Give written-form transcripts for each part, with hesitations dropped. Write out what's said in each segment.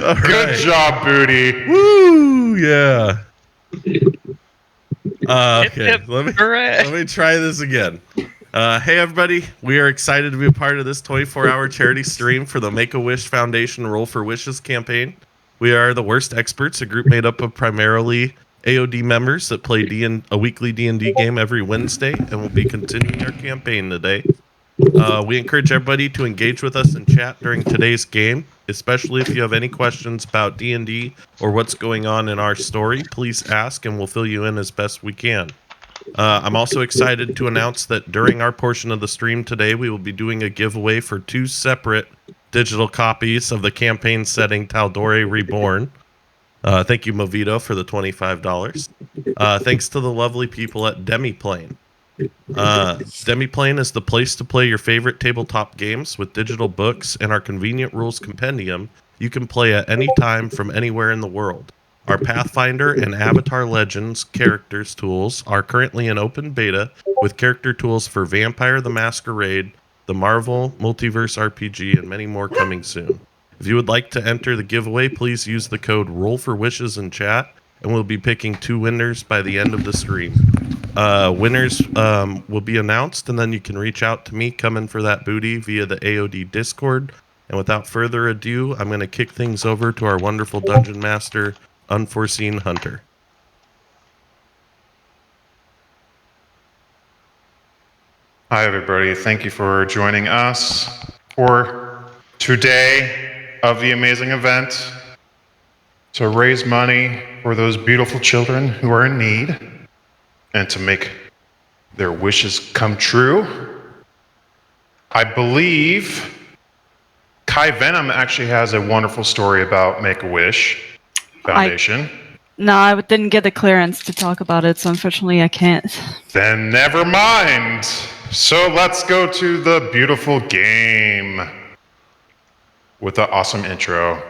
Good job, Booty. Woo! Yeah. Okay, Hip, let me try this again. Hey everybody, we are excited to be a part of this 24-hour charity stream for the Make-A-Wish Foundation Roll for Wishes campaign. We are the Worst Experts, a group made up of primarily AOD members that play a weekly D&D game every Wednesday, and we'll be continuing our campaign today. We encourage everybody to engage with us in chat during today's game, especially if you have any questions about D&D or what's going on in our story. Please ask, and we'll fill you in as best we can. I'm also excited to announce that during our portion of the stream today, we will be doing a giveaway for 2 separate digital copies of the campaign setting Taldore Reborn. Thank you, Movito, for the $25. Thanks to the lovely people at Demiplane. Demiplane is the place to play your favorite tabletop games with digital books and our convenient rules compendium. You can play at any time from anywhere in the world. Our Pathfinder and Avatar Legends characters tools are currently in open beta with character tools for Vampire the Masquerade, the Marvel Multiverse RPG, and many more coming soon. If you would like to enter the giveaway, please use the code ROLLFORWISHES in chat, and we'll be picking 2 winners by the end of the stream. Winners will be announced, and then you can reach out to me coming for that booty via the AOD Discord. And without further ado, I'm going to kick things over to our wonderful Dungeon Master, Unforeseen Hunter. Hi, everybody. Thank you for joining us for today of the amazing event to raise money for those beautiful children who are in need and to make their wishes come true. I believe Kai Venom actually has a wonderful story about Make-A-Wish Foundation. No, I didn't get the clearance to talk about it, so unfortunately I can't. Then never mind. So let's go to the beautiful game with the awesome intro.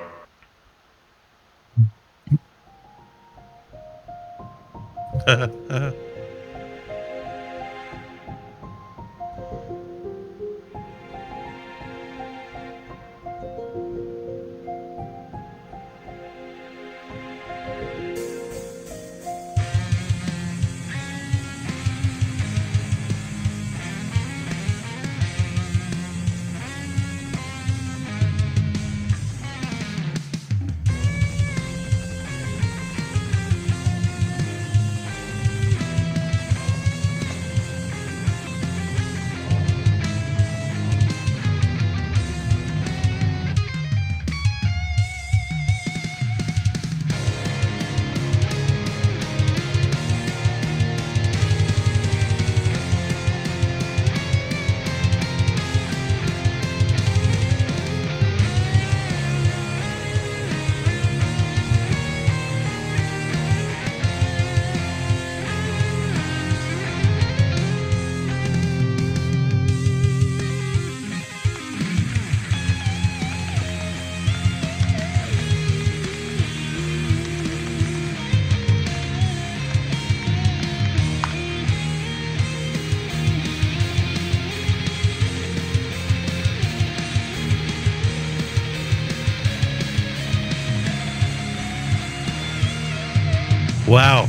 Wow.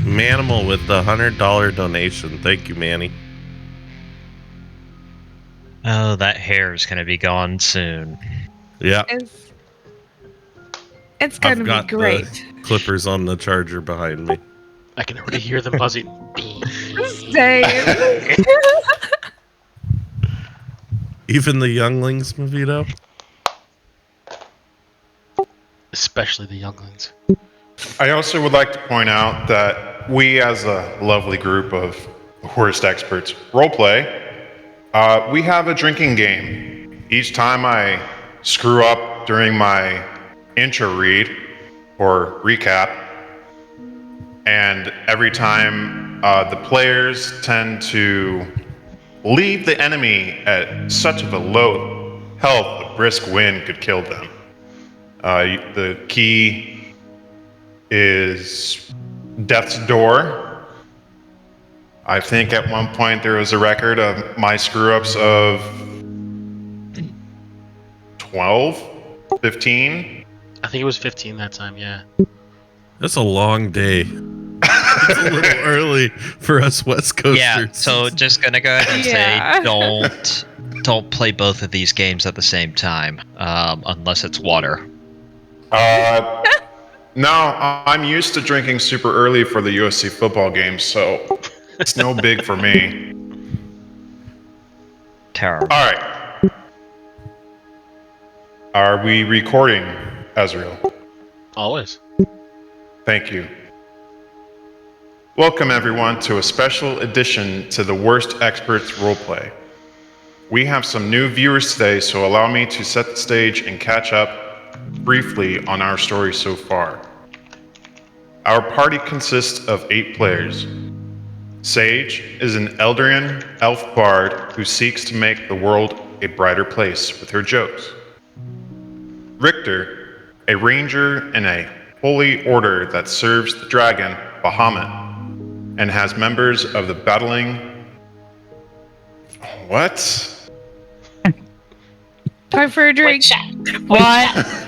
Manimal with the $100 donation. Thank you, Manny. Oh, that hair is going to be gone soon. Yeah. It's going to be great. The clippers on the charger behind me. I can already hear them buzzing. Same. Even the younglings, Movito? Especially the younglings. I also would like to point out that we, as a lovely group of Worst Experts roleplay, we have a drinking game. Each time I screw up during my intro read or recap, and every time the players tend to leave the enemy at such of a low health, a brisk wind could kill them. The key is Death's Door. I think at one point there was a record of my screw-ups of 12, 15. I think it was 15 that time. Yeah. That's a long day. It's a little early for us West Coasters. Yeah, so just gonna go ahead and Yeah. say don't play both of these games at the same time, unless it's water. No, I'm used to drinking super early for the USC football games, so it's no big for me. Terrible. All right. Are we recording, Ezreal? Always. Thank you. Welcome, everyone, to a special edition to the Worst Experts Roleplay. We have some new viewers today, so allow me to set the stage and catch up briefly on our story so far. Our party consists of 8 players. Sage is an Eldarian elf bard who seeks to make the world a brighter place with her jokes. Richter, a ranger in a holy order that serves the dragon Bahamut, and has members of the battling... What? Time for a drink. What?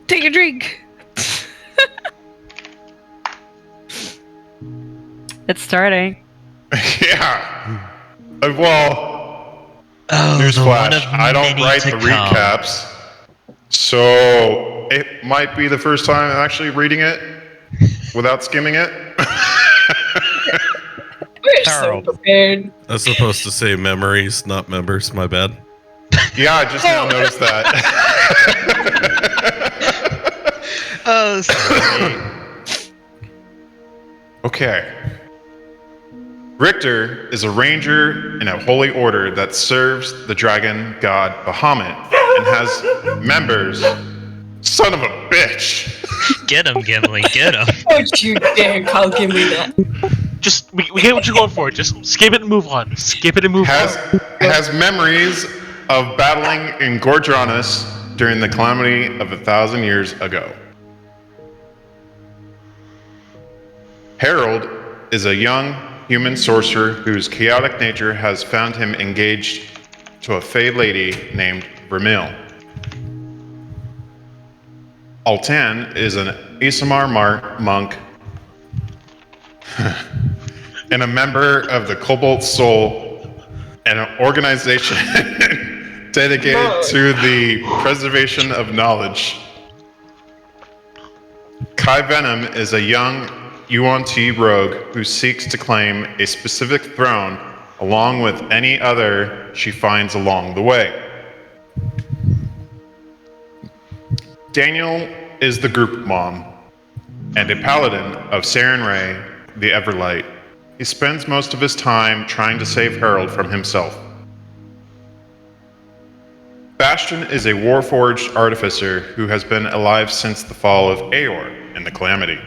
Take a drink. It's starting. Yeah. Well, Oh, the one newsflash, of I don't many write to the come. recaps, so it might be the first time I'm actually reading it without skimming it. We're so Terrible. prepared. I was supposed to say memories, not members. My bad. Yeah, I just now noticed that. Oh, sorry. Okay. Richter is a ranger in a holy order that serves the dragon god Bahamut and has members. Son of a bitch! Get him, Gimli, get him. Don't you dare call Gimli that. Just we get what you're going for. Just skip it and move on. Skip it and move on. Has memories of battling in Gordranus during the calamity of 1,000 years ago. Harold is a young human sorcerer whose chaotic nature has found him engaged to a fey lady named Vermil. Altan is an Isamar monk and a member of the Cobalt Soul, an organization dedicated to the preservation of knowledge. Kai Venom is a young UNT rogue who seeks to claim a specific throne along with any other she finds along the way. Daniel is the group mom and a paladin of Saren Ray, the Everlight. He spends most of his time trying to save Harold from himself. Bastion is a warforged artificer who has been alive since the fall of Aeor in the Calamity.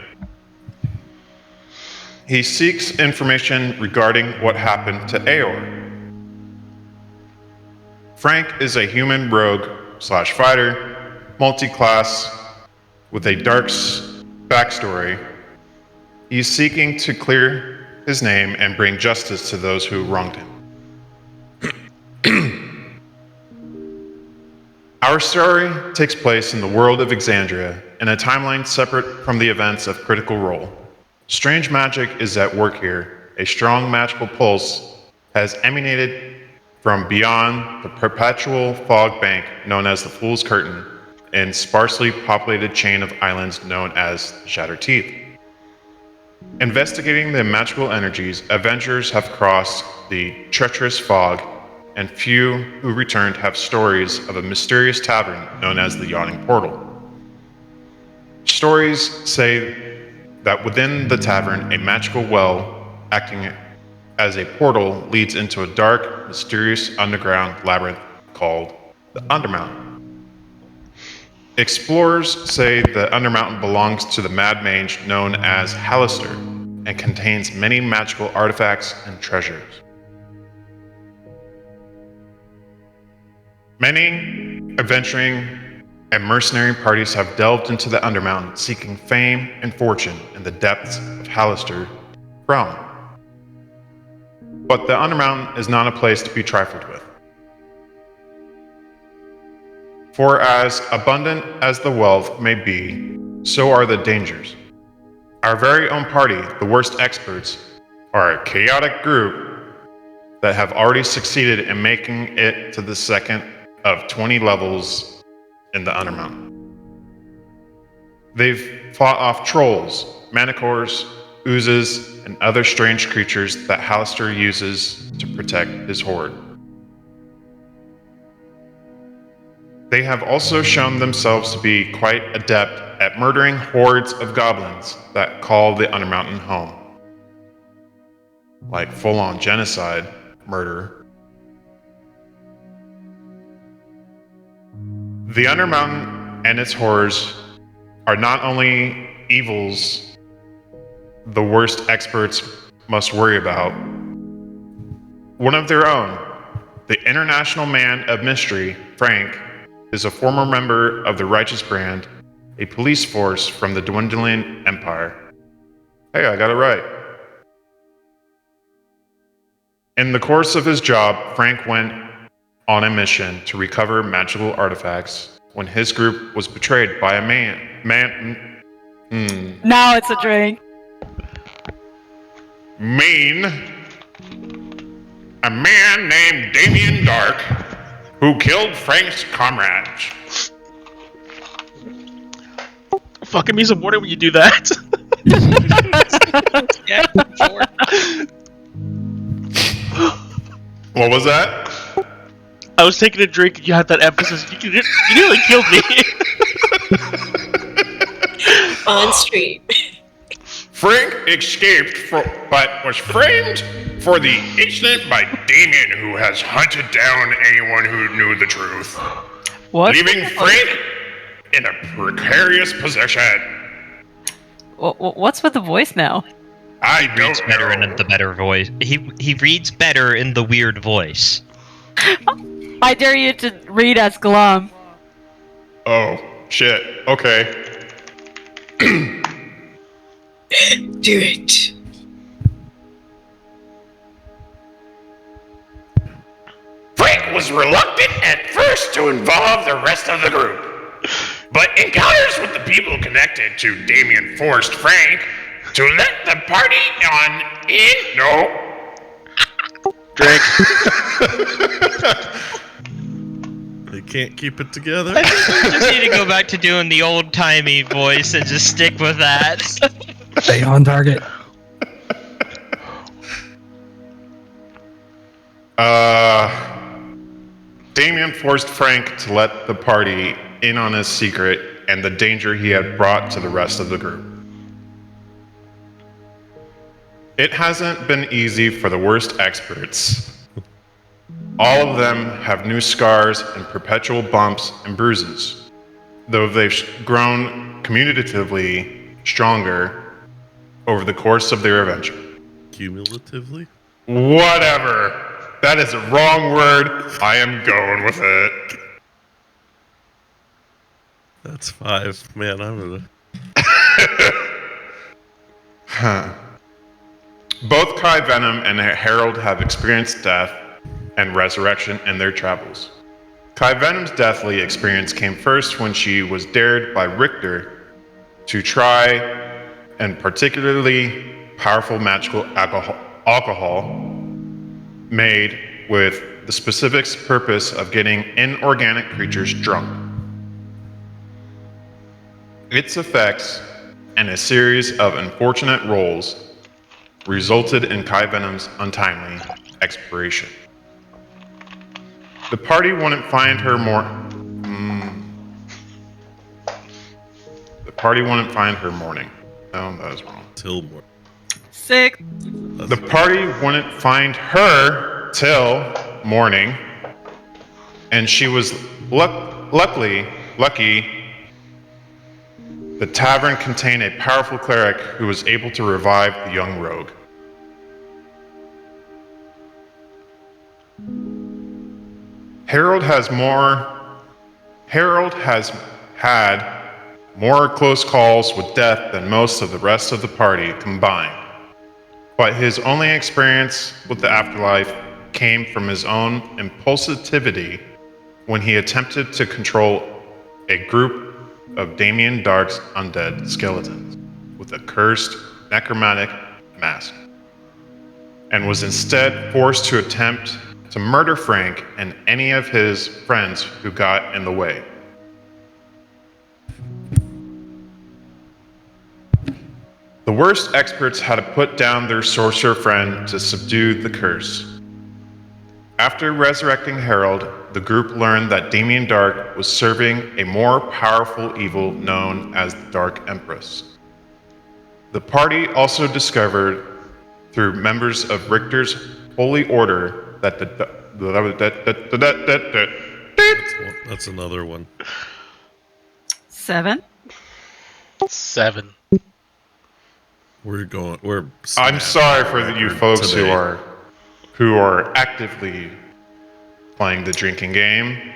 He seeks information regarding what happened to Aeor. Frank is a human rogue/fighter, multi-class, with a dark backstory. He's seeking to clear his name and bring justice to those who wronged him. Our story takes place in the world of Exandria, in a timeline separate from the events of Critical Role. Strange magic is at work here. A strong magical pulse has emanated from beyond the perpetual fog bank known as the Fool's Curtain and sparsely populated chain of islands known as Shattered Teeth. Investigating the magical energies, adventurers have crossed the treacherous fog, and few who returned have stories of a mysterious tavern known as the Yawning Portal. Stories say that within the tavern, a magical well acting as a portal leads into a dark, mysterious underground labyrinth called the Undermountain. Explorers say the Undermountain belongs to the Mad Mage known as Hallister and contains many magical artifacts and treasures. Many adventuring and mercenary parties have delved into the Undermountain seeking fame and fortune in the depths of Hallister realm. But the Undermountain is not a place to be trifled with. For as abundant as the wealth may be, so are the dangers. Our very own party, the Worst Experts, are a chaotic group that have already succeeded in making it to the second of 20 levels in the Undermountain. They've fought off trolls, manticores, oozes, and other strange creatures that Hallister uses to protect his horde. They have also shown themselves to be quite adept at murdering hordes of goblins that call the Undermountain home. Like full-on genocide murder. The Undermountain and its horrors are not only evils the Worst Experts must worry about. One of their own, the International Man of Mystery, Frank, is a former member of the Righteous Brand, a police force from the dwindling empire. Hey, I got it right. In the course of his job, Frank went on a mission to recover magical artifacts when his group was betrayed by a Now it's a drink. a man named Damien Dark, who killed Frank's comrades. Fucking me some water when you do that. Yeah, sure. What was that? I was taking a drink and you had that emphasis. You nearly killed me. On stream. Frank escaped but was framed for the incident by Damien, who has hunted down anyone who knew the truth, What? leaving Frank in a precarious position. What's with the voice now? I Reads don't better know. in the better voice. He reads better in the weird voice. I dare you to read as Glum. Oh, shit. Okay. Do it. Frank was reluctant at first to involve the rest of the group, but encounters with the people connected to Damien forced Frank to let the party on in. No. Drink. They can't keep it together. I think we just need to go back to doing the old-timey voice and just stick with that. Stay on target. Damien forced Frank to let the party in on his secret and the danger he had brought to the rest of the group. It hasn't been easy for the Worst Experts. All of them have new scars and perpetual bumps and bruises, though they've grown communicatively stronger over the course of their adventure. Cumulatively? Whatever. That is a wrong word. I am going with it. That's 5. Man, I'm gonna... Both Kai Venom and Harold have experienced death and resurrection in their travels. Kai Venom's deathly experience came first when she was dared by Richter to try and particularly powerful magical alcohol made with the specific purpose of getting inorganic creatures drunk. Its effects and a series of unfortunate rolls resulted in Kai Venom's untimely expiration. The party wouldn't find her The party wouldn't find her mourning. No, that was wrong. Tilmore. Sick. The party wouldn't find her till morning, and she was lucky. The tavern contained a powerful cleric who was able to revive the young rogue. Harold has had more close calls with death than most of the rest of the party combined. But his only experience with the afterlife came from his own impulsivity when he attempted to control a group of Damien Dark's undead skeletons with a cursed necromantic mask, and was instead forced to attempt to murder Frank and any of his friends who got in the way. The worst experts had to put down their sorcerer friend to subdue the curse. After resurrecting Harold, the group learned that Damien Dark was serving a more powerful evil known as the Dark Empress. The party also discovered, through members of Richter's Holy Order, that That's another one. 7. 7. We're. I'm sorry for you folks today. who are actively playing the drinking game.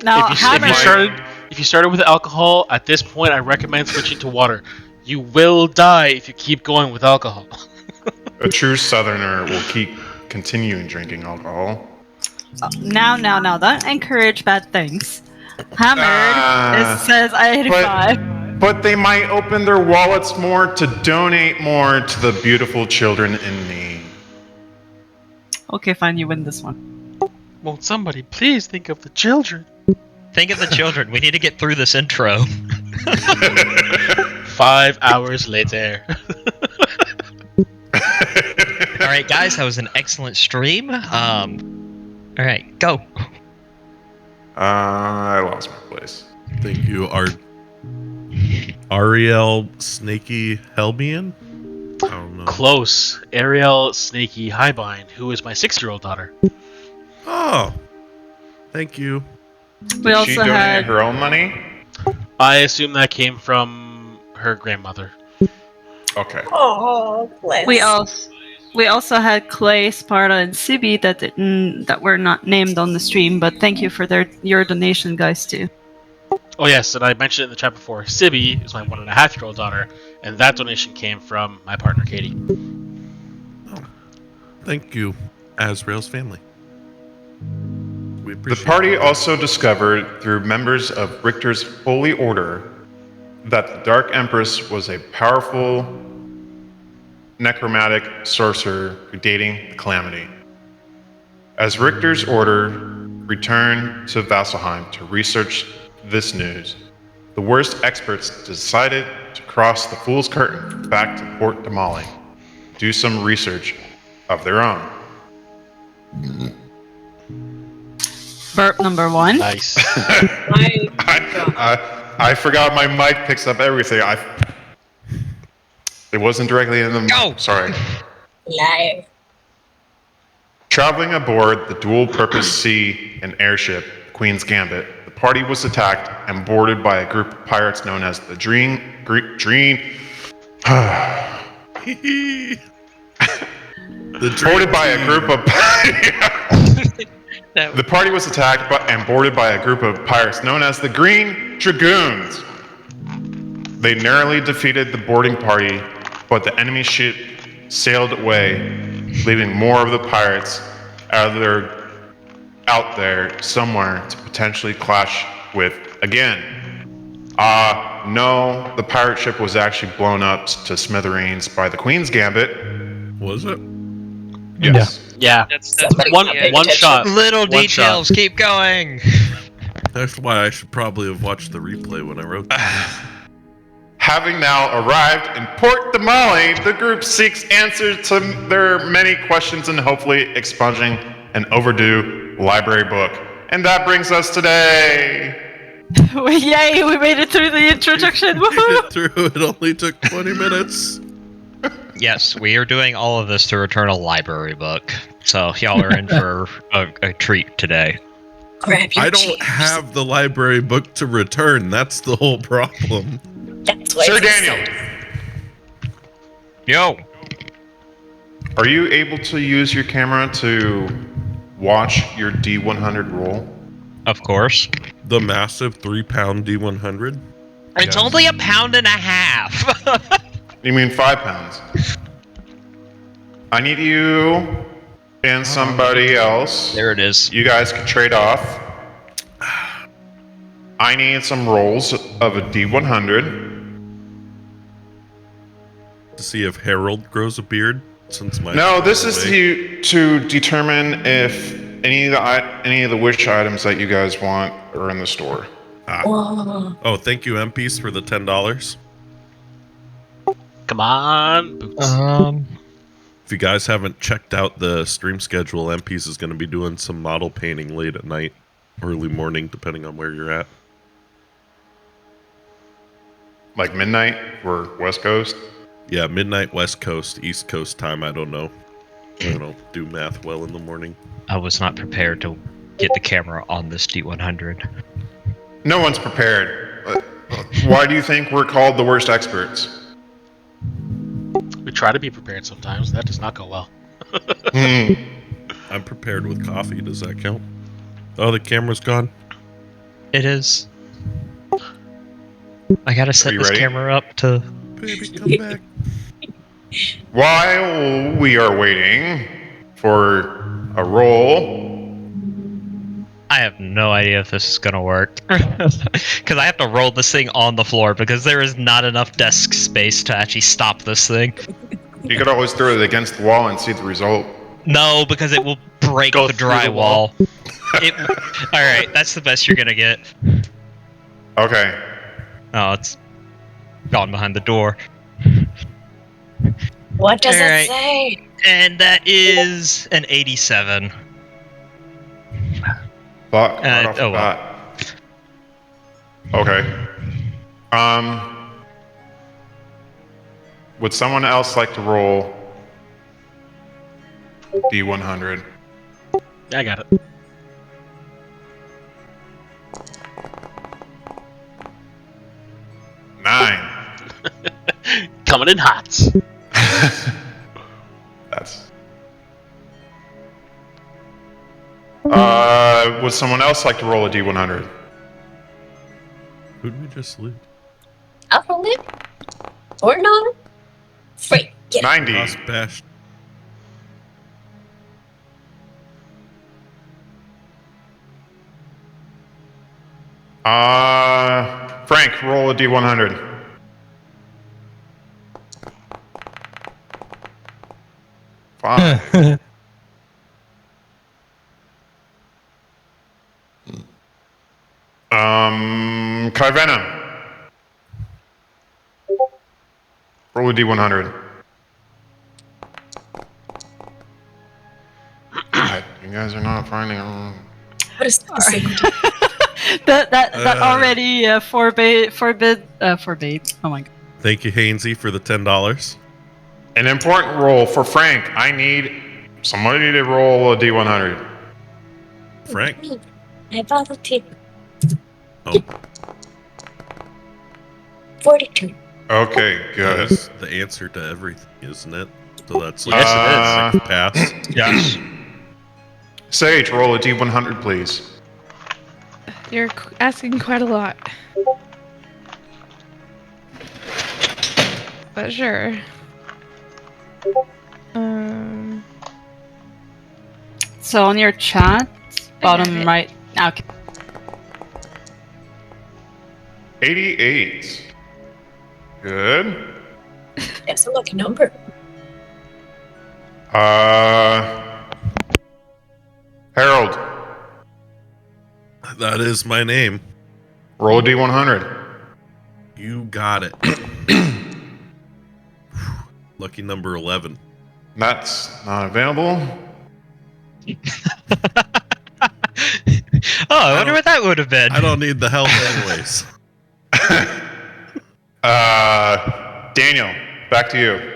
Now, If you started with alcohol, at this point, I recommend switching to water. You will die if you keep going with alcohol. A true Southerner will keep continuing drinking alcohol. Now, don't encourage bad things. Hammered, it says I 85. But they might open their wallets more to donate more to the beautiful children in need. Okay, fine, you win this one. Won't somebody please think of the children? Think of the children. We need to get through this intro. 5 hours later. All right, guys, that was an excellent stream. All right, go. I lost my place. Thank you, Ariel Snaky Helmian? I don't know. Close. Ariel Snaky Highbind, who is my 6-year-old daughter. Oh, thank you. We Did she also donate had her own money? I assume that came from her grandmother. Okay. Oh, bless. we also had Clay, Sparta, and Sibi that were not named on the stream, but thank you for your donation, guys, too. Oh yes, and I mentioned it in the chat before. Sibi is my 1.5-year-old daughter, and that donation came from my partner Katie. Thank you, Azrael's family. We The appreciate party also discovered, through members of Richter's Holy Order, that the Dark Empress was a powerful necromantic sorcerer predating the Calamity. As Richter's order returned to Vasselheim to research this news, the worst experts decided to cross the Fool's Curtain back to Port Damali, do some research of their own. Burp number 1. Nice. I forgot my mic picks up everything. It wasn't directly in the mic. Go! Sorry. Liar. Traveling aboard the dual-purpose sea and airship Queen's Gambit, the party was attacked and boarded by a group of pirates known as the Dream. Boarded by a group of. The party was attacked and boarded by a group of pirates known as the Green Dragoons. They narrowly defeated the boarding party, but the enemy ship sailed away, leaving more of the pirates out there somewhere to potentially clash with again. No, the pirate ship was actually blown up to smithereens by the Queen's Gambit. Was it? Yes. Yeah. That's One shot. Little One details. shot. Keep going. That's why I should probably have watched the replay when I wrote that. Having now arrived in Port Damali, the group seeks answers to their many questions and hopefully expunging an overdue library book. And that brings us today. Yay, we made it through the introduction. Woohoo! Through it only took 20 minutes. Yes, we are doing all of this to return a library book. So y'all are in for a treat today. Grab your I don't cheers. have the library book to return. That's the whole problem. That's why Sir it's Daniel, Yo. are you able to use your camera to watch your D100 roll? Of course. The massive 3-pound D100. It's Yes. only a pound and a half. You mean 5 pounds? I need you and somebody else. There it is. You guys can trade off. I need some rolls of a D100. To see if Harold grows a beard, since my No, this is away. to determine if any of the wish items that you guys want are in the store. Whoa. Oh, thank you, MPs, for the $10. Come on, Boots. If you guys haven't checked out the stream schedule, MPs is going to be doing some model painting late at night, early morning, depending on where you're at. Like midnight or West Coast. Yeah, midnight West Coast, East Coast time, I don't know. I don't do math well in the morning. I was not prepared to get the camera on this D100. No one's prepared. Why do you think we're called the worst experts? We try to be prepared sometimes. That does not go well. I'm prepared with coffee. Does that count? Oh, the camera's gone. It is. I gotta set you this ready? camera up to. Baby, come back. While we are waiting for a roll, I have no idea if this is gonna work. Because I have to roll this thing on the floor because there is not enough desk space to actually stop this thing. you could always throw it against the wall and see the result. No, because it will break Go the through the drywall. Alright, that's the best you're gonna get. Okay. Oh, it's gone behind the door. What does Alright. it say? And that is an 87. Fuck. Right off the oh well. bat. Okay. Would someone else like to roll D100? Yeah, I got it. Nine. Coming in hot. That's. Would someone else like to roll a D100? Who'd we just lose? I'll roll it. Or not. Free. Get it. 90. Lost Bash. Frank, roll a D100. Five. Kai Venom. Roll a D100. God, you guys are not finding them. What is the secret? That already forbade. Oh my god. Thank you, Hainsey, for the $10. An important roll for Frank. I need somebody to roll a D100. Frank? Me. I volunteer. Oh, 42. Okay, good. that's the answer to everything, isn't it? So that's like Yes, it a pass. Yes. Sage, roll a D100, please. You're asking quite a lot. But sure. So on your chat, bottom it. right. Okay. 88. Good. That's a lucky number. Harold, That is my name. roll a D100. You got it. Lucky number 11. That's not available. Oh, I wonder what that would have been. I don't need the help anyways. Daniel, back to you.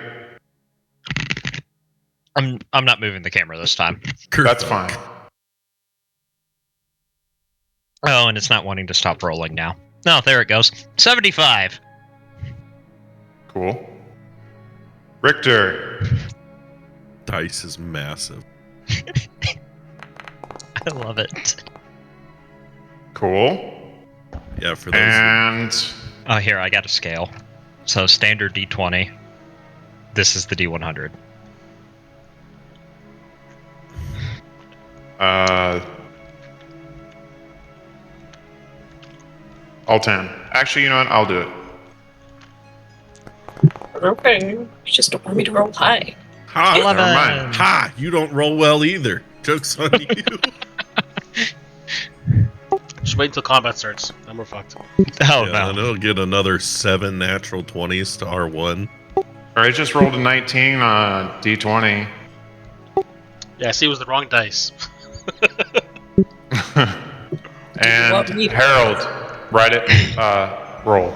I'm not moving the camera this time. That's fine. Oh, and it's not wanting to stop rolling now. No, there it goes. 75. Cool. Richter, Dice is massive. I love it. cool. Yeah, for those. And Oh, here, I got a scale. So standard D20. This is the D100. All 10. Actually, you know what? I'll do it. Okay. You just don't want me to roll high. Ha! Eleven. Never mind. Ha! You don't roll well either. Joke's on you. Just wait until combat starts. Then we're fucked. Oh Yeah, then no. it'll get another 7 natural 20s to R1. I just rolled a 19 on D20. Yeah, see, it was the wrong dice. And Harold, write it. Roll.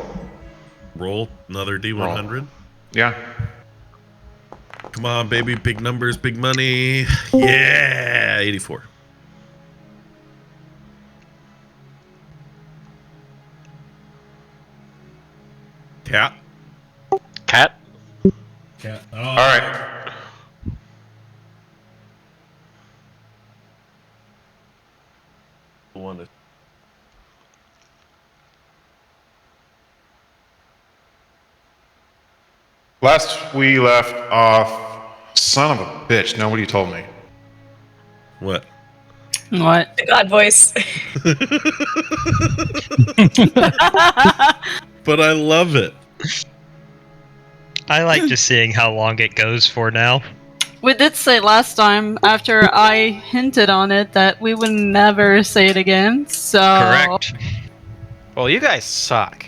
Roll another D100. Yeah. Come on, baby. Big numbers, big money. Yeah, 84. Cat. Cat? All right. Last we left off, son of a bitch. Nobody told me. What? What? The God voice. But I love it. I like just seeing how long it goes for now. We did say last time, after I hinted on it, that we would never say it again. So Correct. Well, you guys suck.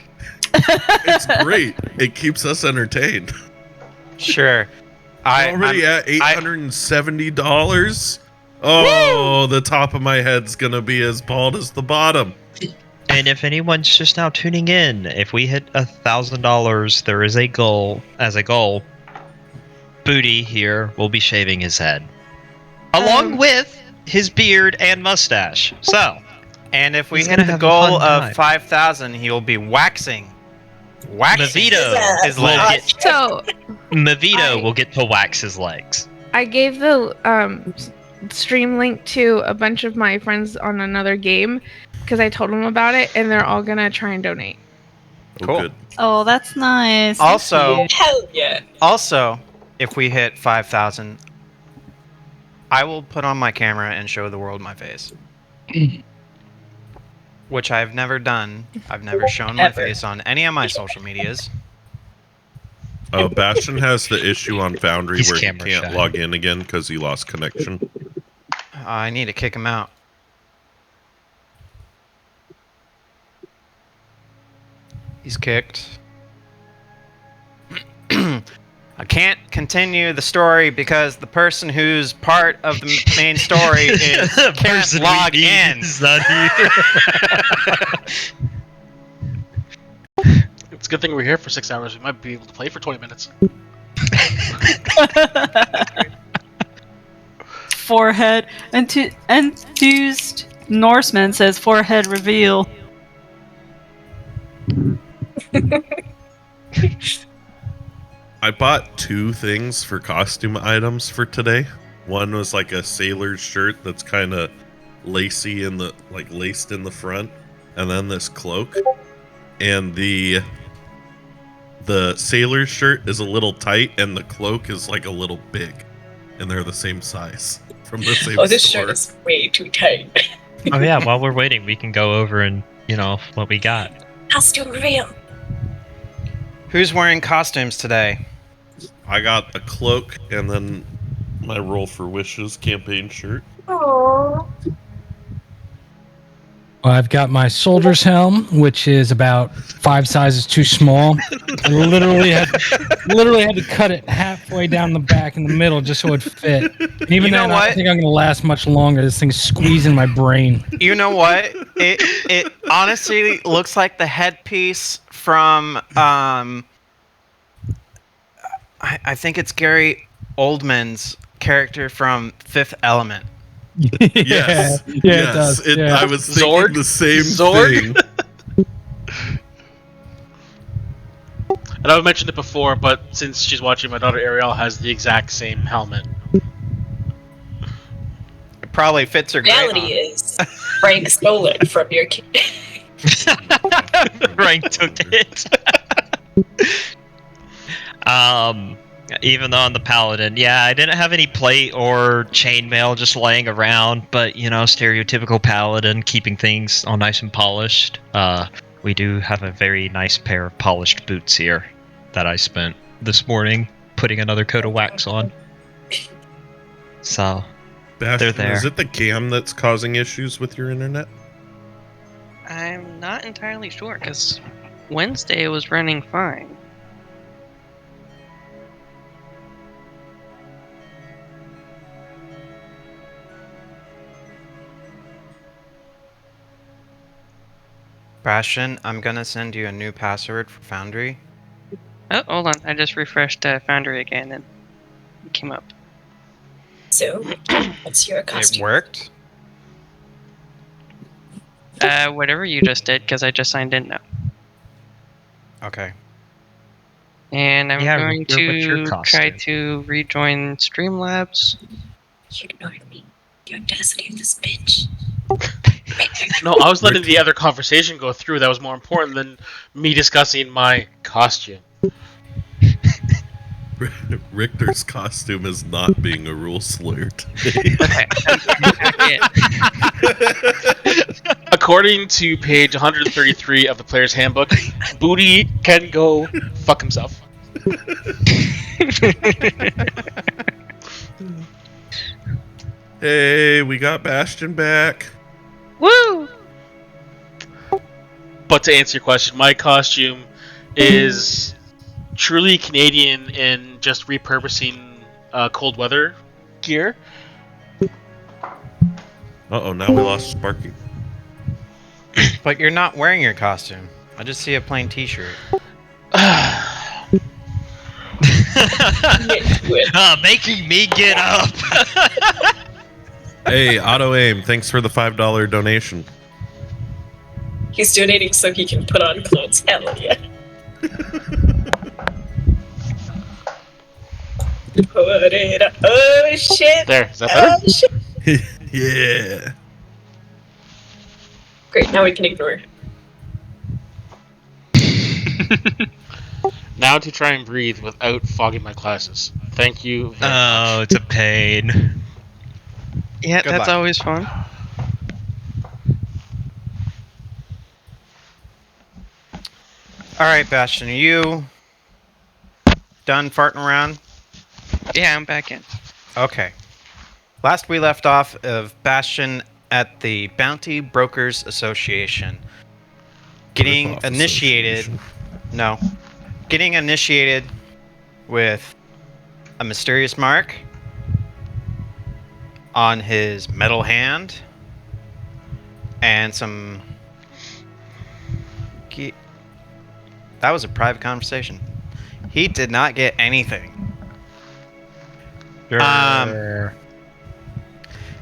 It's great. It keeps us entertained. Sure. I'm already at $870. Oh, the top of my head's gonna be as bald as the bottom. And if anyone's just now tuning in, if we hit $1,000, there is a goal. As a goal, Booty here will be shaving his head, along with his beard and mustache. So, And if we He's hit gonna the have a goal fun time. of 5,000, he will be waxing Mavito his will legs. get So Mavito will get to wax his legs. I gave the stream link to a bunch of my friends on another game because I told them about it, and they're all gonna try and donate. Oh, Cool. good. Oh, that's nice. Thank Also- you. Hell yeah. Also, if we hit 5,000, I will put on my camera and show the world my face. Which I've never done. I've never shown my Ever. face on any of my social medias. Bastion has the issue on Foundry He's where he camera can't shy. log in again because he lost connection. I need to kick him out. He's kicked. I can't continue the story because the person who's part of the main story is The can't person we log need in. is not here. It's a good thing we're here for 6 hours. We might be able to play for 20 minutes. Forehead. Enthused Norseman says forehead reveal. I bought 2 things for costume items for today. One was like a sailor's shirt that's kind of lacy in the laced in the front, and then this cloak. And the sailor's shirt is a little tight, and the cloak is like a little big, and they're the same size from the same Oh, this store. shirt is way too tight. Oh yeah, while we're waiting, we can go over and what we got. Costume reveal. Who's wearing costumes today? I got a cloak and then my Roll for Wishes campaign shirt. Aww. Well, I've got my soldier's helm, which is about 5 sizes too small. I literally had to cut it halfway down the back in the middle just so it fit. And even You know then, I what? don't think I'm going to last much longer. This thing's squeezing my brain. You know what? It honestly looks like the headpiece from I think it's Gary Oldman's character from Fifth Element. Yes. Yeah, yes. it does. I Yeah. was thinking Zorg? the same Zorg? thing. And I've mentioned it before, but since she's watching, my daughter Ariel has the exact same helmet. It probably fits her great. Reality is Frank stole it from your kid. Rank took it. Even though I'm the paladon, yeah, I didn't have any plate or chainmail just laying around, but stereotypical paladin, keeping things all nice and polished. We do have a very nice pair of polished boots here that I spent this morning putting another coat of wax on. So, Bastion, there. is it the cam that's causing issues with your internet? I'm not entirely sure because Wednesday was running fine. Bastion, I'm gonna send you a new password for Foundry. Oh, hold on. I just refreshed Foundry again and it came up. So, what's your It costume? worked? Whatever you just did, because I just signed in now. Okay. And I'm Yeah, going Richter, what's your to try costume? to rejoin Streamlabs. You ignored me. The audacity of this bitch. No, I was letting the other conversation go through. That was more important than me discussing my costume. Richter's costume is not being a rule slur Okay. According to page 133 of the player's handbook, Booty can go fuck himself. Hey, we got Bastion back. Woo! But to answer your question, my costume is truly Canadian in just repurposing cold weather gear. Uh-oh, now we lost Sparky. But you're not wearing your costume. I just see a plain t-shirt. Making me get up. Hey, Auto Aim, thanks for the $5 donation. He's donating so he can put on clothes. Hell yeah. Put it up. Oh shit. There, is that better? Oh shit. Yeah. Great, now we can ignore. Now to try and breathe without fogging my glasses. Thank you. Oh, it's a pain. Yeah, Good that's luck. always fun. Alright, Bastion, are you done farting around? Yeah, I'm back in. Okay. Last we left off of Bastion at the Bounty Brokers Association. Getting Rip-off initiated. association. No. Getting initiated with a mysterious mark on his metal hand and some. That was a private conversation. He did not get anything.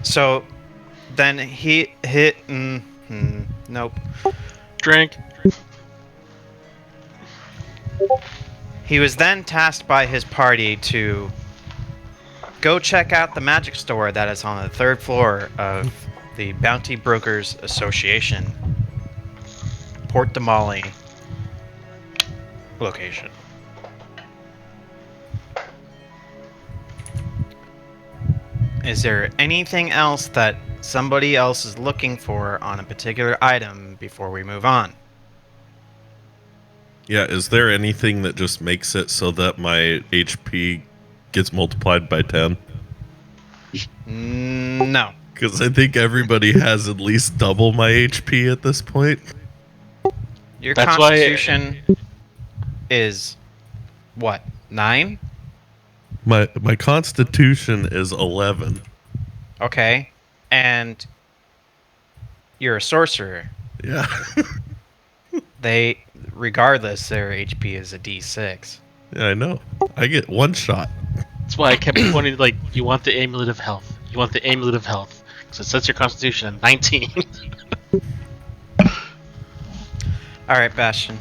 So then he hit. Nope. Drink. He was then tasked by his party to go check out the magic store that is on the 3rd floor of the Bounty Brokers Association, Port Damali location. Is there anything else that somebody else is looking for on a particular item before we move on? Yeah, is there anything that just makes it so that my HP gets multiplied by 10? No. Because I think everybody has at least double my HP at this point. Your That's why- constitution is what? 9? My constitution is 11. Okay. And you're a sorcerer. Yeah. They, regardless, their HP is a D6. Yeah, I know. I get one shot. That's why I kept pointing like, you want the amulet of health. You want the amulet of health. So it sets your constitution at 19. Alright, Bastion.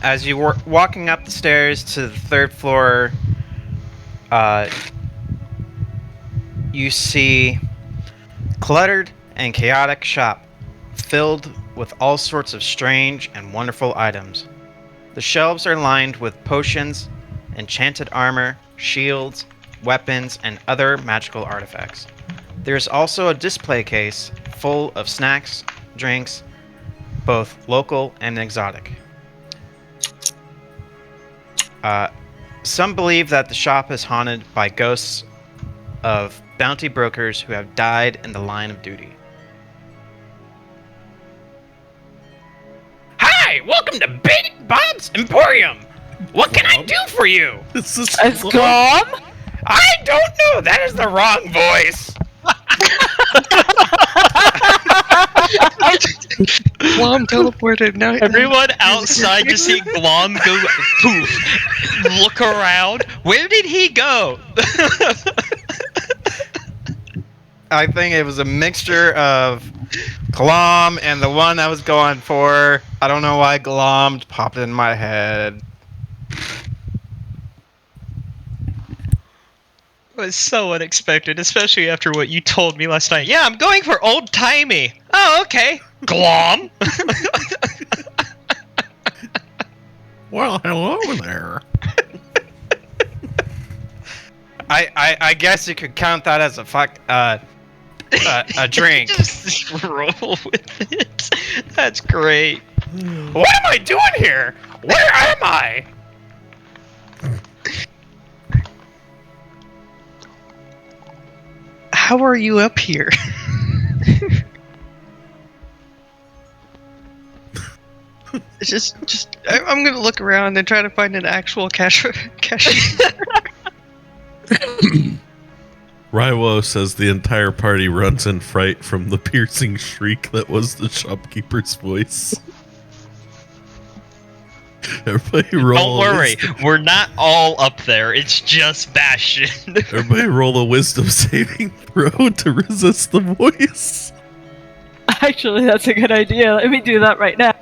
As you were walking up the stairs to the 3rd floor, you see cluttered and chaotic shop filled with all sorts of strange and wonderful items. The shelves are lined with potions, enchanted armor, shields, weapons, and other magical artifacts. There is also a display case full of snacks, drinks, both local and exotic. Some believe that the shop is haunted by ghosts of bounty brokers who have died in the line of duty. Hi, welcome to Big Bob's Emporium. What can I do for you? Is this It's gone? I don't know. That is the wrong voice. Glom teleported. Now Everyone outside just see Glom go poof. Look around. Where did he go? I think it was a mixture of Glom and the one I was going for. I don't know why Glom popped in my head. It was so unexpected, especially after what you told me last night. Yeah, I'm going for old timey. Oh, okay. Glom. Well, hello there. I guess you could count that as a a drink. Just roll with it. That's great. What am I doing here? Where am I? How are you up here? I'm gonna look around and try to find an actual cashier. Raiwo says the entire party runs in fright from the piercing shriek that was the shopkeeper's voice. Everybody roll. Don't worry, we're not all up there. It's just Bastion. Everybody roll a wisdom saving throw to resist the voice. Actually, that's a good idea. Let me do that right now.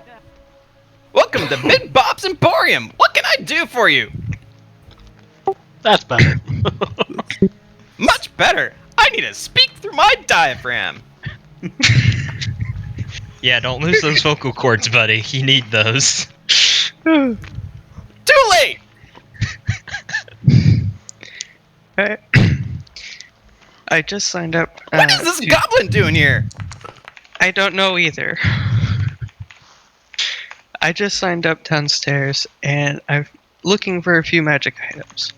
Welcome to Big Bob's Emporium. What can I do for you? That's better. Much better. I need to speak through my diaphragm. Yeah, don't lose those vocal cords, buddy. You need those. Too late. I just signed up. What is this goblin doing here? I don't know either. I just signed up downstairs, and I'm looking for a few magic items.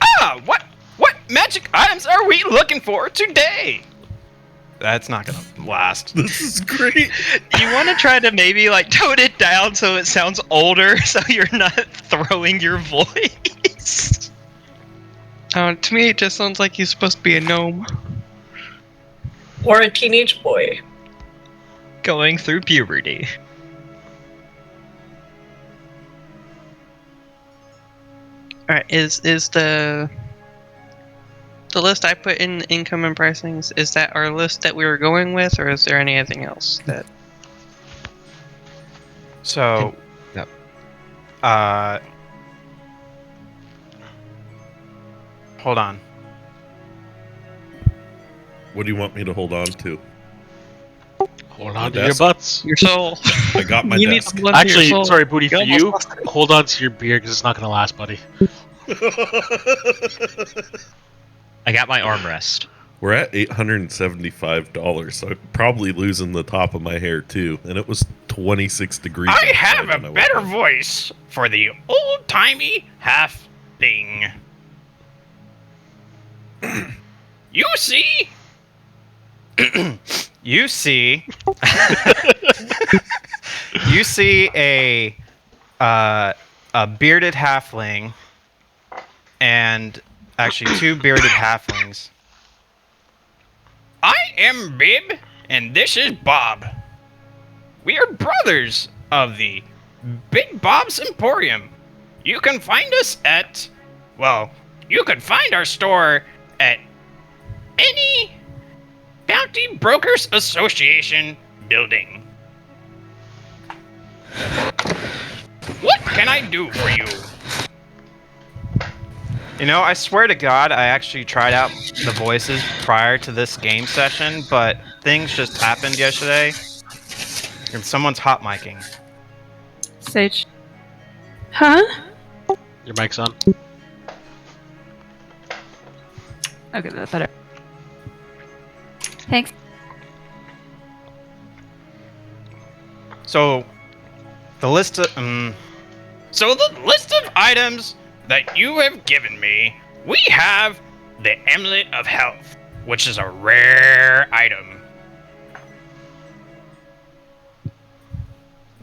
Ah, what magic items are we looking for today? That's not gonna last. This is great. You want to try to maybe like tone it down so it sounds older, so you're not throwing your voice. To me, it just sounds like he's supposed to be a gnome. Or a teenage boy. Going through puberty. All right, is the list I put in income and pricings, is that our list that we were going with, or is there anything else that? So, Yep. Hold on. What do you want me to hold on to? Hold My on to your desk? butts. Your soul. I got my You need desk. to hold on to your Actually, soul. sorry, Booty, for almost you, lost it. hold on to your beer because it's not going to last, buddy. I got my armrest. We're at $875, so I'm probably losing the top of my hair too. And it was 26 degrees. I outside have when I a woke better up. voice for the old-timey half-thing. You see? You see? You see a bearded halfling and actually two bearded halflings. I am Bib, and this is Bob. We are brothers of the Big Bob's Emporium. You can find us at, well, you can find our store at any Bounty Brokers Association building. What can I do for you? You know, I swear to God, I actually tried out the voices prior to this game session, but things just happened yesterday, and someone's hot micing. Sage. Huh? Your mic's on. Okay, that's better. Thanks. So the list of items that you have given me, we have the Amulet of Health, which is a rare item.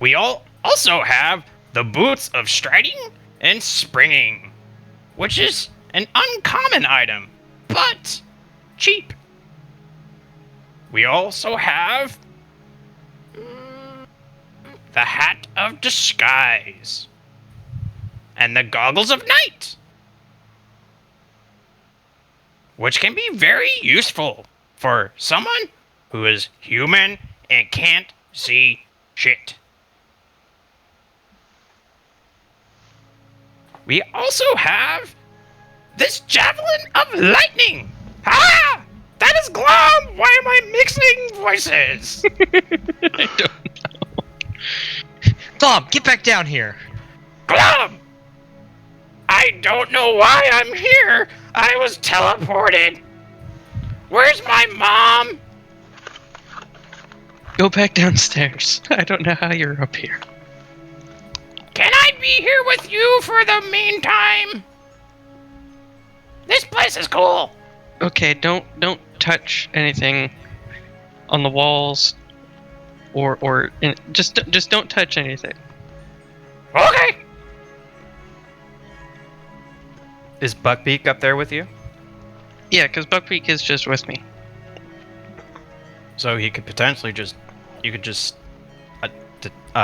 We also have the Boots of Striding and Springing, which is an uncommon item, but cheap. We also have the Hat of Disguise and the Goggles of Night, which can be very useful for someone who is human and can't see shit. We also have this Javelin of Lightning. Ah! That is Glom! Why am I mixing voices? I don't know. Glom, get back down here. Glom! I don't know why I'm here. I was teleported. Where's my mom? Go back downstairs. I don't know how you're up here. Can I be here with you for the meantime? This place is cool. Okay, don't touch anything on the walls, or just don't touch anything. Okay. Is Buckbeak up there with you? Yeah, because Buckbeak is just with me. So he could potentially just, you could just.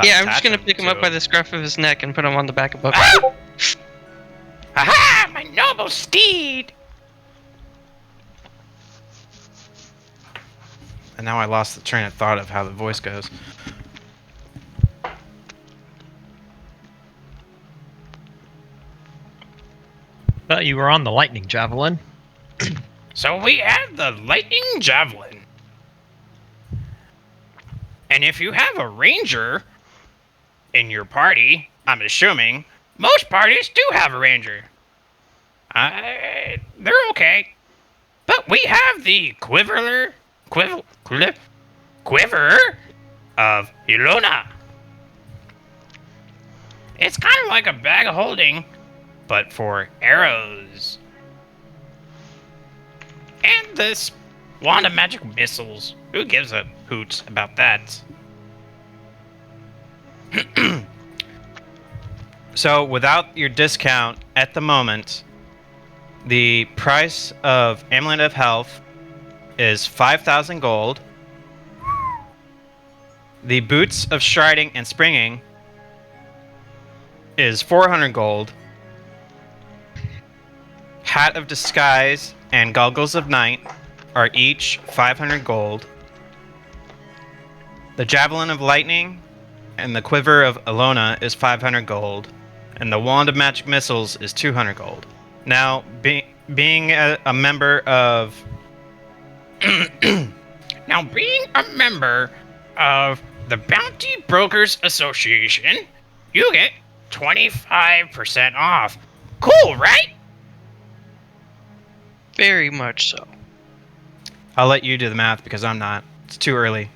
Yeah, I'm just gonna pick him up by the scruff of his neck and put him on the back of Buckbeak. Aha! My noble steed! And now I lost the train of thought of how the voice goes. But you were on the lightning javelin. So we have the lightning javelin. And if you have a ranger in your party, I'm assuming most parties do have a ranger. They're okay. But we have the quiver of Ilona. It's kind of like a bag of holding, but for arrows. And this wand of magic missiles. Who gives a hoot about that? So, without your discount at the moment, the price of Amulet of Health is 5,000 gold. The Boots of Striding and Springing is 400 gold. Hat of Disguise and Goggles of Night are each 500 gold. The Javelin of Lightning and the Quiver of Ilona is 500 gold. And the Wand of Magic Missiles is 200 gold. Now, being a member of... Now, being a member of the Bounty Brokers Association, you get 25% off. Cool, right? Very much so. I'll let you do the math because I'm not. It's too early.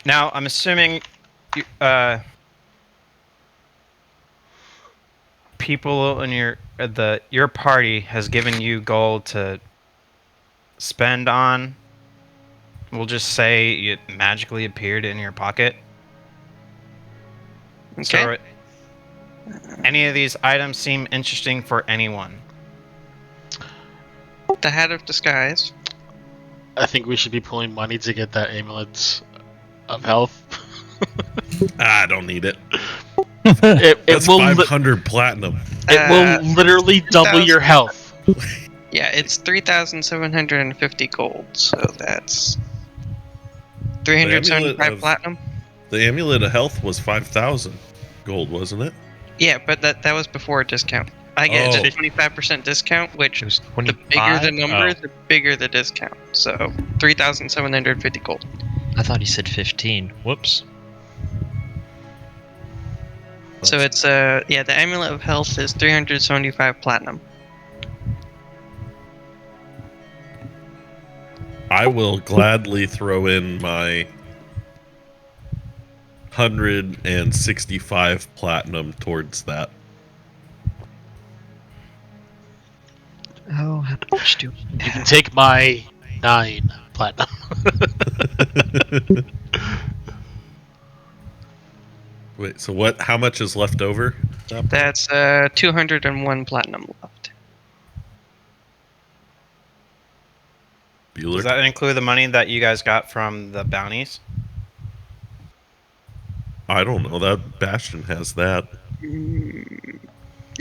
Now, I'm assuming people in your party has given you gold to spend on. We'll just say it magically appeared in your pocket. Okay. So, any of these items seem interesting for anyone? The Hat of Disguise. I think we should be pulling money to get that Amulet of Health. I don't need it. It That's will 500 platinum. it will literally double your health. Yeah, it's 3,750 gold, so that's 375 of- platinum. The Amulet of Health was 5,000 gold, wasn't it? Yeah, but that was before a discount. I get Oh. a 25% discount, which It was the 25. bigger the number, Oh, the bigger the discount. So 3,750 gold. I thought he said 15. Whoops. So it's yeah, the Amulet of Health is 375 platinum. I will gladly throw in my 165 platinum towards that. Oh, how much do You can take my 9 platinum. Wait, so what? How much is left over? That's 201 platinum left. Bueller? Does that include the money that you guys got from the bounties? I don't know. That Bastion has that.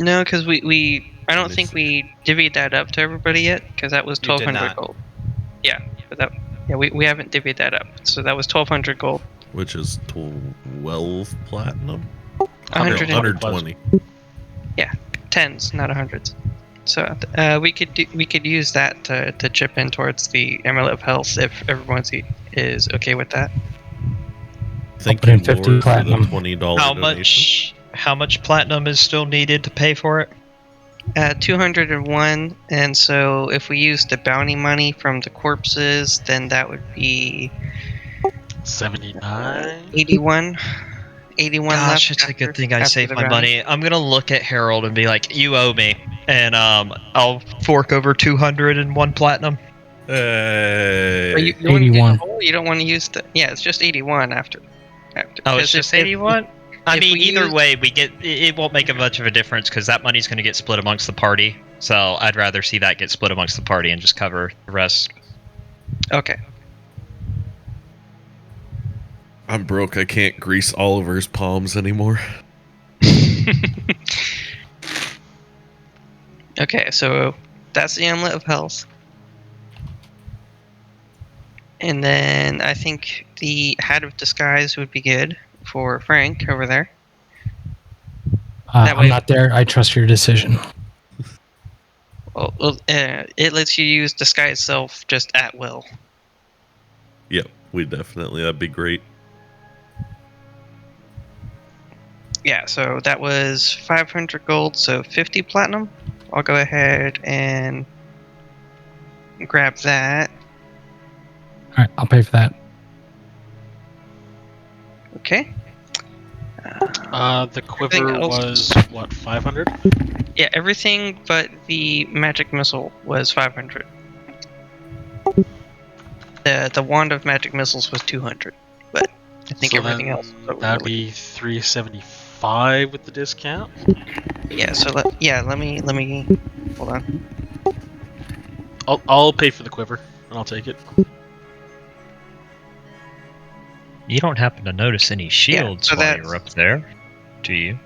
No, because we I don't think we divvied that up to everybody yet, because that was You did 1,200 not. gold. Yeah, but that we haven't divvied that up, so that was 1,200 gold. Which is 12 platinum? 100 120. Yeah, tens, not hundreds. So we could use that to chip in towards the Amulet of Health if everyone is okay with that. Thank put you, in 50 Lord, for the platinum. $20 how donation. how much platinum is still needed to pay for it? 201, and so if we use the bounty money from the corpses, then that would be 79. 81. 81 Gosh, left. it's a good thing I after saved the my bounty. money. I'm gonna look at Harold and be like, "You owe me," and I'll fork over 201 platinum. Hey. But you want to use 81. the whole? You don't want to use the. Yeah, it's just 81 after. Oh, 'Cause it's just if- 81. I if mean, we either use- way, it won't make a much of a difference because that money's going to get split amongst the party. So I'd rather see that get split amongst the party and just cover the rest. Okay. I'm broke. I can't grease Oliver's palms anymore. Okay, so that's the Amulet of Health. And then I think the Hat of Disguise would be good for Frank over there. That way- I'm not there. I trust your decision. Well, it lets you use Disguise Self just at will. Yep, that'd be great. Yeah, so that was 500 gold, so 50 platinum. I'll go ahead and grab that. All right, I'll pay for that. Okay. The quiver Everything else- was what, 500? Yeah, everything but the magic missile was 500. The wand of magic missiles was 200, but I think So everything then else. that'd be 375 with the discount. Yeah. So let me hold on. I'll pay for the quiver and I'll take it. You don't happen to notice any shields so while that's- you're up there, do you?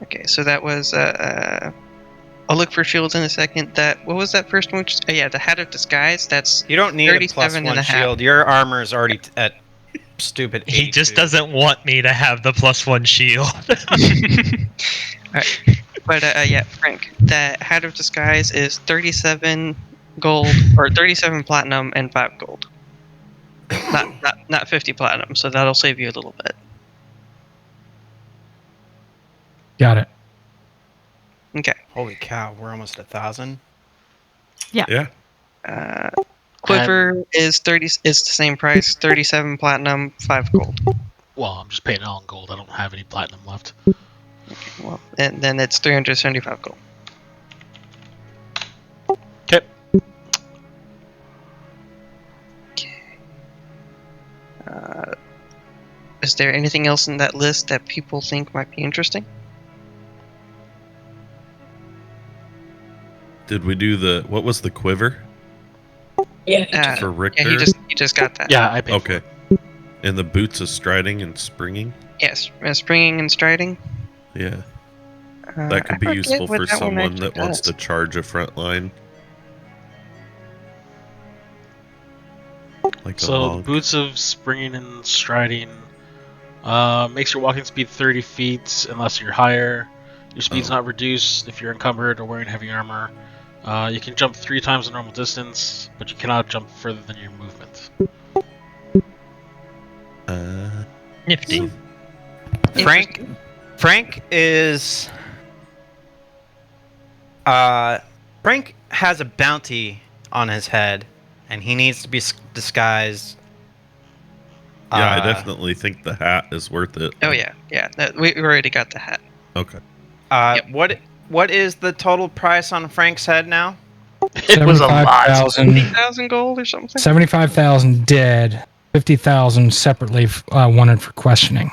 Okay, so that was I'll look for shields in a second. What was that first one? Oh, yeah, the Hat of Disguise. That's You don't need a 37 and +1 a half. shield. Your armor is already at stupid 82. He just doesn't want me to have the +1 shield. Alright. But yeah, Frank, the Hat of Disguise is 37 gold or 37 platinum and 5 gold. Not 50 platinum, so that'll save you a little bit. Got it. Okay. Holy cow, we're almost 1,000. Yeah. Quiver is 30. It's the same price. 37 platinum, 5 gold. Well, I'm just paying it all in gold. I don't have any platinum left. Well, and then it's 375 gold. Okay. Is there anything else in that list that people think might be interesting? Did we do what was the quiver Yeah. for Richter? Yeah, he just got that. Yeah, I paid for Okay. And the boots of striding and springing? Yes, springing and striding. Yeah. I That could be forget useful what for that one someone actually that wants does. to charge a front line. Like a So monk. boots of springing and striding makes your walking speed 30 feet unless you're higher. Your speed's not reduced if you're encumbered or wearing heavy armor. You can jump 3 times the normal distance, but you cannot jump further than your movement. Nifty. Frank is Frank has a bounty on his head, and he needs to be disguised. Yeah, I definitely think the hat is worth it. Oh yeah. We already got the hat. Okay. Yep. What is the total price on Frank's head now? It was a lot. 50,000 gold or something. 75,000 dead. 50,000 separately wanted for questioning.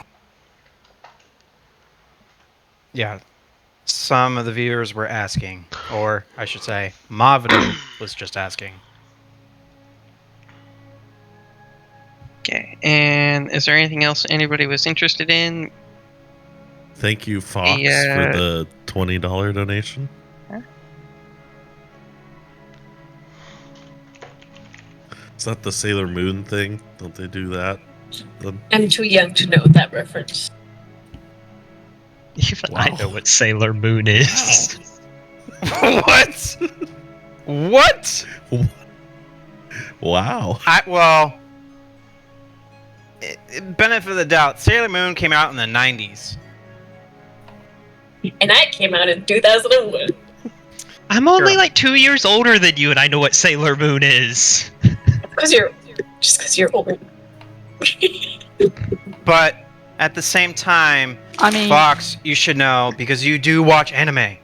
Yeah. Some of the viewers were asking, or I should say, Mavado was just asking. Okay. And is there anything else anybody was interested in? Thank you, Fox, for the $20 donation. Huh? Is that the Sailor Moon thing? Don't they do that? I'm too young to know that reference. Even I know what Sailor Moon is. What? What? Wow. Benefit of the doubt, Sailor Moon came out in the 90s. And I came out in 2001. I'm only Sure. like 2 years older than you, and I know what Sailor Moon is. Because you're older. But at the same time, I mean, Fox, you should know because you do watch anime. I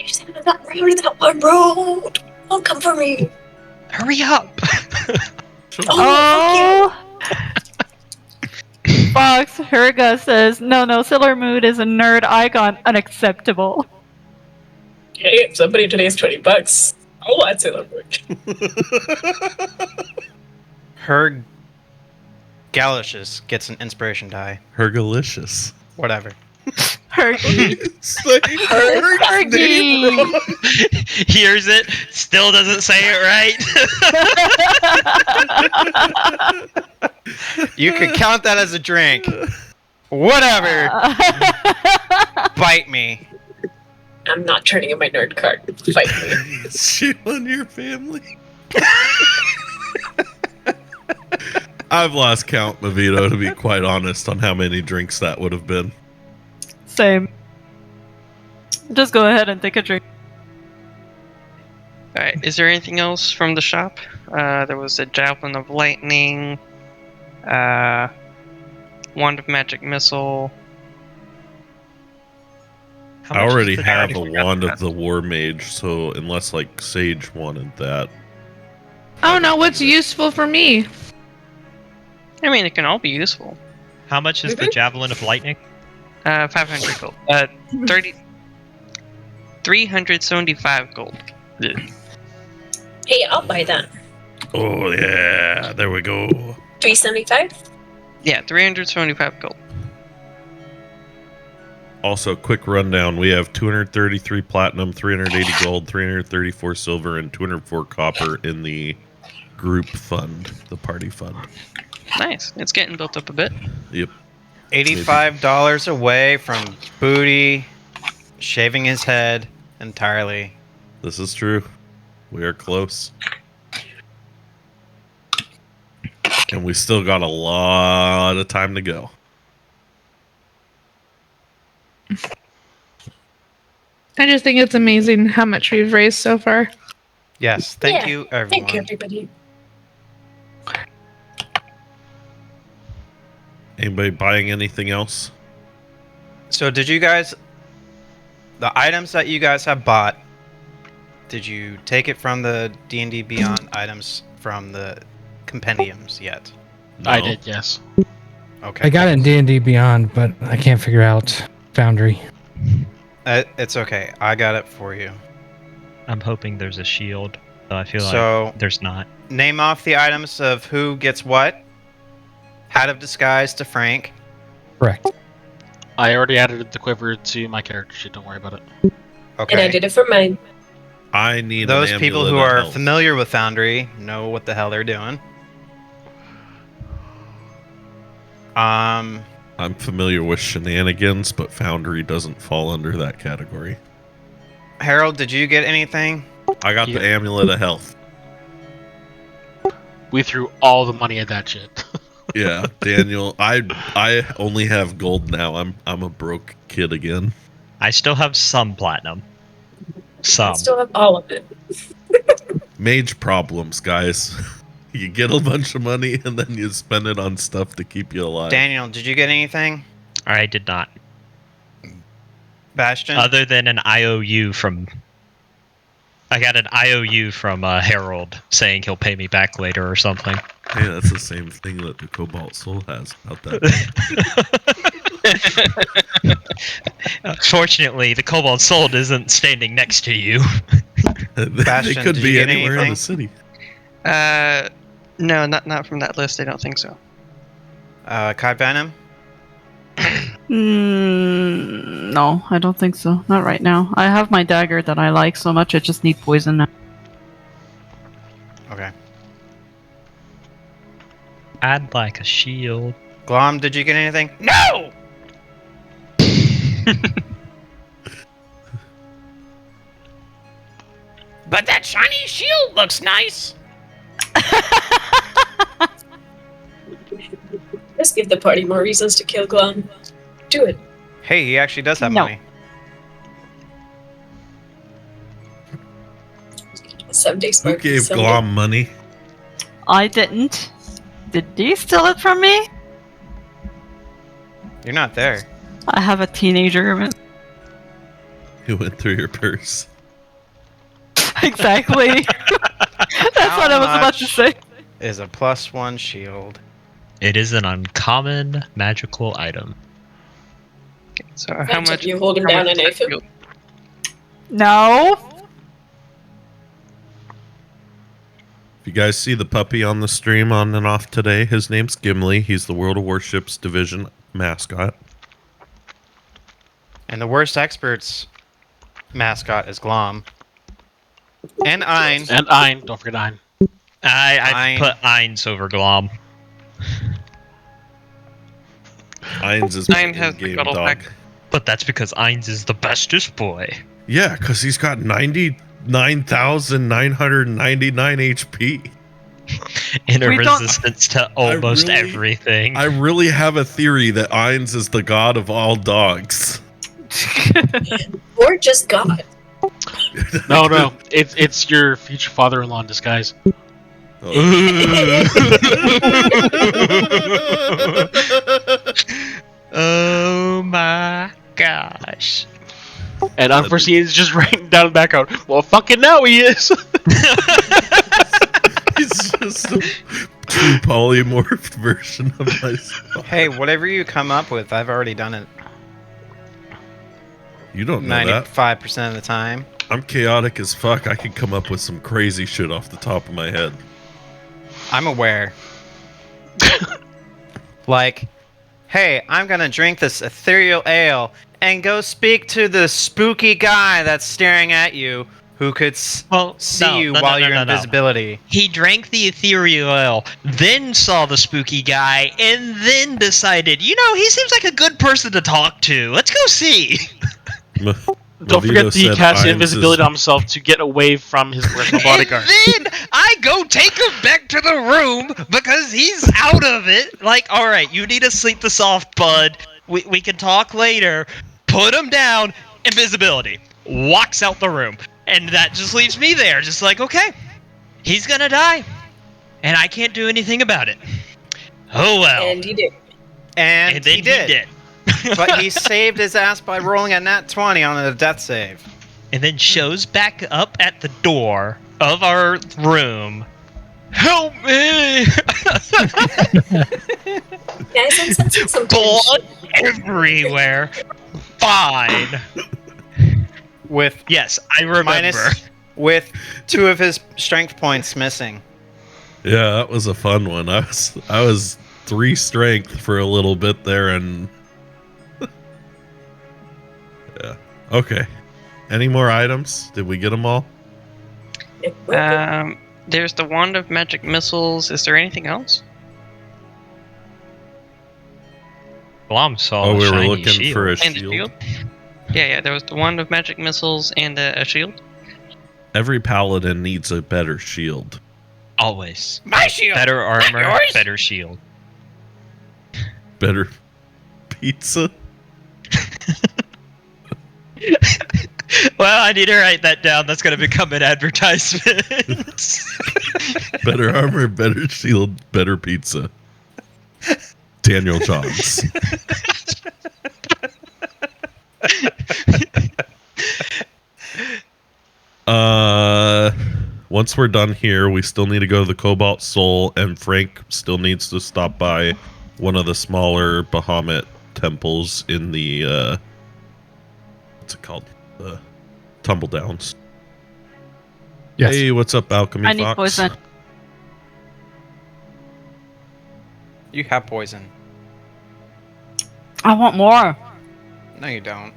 just haven't got around to that one, bro. Don't come for me. Hurry up! oh, Fox Herga says, no, Sailor Moon is a nerd icon, unacceptable. Hey, if somebody today's $20, I'll watch Sailor Moon. Her Galicious gets an inspiration die. Hergalicious. Whatever. Hergy. Hergy. Hears it, still doesn't say it right. You could count that as a drink. Whatever. Bite me. I'm not turning in my nerd card. Fight me. Shame on your family. I've lost count, Mavito, to be quite honest, on how many drinks that would have been. Same. Just go ahead and take a drink. All right. Is there anything else from the shop? There was a javelin of lightning, wand of magic missile. How I much already is the- have a wand of the war mage, so unless like Sage wanted that. Oh no, what's useful for me? I mean, it can all be useful. How much is the Javelin of Lightning? 500 gold. 375 gold. Ugh. Hey, I'll buy that. Oh yeah, there we go. 375. Yeah, 375 gold. Also, quick rundown: we have 233 platinum, 380 gold, 334 silver, and 204 copper in the group fund, the party fund. Nice. It's getting built up a bit. Yep. $85 away from Booty shaving his head entirely. This is true. We are close. And we still got a lot of time to go. I just think it's amazing how much we've raised so far. Yes, thank Yeah, you, everyone. Thank you, everybody. Anybody buying anything else? So did you guys, the items that you guys have bought, did you take it from the D&D Beyond items from the compendiums yet? No. I did, yes. Okay. I got it in D&D Beyond, but I can't figure out Foundry. It's okay. I got it for you. I'm hoping there's a shield, though I feel So- like there's not. Name off the items of who gets what. Hat of Disguise to Frank. Correct. I already added the quiver to my character sheet. Don't worry about it. Okay. And I did it for mine. I need Those an people who amulet of are health. familiar with Foundry know what the hell they're doing. I'm familiar with shenanigans, but Foundry doesn't fall under that category. Harold, did you get anything? I got Yeah. the amulet of health. We threw all the money at that shit. Yeah, Daniel. I only have gold now. I'm a broke kid again. I still have some platinum. I Some. still have all of it. Mage problems, guys. You get a bunch of money and then you spend it on stuff to keep you alive. Daniel, did you get anything? I did not. Bastion? Other than an IOU from. I got an IOU from Harold saying he'll pay me back later or something. Hey, that's the same thing that the Cobalt Soul has about that. Fortunately, the Cobalt Soul isn't standing next to you. They Bastion, could did be you get anywhere in anything? the city. No, not from that list. I don't think so. Kai Venom? No, I don't think so. Not right now. I have my dagger that I like so much. I just need poison now. Okay. I'd like a shield. Glom, did you get anything? No! But that shiny shield looks nice. Just give the party more reasons to kill Glum. Do it. Hey, he actually does have No. money. 7-day Who spark. gave someday. Glom money? I didn't. Did he steal it from me? You're not there. I have a teenager. Who went through your purse? Exactly. That's what I was about to say. Is a +1 shield. It is an uncommon magical item. So how Imagine much? you hold him how down much and is knife him. that shield? No. If you guys see the puppy on the stream on and off today, his name's Gimli. He's the World of Warships Division mascot. And the worst experts mascot is Glom. And Ein. And Ein, don't forget Ein. I put Eins over Glom. Ein's is Ein my has the in-game cuddle dog. pack. But that's because Eins is the bestest boy. Yeah, because he's got 99,999 HP. In a We don't- resistance to almost really- everything. I really have a theory that Ein's is the god of all dogs. Or just God. No. It's your future father-in-law in disguise. Oh my gosh. And unforeseen is just writing down in the background. Well, fucking now he is. He's just a true polymorphed version of myself. Hey, whatever you come up with, I've already done it You don't know that. 95% of the time. I'm chaotic as fuck. I can come up with some crazy shit off the top of my head. I'm aware. Like, hey, I'm gonna drink this ethereal ale and go speak to the spooky guy that's staring at you who could see you while you're in invisibility. He drank the ethereal ale, then saw the spooky guy, and then decided, you know, he seems like a good person to talk to. Let's go see. Don't forget that he cast invisibility on himself to get away from his personal bodyguard. And then I go take him back to the room because he's out of it. Like, all right, you need to sleep this off, bud. We can talk later. Put him down. Invisibility. Walks out the room. And that just leaves me there. Just like, okay, he's gonna die. And I can't do anything about it. Oh well. And he did. And then he did. But he saved his ass by rolling a nat 20 on a death save. And then shows back up at the door of our room. Help me! Guys, I'm sensing some Blood everywhere. Fine. With Yes, I remember. with 2 of his strength points missing. Yeah, that was a fun one. I was 3 strength for a little bit there, and yeah. Okay. Any more items? Did we get them all? There's the wand of magic missiles. Is there anything else? Glom saw Oh, a we were shiny looking shield. for a And the shield. shield? Yeah. There was the wand of magic missiles and a shield. Every paladin needs a better shield. Always. My shield. Better Not armor, yours. better shield. better pizza. Well, I need to write that down. That's going to become an advertisement. Better armor, better shield, better pizza. Daniel Johns. Once we're done here, we still need to go to the Cobalt Soul, and Frank still needs to stop by one of the smaller Bahamut temples in the what's it called? The Tumble Downs. Yes. Hey, what's up, Alchemy I need Fox? poison. You have poison. I want more. No, you don't.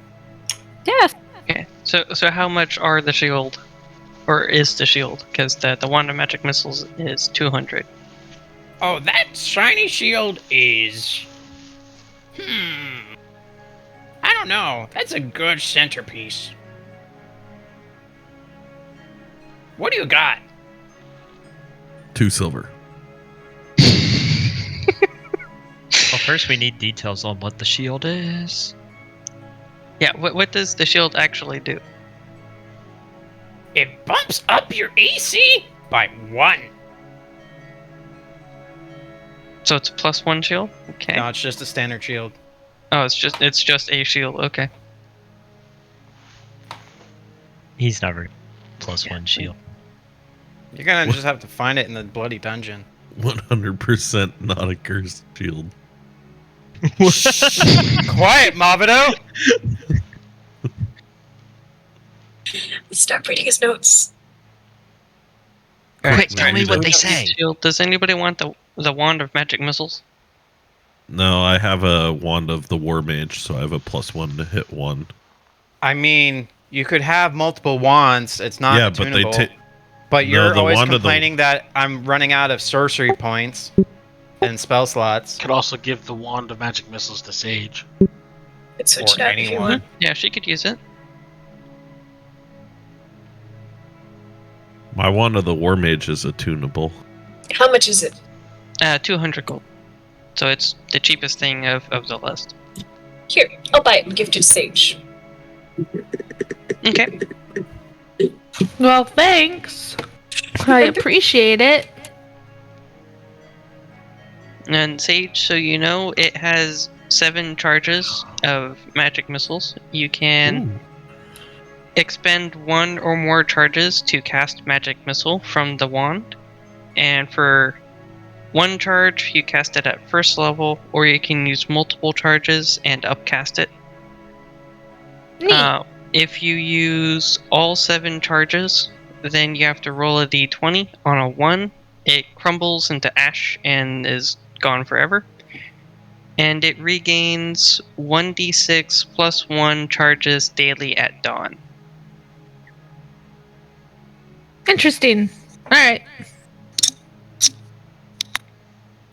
Yes. Okay. So how much are the shield, or is the shield? Because the wand of magic missiles is 200. Oh, that shiny shield is... I don't know. That's a good centerpiece. What do you got? 2 silver. Well, first we need details on what the shield is. Yeah. What does the shield actually do? It bumps up your AC by 1. So it's a +1 shield. Okay. No, it's just a standard shield. Oh, it's just a shield. Okay. He's never +1 shield. You're gonna just have to find it in the bloody dungeon. 100% not a cursed shield. Quiet, Mabido! Stop reading his notes. Quick, tell me what they say. Shield. Does anybody want the wand of magic missiles? No, I have a wand of the War Mage, so I have a +1 to hit 1. I mean, you could have multiple wands. It's not Yeah, but they tunable. take. But you're the always wand of the- complaining that I'm running out of sorcery points and spell slots. Could also give the wand of magic missiles to Sage. Could switch Or it out if you anyone. want. Yeah, she could use it. My wand of the War Mage is attunable. How much is it? 200 gold. So it's the cheapest thing of the list. Here, I'll buy it and gift it to Sage. Okay. Well, thanks. I appreciate it. And Sage, so you know, it has 7 charges of magic missiles. You can expend 1 or more charges to cast magic missile from the wand. And for 1 charge, you cast it at first level, or you can use multiple charges and upcast it. Neat. If you use all 7 charges, then you have to roll a d20. On a 1, it crumbles into ash and is gone forever. And it regains 1d6 plus 1 charges daily at dawn. Interesting. All right.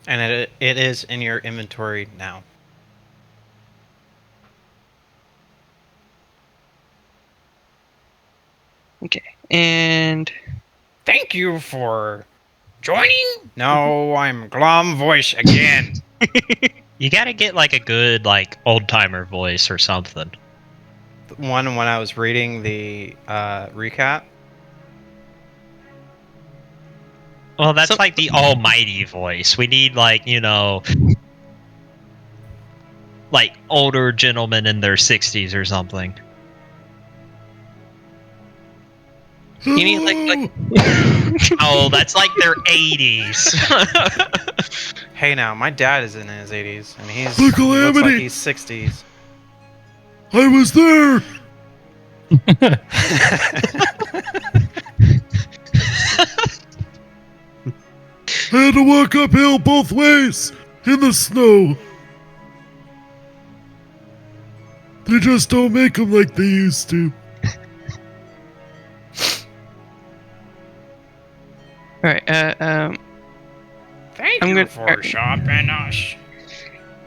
And it is in your inventory now. Okay, and Thank you for joining? No, I'm Glom Voice again. You gotta get like a good old timer voice or something. When I was reading the recap. Well, that's like the almighty voice. We need older gentlemen in their 60s or something. you need like Oh, that's like their 80s. Hey now, my dad is in his 80s, and he looks Calamity! like he's 60s. I was there! I had to walk uphill both ways in the snow. They just don't make them like they used to. Alright, Thank I'm you gonna- for shopping us.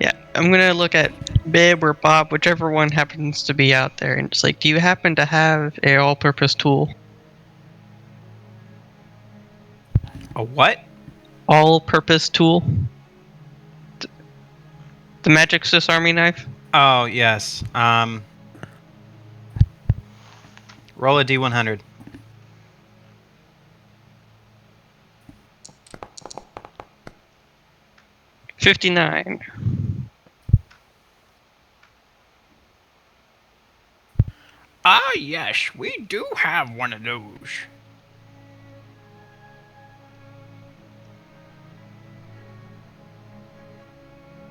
yeah, I'm gonna look at Bib or Bob, whichever one happens to be out there, and just like, do you happen to have a all-purpose tool? A what? All-purpose tool? The magic Swiss Army knife. Oh, yes. Roll a D100. $59. Ah, yes, we do have one of those.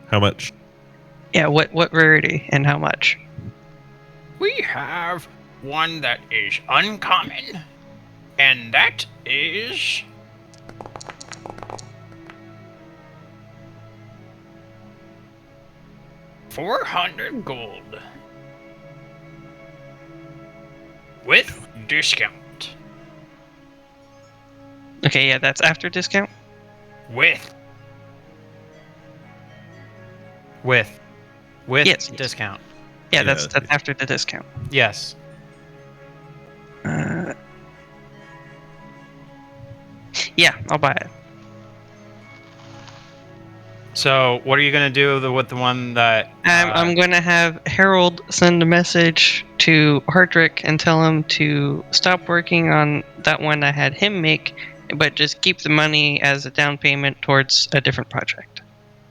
How much? Yeah, what rarity and how much? We have one that is uncommon, and that is 400 gold. With discount. Okay, yeah, that's after discount. With Yes. discount. Yeah, that's after the discount. Yes. Yeah, I'll buy it. So, what are you gonna do with the one that? I'm going to have Harold send a message to Hardrick and tell him to stop working on that one I had him make, but just keep the money as a down payment towards a different project.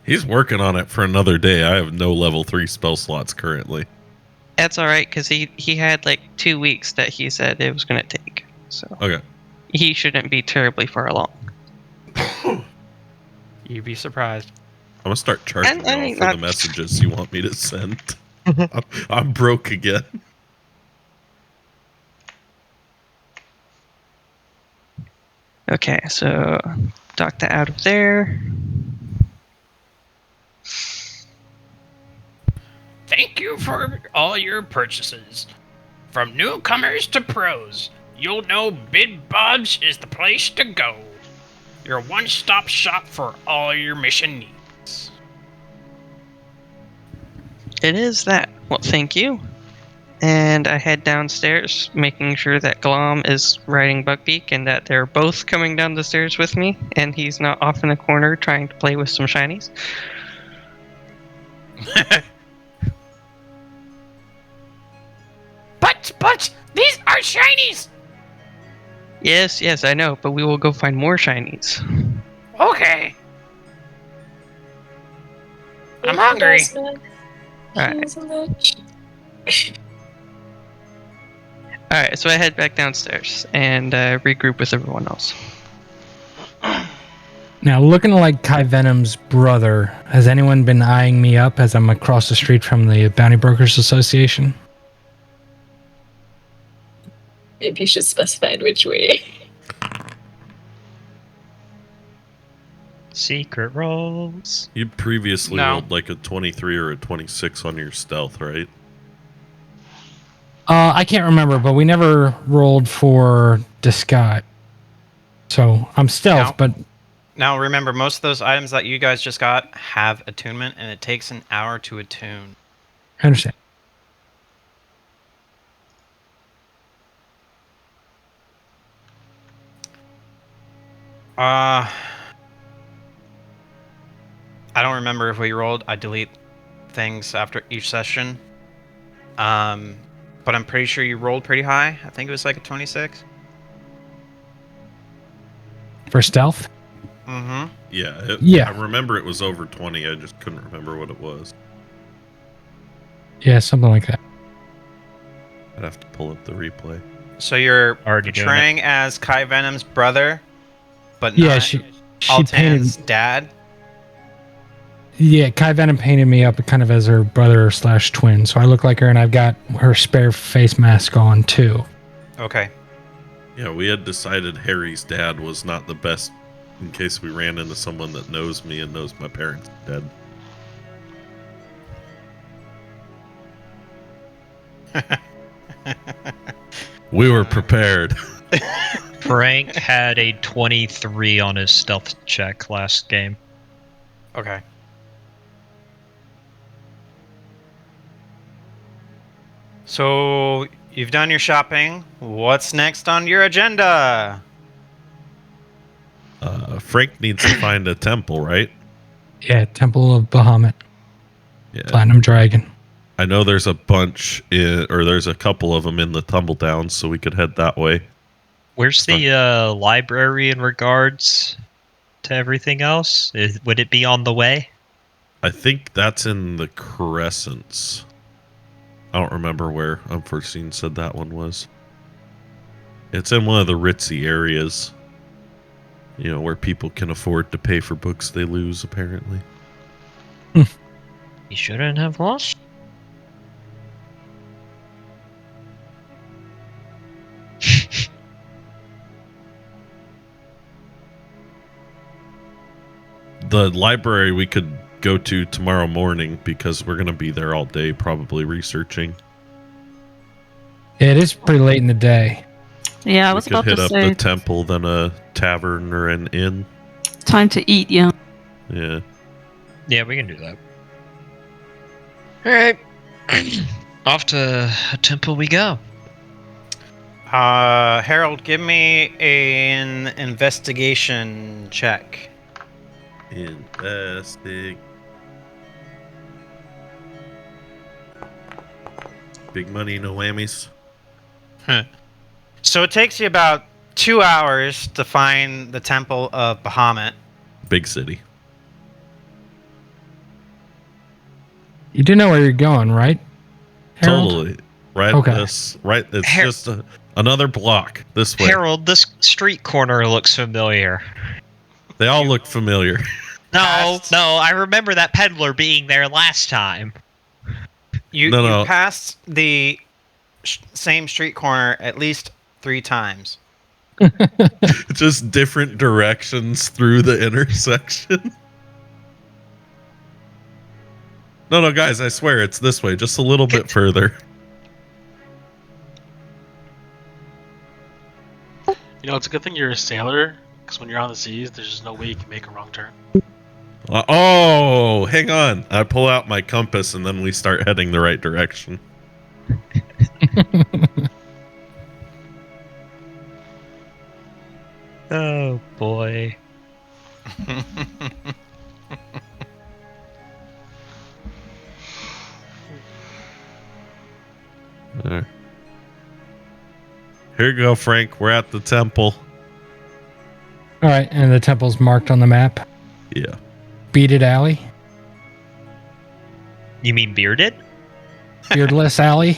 He's working on it for another day. I have no level 3 spell slots currently. That's all right, because he had like 2 weeks that he said it was going to take. So Okay. he shouldn't be terribly far along. You'd be surprised. I'm gonna start charging you all for the messages you want me to send. I'm broke again. Okay, so dock that out of there. Thank you for all your purchases. From newcomers to pros, you'll know Bid Bob's is the place to go. Your one-stop shop for all your mission needs. It is that. Well, thank you. And I head downstairs, making sure that Glom is riding Buckbeak and that they're both coming down the stairs with me, and he's not off in a corner trying to play with some shinies. But, these are shinies! Yes, I know, but we will go find more shinies. Okay. I'm hungry. Alright. Alright, so I head back downstairs and regroup with everyone else. Now, looking like Kai Venom's brother, has anyone been eyeing me up as I'm across the street from the Bounty Brokers Association? Maybe you should specify in which way. Secret rolls. You previously No. rolled like a 23 or a 26 on your stealth, right? I can't remember, but we never rolled for disguise. So I'm stealth, No. but Now, remember, most of those items that you guys just got have attunement, and it takes an hour to attune. I understand. I don't remember if we rolled. I delete things after each session. But I'm pretty sure you rolled pretty high. I think it was like a 26. For stealth? Mm-hmm. Yeah. Yeah. I remember it was over 20. I just couldn't remember what it was. Yeah, something like that. I'd have to pull up the replay. So you're Already doing portraying as Kai Venom's brother, but Yeah, not she Altan's painted. dad. Yeah, Kai Venom painted me up kind of as her brother / twin, so I look like her, and I've got her spare face mask on too. Okay. Yeah, we had decided Harry's dad was not the best in case we ran into someone that knows me and knows my parents are dead. We were prepared. Frank had a 23 on his stealth check last game. Okay. So you've done your shopping. What's next on your agenda? Frank needs to find a temple, right? Yeah, Temple of Bahamut. Yeah. Platinum Dragon. I know there's a bunch there's a couple of them in the tumble downs, so we could head that way. Where's the library in regards to everything else? Would it be on the way? I think that's in the Crescents. I don't remember where Unforeseen said that one was. It's in one of the ritzy areas. You know, where people can afford to pay for books they lose, apparently. You shouldn't have lost. The library we could go to tomorrow morning because we're going to be there all day probably researching. Yeah, it is pretty late in the day. Yeah, I We was could about hit to up say the temple, then a tavern or an inn. time to eat. Yeah. Yeah. Yeah, we can do that. Alright. Off to a temple we go. Harold, give me an investigation check. Investig. Big money, no whammies. So it takes you about 2 hours to find the Temple of Bahamut. Big city. You do know where you're going, right? Harold? Totally. Right. Okay. Right. It's just another block this way. Harold, this street corner looks familiar. They all look familiar. No, I remember that peddler being there last time. You No. passed the same street corner at least 3 times. Just different directions through the intersection. No, guys, I swear it's this way, just a little bit further. You know, it's a good thing you're a sailor, because when you're on the seas, there's just no way you can make a wrong turn. Oh, hang on. I pull out my compass and then we start heading the right direction. Oh, boy. Here you go, Frank. We're at the temple. All right, and the temple's marked on the map. Yeah. Bearded Alley. You mean bearded? Beardless Alley.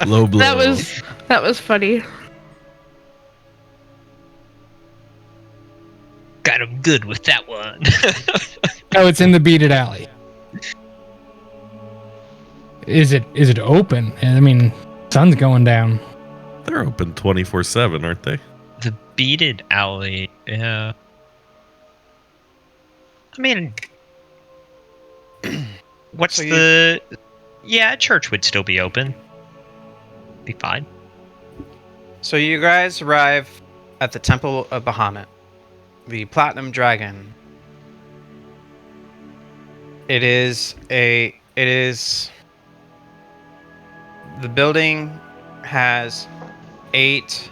Low blow. That was funny. Got him good with that one. Oh, it's in the Bearded Alley. Is it open? I mean, sun's going down. They're open 24/7, aren't they? The beaded alley, yeah. I mean, what's So the... Yeah, church would still be open. Be fine. So you guys arrive at the Temple of Bahamut, the Platinum Dragon. The building has 8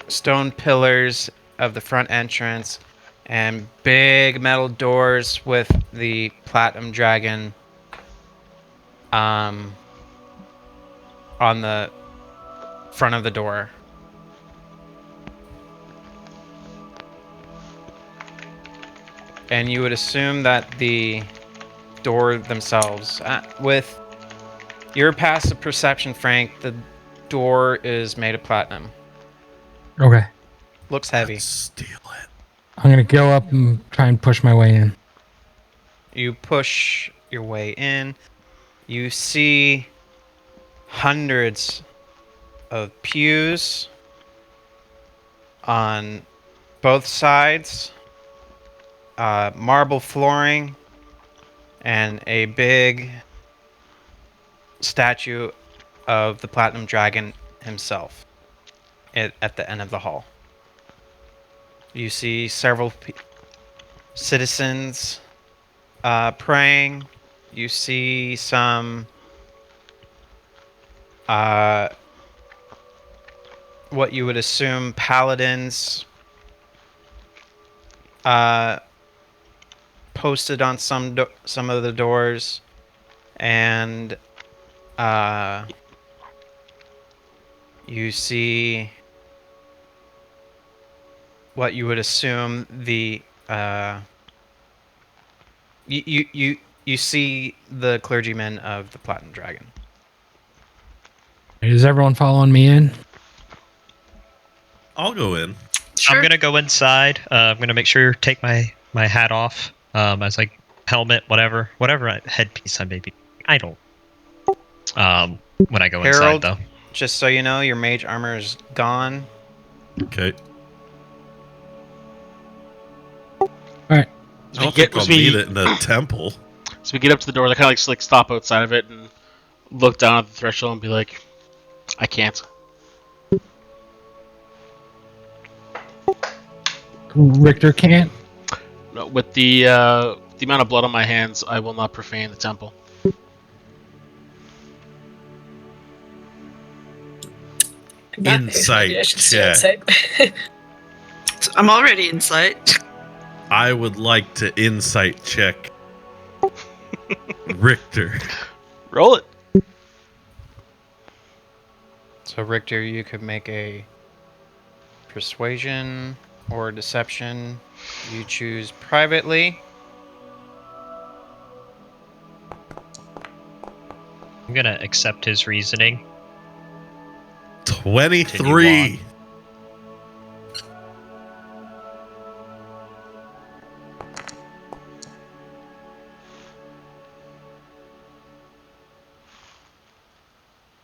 stone pillars of the front entrance and big metal doors with the Platinum Dragon on the front of the door. And you would assume that the door themselves, with your passive perception, Frank, the door is made of platinum. Okay. Looks heavy. Steal it. I'm gonna go up and try and push my way in. You push your way in. You see hundreds of pews on both sides, marble flooring, and a big statue of the Platinum Dragon himself at the end of the hall. You see several citizens praying. You see some what you would assume paladins posted on some of the doors, and you see what you would assume the you see the clergyman of the Platinum Dragon. Is everyone following me in? I'll go in. I'm gonna go inside. I'm gonna make sure take my hat off. As like helmet, whatever headpiece I may be. I don't. When I go Harold, inside though. just so you know, your mage armor is gone. Okay. All right. I don't think I'll need it in the temple. So we get up to the door. They kind of like stop outside of it and look down at the threshold and be like, "I can't." Richter can't. No, with the amount of blood on my hands, I will not profane the temple. Insight check. I'm already inside. I would like to insight check Richter. Roll it. So Richter, you could make a persuasion or deception. You choose privately. I'm gonna accept his reasoning. 23.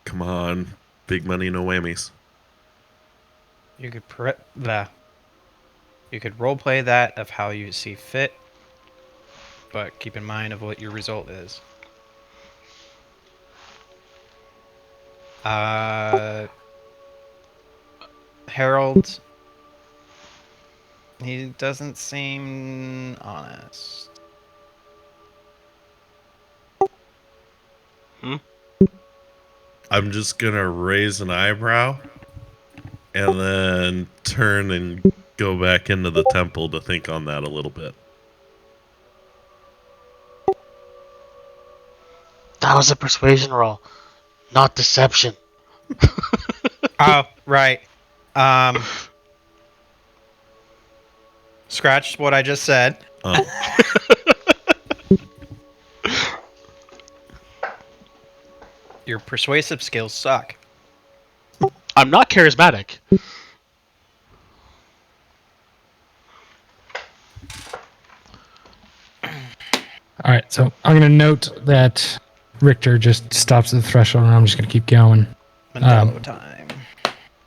Come on. Big money, no whammies. You could you could roleplay that of how you see fit, but keep in mind of what your result is. Harold, he doesn't seem honest. I'm just gonna raise an eyebrow and then turn and go back into the temple to think on that a little bit. That was a persuasion roll, not deception. Oh, right. Scratch what I just said. Oh. Your persuasive skills suck. I'm not charismatic. All right, so I'm going to note that Richter just stops at the threshold, and I'm just going to keep going. Mandela time.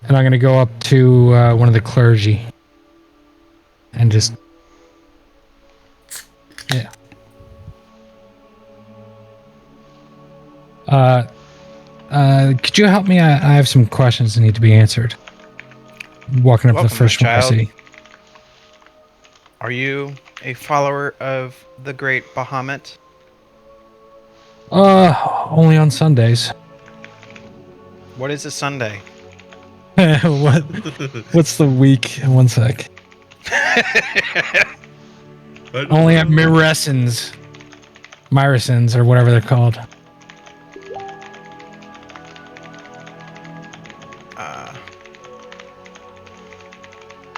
And I'm going to go up to one of the clergy and just... Yeah. Could you help me? I have some questions that need to be answered. Walking up Welcome, the first my one I child. see. Are you a follower of the great Bahamut? Only on Sundays. What is a Sunday? What? What's the week? One sec. Only at Myrisons, or whatever they're called.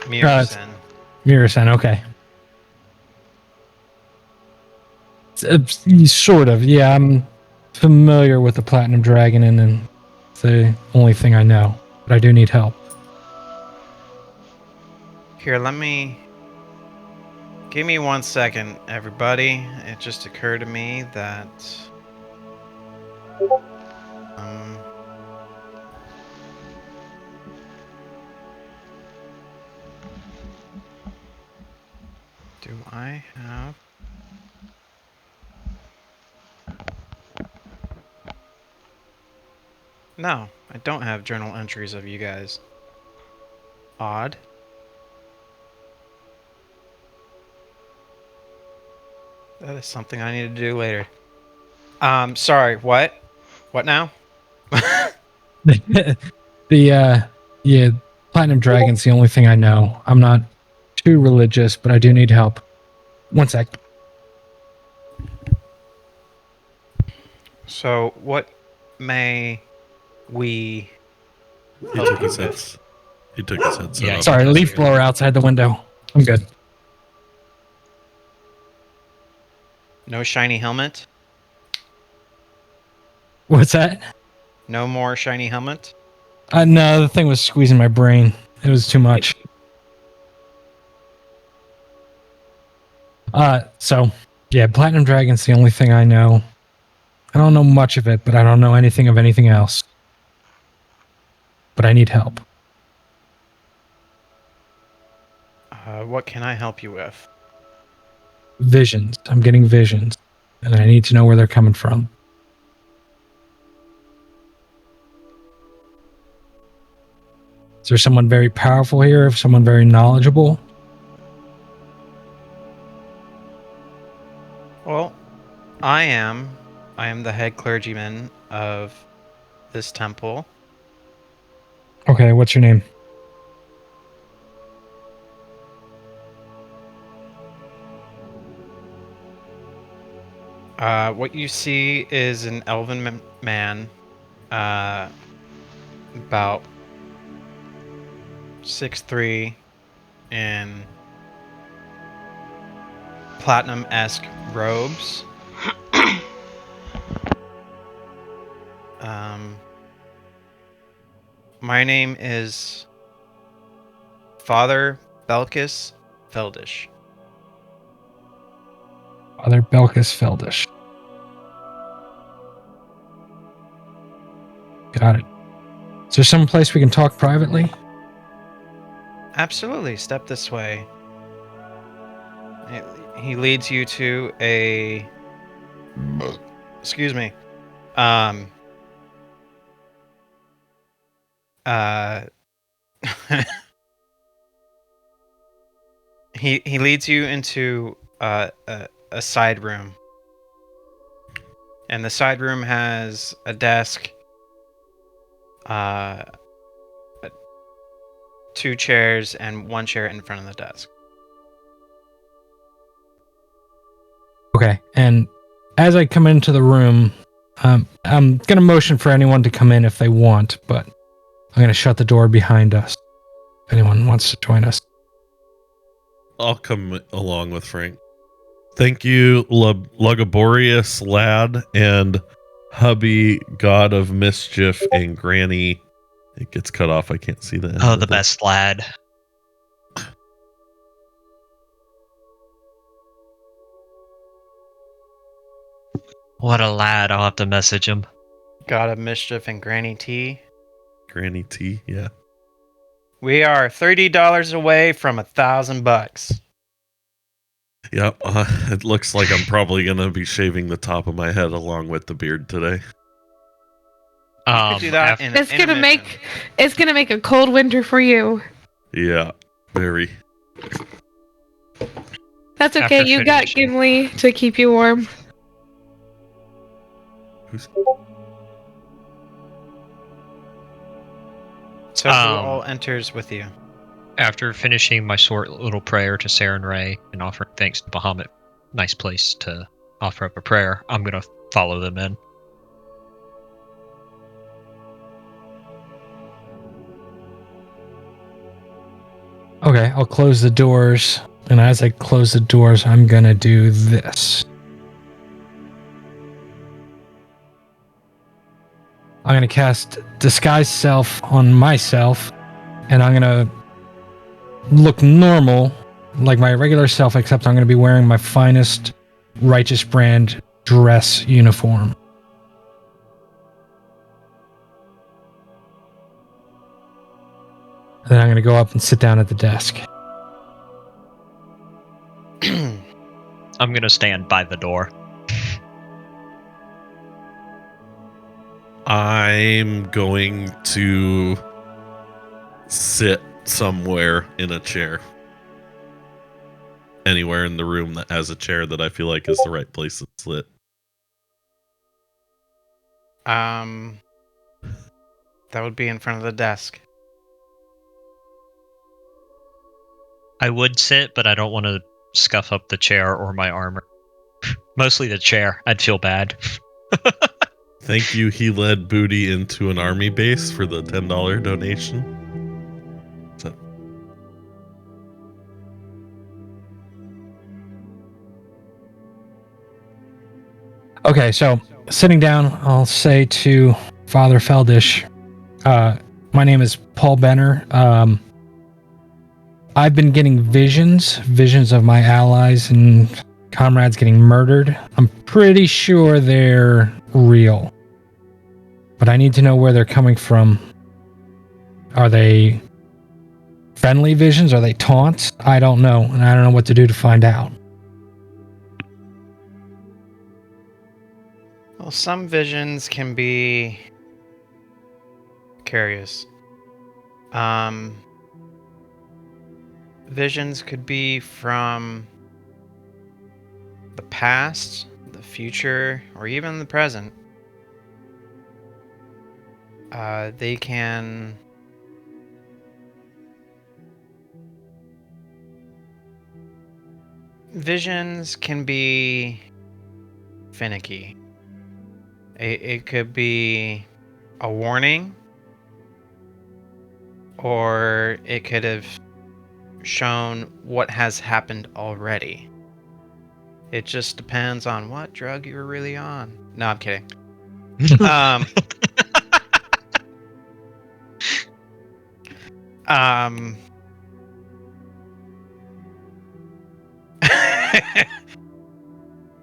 Mirison. Mirison, okay. Sort of, yeah. I'm familiar with the Platinum Dragon, and it's the only thing I know. But I do need help. Here, give me 1 second, everybody. It just occurred to me that... do I have... No, I don't have journal entries of you guys. Odd. That is something I need to do later. Sorry, what? What now? Yeah, Platinum Dragon's the only thing I know. I'm not too religious, but I do need help. One sec. So, what may we He help took you his with? heads. He took his headset Yeah, off. Sorry, leaf blower outside the window. I'm good. No shiny helmet? What's that? No more shiny helmet? No, the thing was squeezing my brain. It was too much. So, yeah, Platinum Dragon's the only thing I know. I don't know much of it, but I don't know anything of anything else. But I need help. What can I help you with? Visions. I'm getting visions. And I need to know where they're coming from. Is there someone very powerful here? Someone very knowledgeable? Well, I am the head clergyman of this temple. Okay, what's your name? What you see is an elven man, about 6'3", in platinum-esque robes. My name is Father Belkis Feldish. Father Belkis Feldish. Got it. Is there some place we can talk privately? Absolutely. Step this way. He leads you to a... Excuse me. He leads you into a side room. And the side room has a desk, 2 chairs, and 1 chair in front of the desk. Okay, and as I come into the room, I'm going to motion for anyone to come in if they want, but I'm going to shut the door behind us if anyone wants to join us. I'll come along with Frank. Thank you, Lugaborius Lad and Hubby, God of Mischief, and Granny. It gets cut off. I can't see the end. Oh, of the it. best lad. What a lad. I'll have to message him. God of Mischief and Granny T. Granny T, yeah. We are $30 away from $1,000. Yep. It looks like I'm probably going to be shaving the top of my head along with the beard today. You could do that in It's gonna make a cold winter for you. Yeah, very. That's okay. After You got finishing. Gimli to keep you warm. So who all enters with you? After finishing my short little prayer to Saren Ray and offering thanks to Bahamut, nice place to offer up a prayer, I'm going to follow them in. Okay, I'll close the doors, and as I close the doors, I'm going to do this. I'm going to cast Disguise Self on myself, and I'm going to look normal, like my regular self, except I'm going to be wearing my finest Righteous Brand dress uniform. And then I'm going to go up and sit down at the desk. I'm going to stand by the door. I'm going to sit somewhere in a chair. Anywhere in the room that has a chair that I feel like is the right place to sit. That would be in front of the desk. I would sit, but I don't want to scuff up the chair or my armor. Mostly the chair. I'd feel bad. Thank you. He led Booty into an army base for the $10 donation. So, Okay, so sitting down, I'll say to Father Feldish, my name is Paul Benner. I've been getting visions of my allies and comrades getting murdered. I'm pretty sure they're real, but I need to know where they're coming from. Are they friendly visions? Are they taunts? I don't know, and I don't know what to do to find out. Well, some visions can be curious. Visions could be from the past, the future, or even the present. They can visions can be finicky. It could be a warning, or it could have shown what has happened already. It just depends on what drug you were really on. No, I'm kidding. um,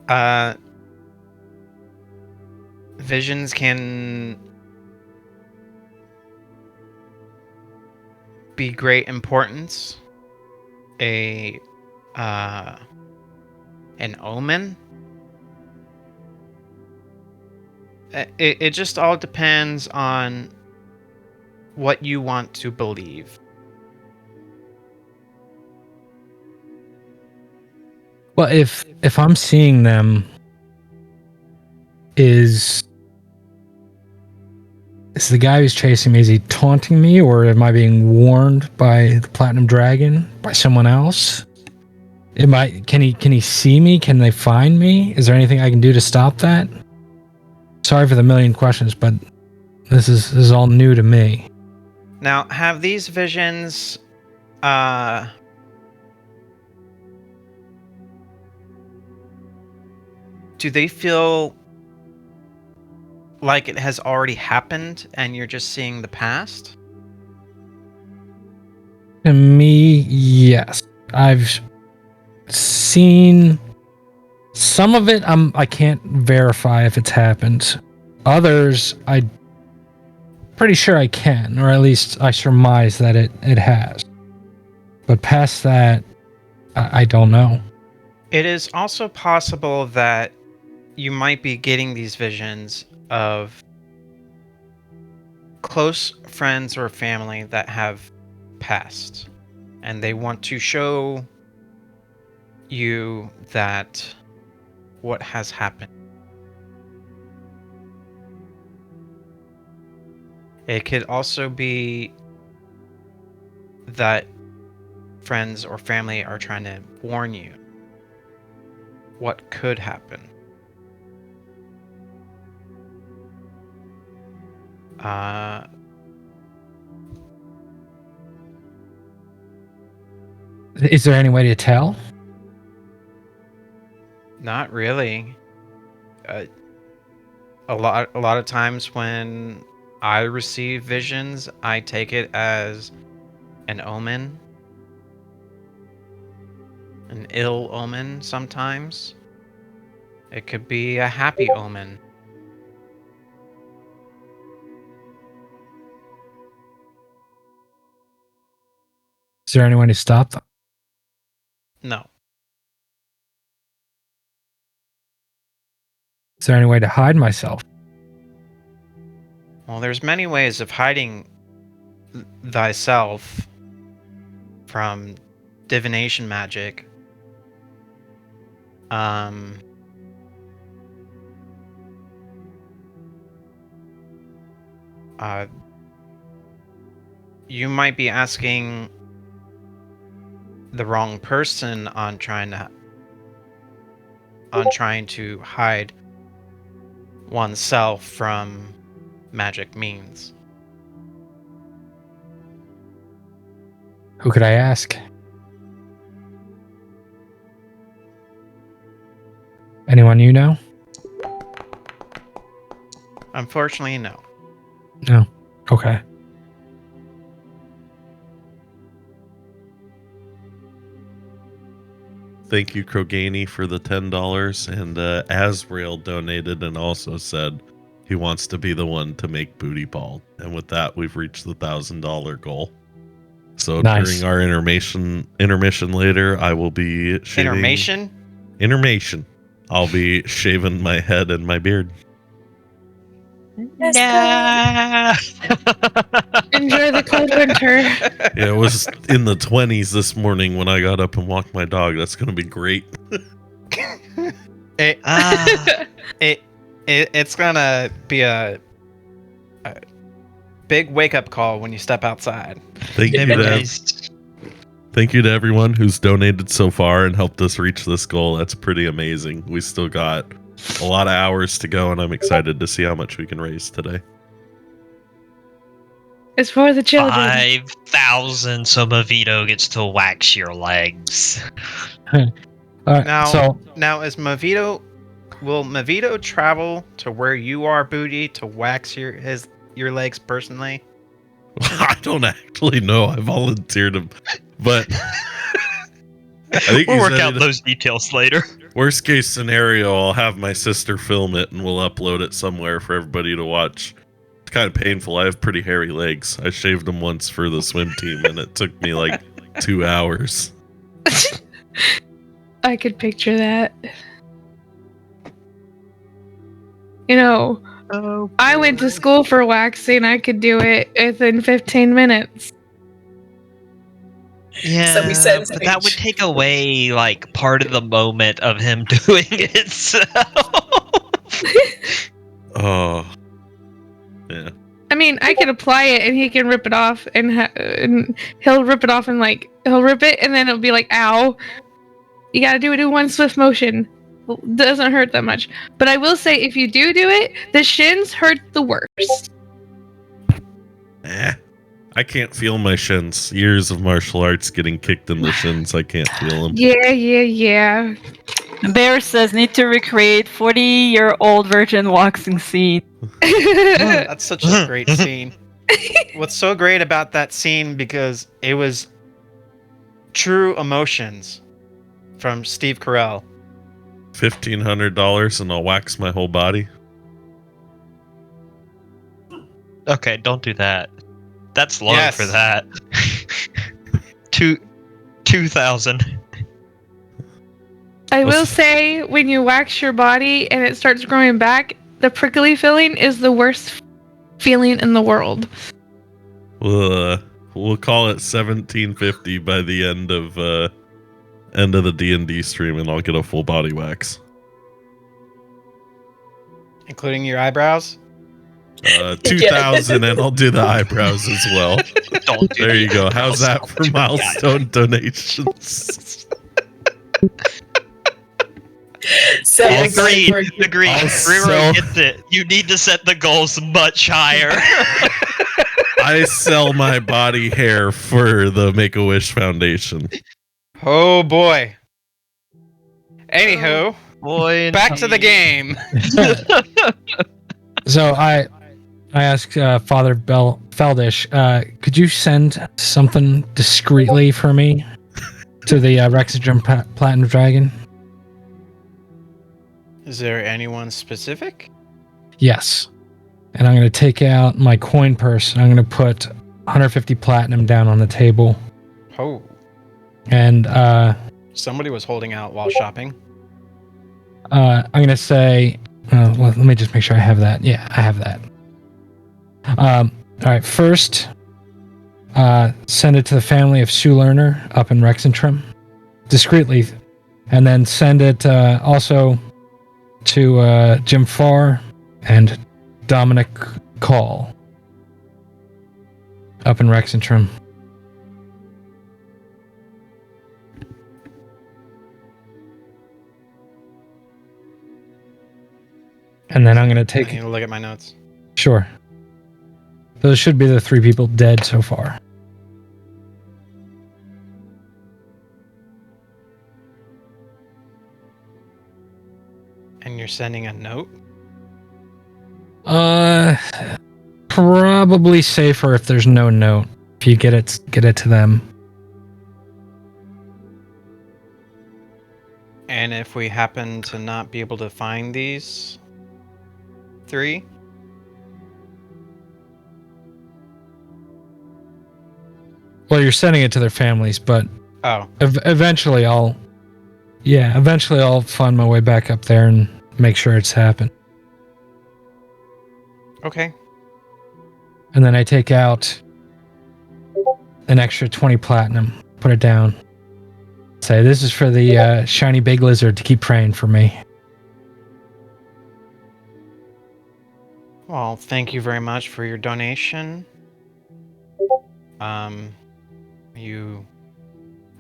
um, visions can be great importance. An omen. It just all depends on what you want to believe. Well, if I'm seeing them, is the guy who's chasing me, is he taunting me, or am I being warned by the Platinum Dragon, by someone else? Can he see me? Can they find me? Is there anything I can do to stop that? Sorry for the million questions, but this is all new to me. Now, have these visions do they feel like it has already happened and you're just seeing the past? To me, yes. I've seen some of it. I can't verify if it's happened. Others, I'm pretty sure I can, or at least I surmise that it has. But past that, I don't know. It is also possible that you might be getting these visions of close friends or family that have passed, and they want to show you that what has happened. It could also be that friends or family are trying to warn you what could happen. Is there any way to tell? Not really. A lot of times when I receive visions, I take it as an omen. An ill omen sometimes. It could be a happy omen. Is there anyone to stop them? No. Is there any way to hide myself? Well, there's many ways of hiding thyself from divination magic. You might be asking the wrong person on trying to hide oneself from magic means. Who could I ask? Anyone you know? Unfortunately, no. No. Okay. Thank you, Krogani, for the $10. And Azrael donated and also said he wants to be the one to make Booty bald. And with that, we've reached the $1,000 goal. So Nice. during our intermission later, I will be shaving... Intermission. I'll be shaving my head and my beard. Nah. Enjoy the cold winter. Yeah, it was in the 20s this morning when I got up and walked my dog. That's going to be great. It's gonna be a big wake-up call when you step outside. Thank you to everyone who's donated so far and helped us reach this goal. That's pretty amazing. We still got a lot of hours to go, and I'm excited to see how much we can raise today. It's for the children. 5,000, so Mavito gets to wax your legs. Now is Mavito? Will Mavito travel to where you are, Booty, to wax your legs personally? I don't actually know. I volunteered him, but I think we'll work out those details later. Worst case scenario, I'll have my sister film it and we'll upload it somewhere for everybody to watch. It's kind of painful. I have pretty hairy legs. I shaved them once for the swim team and it took me like 2 hours. I could picture that. You know, I went to school for waxing. I could do it within 15 minutes. Yeah, So we said but that would take away like part of the moment of him doing it. So. Oh, yeah. I mean, I could apply it and he can rip it off, and he'll rip it off and he'll rip it and then it'll be like, ow. You gotta do it in one swift motion. Doesn't hurt that much. But I will say, if you do it, the shins hurt the worst. I can't feel my shins. Years of martial arts getting kicked in the shins. I can't feel them. Yeah. Bear says need to recreate 40-year-old virgin waxing scene. That's such a great scene. What's so great about that scene, because it was true emotions from Steve Carell. $1,500 and I'll wax my whole body. Okay, don't do that. That's low Yes. for that. 2,000. I will say, when you wax your body and it starts growing back, the prickly feeling is the worst feeling in the world. We'll call it $1,750 by the end of the D&D stream, and I'll get a full body wax. Including your eyebrows? 2,000, and I'll do the eyebrows as well. There you go. How's that for milestone donations? Agreed. Also- Riro gets it. You need to set the goals much higher. I sell my body hair for the Make-A-Wish Foundation. Oh boy. Anywho, back to the game. So I asked Father Feldish, could you send something discreetly for me to the Rexidrum Platinum Dragon? Is there anyone specific? Yes. And I'm going to take out my coin purse and I'm going to put 150 platinum down on the table. Oh. And Somebody was holding out while shopping. I'm going to say, well, let me just make sure I have that. Yeah, I have that. All right, first, send it to the family of Sue Lerner up in Rexentrum, discreetly, and then send it also to Jim Farr and Dominic Call up in Rexentrum. And then I'm gonna I take. need to look at my notes. Sure. Those should be the 3 people dead so far. And you're sending a note? Probably safer if there's no note. If you get it to them. And if we happen to not be able to find these 3? Well, you're sending it to their families, but Oh. eventually I'll find my way back up there and make sure it's happened. Okay. And then I take out an extra 20 platinum, put it down. Say, this is for the shiny big lizard to keep praying for me. Well, thank you very much for your donation.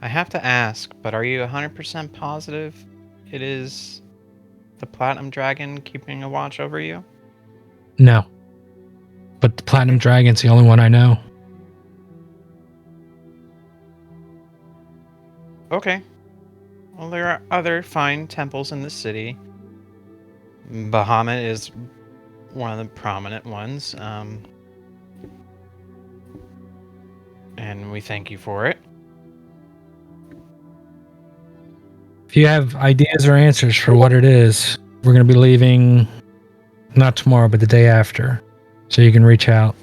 I have to ask, but are you 100% positive it is the Platinum Dragon keeping a watch over you? No. But the Platinum Dragon's the only one I know. Okay. Well, there are other fine temples in the city. Bahamut is one of the prominent ones. And we thank you for it. If you have ideas or answers for what it is, we're going to be leaving not tomorrow, but the day after. So you can reach out.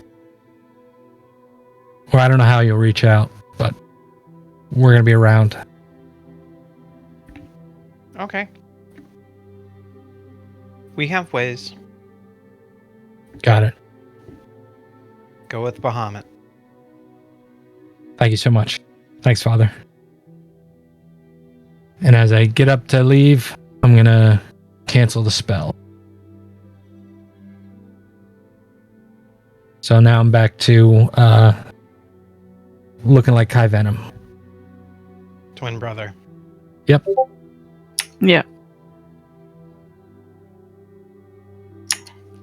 Or I don't know how you'll reach out, but we're going to be around. Okay. We have ways. Got it. Go with Bahamut. Thank you so much. Thanks, Father. And as I get up to leave, I'm going to cancel the spell. So now I'm back to looking like Kai Venom. Twin brother. Yep. Yeah.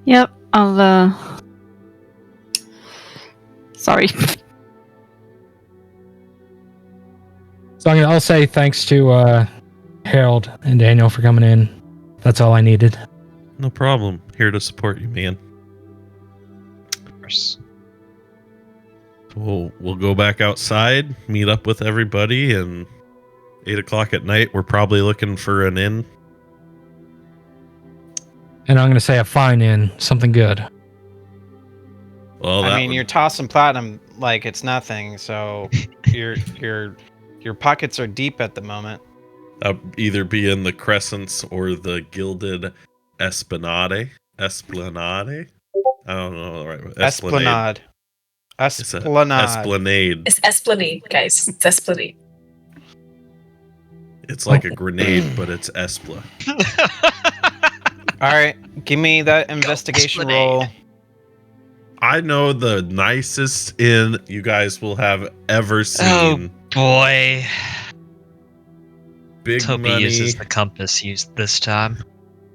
Yep. I'll. Sorry. So I'll say thanks to Harold and Daniel for coming in. That's all I needed. No problem. Here to support you, man. Of course. We'll go back outside, meet up with everybody, and 8 o'clock at night, we're probably looking for an inn. And I'm going to say a fine inn, something good. Well, I mean, you're tossing platinum like it's nothing, so your pockets are deep at the moment. Either be in the Crescents or the Gilded Esplanade. Esplanade? I don't know the right word. Esplanade. Esplanade. It's Esplanade, guys. It's Esplanade. It's like a grenade, but it's Espla. All right, give me that investigation roll. I know the nicest inn you guys will have ever seen. Oh boy. Big Toby money. uses the compass used this time.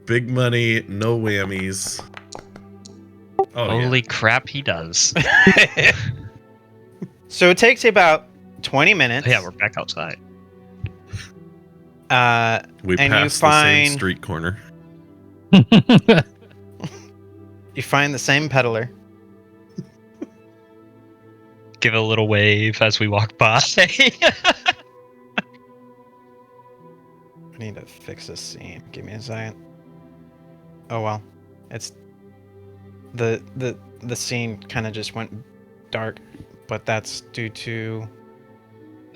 Big money, no whammies. Oh, Holy crap, he does. So it takes you about 20 minutes. Yeah, we're back outside. We and passed the same street corner. You find the same peddler. Give a little wave as we walk by. I need to fix this scene. Give me a second. Oh well, it's the scene kind of just went dark, but that's due to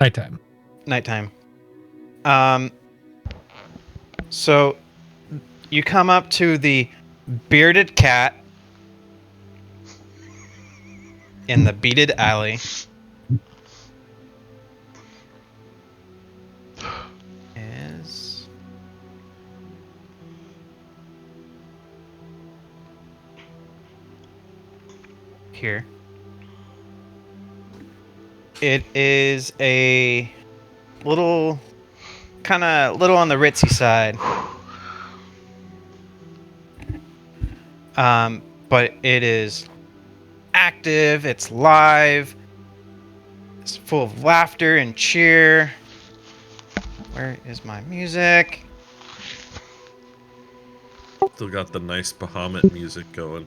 nighttime. So you come up to the bearded cat in the beaded alley. Is here. It is a little on the ritzy side. but it is active, it's live, it's full of laughter and cheer. Where is my music? Still got the nice Bahamut music going.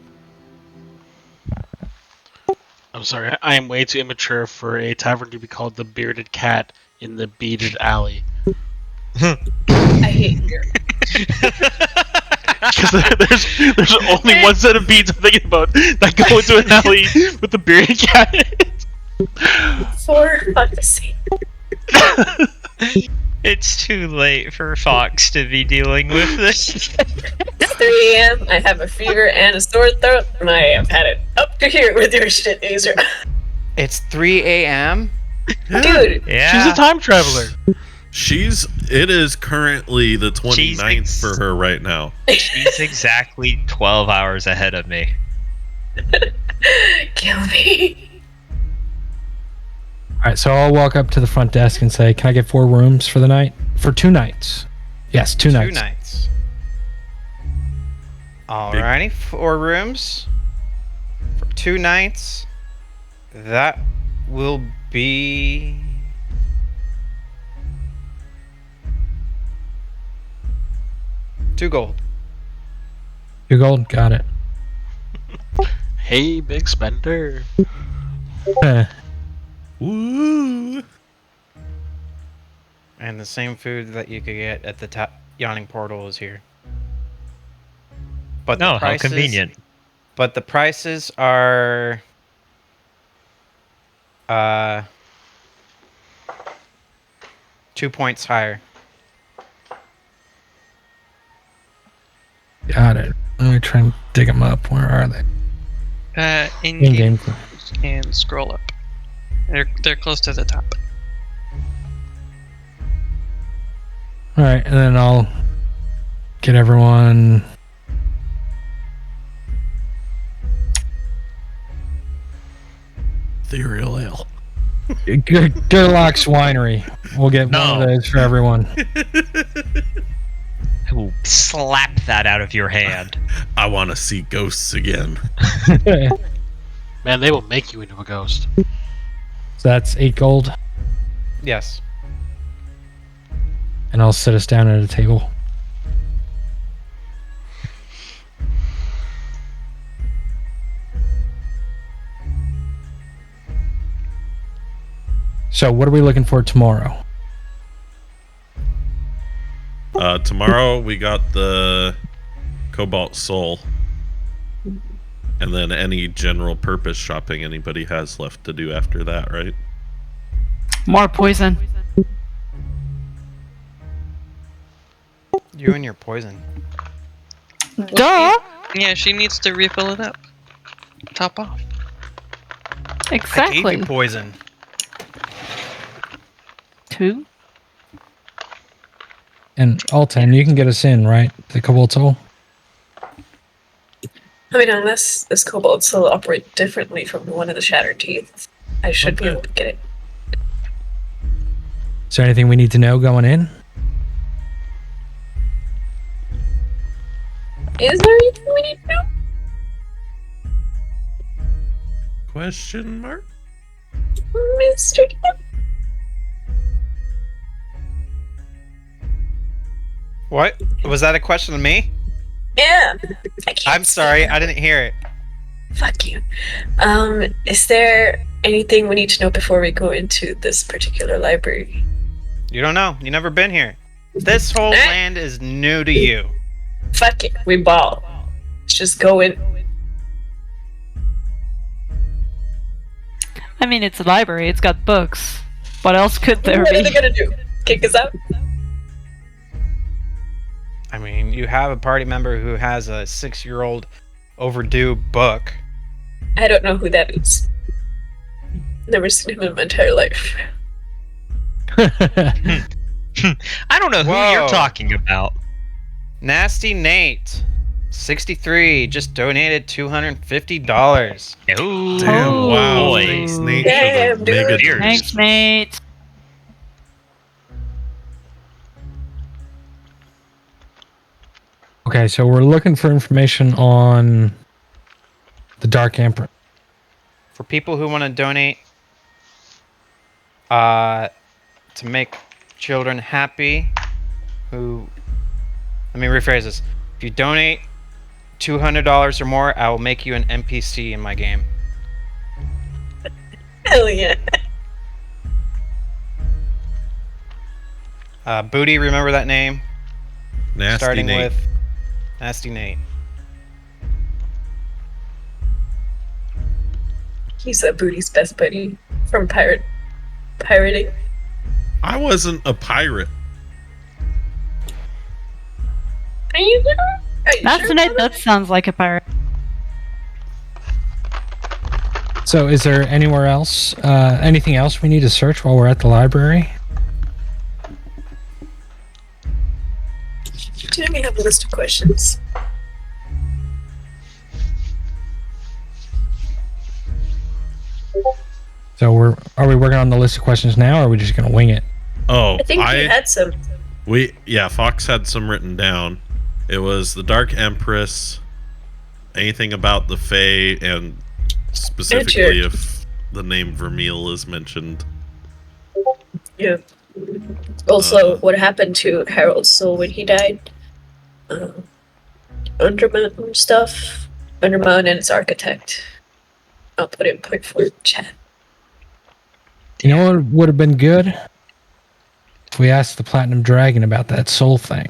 I'm sorry, I am way too immature for a tavern to be called the Bearded Cat in the Beaded Alley. I hate beer. Because there's only one set of beads I'm thinking about that go into an alley with the Bearded Cat in it. For fuck's sake. It's too late for Fox to be dealing with this. It's 3 a.m. I have a fever and a sore throat, and I have had it up to here with your shit, Azer. It's 3 a.m. Dude, Yeah. She's a time traveler. It is currently the 29th for her right now. She's exactly 12 hours ahead of me. kill me. All right, so I'll walk up to the front desk and say, "Can I get 4 rooms for the night? For 2 nights?" Yes, 2 nights. 2 nights. Alrighty, 4 rooms for 2 nights. That will be $2 gold. 2 gold, got it. Hey, big spender. Woo! And the same food that you could get at the Yawning Portal is here. But No, the how prices, convenient. But the prices are 2 points higher. Got it. Let me try and dig them up. Where are they? In-game and scroll up. They're close to the top. All right, and then I'll get everyone. Ethereal ale. Gerlach's Winery. We'll get one of those for everyone. I will slap that out of your hand. I want to see ghosts again. Man, they will make you into a ghost. So that's 8 gold, Yes. and I'll sit us down at a table. So, what are we looking for tomorrow? Tomorrow we got the Cobalt Soul. And then any general purpose shopping anybody has left to do after that, right? More poison. You and your poison. Duh! Yeah, she needs to refill it up. Top off. I gave Exactly. you poison. 2. And Altan, you can get us in, right? The Cobalt Soul? I mean, unless this kobold still operate differently from the one of the shattered teeth, I should be able to get it. Is there anything we need to know going in? Is there anything we need to know? Question mark? Mr. Kemp? What? Was that a question to me? Yeah. I can't I'm sorry, I didn't hear it. Fuck you. Is there anything we need to know before we go into this particular library? You don't know. You never been here. This whole land is new to you. Fuck it. We ball. Let's just go in. I mean, it's a library. It's got books. What else could there What be? are they gonna do? Kick us out? I mean, you have a party member who has a 6-year-old overdue book. I don't know who that is. Never seen him in my entire life. I don't know who Whoa. you're talking about. Nasty Nate, 63, just donated $250. Ooh, Damn, wow. boy. Thanks, Nate, Damn, for the mega dude. donation. Thanks, mate. Okay, so we're looking for information on the Dark Emperor. For people who want to donate to make children happy, let me rephrase this. If you donate $200 or more, I will make you an NPC in my game. Hell yeah. Booty, remember that name? Nasty Starting Nate. with Nasty Nate. He's that Booty's best buddy from pirating. I wasn't a pirate. Are you sure? That's sure it. That sounds like a pirate. So, is there anywhere else, anything else we need to search while we're at the library? Didn't we have a list of questions? So, are we working on the list of questions now, or are we just going to wing it? Oh, I think we had some. Fox had some written down. It was the Dark Empress, anything about the Fae, and specifically if the name Vermeil is mentioned. Yeah. Also, what happened to Harold's soul when he died? Undermountain stuff. Undermountain and its architect. I'll put it in point for chat. You know what would have been good? If we asked the Platinum Dragon about that soul thing.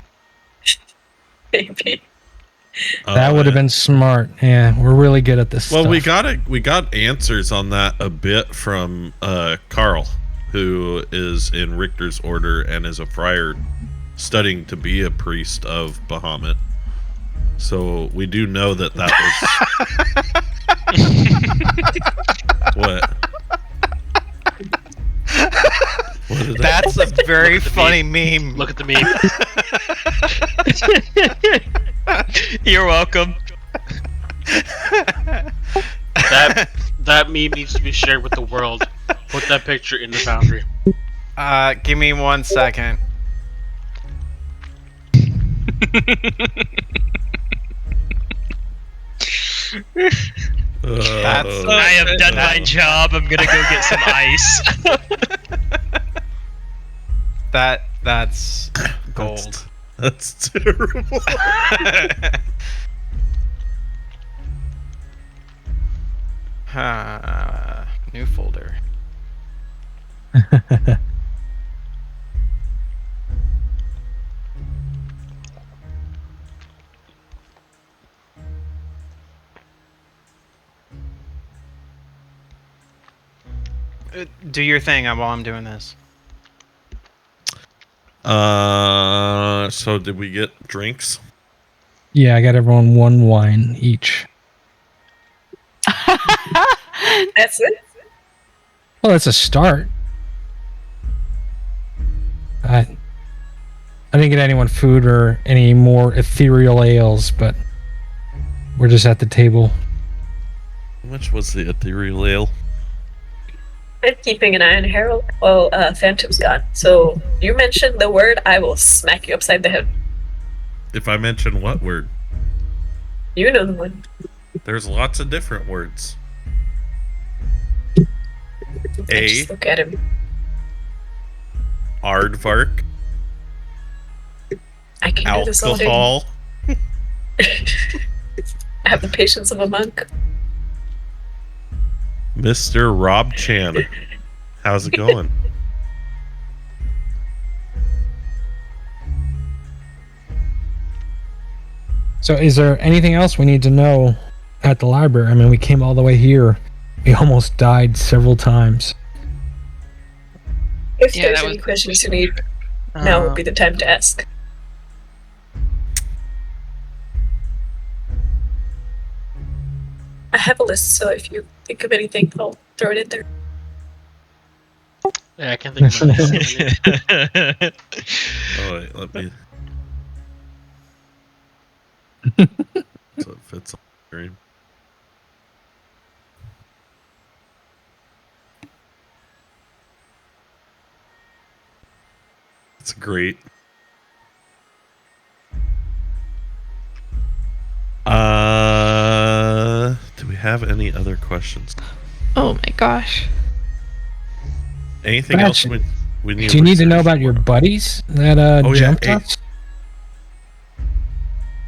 Maybe. That would have been smart. Yeah, we're really good at this Well, stuff. we got answers on that a bit from Carl, who is in Richter's order and is a friar studying to be a priest of Bahamut. So we do know that was what? That's a very funny meme. Look at the meme. You're welcome. That meme needs to be shared with the world. Put that picture in the Foundry. Give me 1 second. I have done my job. I'm gonna go get some ice. That's gold. That's terrible. New folder. Do your thing while I'm doing this. So did we get drinks? Yeah, I got everyone one wine each. That's it? Well, that's a start. I didn't get anyone food or any more ethereal ales, but we're just at the table. How much was the ethereal ale? I'm keeping an eye on Harold while Phantom's gone. So you mentioned the word, I will smack you upside the head. If I mention what word? You know the one. There's lots of different words. Just look at him. Aardvark. I can do this all day. Alcohol. I have the patience of a monk. Mr. Rob Chan. How's it going? So is there anything else we need to know at the library? I mean, we came all the way here. We almost died several times. If Yeah, there's that any was- questions you need, now would be the time to ask. I have a list, so if you think of anything, I'll throw it in there. Yeah, I can think of it. Oh, wait, let me. So it fits on the screen. It's great. have any other questions? Oh my gosh. Anything else we need? Do you need to know about your buddies that jumped us?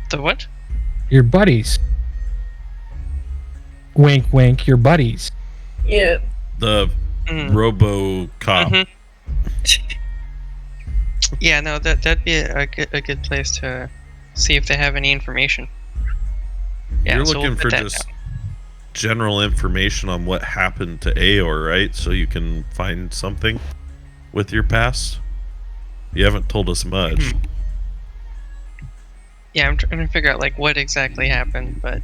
The what? Your buddies. Wink, wink. Your buddies. Yeah. The Robo Cop. Yeah, no, that'd be a good place to see if they have any information. Yeah, You're so looking we'll for put that just down. general information on what happened to Aor, right? So you can find something with your past. You haven't told us much. Yeah, I'm trying to figure out like what exactly happened, but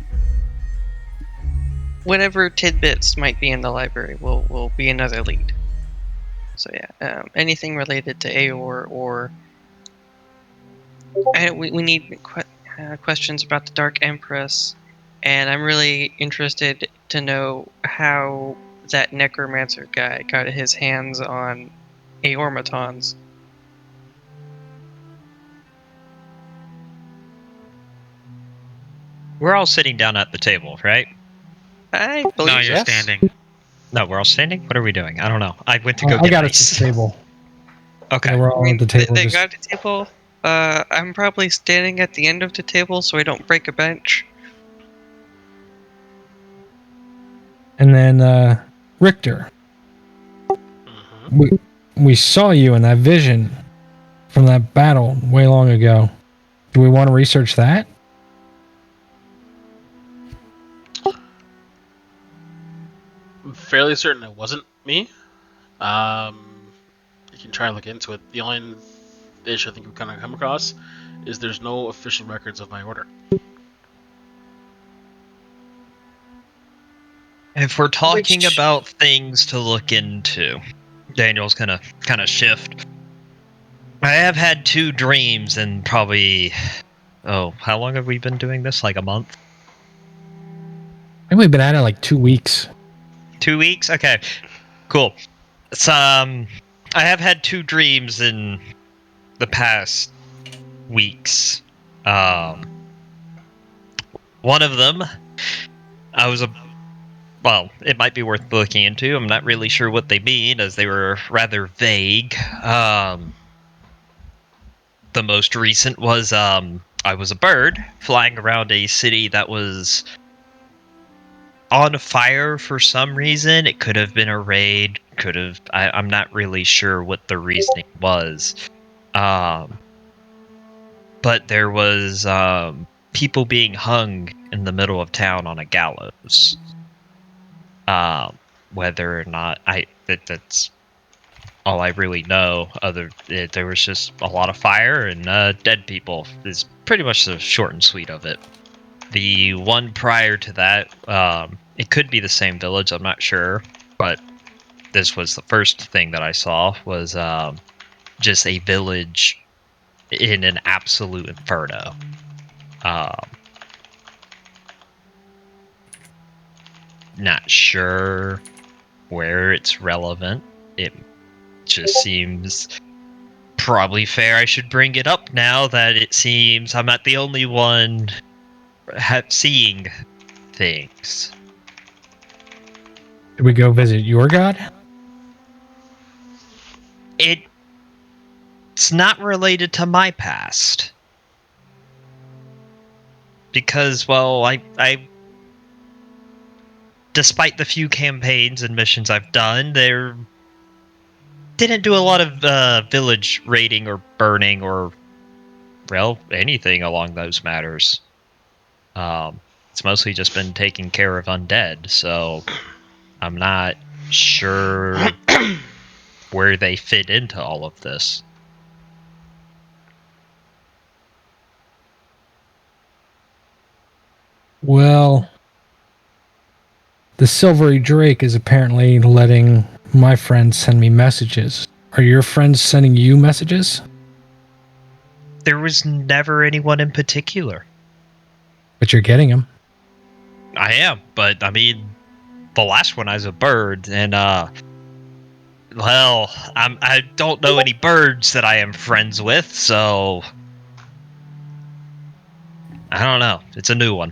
whatever tidbits might be in the library will be another lead. So yeah, anything related to Aor or we need questions about the Dark Empress, and I'm really interested to know how that necromancer guy got his hands on Aormatons. We're all sitting down at the table, right? I No, believe you're yes. standing. No, we're all standing? What are we doing? I don't know. I went to go I get got my us the table. Okay. Yeah, we're all at the table. They just- got a table. I'm probably standing at the end of the table so I don't break a bench. And then Richter. We saw you in that vision from that battle way long ago. Do we want to research that? I'm fairly certain it wasn't me. You can try and look into it. The only issue I think we've kind of come across is there's no official records of my order. If we're talking about things to look into, Daniel's gonna kind of shift. I have had 2 dreams and probably... Oh, how long have we been doing this? Like a month? I think we've been at it like 2 weeks. 2 weeks? Okay, cool. So, I have had 2 dreams in the past weeks. One of them, well, it might be worth looking into. I'm not really sure what they mean, as they were rather vague. The most recent was, I was a bird flying around a city that was on fire for some reason. It could have been a raid, I'm not really sure what the reasoning was. But there was, people being hung in the middle of town on a gallows. Whether or not that's all I really know. There was just a lot of fire and dead people. Is pretty much the short and sweet of it. The one prior to that, it could be the same village. I'm not sure, but this was the first thing that I saw was just a village in an absolute inferno. Not sure where it's relevant. It just seems probably fair I should bring it up now that it seems I'm not the only one seeing things. Did we go visit your god? It's not related to my past. Because, well, I despite the few campaigns and missions I've done, there didn't do a lot of village raiding or burning or, well, anything along those matters. It's mostly just been taking care of undead, so I'm not sure where they fit into all of this. Well, the Silvery Drake is apparently letting my friends send me messages. Are your friends sending you messages? There was never anyone in particular. But you're getting them. I am, but I mean, the last one I was a bird, and well, I don't know any birds that I am friends with, so I don't know. It's a new one.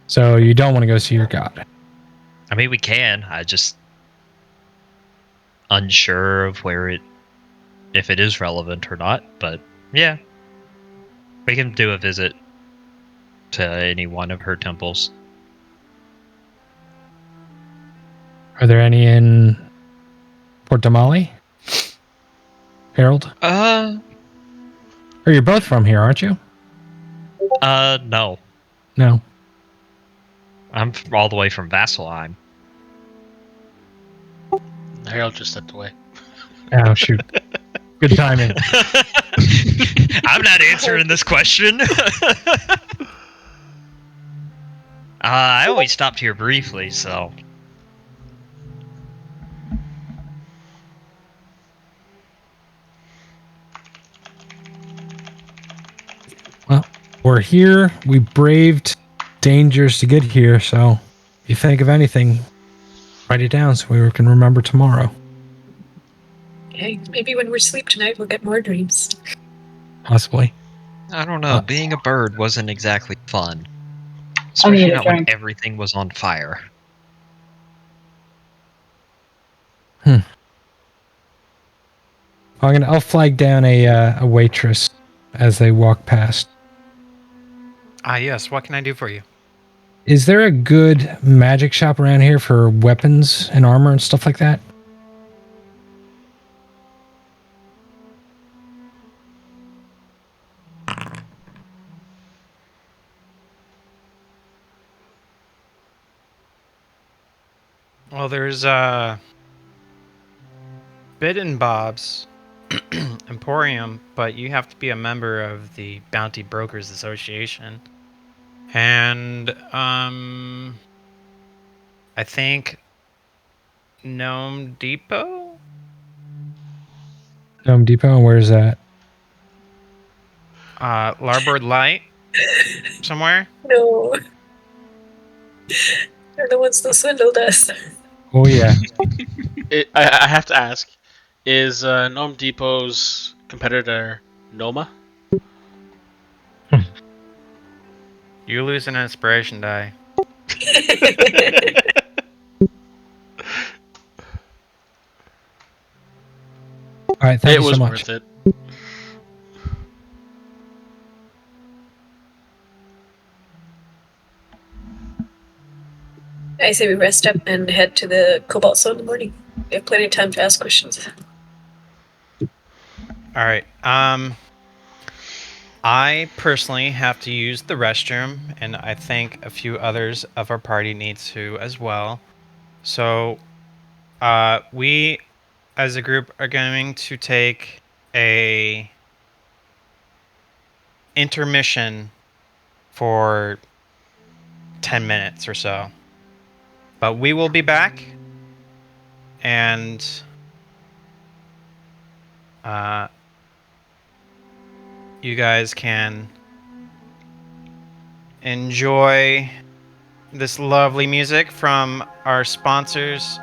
So you don't want to go see your god. I mean, we can. I just unsure of if it is relevant or not. But yeah, we can do a visit to any one of her temples. Are there any in Port Damali? Harold? Uh, Or you're both from here, aren't you? No. No. I'm all the way from Vasselheim. Harold just stepped away. Oh, shoot. Good timing. I'm not answering this question. I only stopped here briefly, so. Well, we're here. We braved dangers to get here, so if you think of anything, write it down so we can remember tomorrow. Hey, maybe when we're asleep tonight, we'll get more dreams. Possibly. I don't know. Being a bird wasn't exactly fun. Especially not when everything was on fire. I'll flag down a waitress as they walk past. Yes. What can I do for you? Is there a good magic shop around here for weapons and armor and stuff like that? Well, there's Bit and Bob's Emporium, but you have to be a member of the Bounty Brokers Association. And I think Gnome Depot? Gnome Depot, and where's that? Larboard Light? Somewhere? No. They're the ones that swindled us. Oh, yeah. I have to ask, is Gnome Depot's competitor Noma? You lose an inspiration die. All right, thank It you was so much. worth it. I say we rest up and head to the Cobalt Zone in the morning. We have plenty of time to ask questions. All right. I personally have to use the restroom, and I think a few others of our party needs to as well. So, we, as a group, are going to take a intermission for 10 minutes or so. But we will be back, and you guys can enjoy this lovely music from our sponsors.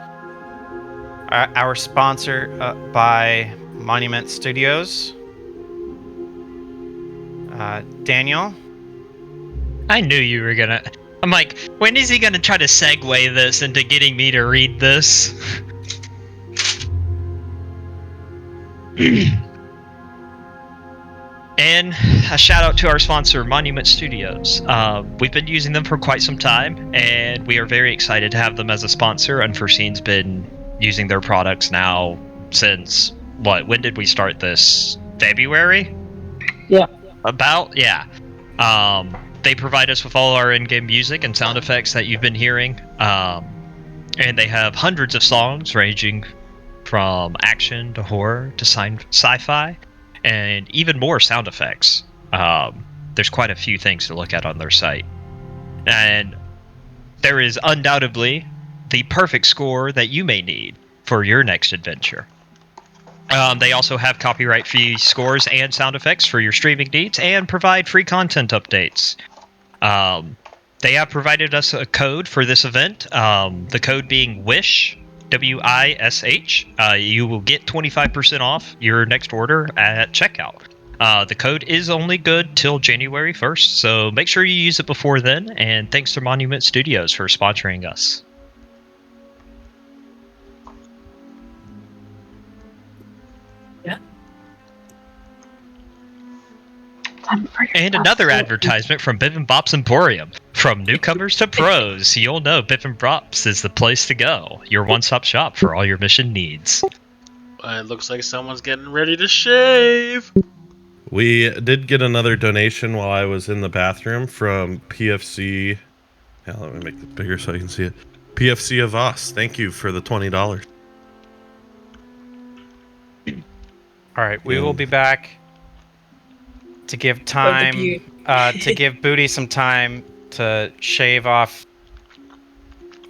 Our sponsor by Monument Studios. Daniel? I knew you were gonna. I'm like, when is he gonna try to segue this into getting me to read this? And a shout out to our sponsor, Monument Studios. We've been using them for quite some time, and we are very excited to have them as a sponsor. Unforeseen's been using their products now since, what, when did we start this? February? Yeah. Yeah. They provide us with all our in-game music and sound effects that you've been hearing. And they have hundreds of songs ranging from action to horror to sci-fi, and even more sound effects. There's quite a few things to look at on their site. And there is undoubtedly the perfect score that you may need for your next adventure. They also have copyright-free scores and sound effects for your streaming needs and provide free content updates. They have provided us a code for this event, the code being WISH, W-I-S-H. You will get 25% off your next order at checkout. The code is only good till January 1st, so make sure you use it before then. And thanks to Monument Studios for sponsoring us. And another advertisement from Biff & Bop's Emporium. From newcomers to pros, you'll know Biff & Bop's is the place to go. Your one-stop shop for all your mission needs. It looks like someone's getting ready to shave. We did get another donation while I was in the bathroom from PFC. Yeah, let me make it bigger so I can see it. PFC of Us. Thank you for the $20. All right, we will be back to give time to give Booty some time to shave off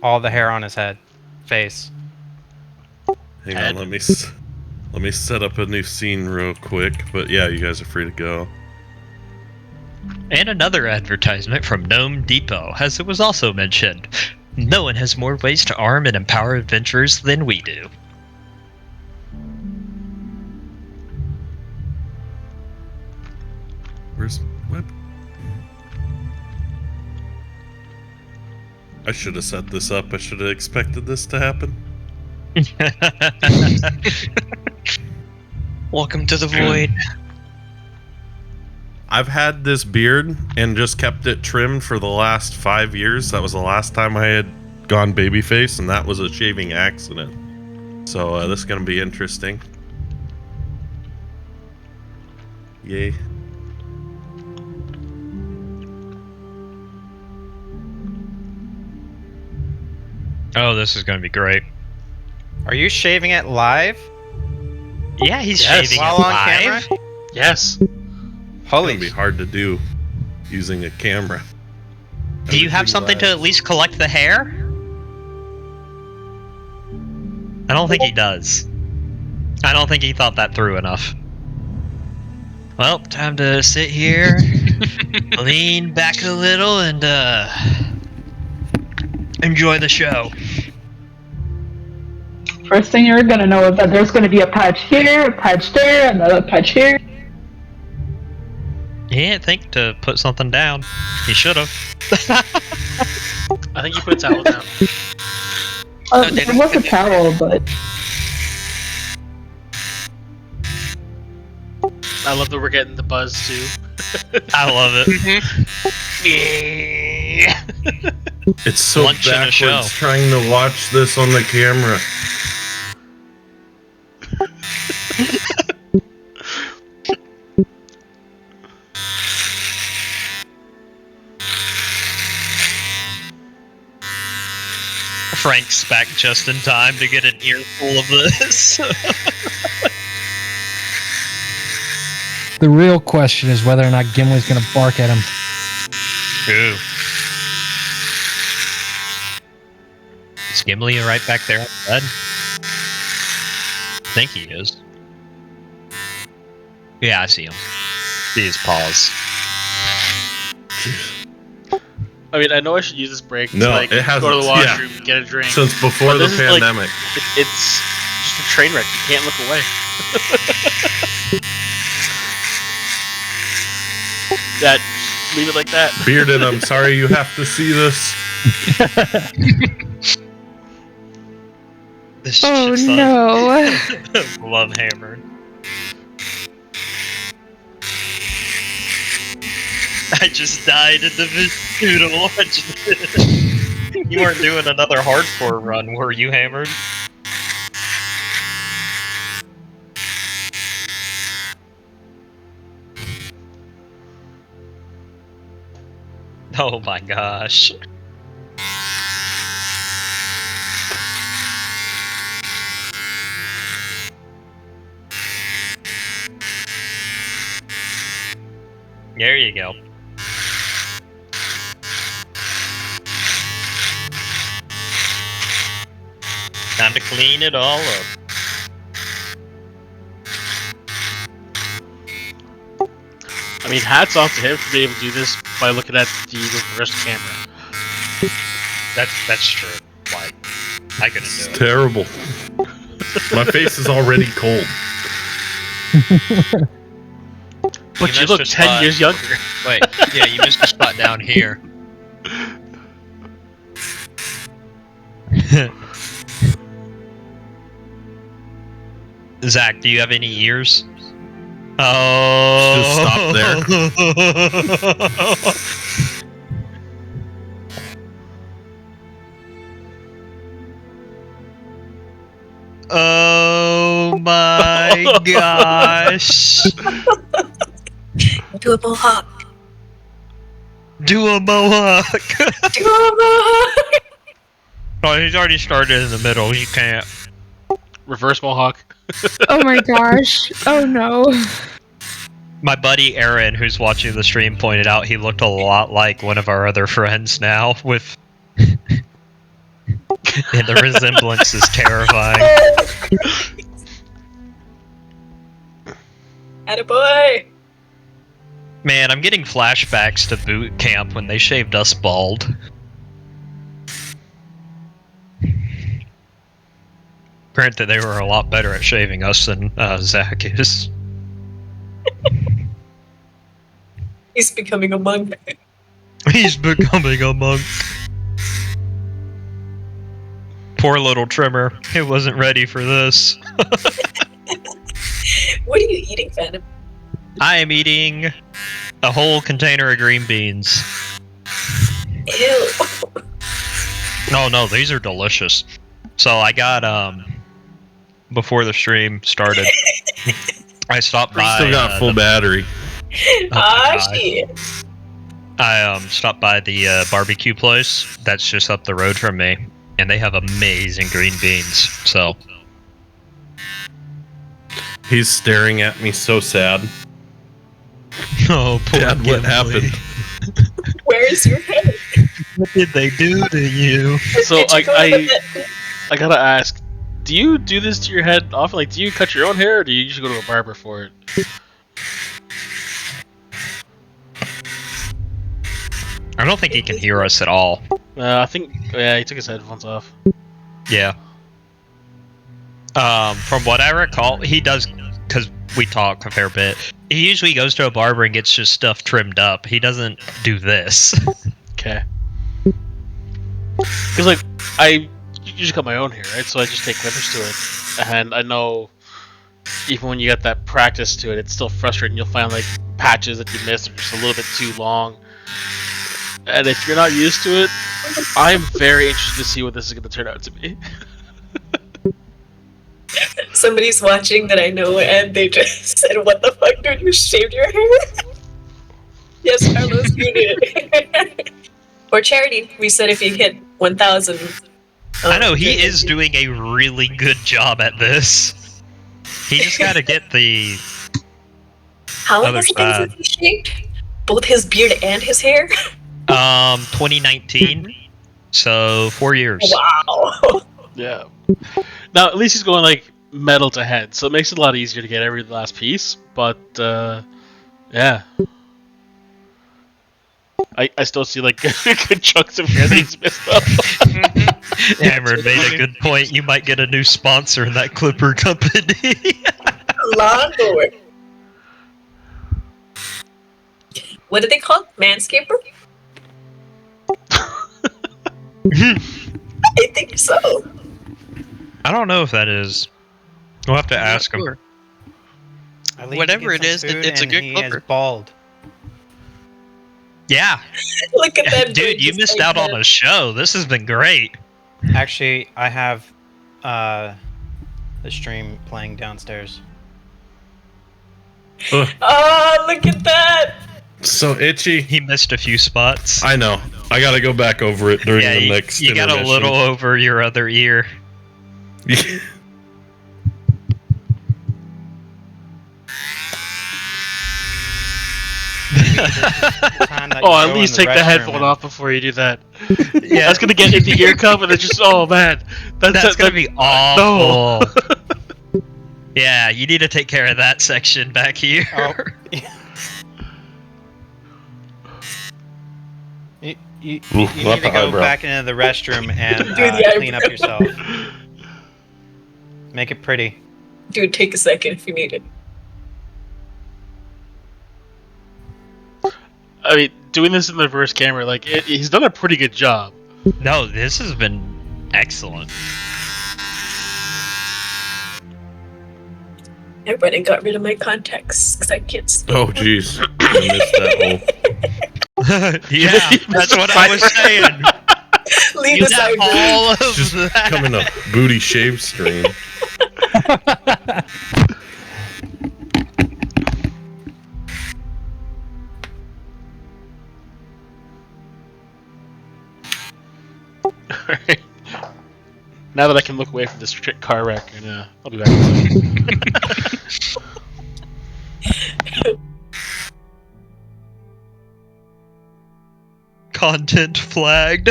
all the hair on his face. Hang on, let me set up a new scene real quick. But yeah, you guys are free to go. And another advertisement from Gnome Depot, as it was also mentioned. No one has more ways to arm and empower adventurers than we do. Where's what? I should have set this up. I should have expected this to happen. Welcome to the void. I've had this beard and just kept it trimmed for the last 5 years. That was the last time I had gone babyface, and that was a shaving accident. So this is going to be interesting. Yay. Oh, this is going to be great. Are you shaving it live? Yeah, he's shaving while it on live. camera? Yes. Holy, It's gonna be hard to do using a camera. Do you have something to at least collect the hair? I don't think he does. I don't think he thought that through enough. Well, time to sit here, lean back a little, and enjoy the show. First thing you're gonna know is that there's gonna be a patch here, a patch there, another patch here. He didn't think to put something down. He should have. I think you put a towel down. It was a towel, but I love that we're getting the buzz too. I love it. Yeah. It's so Lunch and a show. backwards trying to watch this on the camera. Frank's back just in time to get an earful of this. The real question is whether or not Gimli's gonna bark at him. Ooh. Is Gimli right back there on the bed? I think he is. Yeah, I see him. See his paws. I mean, I know I should use this break to No, like it hasn't. go to the Yeah. washroom, get a drink. Since before But the this is, like, pandemic. it's just a train wreck. You can't look away. That leave it like that. Bearded, I'm sorry you have to see this. This Oh shit's on- no. Love hammered. I just died in the visual watching this. You weren't doing another hardcore run, were you, Hammered? Oh my gosh. There you go. Time to clean it all up. I mean, hats off to him for being able to do this by looking at the reverse camera. That's true. Like, I couldn't do it. Terrible. My face is already cold. But you missed look a 10 spot. years younger. Wait, yeah, you missed a spot down here. Zach, do you have any ears? Oh. Just stop there. Oh my gosh. Do a mohawk. Do a mohawk. Do a mohawk. Oh, he's already started in the middle. You can't. Reverse mohawk. Oh my gosh. Oh no. My buddy Aaron, who's watching the stream, pointed out he looked a lot like one of our other friends now, with. And the resemblance is terrifying. Attaboy. Man, I'm getting flashbacks to boot camp when they shaved us bald. Granted, they were a lot better at shaving us than Zach is. He's becoming a monk. He's becoming a monk. Poor little trimmer. He wasn't ready for this. What are you eating, Phantom? I am eating a whole container of green beans. Ew. No, these are delicious. So I got, before the stream started, I stopped by... Still got full battery. Shit. I stopped by the barbecue place that's just up the road from me, and they have amazing green beans, so... He's staring at me so sad. Oh, poor Dad, what happened? Where's your head? What did they do to you? So Did you go to the I gotta ask, do you do this to your head often? Like, do you cut your own hair, or do you usually go to a barber for it? I don't think he can hear us at all. I think, yeah, he took his headphones off. Yeah. From what I recall, he does, because we talk a fair bit. He usually goes to a barber and gets his stuff trimmed up. He doesn't do this. Okay. Because, like, I usually cut my own hair, right? So I just take clippers to it. And I know, even when you get that practice to it, it's still frustrating. You'll find, like, patches that you missed are just a little bit too long. And if you're not used to it, I'm very interested to see what this is going to turn out to be. Somebody's watching that I know, and they just said, "What the fuck, dude? You shaved your hair?" Yes, Carlos, you did. For charity, we said if you hit 1,000. I know, he is doing a really good job at this. He just gotta get the... How long other has it been side. since he shaved? Both his beard and his hair? 2019. So, 4 years. Wow. Yeah. Now, at least he's going, like, metal to head, so it makes it a lot easier to get every last piece, but, yeah. I still see, like, good chunks of hair that he's missed up. Cameron made a good point. You might get a new sponsor in that clipper company. Lawnmower. What did they call it? Manscaper? I think so. I don't know if that is. We'll have to ask him. Sure. At least Whatever get it some is, food it's a and good he clipper. is bald. Yeah. Look at that Dude, you missed out on a show. This has been great. Actually, I have the stream playing downstairs. Oh, look at that! So itchy. He missed a few spots. I know. I gotta go back over it during Yeah, the you, next you got a intermission. little over your other ear. Oh, at least take the headphone off before you do that. Yeah, that's gonna get in the ear cup, and it's just, oh man, That's gonna be awful. Yeah, you need to take care of that section back here. Oh. You need to go back into the restroom and Do the clean up eyebrow. yourself. Make it pretty. Dude, take a second if you need it. I mean, doing this in the reverse camera, like he's done a pretty good job. No, this has been excellent. I went and got rid of my contacts because I can't see. Oh, jeez. I missed that whole. Yeah, that's what I was saying. Leave You the got side all of Just that. coming up booty shave stream. Alright. Now that I can look away from this car wreck, and I'll be back. Content flagged.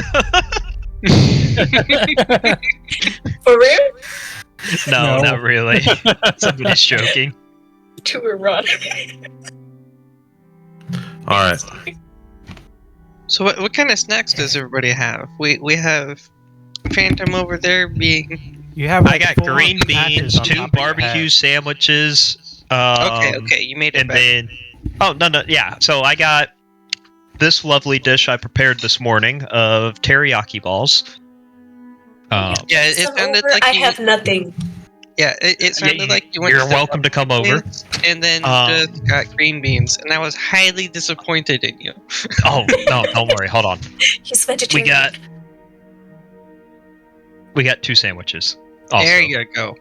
For real? No, No. not really. Somebody's joking. Too erotic. All right. So what kind of snacks does everybody have? We have Phantom over there being. You have. I got green beans, 2 barbecue sandwiches. Okay, you made it And better. then, oh no, yeah. So I got this lovely dish I prepared this morning of teriyaki balls. Yeah, it Come sounded over, like I you. have nothing. Yeah, it sounded like you went. You're to welcome to come over. And then just got green beans, and I was highly disappointed in you. Oh no, don't worry. Hold on. He's vegetarian. We got 2 sandwiches. Also. There you go.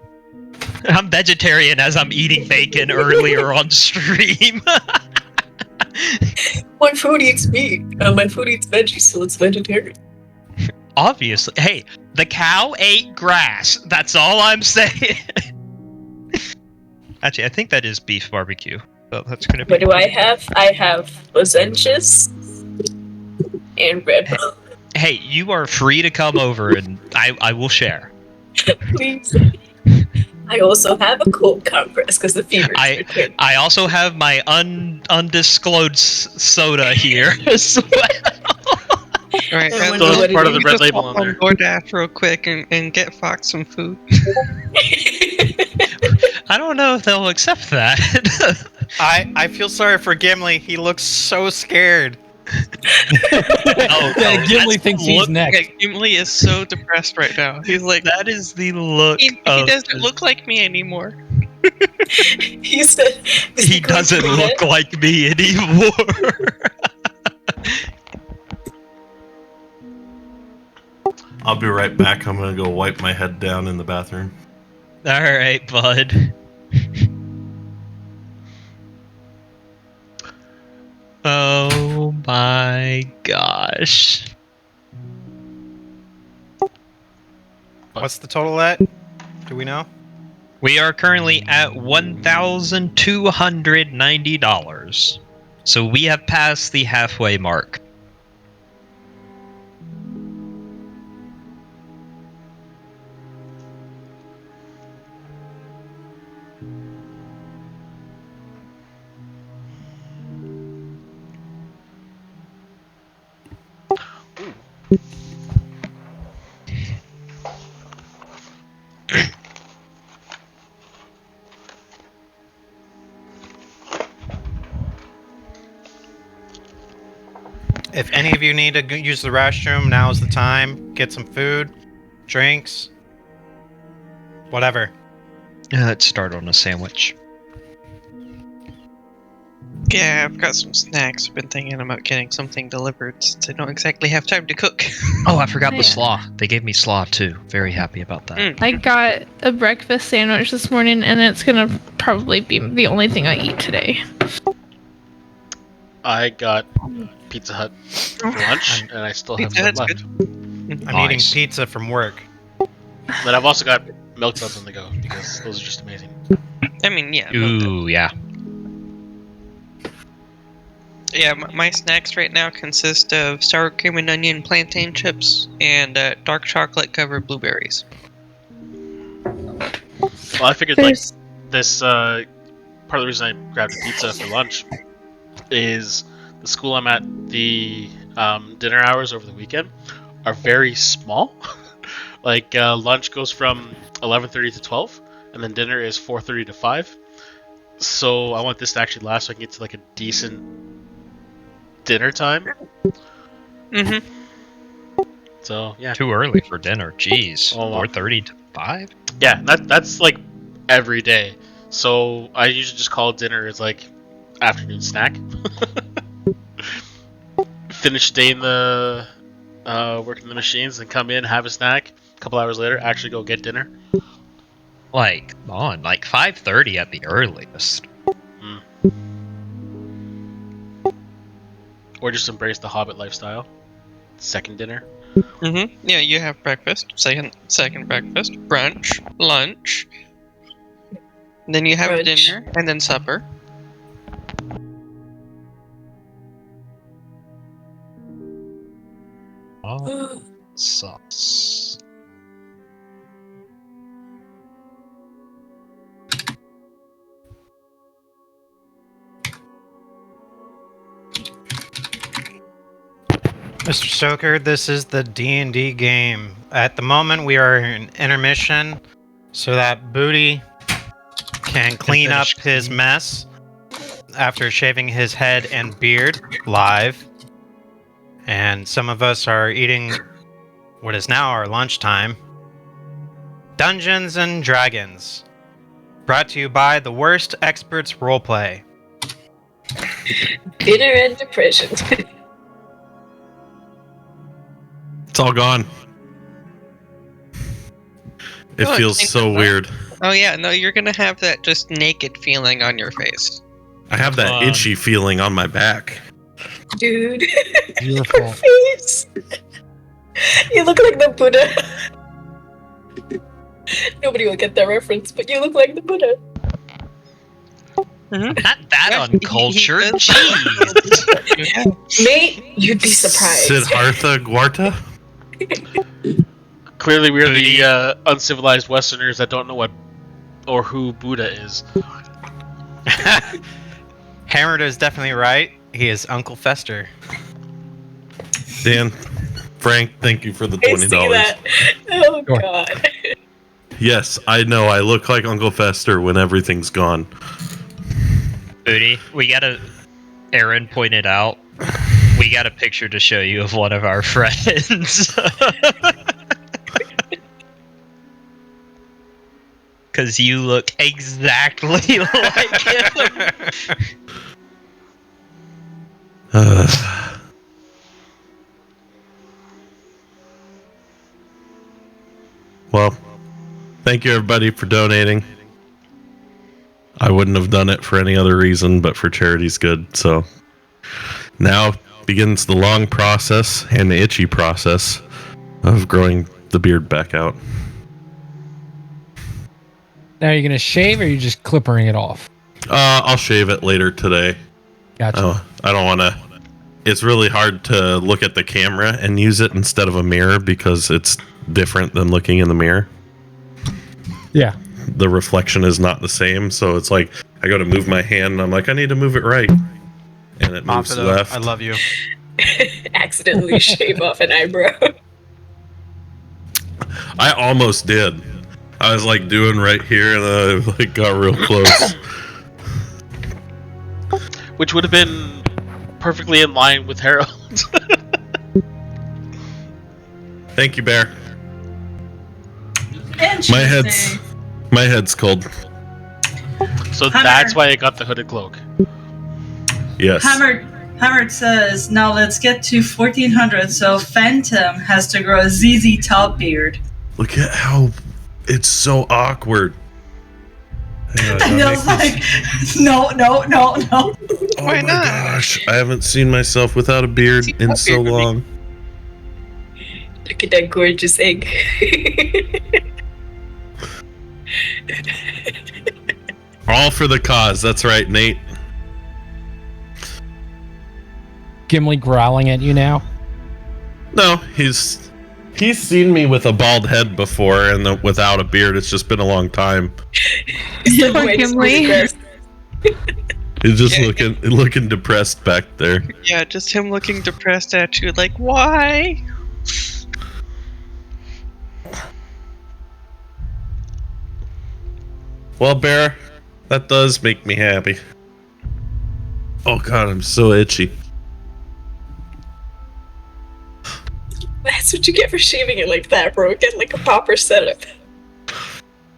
I'm vegetarian as I'm eating bacon earlier on stream. My food eats meat. My food eats veggies, so it's vegetarian. Obviously. Hey, the cow ate grass. That's all I'm saying. Actually, I think that is beef barbecue. So that's gonna be. What do I have? I have lozenges and Red Bull. Hey, you are free to come over and I will share. Please. I also have a cold compress because the fever is returned. I also have my undisclosed soda here as well. All right, I and wonder what it part of the is. red just label hop on on there. DoorDash real quick and get Fox some food. I don't know if they'll accept that. I feel sorry for Gimli. He looks so scared. Yeah, Gimli thinks he's next. Okay, Gimli is so depressed right now. He's like, That is the look. he doesn't look like me anymore. He said He doesn't look like me anymore. I'll be right back. I'm gonna go wipe my head down in the bathroom. All right, bud. Oh my gosh. What's the total at? Do we know? We are currently at $1,290. So we have passed the halfway mark. If any of you need to use the restroom, now's the time. Get some food, drinks, whatever. Let's start on a sandwich. Yeah, I've got some snacks. I've been thinking about getting something delivered since I don't exactly have time to cook. Oh, I forgot the Yeah. slaw. They gave me slaw too. Very happy about that. I got a breakfast sandwich this morning, and it's gonna probably be the only thing I eat today. I got Pizza Hut for lunch, and I still have Pizza some Hut's left. I'm eating Nice. pizza from work. But I've also got milk duds on the go because those are just amazing. I mean, yeah. Ooh, yeah. Yeah, my snacks right now consist of sour cream and onion plantain chips and dark chocolate covered blueberries. Well, I figured There's- this part of the reason I grabbed a pizza for lunch is the school I'm at. The dinner hours over the weekend are very small. Like lunch goes from 11:30 to 12, and then dinner is 4:30 to 5. So I want this to actually last so I can get to like a decent dinner time. Mm-hmm. So yeah, Too early for dinner. Jeez. Oh, well. 4:30 to 5? yeah, that's like every day. So I usually just call dinner as like afternoon snack. Finish day in the working the machines, and come in, have a snack. A couple hours later, actually go get dinner. Like, on, like 5:30 at the earliest. Or just embrace the Hobbit lifestyle. Second dinner. Mm-hmm. Yeah, you have breakfast, second breakfast, brunch, lunch. Then you have Brunch. dinner, and then supper. Oh, sucks. Mr. Stoker, this is the D&D game. At the moment, we are in intermission so that Booty can clean up his mess after shaving his head and beard live. And some of us are eating what is now our lunchtime. Dungeons and Dragons. Brought to you by the Worst Experts Roleplay. Dinner and depression. It's all gone. It Oh, feels thank so God. weird. Oh yeah, no, you're gonna have that just naked feeling on your face. I have that itchy feeling on my back. Dude. Beautiful. Your face. You look like the Buddha. Nobody will get that reference, but you look like the Buddha. Mm-hmm. Not that Yeah, uncultured. he Jeez. Mate, you'd be surprised. Siddhartha Guarta? Clearly, we're the uncivilized Westerners that don't know what or who Buddha is. Hammered is definitely right. He is Uncle Fester. Dan, Frank, thank you for the I see $20. that. Oh Sure. god. Yes, I know. I look like Uncle Fester when everything's gone. Booty, we gotta. Aaron pointed out. We got a picture to show you of one of our friends. Because you look exactly like him. Well, thank you everybody for donating. I wouldn't have done it for any other reason, but for charity's good. So now begins the long process and the itchy process of growing the beard back out. Now, are you gonna shave, or are you just clippering it off? I'll shave it later today. Gotcha. Oh, I don't want to. It's really hard to look at the camera and use it instead of a mirror because it's different than looking in the mirror. Yeah. The reflection is not the same, so it's like I go to move my hand and I'm like, I need to move it right, and it moves Mafado, left. I love you. Accidentally shave off an eyebrow. I almost did. I was like doing right here, and I like got real close. Which would have been perfectly in line with Harold. Thank you, Bear. Interesting. My head's cold. So Hammer. that's why I got the hooded cloak. Yes. Hammered says, now let's get to 1400, so Phantom has to grow a ZZ Top beard. Look at how it's so awkward. Hang on, And I I'll was make like, this- no. Oh Why my not? gosh, I haven't seen myself without a beard in so long. Look at that gorgeous egg. All for the cause. That's right, Nate. Gimli growling at you now. No, he's seen me with a bald head before, and without a beard. It's just been a long time. So Poor wait, Gimli. He's just looking depressed back there. Yeah, just him looking depressed at you, like, why? Well, Bear, that does make me happy. Oh god, I'm so itchy. what you get for shaving it like that, bro. Get like a proper setup.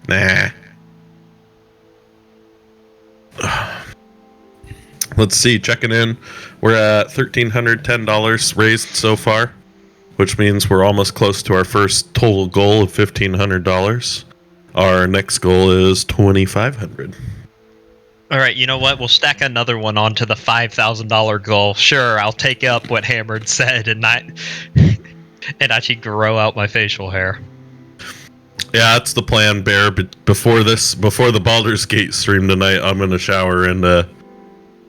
Nah. Let's see, checking in. We're at $1,310 raised so far, which means we're almost close to our first total goal of $1,500. Our next goal is $2,500. All right, you know what? We'll stack another one onto the $5,000 goal. Sure, I'll take up what Hammered said and not and actually grow out my facial hair. Yeah, that's the plan, Bear. But before the Baldur's Gate stream tonight, I'm gonna shower and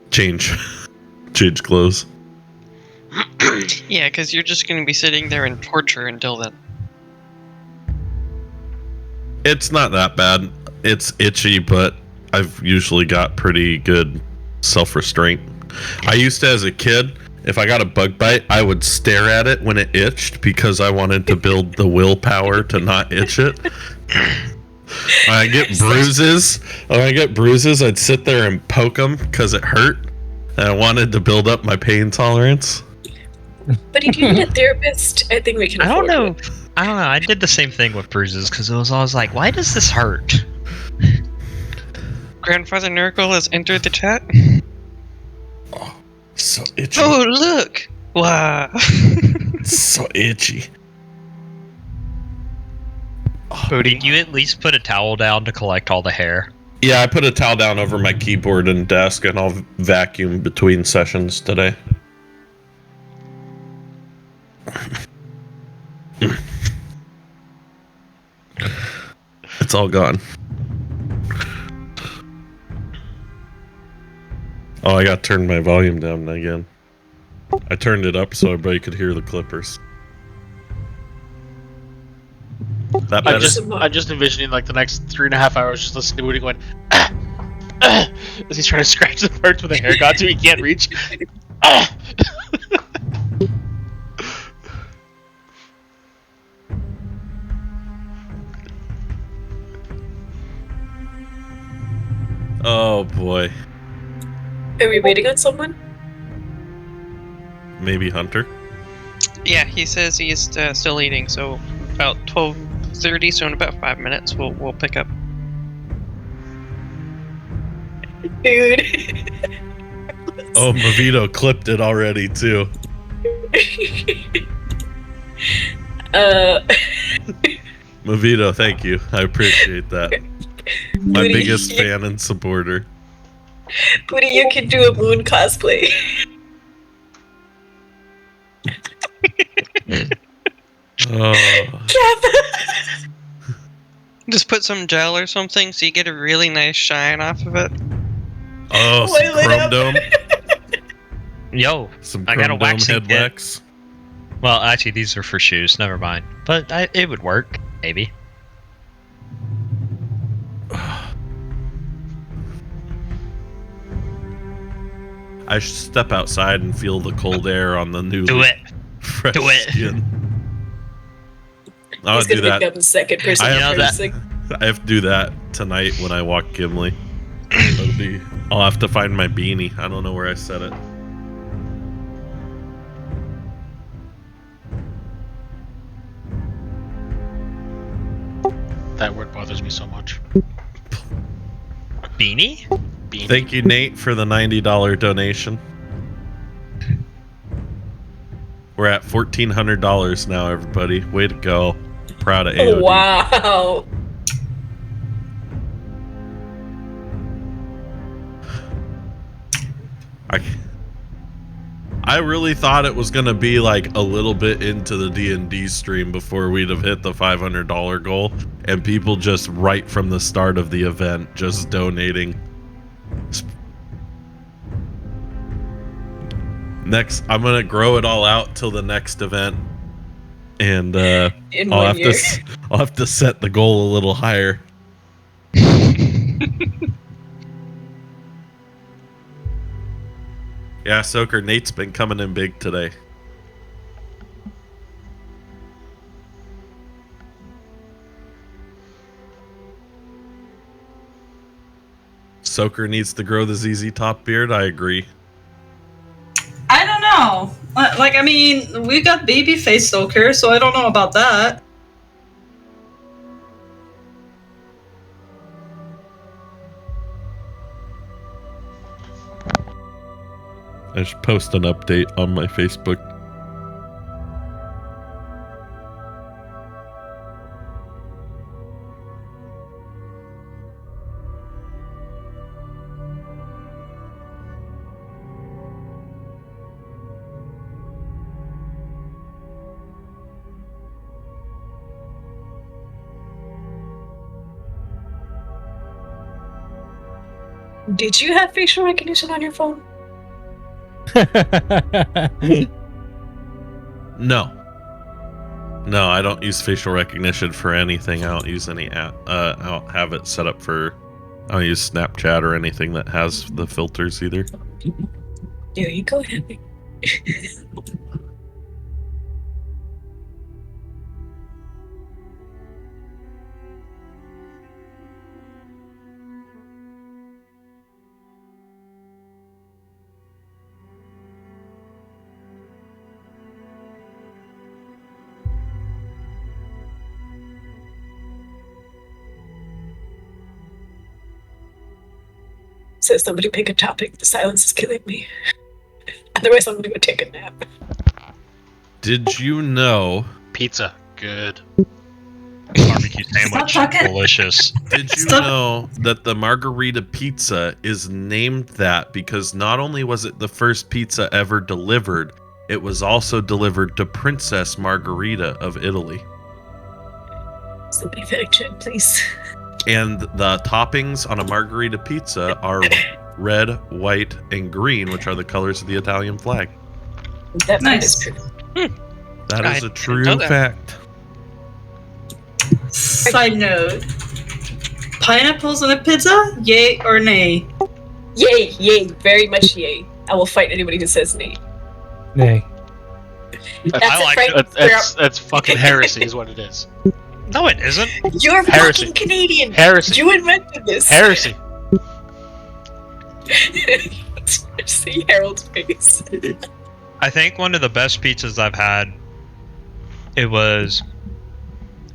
change clothes. Yeah, because you're just going to be sitting there in torture until then. It's not that bad. It's itchy, but I've usually got pretty good self-restraint. I used to, as a kid, if I got a bug bite, I would stare at it when it itched because I wanted to build the willpower to not itch it. When I get bruises, I'd sit there and poke them because it hurt, and I wanted to build up my pain tolerance. But if you need a therapist, I think we can. I don't know. It. I don't know. I did the same thing with bruises because it was always like, why does this hurt? Grandfather Nurgle has entered the chat. Oh, so itchy. Oh, look! Wow. So itchy. Did you at least put a towel down to collect all the hair? Yeah, I put a towel down over my keyboard and desk, and I'll vacuum between sessions today. It's all gone. Oh, I got to turn my volume down again. I turned it up so everybody could hear the clippers. That better? I'm just envisioning like the next 3.5 hours just listening to Woody going as he's trying to scratch the parts where the hair got to he can't reach. Oh boy. Are we waiting on someone? Maybe Hunter? Yeah, he says he's still eating, so about 12:30, so in about 5 minutes we'll pick up. Dude. Oh, Mavito clipped it already too. Mavito, thank you. I appreciate that. My Woody, biggest fan and supporter. Woody, you can do a moon cosplay. Oh. Just put some gel or something so you get a really nice shine off of it. Oh, some chrome dome. Yo, Some I got a chrome dome waxing head kit. wax. Well, actually, these are for shoes. Never mind. But it would work, maybe. I should step outside and feel the cold air on the new Do it. fresh Do it. skin. I'll He's do gonna that. become the second person. I have I have to do that tonight when I walk Gimli. I'll have to find my beanie. I don't know where I set it. That word bothers me so much. Beanie? Beanie. Thank you, Nate, for the $90 donation. We're at $1,400 now, everybody. Way to go. Proud of AOD. Oh, wow. I really thought it was gonna be like a little bit into the D&D stream before we'd have hit the $500 goal, and people just right from the start of the event just donating. Next, I'm gonna grow it all out till the next event, and In I'll 1 have year. I'll have to set the goal a little higher. Yeah, Soaker, Nate's been coming in big today. Soaker needs to grow the ZZ Top beard, I agree. I don't know. Like, I mean, we got babyface Stoker, so I don't know about that. I should post an update on my Facebook. Did you have facial recognition on your phone? No. No, I don't use facial recognition for anything. I don't use any app. I don't have it set up for. I don't use Snapchat or anything that has the filters either. There you go, Henry. Says somebody pick a topic. The silence is killing me. Otherwise, I'm gonna go take a nap. Did you know? Pizza, good. Barbecue sandwich, talking. delicious. Did you know that the margarita pizza is named that because not only was it the first pizza ever delivered, it was also delivered to Princess Margherita of Italy. Somebody fact check, please. And the toppings on a margarita pizza are red, white, and green, which are the colors of the Italian flag. That Nice. is true. That I is a didn't true know that. fact. Side note. Pineapples on a pizza? Yay or nay? Yay, yay, very much yay. I will fight anybody who says nay. Nay. That's I it, like Frank. it. That's fucking heresy, is what it is. No, it isn't. You're Heresy. fucking Canadian. Heresy. You invented this. Heresy. See Harold's face. I think one of the best pizzas I've had. It was.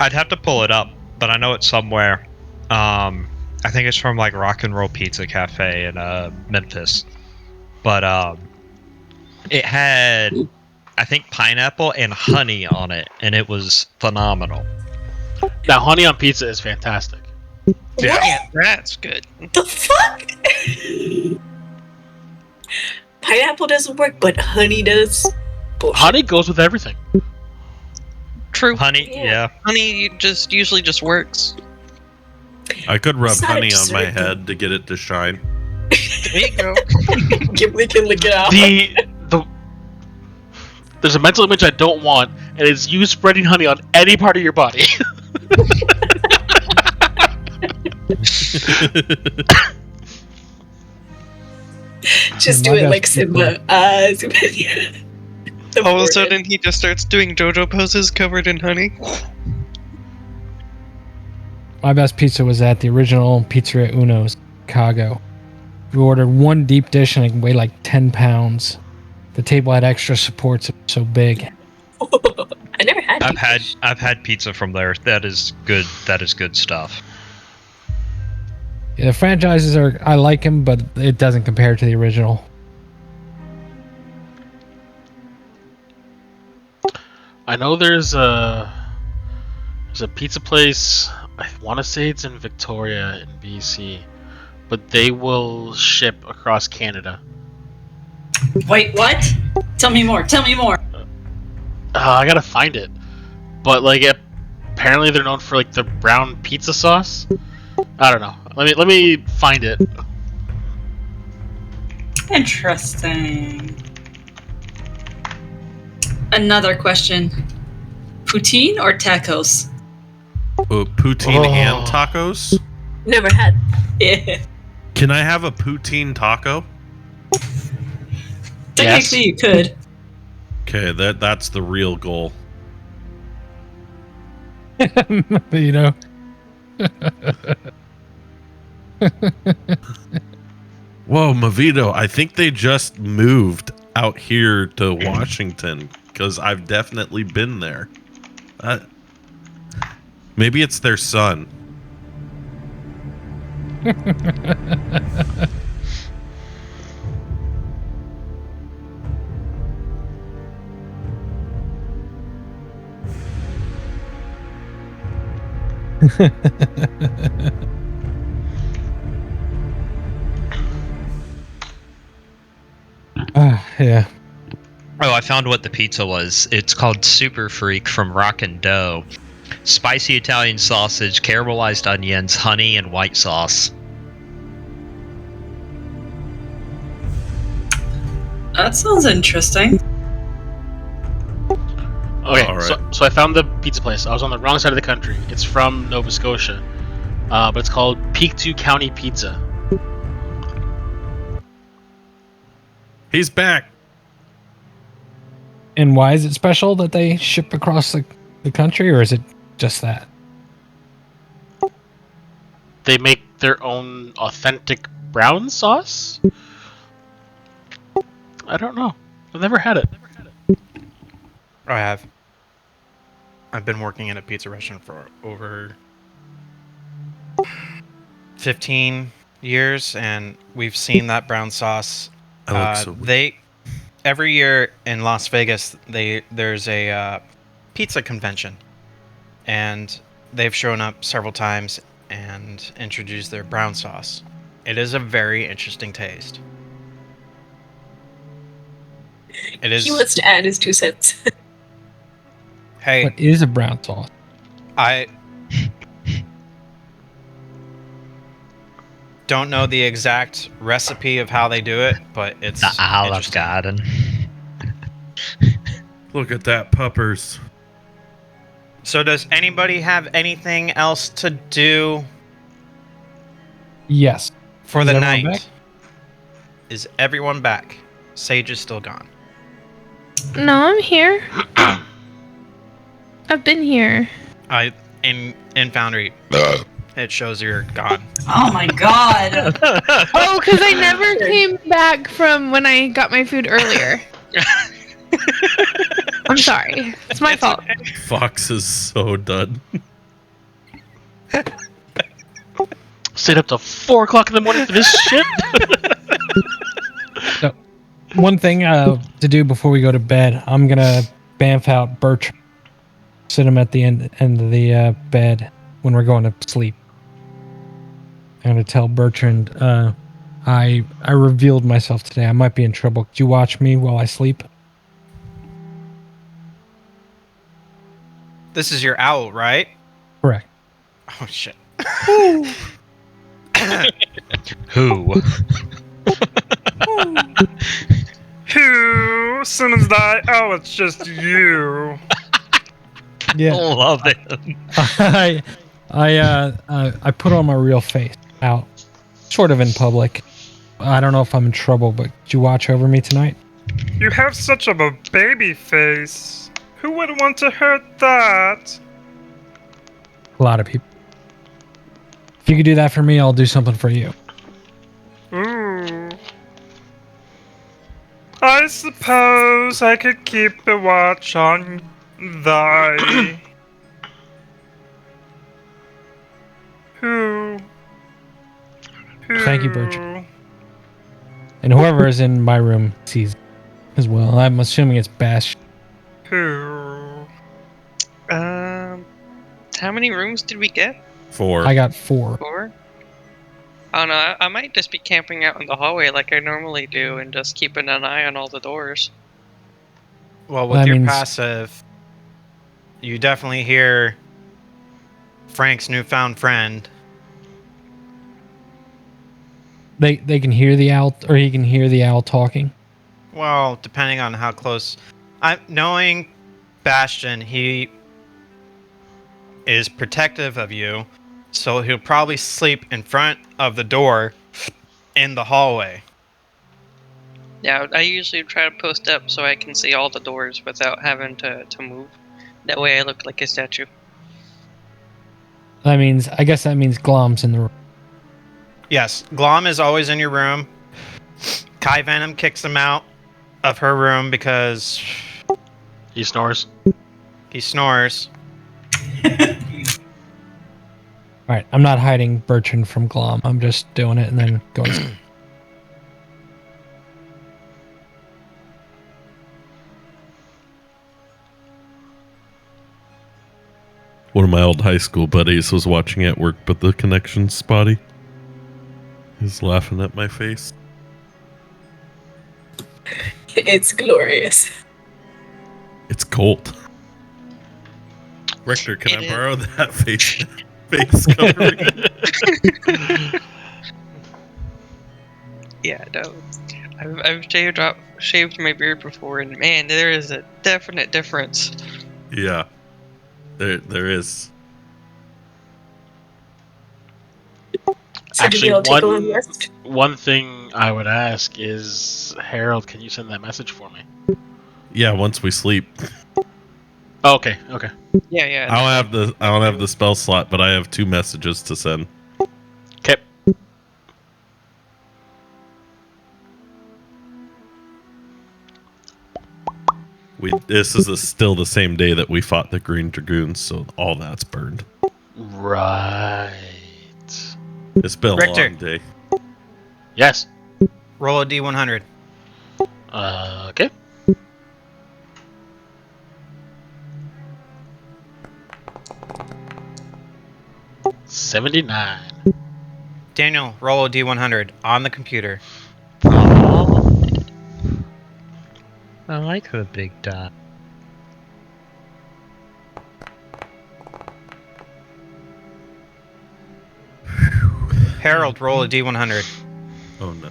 I'd have to pull it up, but I know it's somewhere. I think it's from like Rock and Roll Pizza Cafe in Memphis. But it had, I think, pineapple and honey on it, and it was phenomenal. Now, honey on pizza is fantastic. Yeah. That's good. The fuck? Pineapple doesn't work, but honey does. Bullshit. Honey goes with everything. True. Honey, yeah. Honey usually just works. I could rub It's not a honey on my dessert, though. head to get it to shine. There you go. Gimli can lick it out. There's a mental image I don't want, and it's you spreading honey on any part of your body. Just My do it best like pizza. Simba. Simba. The All of a forehead. sudden, he just starts doing JoJo poses covered in honey. My best pizza was at the original Pizzeria Uno's, Chicago. We ordered one deep dish and it weighed like 10 pounds. The table had extra supports, it was so big. I never had. I've had pizza from there. That is good. That is good stuff. Yeah, the franchises are, I like them, but it doesn't compare to the original. I know there's a pizza place. I want to say it's in Victoria in BC, but they will ship across Canada. Wait, what? Tell me more. Tell me more. I gotta find it, but like apparently they're known for like the brown pizza sauce. I don't know. Let me find it. Interesting. Another question. Poutine or tacos? Poutine and tacos? Never had. Yeah. Can I have a poutine taco? Technically, you could. Okay, that's the real goal. You know? Whoa, Mavito, I think they just moved out here to Washington because I've definitely been there. Maybe it's their son. Yeah. Oh, I found what the pizza was. It's called Super Freak from Rockin' Dough. Spicy Italian sausage, caramelized onions, honey, and white sauce. That sounds interesting. Okay, All right. so I found the pizza place. I was on the wrong side of the country. It's from Nova Scotia, but it's called Peak 2 County Pizza. He's back. And why is it special that they ship across the country, or is it just that? They make their own authentic brown sauce? I don't know. I've never had it. I have. I've been working in a pizza restaurant for over 15 years, and we've seen that brown sauce. They every year in Las Vegas, there's a pizza convention, and they've shown up several times and introduced their brown sauce. It is a very interesting taste. It is. He wants to add his 2 cents. Hey, What is a brown sauce? I don't know the exact recipe of how they do it, but it's The Olive interesting. Garden. Look at that, puppers. So does anybody have anything else to do Yes. for Is the everyone night? back? Is everyone back? Sage is still gone. No, I'm here. I've been here. In Foundry, it shows you're gone. Oh my god. Oh, because I never came back from when I got my food earlier. I'm sorry. It's my fault. Fox is so done. Stayed up till 4 o'clock in the morning for this shit? So, one thing to do before we go to bed, I'm gonna bamf out Bertram, sit him at the end of the bed when we're going to sleep. I'm gonna tell Bertrand, I revealed myself today. I might be in trouble. Could you watch me while I sleep? This is your owl, right? Correct. Oh shit. Who? Who? Simmons died. Oh, it's just you. Yeah. Love it. I put on my real face out, sort of in public. I don't know if I'm in trouble, but could you watch over me tonight? You have such a baby face. Who would want to hurt that? A lot of people. If you could do that for me, I'll do something for you. Ooh. I suppose I could keep a watch on thy. Who? Thank you, Bertram. And whoever is in my room sees as well. I'm assuming it's Bash. Who? How many rooms did we get? 4. I got 4. 4? Oh no, I might just be camping out in the hallway like I normally do and just keeping an eye on all the doors. Well, with That your means- passive, you definitely hear Frank's newfound friend. They can hear the owl, or he can hear the owl talking. Well, depending on how close. Knowing Bastion, he is protective of you, so he'll probably sleep in front of the door in the hallway. Yeah, I usually try to post up so I can see all the doors without having to move. That way I look like a statue. I guess that means Glom's in the room. Yes, Glom is always in your room. Kai Venom kicks him out of her room because He snores. he snores. All right, I'm not hiding Bertrand from Glom. I'm just doing it and then going. One of my old high school buddies was watching at work, but the connection's spotty. He's laughing at my face. It's glorious. It's cold. Richter, can I borrow that face covering? Yeah, no. I've shaved my beard before, and man, there is a definite difference. Yeah, there is. So did Actually, you all take a long rest? one thing I would ask is, Harold, can you send that message for me? Yeah, once we sleep. Oh, okay. Yeah. I don't have the spell slot, but I have 2 messages to send. Okay. This is still the same day that we fought the Green Dragoons, so all that's burned. Right. It's been a Richter. long day. Yes. Roll a D100. Okay. $79. Daniel, roll a D100 on the computer. Aww. I like the big dot. Harold, roll a D100. Oh no.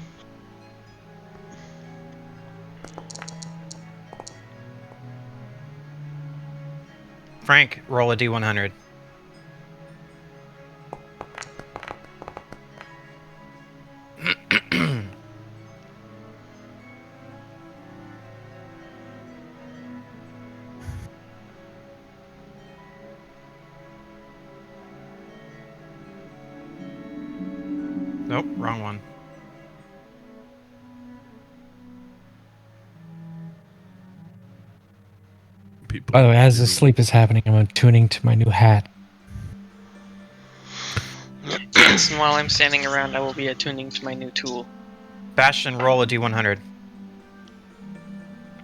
Frank, roll a D100. Nope, wrong one. People. By the way, as the sleep is happening, I'm tuning to my new hat. Yes, and while I'm standing around, I will be attuning to my new tool. Bastion, roll a D100.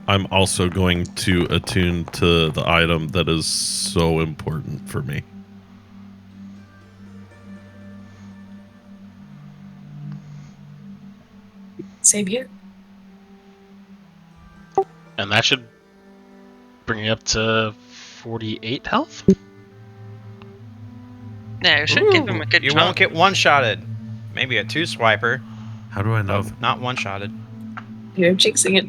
I'm also going to attune to the item that is so important for me. Same here. And that should bring you up to 48 health? Yeah, it should give him a good You chunk. won't get one-shotted. Maybe a 2-swiper. How do I know? Not one-shotted. You're jinxing it.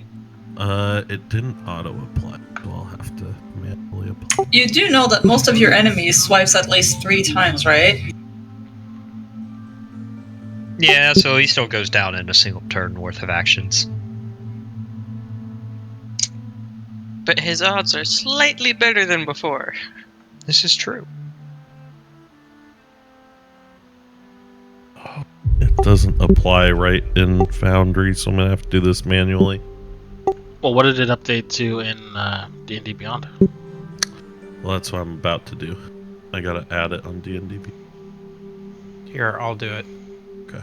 It didn't auto-apply, so I'll have to manually apply. You do know that most of your enemies swipes at least 3 times, right? Yeah, so he still goes down in a single turn worth of actions. But his odds are slightly better than before. This is true. It doesn't apply right in Foundry, so I'm going to have to do this manually. Well, what did it update to in D&D Beyond? Well, that's what I'm about to do. I got to add it on D&D. Here, I'll do it. Okay.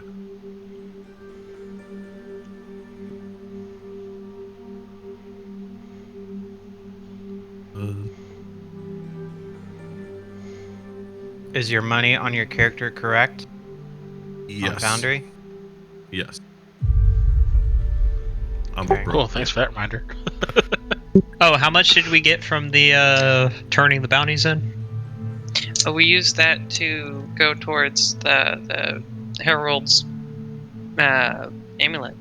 Is your money on your character correct? Yes. On Foundry? Yes. I'm Okay. broke. Cool, thanks for that reminder. Oh, how much did we get from the turning the bounties in? We used that to go towards the Herald's amulet.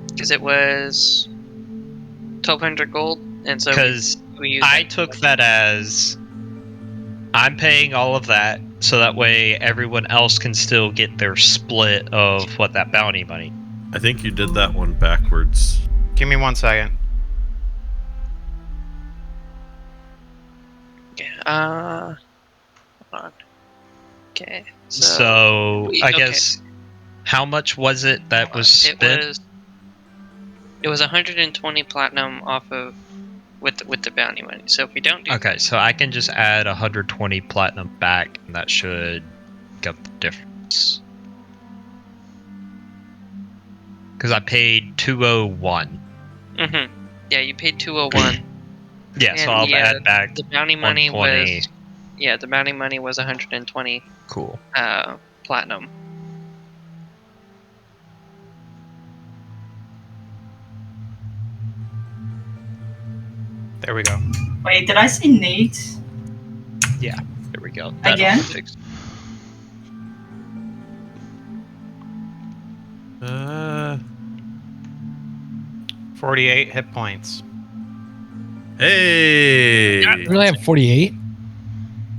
Because it was 1,200 gold, and so Because we used I that. took that as I'm paying all of that, so that way everyone else can still get their split of what that bounty money. I think you did that one backwards. Give me 1 second. Hold on. Okay. So I okay. guess how much was it that was It spent? was It was 120 platinum off of with the bounty money. So if we don't do Okay, so I can just add 120 platinum back, and that should make up the difference. Because I paid 201. Yeah, you paid 201. Yeah, so I'll add back the bounty money 120. was the bounty money was 120 Cool. platinum. There we go. Wait, did I say Nate? Yeah, there we go. Again? Fixed. 48 hit points. Hey! You really have 48?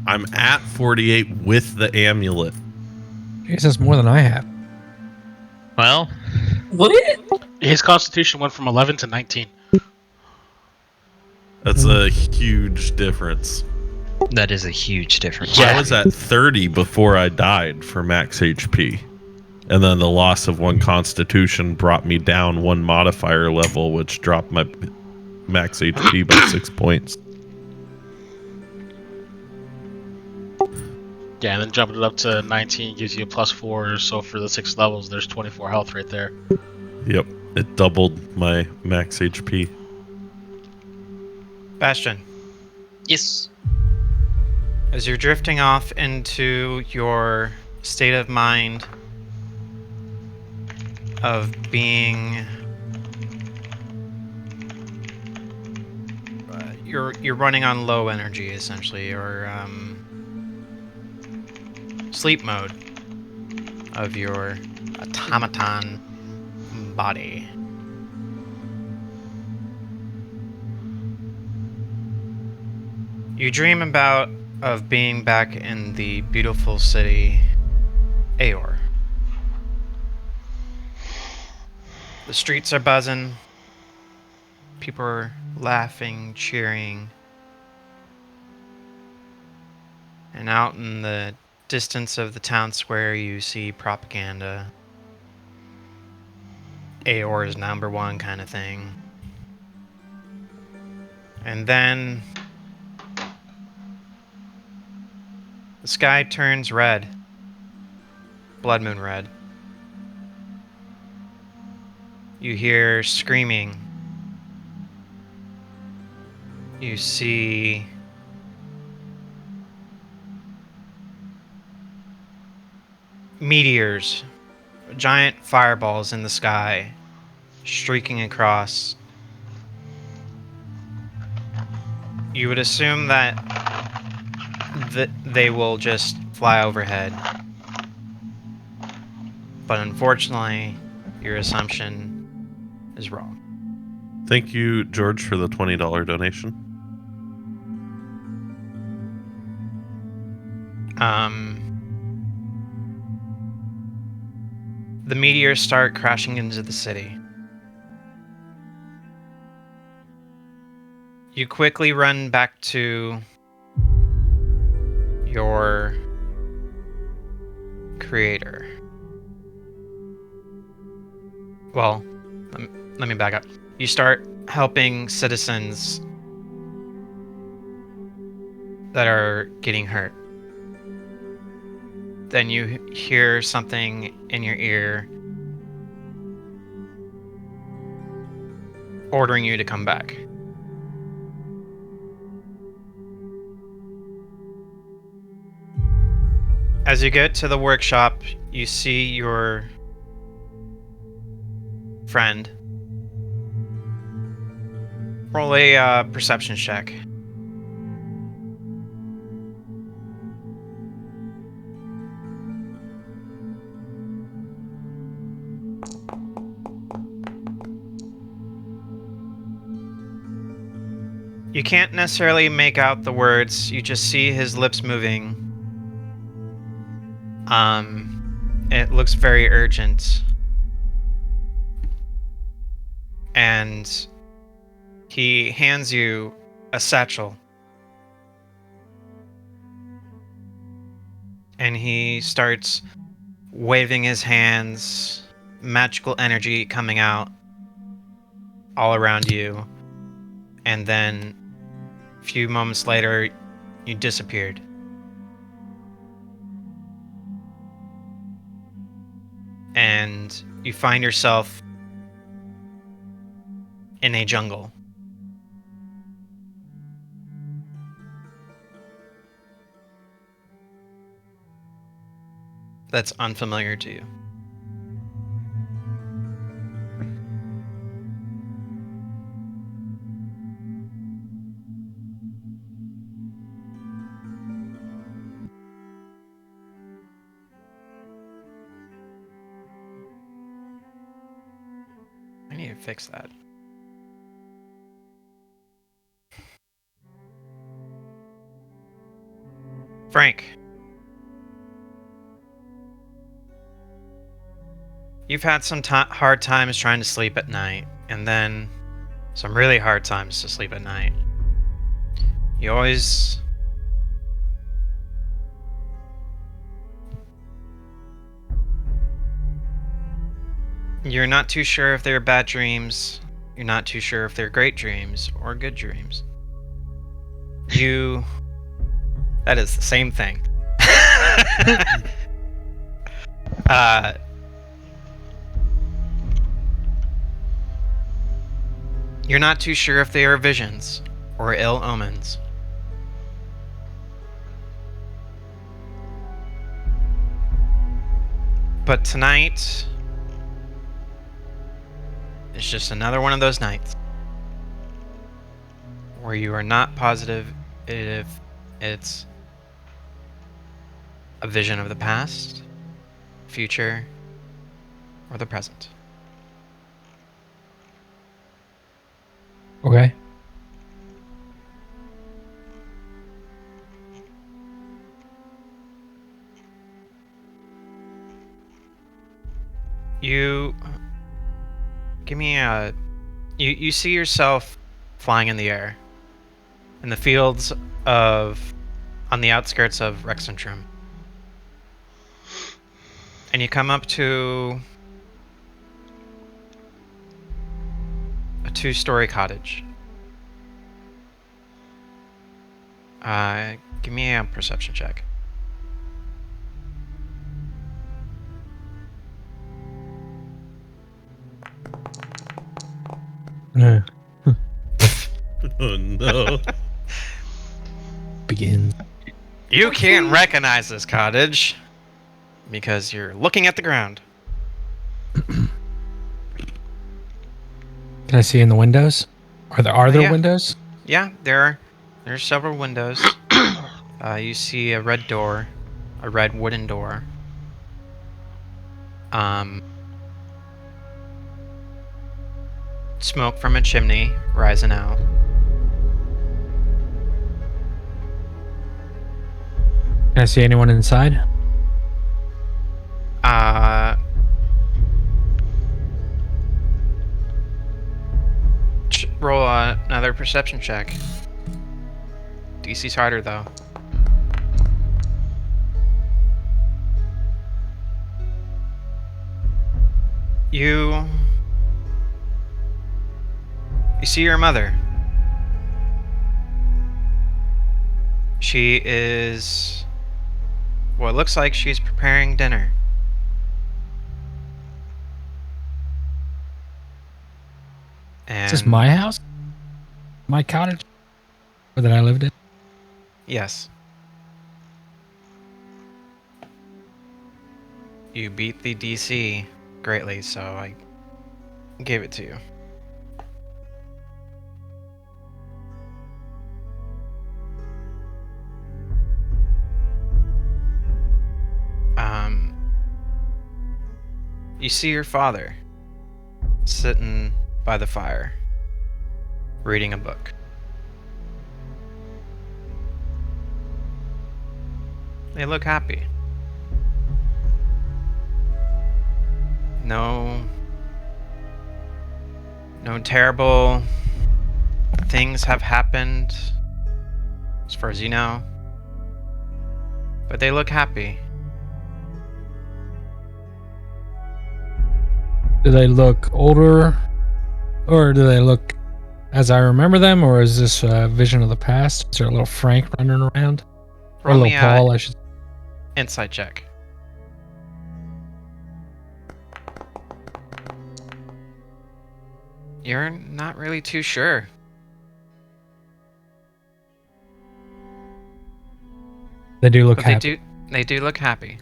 I'm at 48 with the amulet. I guess that's more than I have. Well, What? His constitution went from 11 to 19. That's a huge difference. that is a huge difference. I was at 30 before I died for max HP. And then the loss of 1 constitution brought me down 1 modifier level, which dropped my max HP by 6 points. Yeah, and then jumping it up to 19 gives you a +4. So for the 6 levels, there's 24 health right there. Yep, it doubled my max HP. Bastion, Yes. as you're drifting off into your state of mind of being you're running on low energy essentially, or sleep mode of your automaton body. You dream of being back in the beautiful city Aor. The streets are buzzing. People are laughing, cheering. And out in the distance of the town square, you see propaganda. Aor is #1 kind of thing. And then the sky turns red. Blood moon red. You hear screaming. You see meteors, giant fireballs in the sky, streaking across. You would assume that they will just fly overhead. But unfortunately, your assumption is wrong. Thank you, George, for the $20 donation. The meteors start crashing into the city. You quickly run back to your creator. Well, let me back up. You start helping citizens that are getting hurt. Then you hear something in your ear ordering you to come back. As you get to the workshop, you see your friend. Roll a perception check. You can't necessarily make out the words, you just see his lips moving. It looks very urgent. And he hands you a satchel. And he starts waving his hands, magical energy coming out. all around you, and then a few moments later, you disappeared. And you find yourself in a jungle. That's unfamiliar to you. I need to fix that. Frank. You've had some hard times trying to sleep at night, and then some really hard times to sleep at night. You always... You're not too sure if they're bad dreams. You're not too sure if they're great dreams or good dreams. That is the same thing. You're not too sure if they are visions or ill omens. But tonight is just another one of those nights where you are not positive if it's a vision of the past, future, or the present. Okay. You give me a... You see yourself flying in the air in the fields on the outskirts of Rexentrum. And you come up to a 2-story cottage. Give me a perception check. No. Oh no. Begin. You can't recognize this cottage because you're looking at the ground. Can I see in the windows? Are there Yeah. windows? Yeah, there's several windows. You see a red door, a red wooden door. Smoke from a chimney rising out. Can I see anyone inside? Roll another perception check. DC's harder though. You see your mother. She is... Well, it looks like she's preparing dinner. And Is this my house? My cottage? Or that I lived in? yes. You beat the DC greatly, so I gave it to you. You see your father sitting by the fire, reading a book. They look happy. No terrible things have happened, as far as you know. But they look happy. Do they look older, Or do they look as I remember them, or is this a vision of the past? Is there a little Frank running around? Or a Roll little me a Paul, I should. insight check. You're not really too sure. They do look But happy. they do look happy.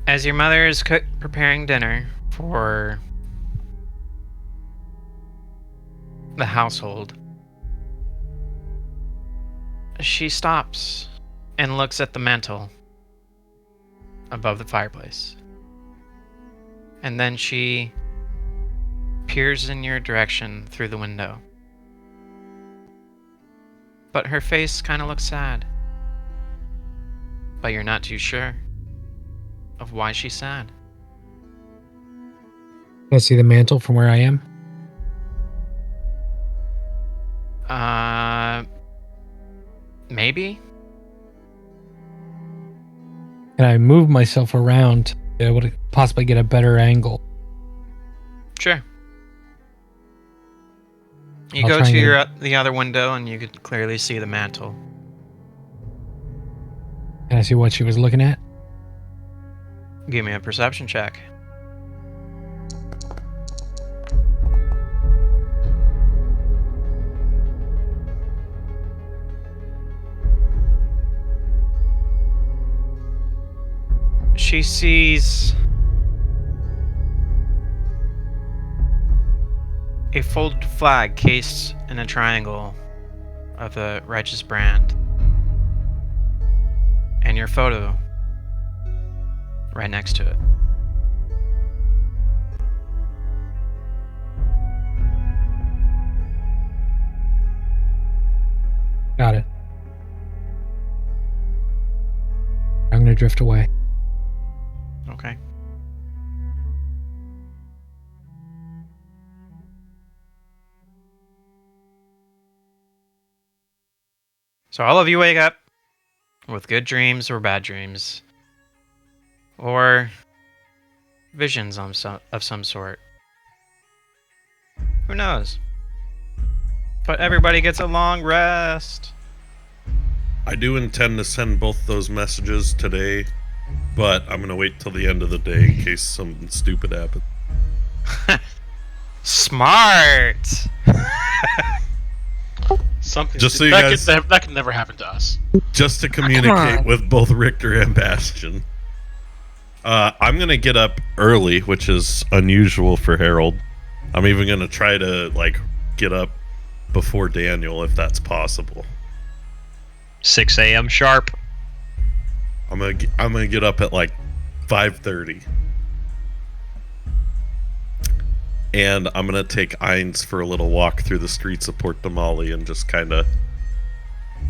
As your mother is preparing dinner for the household, she stops and looks at the mantel above the fireplace. And then she peers in your direction through the window. But her face kind of looks sad. But you're not too sure of why she's sad. Can I see the mantle from where I am? Maybe? Can I move myself around to be able to possibly get a better angle? Sure. You I'll go try to and the other window and you can clearly see the mantle. Can I see what she was looking at? Give me a perception check. She sees a folded flag cased in a triangle of the righteous brand. And your photo right next to it. Got it. I'm gonna drift away. Okay. So all of you wake up with good dreams or bad dreams, or visions of some sort. Who knows? But everybody gets a long rest. I do intend to send both those messages today, but I'm gonna wait till the end of the day in case something stupid happens. Smart. Something Just so you that guys- that can never happen to us. Just to communicate with both Richter and Bastion. I'm gonna get up early, which is unusual for Harold. I'm even gonna try to get up before Daniel if that's possible. 6 a.m. sharp. I'm gonna get up at 5:30, and I'm gonna take Ainz for a little walk through the streets of Port Damali and just kind of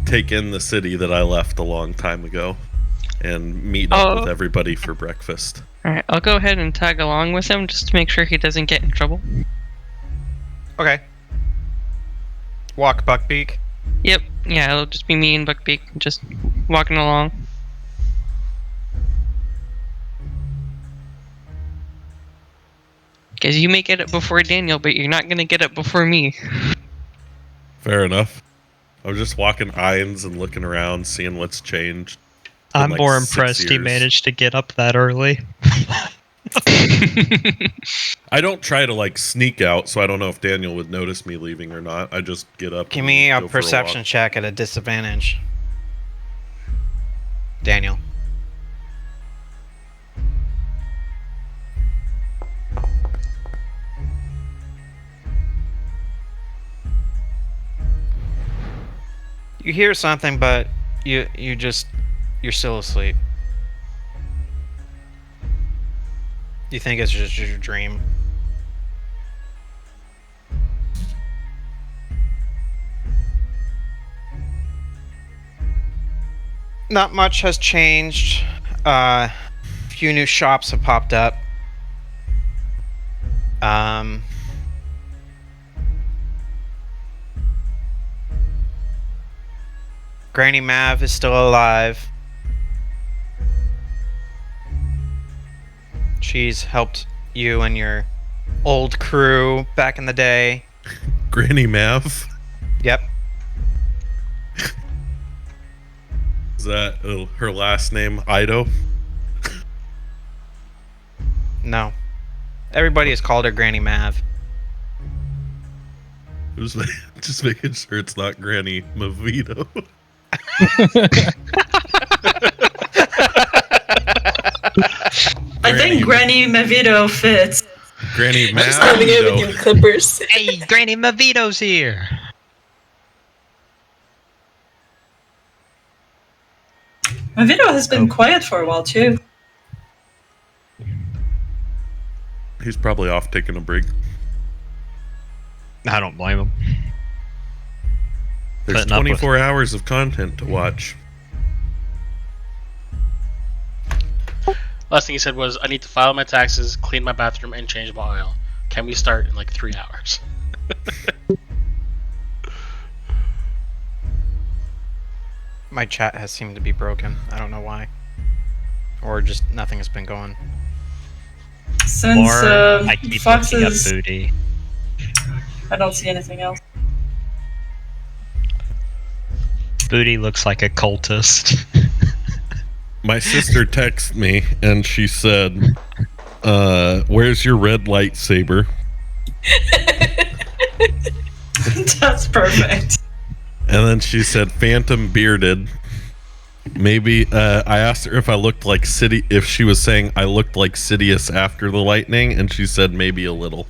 take in the city that I left a long time ago, and meet up with everybody for breakfast. Alright, I'll go ahead and tag along with him just to make sure he doesn't get in trouble. Okay. Walk Buckbeak. Yep, yeah, it'll just be me and Buckbeak just walking along. Because you may get it before Daniel, but you're not going to get it before me. Fair enough. I'm just walking Ainz and looking around, seeing what's changed. I'm in, more 6 impressed he years. managed to get up that early. I don't try to sneak out, so I don't know if Daniel would notice me leaving or not. I just get up. Give and me a go for perception walk. check at a disadvantage. Daniel. You hear something, but you're still asleep. You think it's just your dream. Not much has changed. Few new shops have popped up. Granny Mav is still alive. She's helped you and your old crew back in the day. Granny Mav. Yep. Is that her last name? Ido? No. Everybody has called her Granny Mav. Just making sure it's not Granny Mavito. I think Granny Mavito fits. Granny Mav. Just coming in with you clippers. Hey, Granny Mavito's here. Mavito has been quiet for a while too. He's probably off taking a break. I don't blame him. There's Putting up with 24 hours of content to watch. Last thing he said was, I need to file my taxes, clean my bathroom, and change my oil. Can we start in like 3 hours? My chat has seemed to be broken. I don't know why. Or just nothing has been going. Since I keep looking up Fox's, booty. I don't see anything else. Booty looks like a cultist. My sister texted me and she said, where's your red lightsaber? That's perfect. And then she said, Phantom bearded. Maybe, I asked her if I looked like if she was saying I looked like Sidious after the lightning, and she said maybe a little.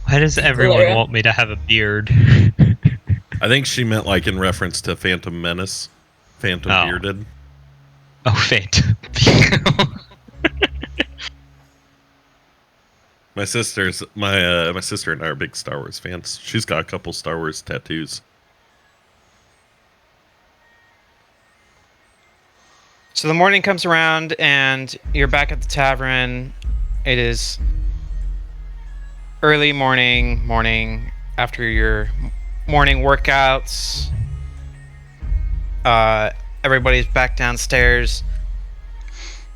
Why does everyone want me to have a beard? I think she meant like in reference to Phantom Menace. Phantom bearded. Oh, Phantom. My sister and I are big Star Wars fans. She's got a couple Star Wars tattoos. So the morning comes around and you're back at the tavern. It is early morning after your morning workouts. Everybody's back downstairs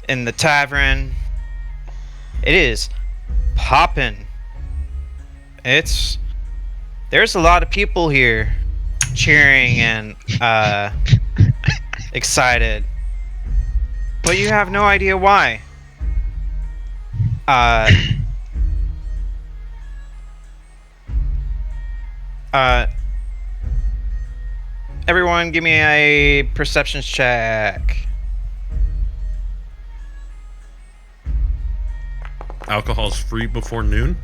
in the tavern. It is poppin'. There's a lot of people here cheering and excited. But you have no idea why. Everyone give me a perceptions check. Alcohol's free before noon?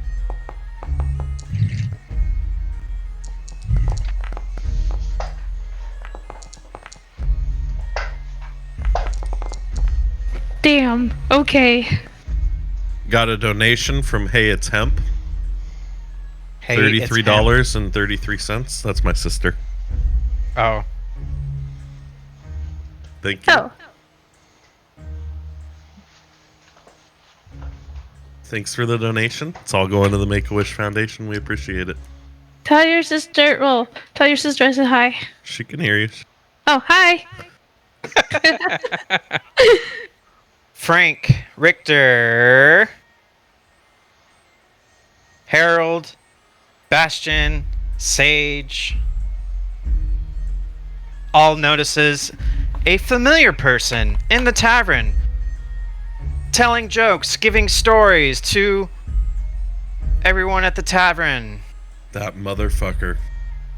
Damn. Okay. Got a donation from Hey It's Hemp. Hey, It's Hemp. $33.33. That's my sister. Oh. Thank you. Oh. Thanks for the donation. It's all going to the Make-A-Wish Foundation. We appreciate it. Tell your sister I said hi. She can hear you. Oh, hi. Frank, Richter, Harold, Bastion, Sage, all notices a familiar person in the tavern telling jokes, giving stories to everyone at the tavern. That motherfucker.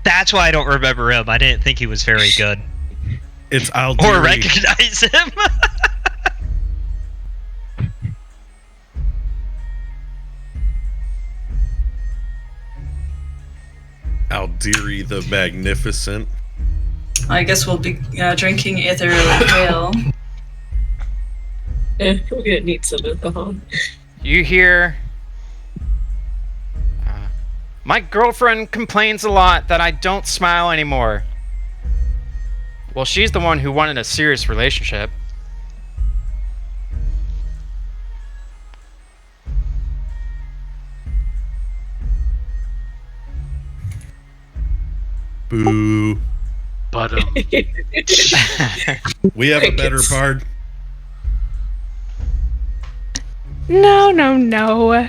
That's why I don't remember him. I didn't think he was very good. It's Aldiri. Or recognize him. Aldiri the Magnificent. I guess we'll be drinking ethereal ale. We're gonna need some alcohol. You hear, my girlfriend complains a lot that I don't smile anymore. Well, she's the one who wanted a serious relationship. Boo. But We have a better bard. No.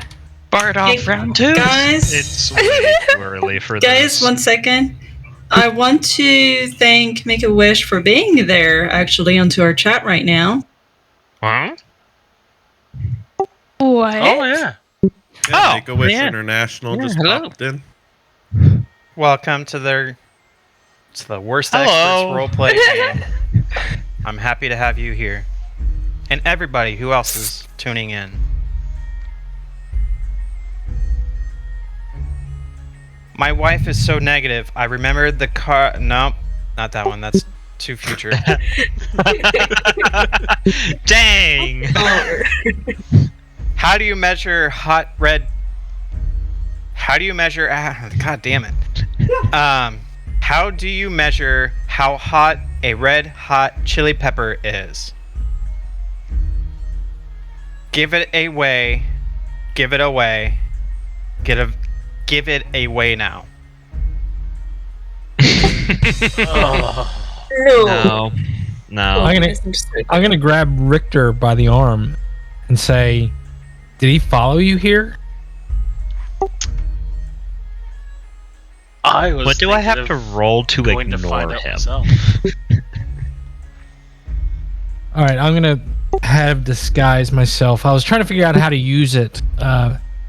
Bard off round 2. Guys, It's way too early for guys, this. 1 second. I want to thank Make a Wish for being there, actually, onto our chat right now. Huh? What? Oh yeah. Yeah, Oh, Make-A-Wish yeah. International Yeah, just hello. popped in. Welcome to the Worst Hello. Experts roleplay game. I'm happy to have you here. And everybody who else is tuning in. My wife is so negative. I remembered the car. Nope, not that one. That's too future. Dang. How do you measure hot red? How do you measure? God damn it. How do you measure how hot a red hot chili pepper is? Give it away. Give it away. Give it away now. No. I'm gonna grab Richter by the arm and say, "Did he follow you here?" What do I have to roll to ignore him? All right, I'm gonna have disguise myself. I was trying to figure out how to use it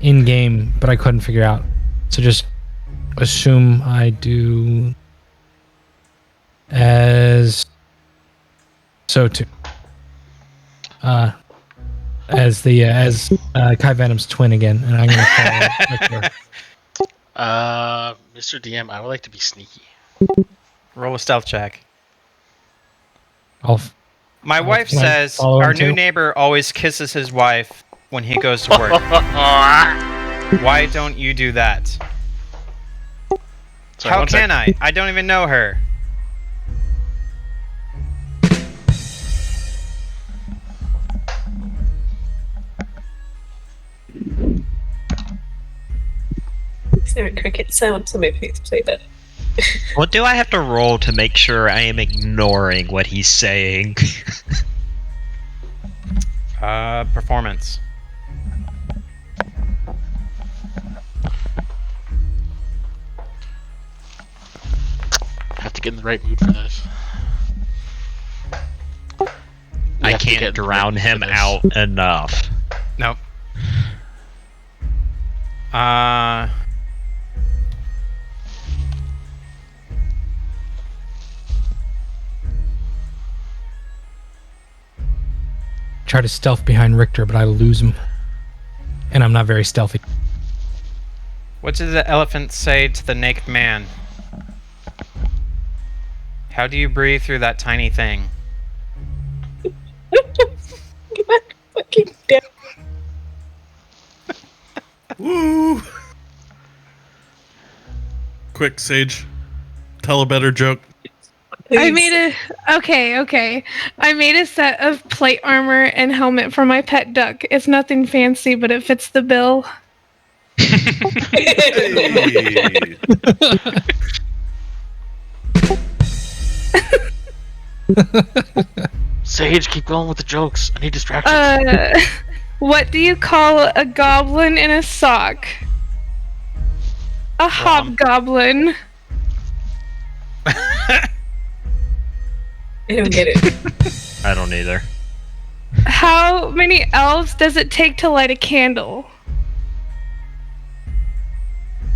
in game, but I couldn't figure out. So just assume I do as so too. As Kai Venom's twin again, and I'm gonna follow Richter. Mr. DM, I would like to be sneaky. Roll a stealth check. I'll My wife can I says follow him our new too? neighbor always kisses his wife when he goes to work. Why don't you do that? Sorry, How one can sec. I? I don't even know her. Is there a cricket sound? Somebody please play that. What do I have to roll to make sure I am ignoring what he's saying? Performance. Have to get in the right mood for this. We I have to get can't in the right drown mood for him this. out enough. Nope. Try to stealth behind Richter, but I lose him, and I'm not very stealthy. What did the elephant say to the naked man? How do you breathe through that tiny thing? Fucking damn. Woo! Quick, Sage. Tell a better joke. I made okay. I made a set of plate armor and helmet for my pet duck. It's nothing fancy, but it fits the bill. Hey. Sage, keep going with the jokes. I need distractions. What do you call a goblin in a sock? A hobgoblin. I don't get it. I don't either. How many elves does it take to light a candle?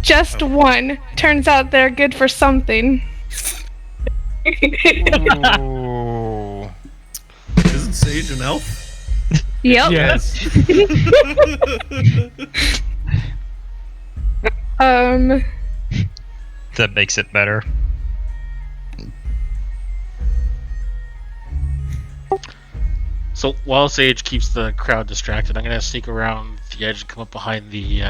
Just one. Turns out they're good for something. Ooh. Isn't Sage an elf? Yep. Yes. That makes it better. So while Sage keeps the crowd distracted, I'm gonna sneak around the edge and come up behind the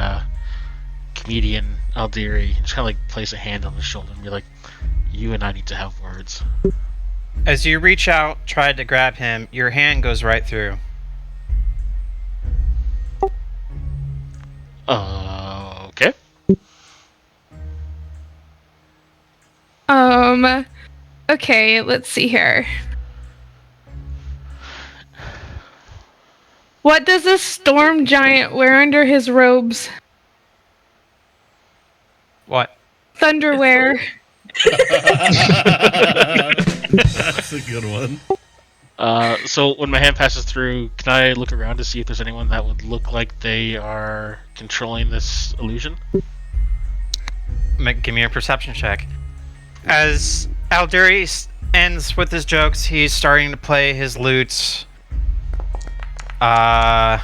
comedian Aldiri and just kind of like place a hand on his shoulder and be like, "You and I need to have words." As you reach out, try to grab him, your hand goes right through. Okay. Okay, let's see here. What does a storm giant wear under his robes? What? Thunderwear. That's a good one. So when my hand passes through, can I look around to see if there's anyone that would look like they are controlling this illusion? Give me a perception check. As Alduri ends with his jokes, he's starting to play his lute. More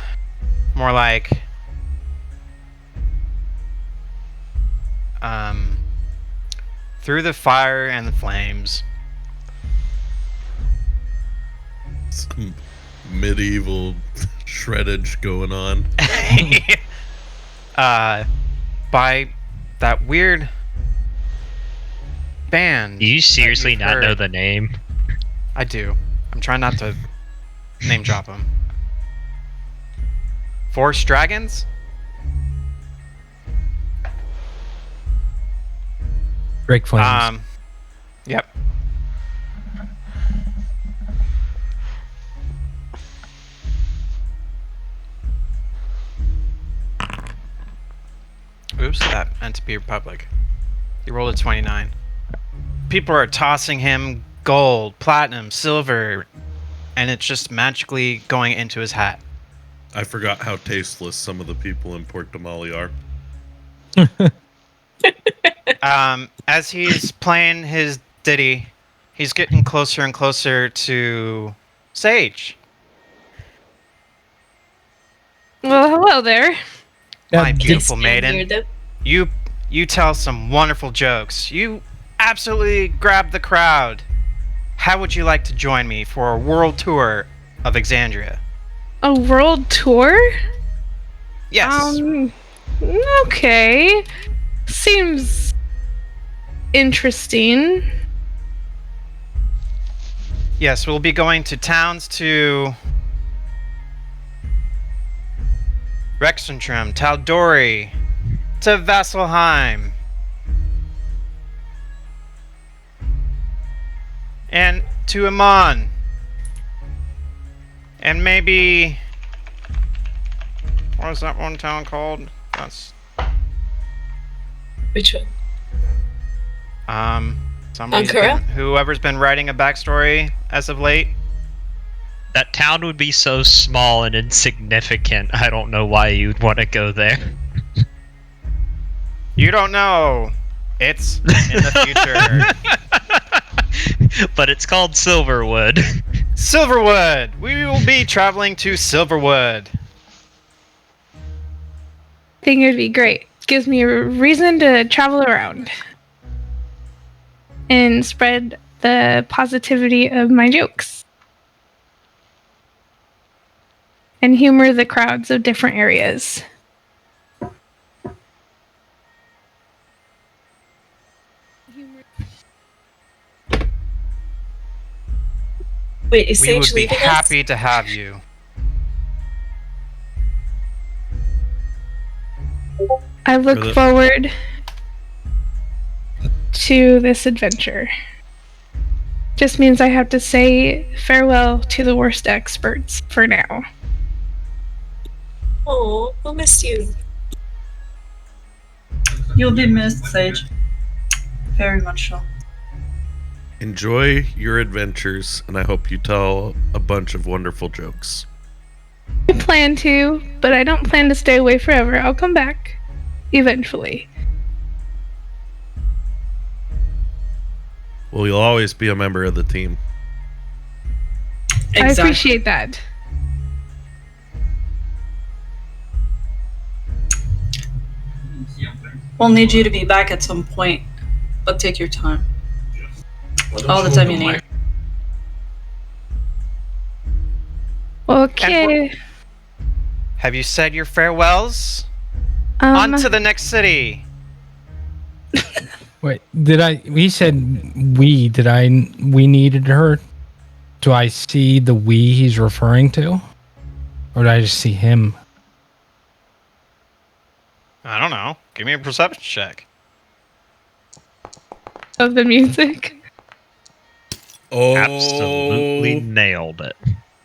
like through the fire and the flames. Some medieval shreddage going on. By that weird band. Do you seriously not know heard. the name? I do. I'm trying not to name drop them. Forest Dragons? Break flames. Yep. Oops, that meant to be Republic. He rolled a 29. People are tossing him gold, platinum, silver, and it's just magically going into his hat. I forgot how tasteless some of the people in Port Damali are. As he's playing his ditty, he's getting closer and closer to Sage. Well, hello there. My beautiful maiden. Near them. You tell some wonderful jokes. You absolutely grab the crowd. How would you like to join me for a world tour of Exandria? A world tour? Yes. Okay. Seems interesting. Yes, we'll be going to towns to Rexentrum, Taldori, to Vasselheim, and to Amon, and maybe what is that one town called? That's Which one? somebody's Ankara? whoever's been writing a backstory as of late. That town would be so small and insignificant. I don't know why you'd want to go there. You don't know. It's in the future. But it's called Silverwood. Silverwood! We will be traveling to Silverwood. Think it'd be great. Gives me a reason to travel around and spread the positivity of my jokes and humor the crowds of different areas. Wait, is We Sage would be leaving us? happy to have you. I look forward to this adventure. Just means I have to say farewell to the worst experts for now. Oh, we'll miss you. You'll be missed, Sage. Very much so. Enjoy your adventures, and I hope you tell a bunch of wonderful jokes. I plan to, but I don't plan to stay away forever. I'll come back eventually. Well, you'll always be a member of the team. I appreciate that. We'll need you to be back at some point, but take your time. All the time you need. Okay. Have you said your farewells? On to the next city. Wait, he said we, we needed her? Do I see the we he's referring to? Or did I just see him? I don't know. Give me a perception check. Of the music. Oh, Absolutely nailed it.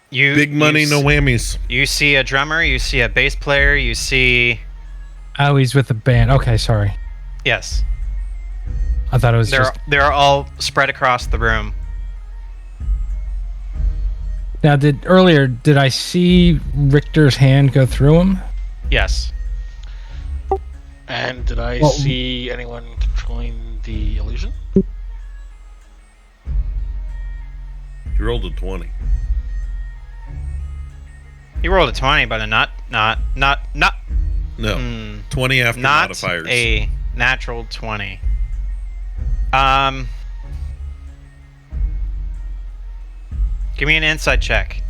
You big money, no whammies. You see a drummer, you see a bass player, you see. Oh, he's with the band. Okay, sorry. Yes. I thought it was They're all spread across the room. Now, did I see Richter's hand go through him? Yes. And did I see anyone controlling the illusion? You rolled a 20. You rolled a 20, but not. No. 20 after not modifiers. A natural 20. Give me an insight check.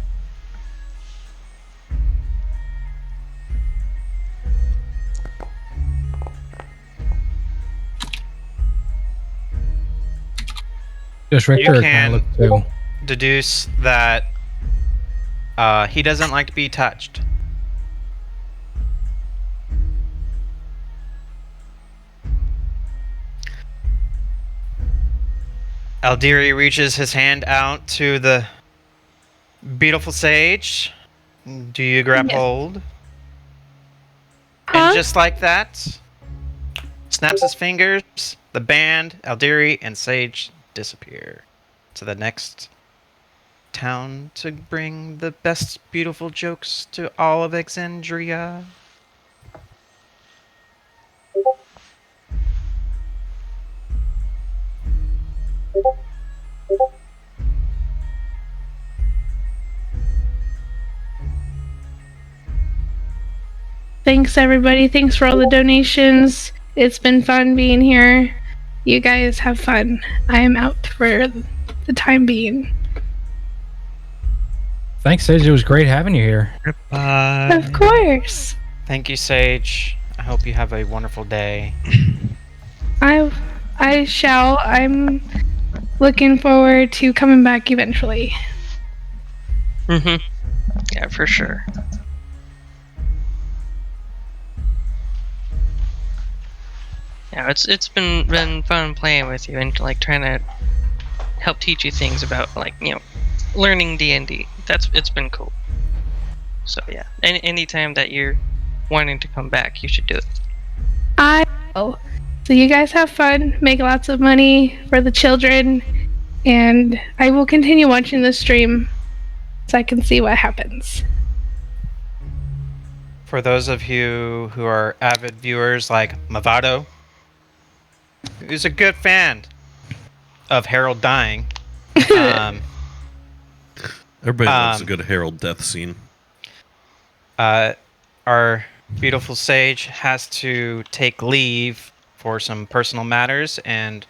Just Richter You kind of can looked too. deduce that he doesn't like to be touched. Aldiri reaches his hand out to the beautiful sage. Do you grab hold? And just like that, snaps his fingers, the band, Aldiri, and Sage disappear to the next town to bring the best beautiful jokes to all of Exandria. Thanks, everybody. Thanks for all the donations. It's been fun being here. You guys have fun. I am out for the time being. Thanks, Sage. It was great having you here. Of course. Thank you, Sage. I hope you have a wonderful day. I shall. I'm looking forward to coming back eventually. Mm-hmm. Yeah, for sure. Yeah, it's been fun playing with you and like trying to help teach you things about like learning D&D. It's been cool. So yeah, anytime that you're wanting to come back, you should do it. I will. So you guys have fun, make lots of money for the children, and I will continue watching the stream so I can see what happens. For those of you who are avid viewers like Mavado, who's a good fan of Harold dying, Everybody loves a good Harold death scene. Our beautiful sage has to take leave for some personal matters, and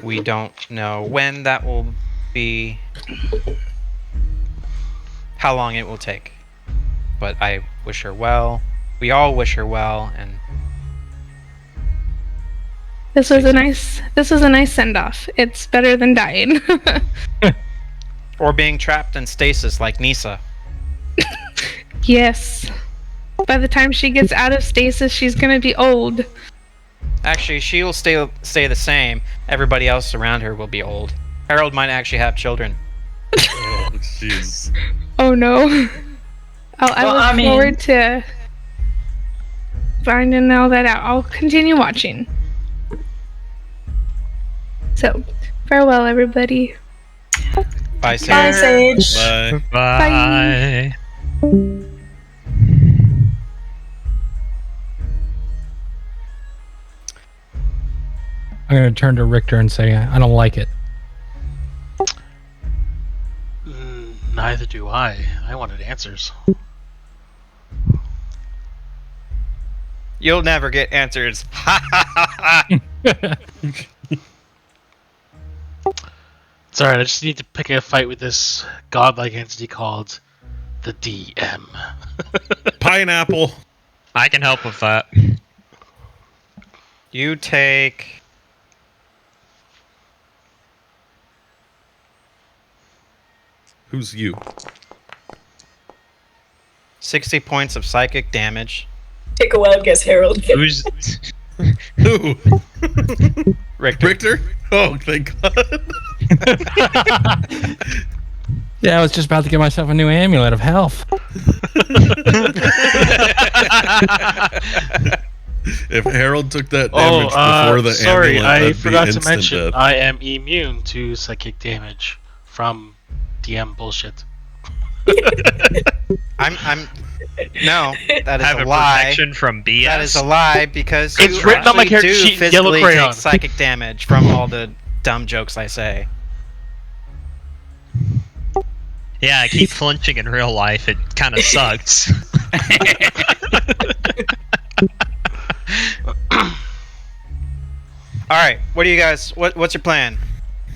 we don't know when that will be, how long it will take. But I wish her well. We all wish her well, and This was a nice send off. It's better than dying. or being trapped in stasis like Nisa. Yes. By the time she gets out of stasis, she's gonna be old. Actually, she will stay the same. Everybody else around her will be old. Harold might actually have children. Oh, jeez. Oh no. I look forward to finding all that out. I'll continue watching. So, farewell, everybody. Bye, Sage. Bye, Sage. Bye. Bye. I'm going to turn to Richter and say, I don't like it. Neither do I. I wanted answers. You'll never get answers. It's alright, I just need to pick a fight with this godlike entity called the DM. Pineapple. I can help with that. You take... Who's you? 60 points of psychic damage. Take a wild guess, Harold. Who's Who? Richter. Richter? Oh, thank God. Yeah, I was just about to get myself a new amulet of health. If Harold took that damage before the sorry, amulet, I that'd be forgot to instant mention death. I am immune to psychic damage from DM bullshit. I'm no, that is Have a a lie. protection from BS. That is a lie because It's you written on my actually character do sheet in yellow physically crayon. take psychic damage from all the dumb jokes I say. Yeah, I keep flinching in real life. It kind of sucks. All right, what do you guys? What's your plan?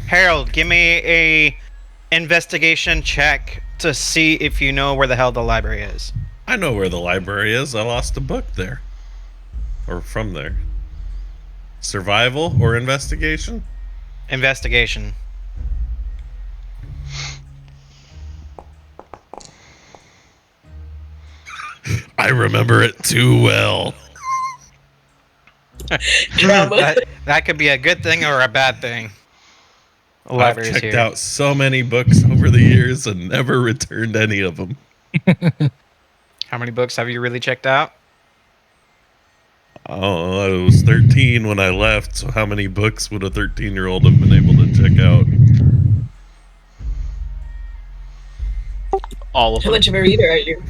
Harold, give me a investigation check to see if you know where the hell the library is. I know where the library is. I lost a book there. Or from there. Survival or investigation? Investigation. I remember it too well. Drama. That could be a good thing or a bad thing. The I've library's checked here. out so many books over the years and never returned any of them. How many books have you really checked out? Oh, I was 13 when I left, so how many books would a 13-year-old have been able to check out? All of How them. much of a reader are you?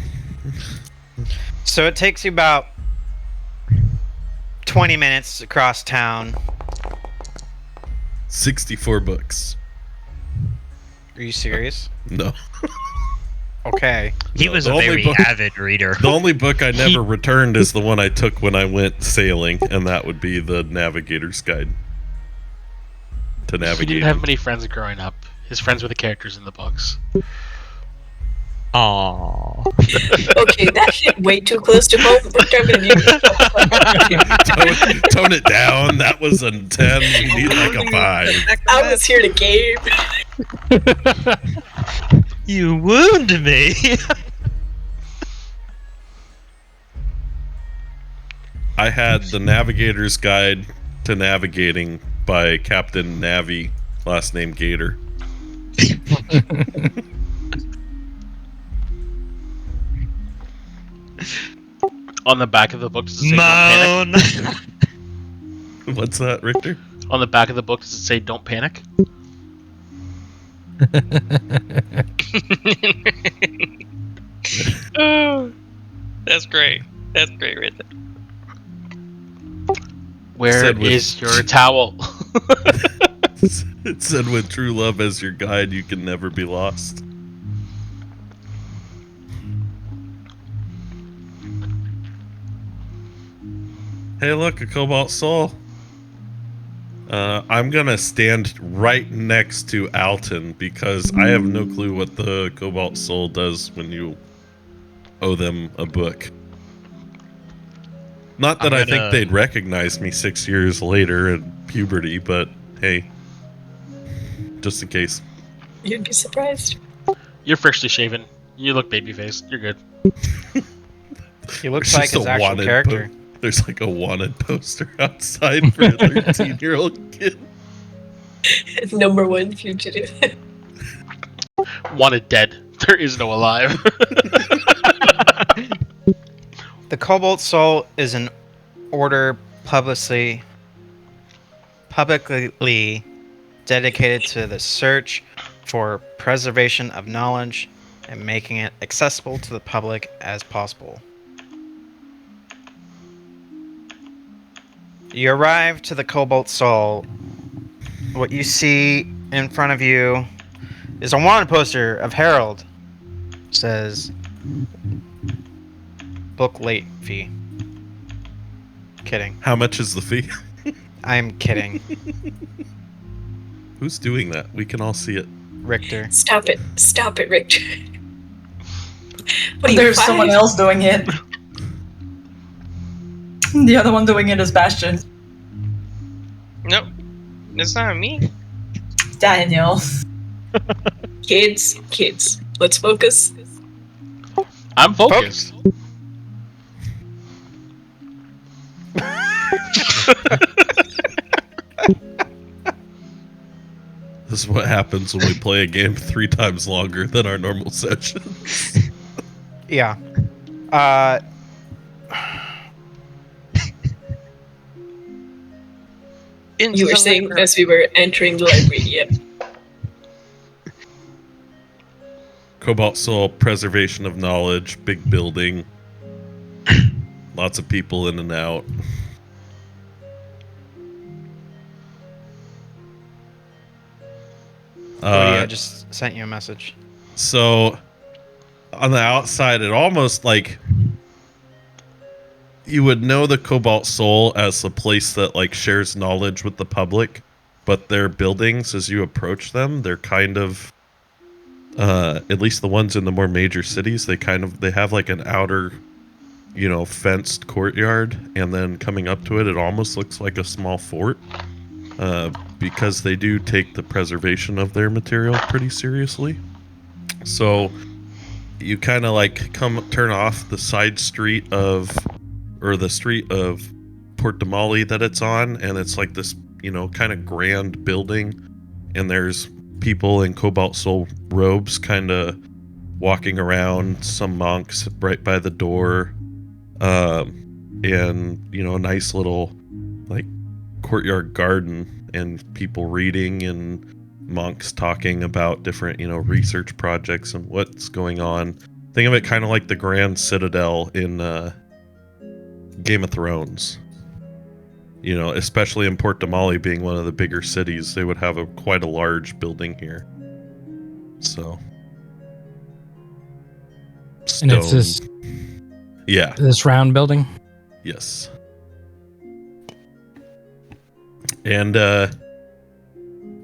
So it takes you about 20 minutes across town. 64 books. Are you serious? No. Okay. He No, was the a only very book- avid reader. The only book I never returned is the one I took when I went sailing, and that would be the Navigator's Guide to He navigate. didn't have many friends growing up. His friends were the characters in the books. Aww. Okay, that hit way too close to home. I'm gonna need Tone it down. That was a 10. We need like a 5. I was here to game. You wound me. I had the Navigator's Guide to Navigating by Captain Navi, last name Gator. On the back of the book, does it say don't Moan. panic? What's that, Richter? On the back of the book, does it say don't panic? Oh, that's great. That's great right there. Where Said with- is your towel? It said, with true love as your guide, you can never be lost. Hey, look, a Cobalt Soul. I'm gonna stand right next to Alton because I have no clue what the Cobalt Soul does when you owe them a book. Not that I'm I think gonna- they'd recognize me 6 years later in puberty, but hey, just in case. You'd be surprised. You're freshly shaven. You look baby-faced. You're good. He looks There's like just his a actual wanted character. There's like a wanted poster outside for a 13-year-old kid. Number one fugitive. Wanted dead. There is no alive. The Cobalt Soul is an order publicly dedicated to the search for preservation of knowledge and making it accessible to the public as possible. You arrive to the Cobalt Soul. What you see in front of you is a wanted poster of Harold. It says book late fee. Kidding. How much is the fee? I'm kidding. Who's doing that? We can all see it. Richter. Stop it. Stop it, Richter. What are you, There's 5? someone else doing it. The other one doing it is Bastion. Nope. It's not me. Daniel. Kids, let's focus. I'm focused. This is what happens when we play a game 3 times longer than our normal sessions. Yeah. You were saying as we were entering the library, yep. Cobalt Soul, preservation of knowledge, big building, lots of people in and out. I just sent you a message. So, on the outside, it almost like you would know the Cobalt Soul as a place that like shares knowledge with the public, but their buildings, as you approach them, they're kind of, at least the ones in the more major cities, they have like an outer, fenced courtyard, and then coming up to it, it almost looks like a small fort. Because they do take the preservation of their material pretty seriously. So you kind of like turn off the side street the street of Port de Mali that it's on, and it's like this, kind of grand building, and there's people in Cobalt Soul robes kind of walking around, some monks right by the door, and, a nice little like courtyard garden and people reading and monks talking about different, research projects and what's going on. Think of it kind of like the Grand Citadel in Game of Thrones. Especially in Port de Mali being one of the bigger cities, they would have quite a large building here. So. And it's this. Yeah. This round building? Yes. And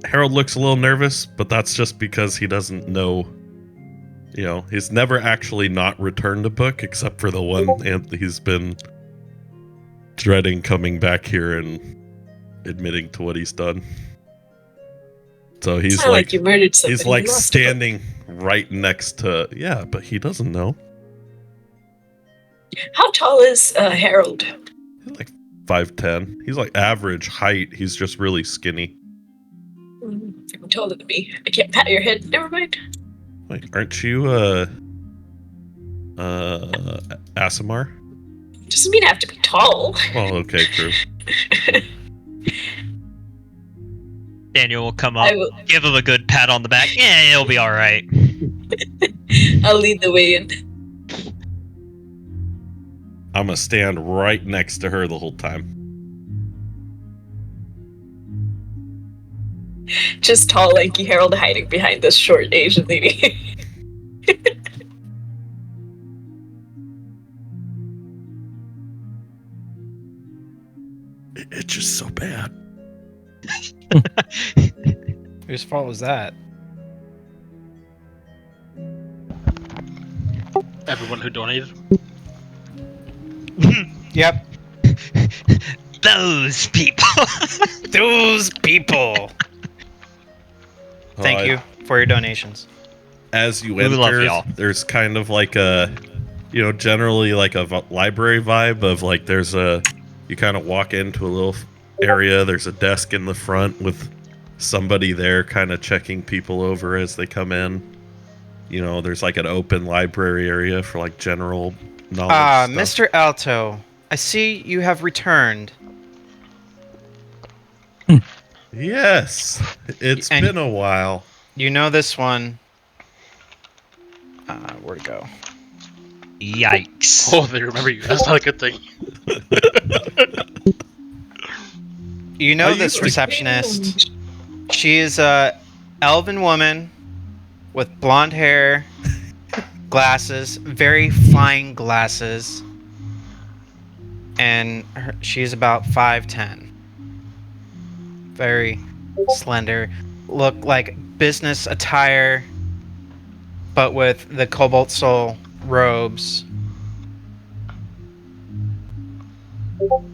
Harold looks a little nervous, but that's just because he doesn't know. He's never actually not returned a book except for the one, and he's been dreading coming back here and admitting to what he's done. So he's like you murdered somebody. He's like standing right next to, but he doesn't know. How tall is Harold? He's like 5'10". He's like average height. He's just really skinny. You're taller than me. I can't pat your head. Never mind. Wait, aren't you Asimar? Doesn't mean I have to be tall. Well, okay, true. Daniel will come up, give him a good pat on the back. Yeah, it'll be all right. I'll lead the way in. I'm gonna stand right next to her the whole time. Just tall, lanky Harold hiding behind this short Asian lady. It's just so bad. Whose fault was that? Everyone who donated. Yep. Those people. Those people. Thank you for your donations. As you We love enter, y'all. there's kind of like a, generally like a library vibe of like you kind of walk into a little area. There's a desk in the front with somebody there kind of checking people over as they come in. There's like an open library area for like general knowledge stuff. Mr. Alto, I see you have returned. Yes, it's been a while. You know this one. Where'd it go? Yikes. Oh, they remember you. That's not a good thing. You know this receptionist. She is a elven woman with blonde hair, glasses, very fine glasses, and she's about 5'10". Very slender. Look like business attire, but with the Cobalt Soul robes.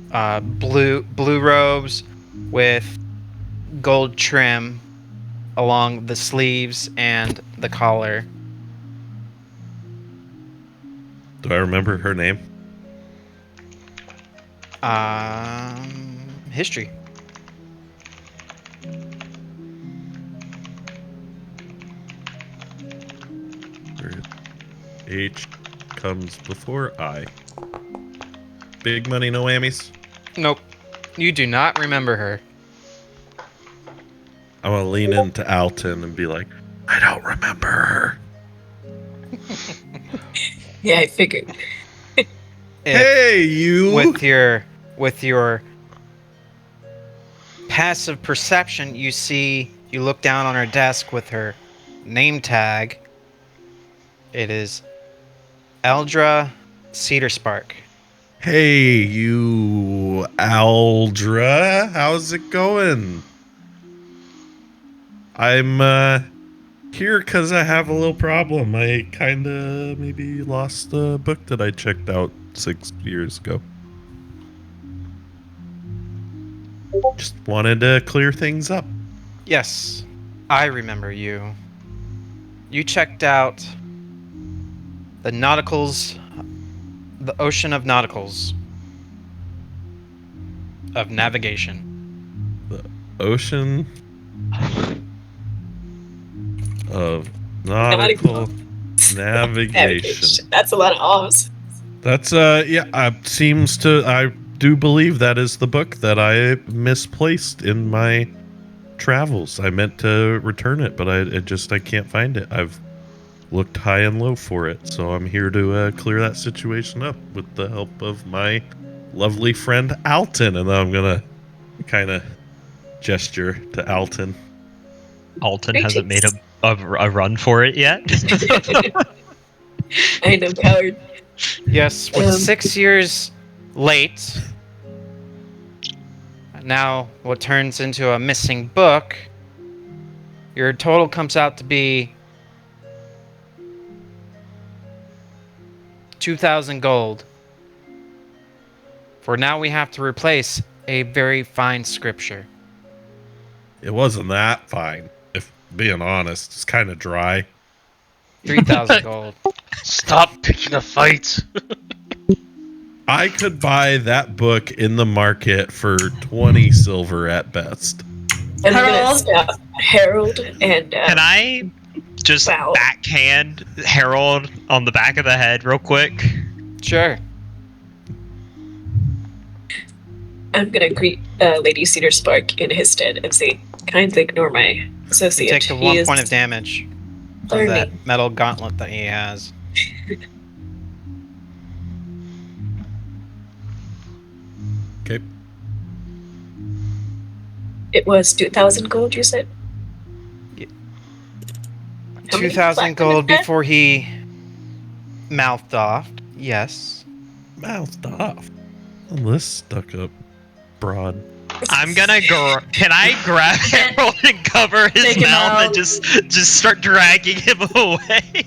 Blue robes with gold trim along the sleeves and the collar. Do I remember her name? History. where H comes before I. Big money, no whammies. Nope. You do not remember her. I want to lean into Alton and be like, I don't remember her. Yeah, I figured. Hey, you! With your passive perception, you look down on her desk with her name tag. It is Eldra Cedarspark. Hey, you, Aldra. How's it going? I'm, here because I have a little problem. I kind of maybe lost the book that I checked out 6 years ago. Just wanted to clear things up. Yes, I remember you. You checked out the ocean of nauticals of navigation. The ocean of nautical navigation. That's a lot of O's. That's I do believe that is the book that I misplaced in my travels. I meant to return it, but I can't find it. I've looked high and low for it, so I'm here to clear that situation up with the help of my lovely friend Alton, and I'm gonna kind of gesture to Alton. Alton hasn't made a run for it yet. I know, coward. Yes, with 6 years late, now what turns into a missing book, your total comes out to be 2,000 gold. For now, we have to replace a very fine scripture. It wasn't that fine, if being honest. It's kind of dry. 3,000 gold. Stop picking a fight. I could buy that book in the market for 20 silver at best. And I'm gonna stop Harold and. Can I just backhand Harold on the back of the head real quick? Sure. I'm gonna greet Lady Cedarspark in his stead and say, kindly ignore my associate. You take the 1 point of damage from learning. that metal gauntlet that he has. Okay. It was 2,000 gold, you said? 2,000 gold before he mouthed off. Yes. Mouthed off? Well, this stuck up broad. I'm gonna can I grab Harold and cover his Take him mouth out. and just start dragging him away?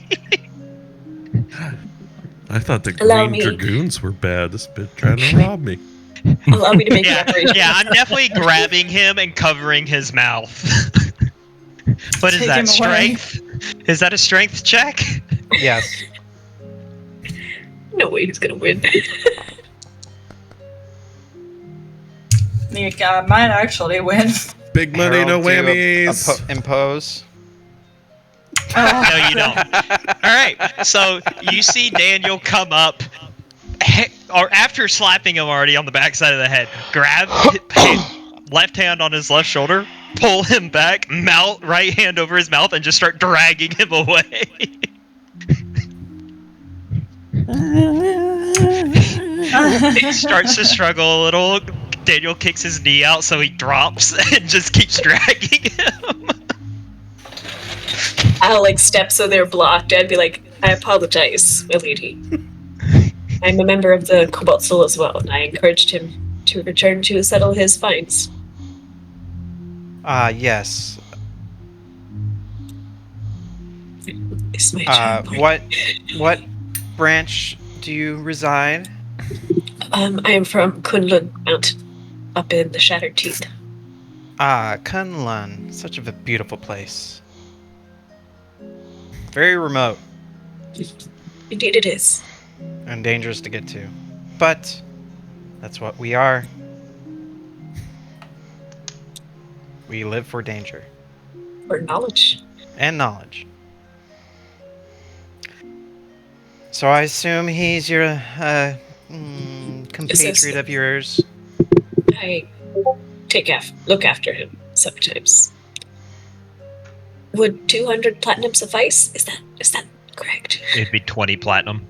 I thought the Allow Green me. Dragoons were bad. This bitch trying to rob me. Allow me to make an yeah, operation. yeah, I'm definitely grabbing him and covering his mouth. What is Take that, him away. strength? Is that a strength check? Yes. No way he's gonna win. Nick might actually win. Big money, no Harold, do whammies. impose. No, you don't. Alright, so you see Daniel come up, or after slapping him already on the backside of the head, grab left hand on his left shoulder, pull him back, right hand over his mouth, and just start dragging him away. He starts to struggle a little. Daniel kicks his knee out so he drops and just keeps dragging him. I'll step so they're blocked. I'd be like, I apologize, my lady. I'm a member of the Cobalt Soul as well, and I encouraged him to return to settle his fines. Yes. It's my turn. What branch do you reside? I am from Kunlun Mountain, up in the Shattered Teeth. Kunlun. Such a beautiful place. Very remote Indeed it is. and dangerous to get to. But that's what we are. We live for danger. For knowledge. And knowledge. So I assume he's your compatriot of yours. I look after him sometimes. Would 200 platinum suffice? Is that correct? It'd be 20 platinum.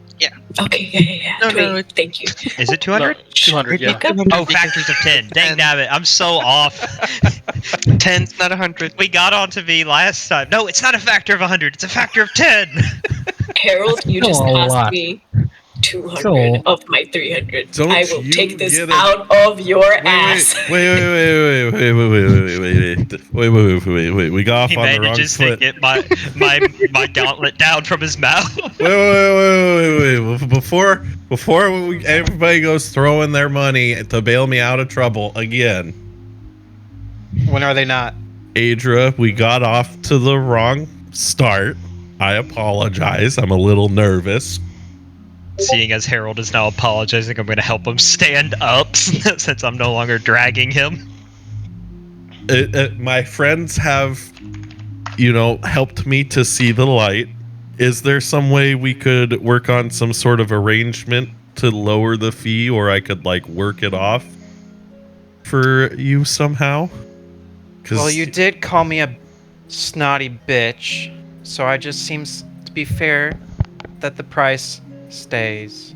Okay, yeah. No, Wait, no, thank you. Is it 200? No, 200, yeah. Oh, factors of 10. Dang nabbit, I'm so off. 10's not 100. We got on to me last time. No, it's not a factor of 100. It's a factor of 10. Harold, you Still just a asked lot. me 200 Still- of my 300. Don't I will you take this get it? out of your ass. Wait. We got off He on the wrong manages to foot. get my gauntlet down from his mouth. Wait. Before everybody goes throwing their money to bail me out of trouble again. When are they not? Adra, we got off to the wrong start. I apologize. I'm a little nervous. Seeing as Harold is now apologizing, I'm going to help him stand up since I'm no longer dragging him. My friends have, helped me to see the light. Is there some way we could work on some sort of arrangement to lower the fee, or I could work it off for you somehow? Well, you did call me a snotty bitch, so I just seems to be fair that the price stays.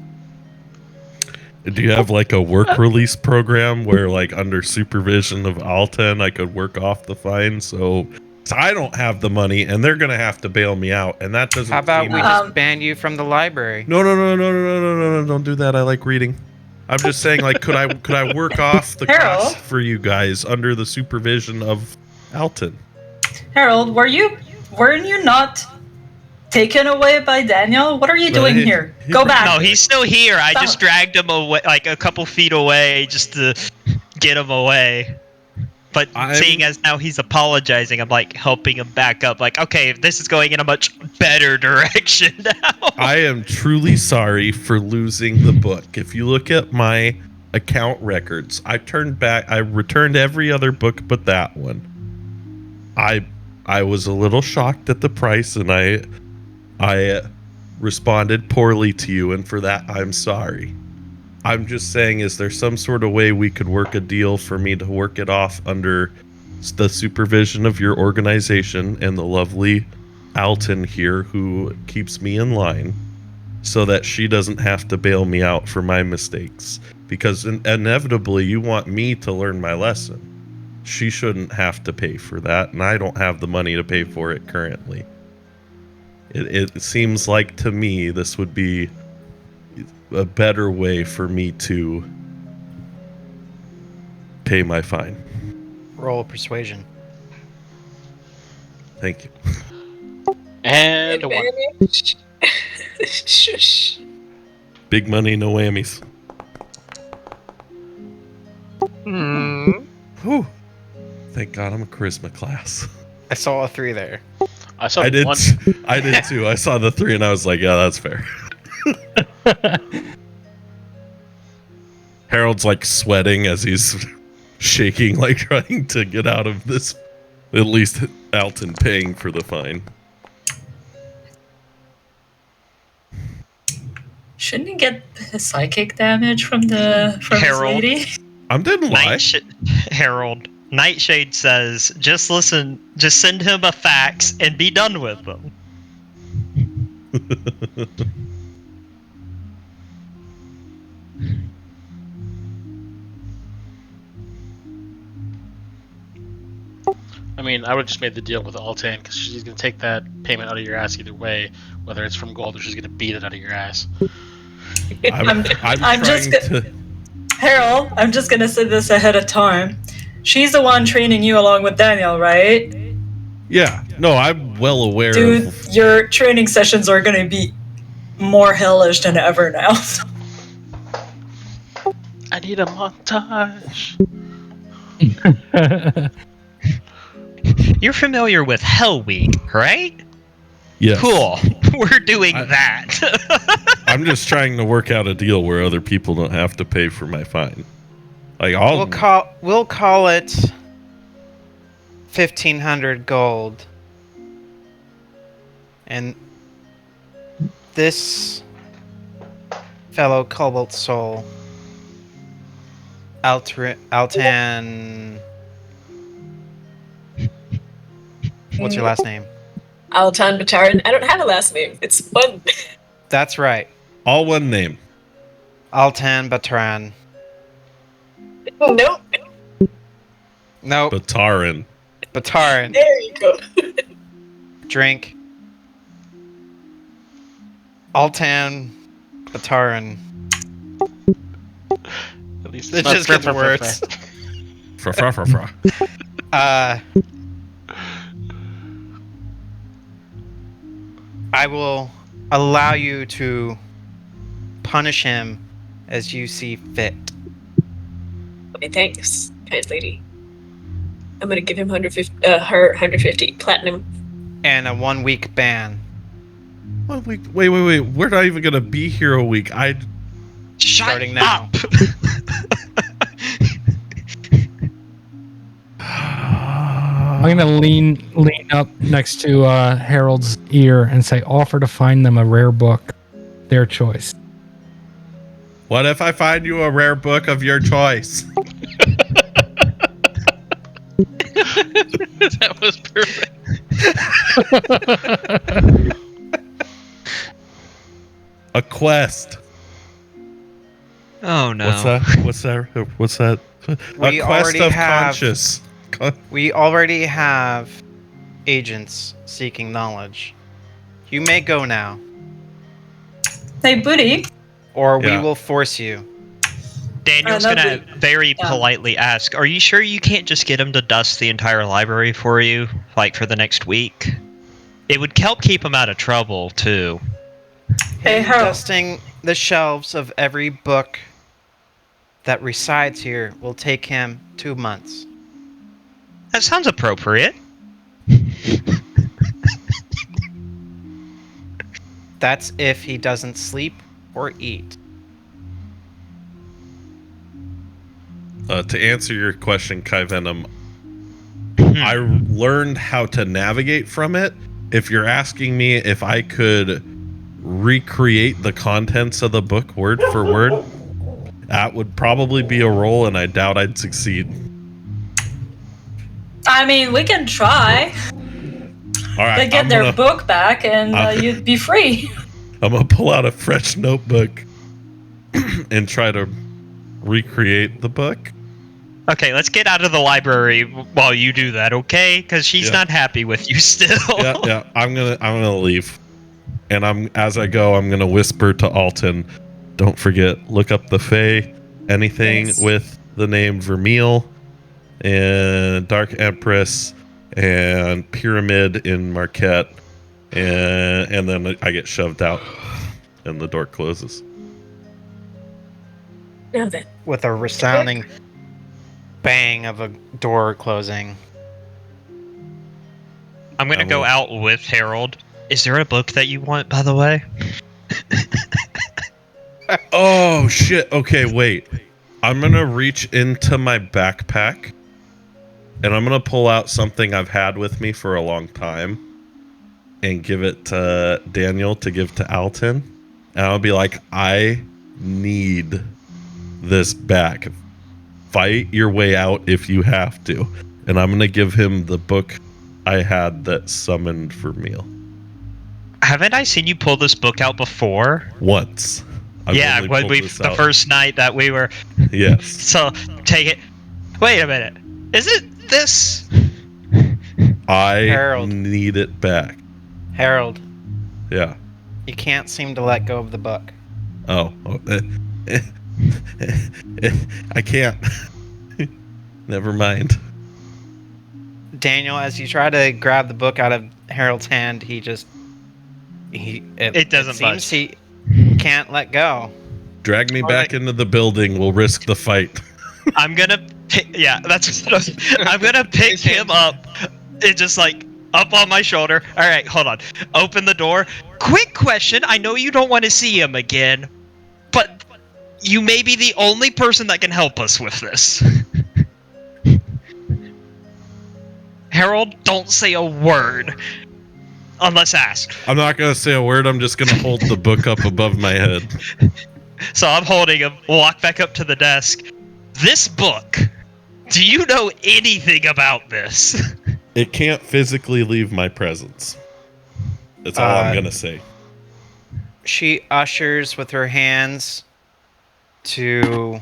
Do you have a work release program where under supervision of Alten I could work off the fine so I don't have the money and they're gonna have to bail me out, and that doesn't How about seem we just ban you from the library? No, don't do that. I like reading. I'm just saying could I work off the Harold? cost for you guys under the supervision of Alten? Harold, weren't you not taken away by Daniel? What are you doing here? Go back. No, he's still here. I just dragged him away, a couple feet away, just to get him away. But seeing as now he's apologizing, I'm helping him back up. Okay, this is going in a much better direction now. I am truly sorry for losing the book. If you look at my account records, I returned every other book but that one. I was a little shocked at the price, and I responded poorly to you, and for that I'm sorry. I'm just saying, is there some sort of way we could work a deal for me to work it off under the supervision of your organization and the lovely Alton here who keeps me in line, so that she doesn't have to bail me out for my mistakes? Because inevitably you want me to learn my lesson. She shouldn't have to pay for that, and I don't have the money to pay for it currently. It seems like to me this would be a better way for me to pay my fine. Roll persuasion. Thank you. And a 1. Shush. Big money, no whammies. Whew. Thank God I'm a charisma class. I saw a 3 there. I did. 1. I did too. I saw the 3 and I was like, yeah, that's fair. Harold's sweating as he's shaking, trying to get out of this. At least Alton paying for the fine. Shouldn't he get psychic damage from this Harold. lady? I'm didn't lie. Harold. Nightshade says, just listen, just send him a fax and be done with them. I mean, I would have just made the deal with Altan because she's going to take that payment out of your ass either way, whether it's from gold or she's going to beat it out of your ass. I'm just trying to. Harold, I'm just gonna say this ahead of time. She's the one training you along with Daniel, right? Yeah. No, I'm well aware Dude, of. your training sessions are gonna be more hellish than ever now. I need a montage. You're familiar with Hell Week, right? Yes. Cool. We're doing that. I'm just trying to work out a deal where other people don't have to pay for my fine. We'll call it 1,500 gold, and This fellow cobalt soul, Altan. What's your last name? Altan Bataran. I don't have a last name. It's one. That's right. All one name. Altan Bataran. Nope. Nope. Bataran. Bataran. There you go. Drink. Altan Bataran. At least It it's not just gets fra- fra- fra- worse. fra. Fra fra fra fra. I will allow you to punish him as you see fit. Okay, thanks, kind lady. I'm gonna give him 150 platinum. And a 1 week ban. 1 week. Wait. We're not even gonna be here a week. Starting now. I'm gonna lean up next to Harold's ear and say, "Offer to find them a rare book, their choice." What if I find you a rare book of your choice? That was perfect. A quest. Oh no. What's that? We A quest already of have- conscious. We already have agents seeking knowledge. You may go now, Hey, Booty. or we Yeah. will force you. Daniel's that'd gonna be- very yeah. politely ask, "Are you sure you can't just get him to dust the entire library for you, like for the next week? It would help keep him out of trouble too." Hey, Him Harold. dusting the shelves of every book that resides here will take him 2 months. That sounds appropriate. That's if he doesn't sleep or eat. To answer your question, Kai Venom, Hmm. I learned how to navigate from it. If you're asking me if I could recreate the contents of the book word for word, that would probably be a roll, and I doubt I'd succeed. I mean, we can try. All right, They get I'm their gonna, book back, and you'd be free. I'm gonna pull out a fresh notebook and try to recreate the book. Okay, let's get out of the library while you do that, okay? Because she's Yeah. not happy with you still. Yeah. I'm gonna leave, and as I go, I'm gonna whisper to Alton, "Don't forget, look up the Fae. Anything Thanks. with the name Vermeil and Dark Empress and Pyramid in Marquette, and then I get shoved out, and the door closes." Now then. With a resounding bang of a door closing. I'm gonna go out with Harold. Is there a book that you want, by the way? Oh shit! Okay, wait. I'm gonna reach into my backpack, and I'm gonna pull out something I've had with me for a long time, and give it to Daniel to give to Alton, and I'll be like, "I need this back. Fight your way out if you have to." And I'm gonna give him the book I had that summoned Vermeil. Haven't I seen you pull this book out before? Once. I've Yeah, only when pulled we this the out. first night that we were. Yes. So take it. Wait a minute. Is it this? I Harold. need it back. Harold, Yeah. you can't seem to let go of the book. Oh. I can't. Never mind. Daniel, as you try to grab the book out of Harold's hand, it doesn't seems budge. he can't let go. Drag me back into the building. We'll risk the fight. I'm gonna pick. Yeah, that's. I'm gonna pick him up. It's just like up on my shoulder. All right, hold on. Open the door. Quick question. I know you don't want to see him again, but you may be the only person that can help us with this. Harold, don't say a word. unless asked. I'm not gonna say a word. I'm just gonna hold the book up above my head. So I'm holding him, walk back up to the desk. This book, do you know anything about this? It can't physically leave my presence. That's all I'm gonna say. She ushers with her hands to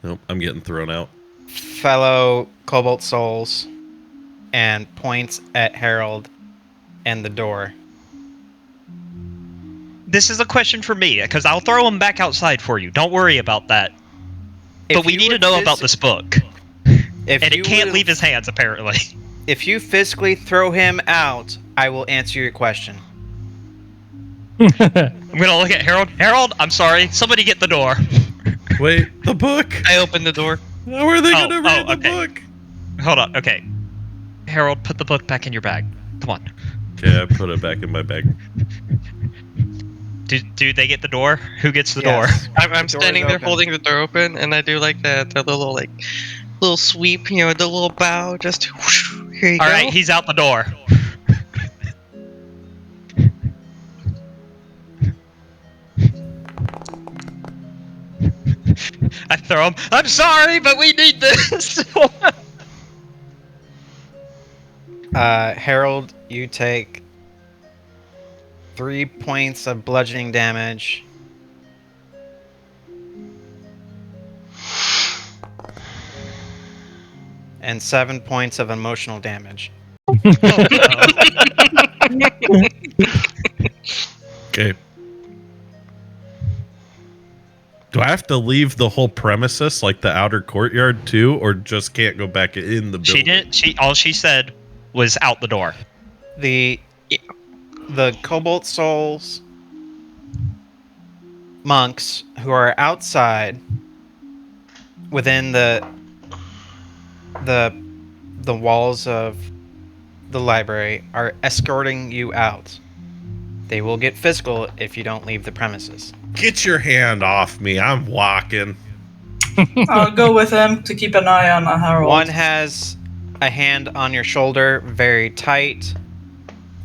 Nope, I'm getting thrown out. fellow Cobalt Souls and points at Harold and the door. This is a question for me, because I'll throw him back outside for you. Don't worry about that. But we need to know about this book. And it can't leave his hands, apparently. If you physically throw him out, I will answer your question. I'm gonna look at Harold. Harold, I'm sorry. Somebody get the door. Wait, the book? I opened the door. How are they gonna read the book? Hold on, okay. Harold, put the book back in your bag. Come on. Okay, I put it back in my bag. Do they get the door? Who gets the door? I'm standing there holding the door open, and I do like the little sweep, the little bow, just whoosh, here you go. All right, he's out the door. I throw him. I'm sorry, but we need this. Harold, you take 3 points of bludgeoning damage. And 7 points of emotional damage. Okay. Do I have to leave the whole premises, like the outer courtyard too, or just can't go back in the building? She didn't. All she said was out the door. The Cobalt Souls monks who are outside within the walls of the library are escorting you out. They will get physical if you don't leave the premises. Get your hand off me. I'm walking. I'll go with him to keep an eye on Harold. One has a hand on your shoulder, very tight,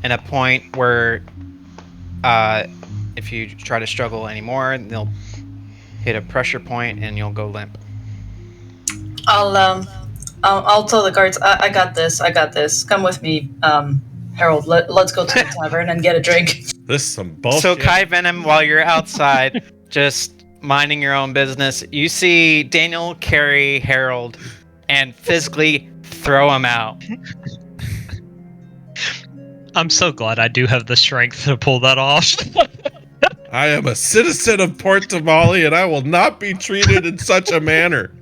and a point where if you try to struggle anymore, they'll hit a pressure point and you'll go limp. I'll tell the guards, I got this. Come with me, Harold. Let's go to the tavern and get a drink. This is some bullshit. So Kai Venom, while you're outside, just minding your own business, you see Daniel carry Harold and physically throw him out. I'm so glad I do have the strength to pull that off. I am a citizen of Port Tamale, and I will not be treated in such a manner.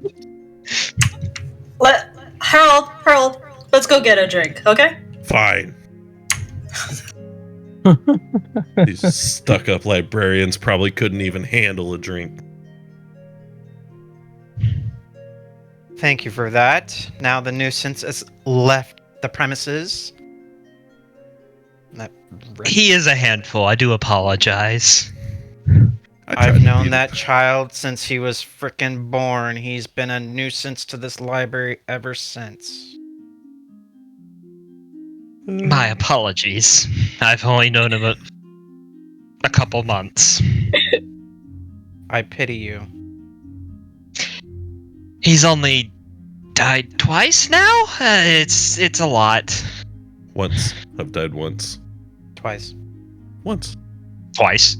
Harold, let's go get a drink, okay? Fine. These stuck-up librarians probably couldn't even handle a drink. Thank you for that. Now the nuisance has left the premises. He is a handful. I do apologize. I've known that child since he was frickin' born. He's been a nuisance to this library ever since. My apologies. I've only known him a couple months. I pity you. He's only died twice now? It's a lot. Once. I've died once. Twice. Once. Twice.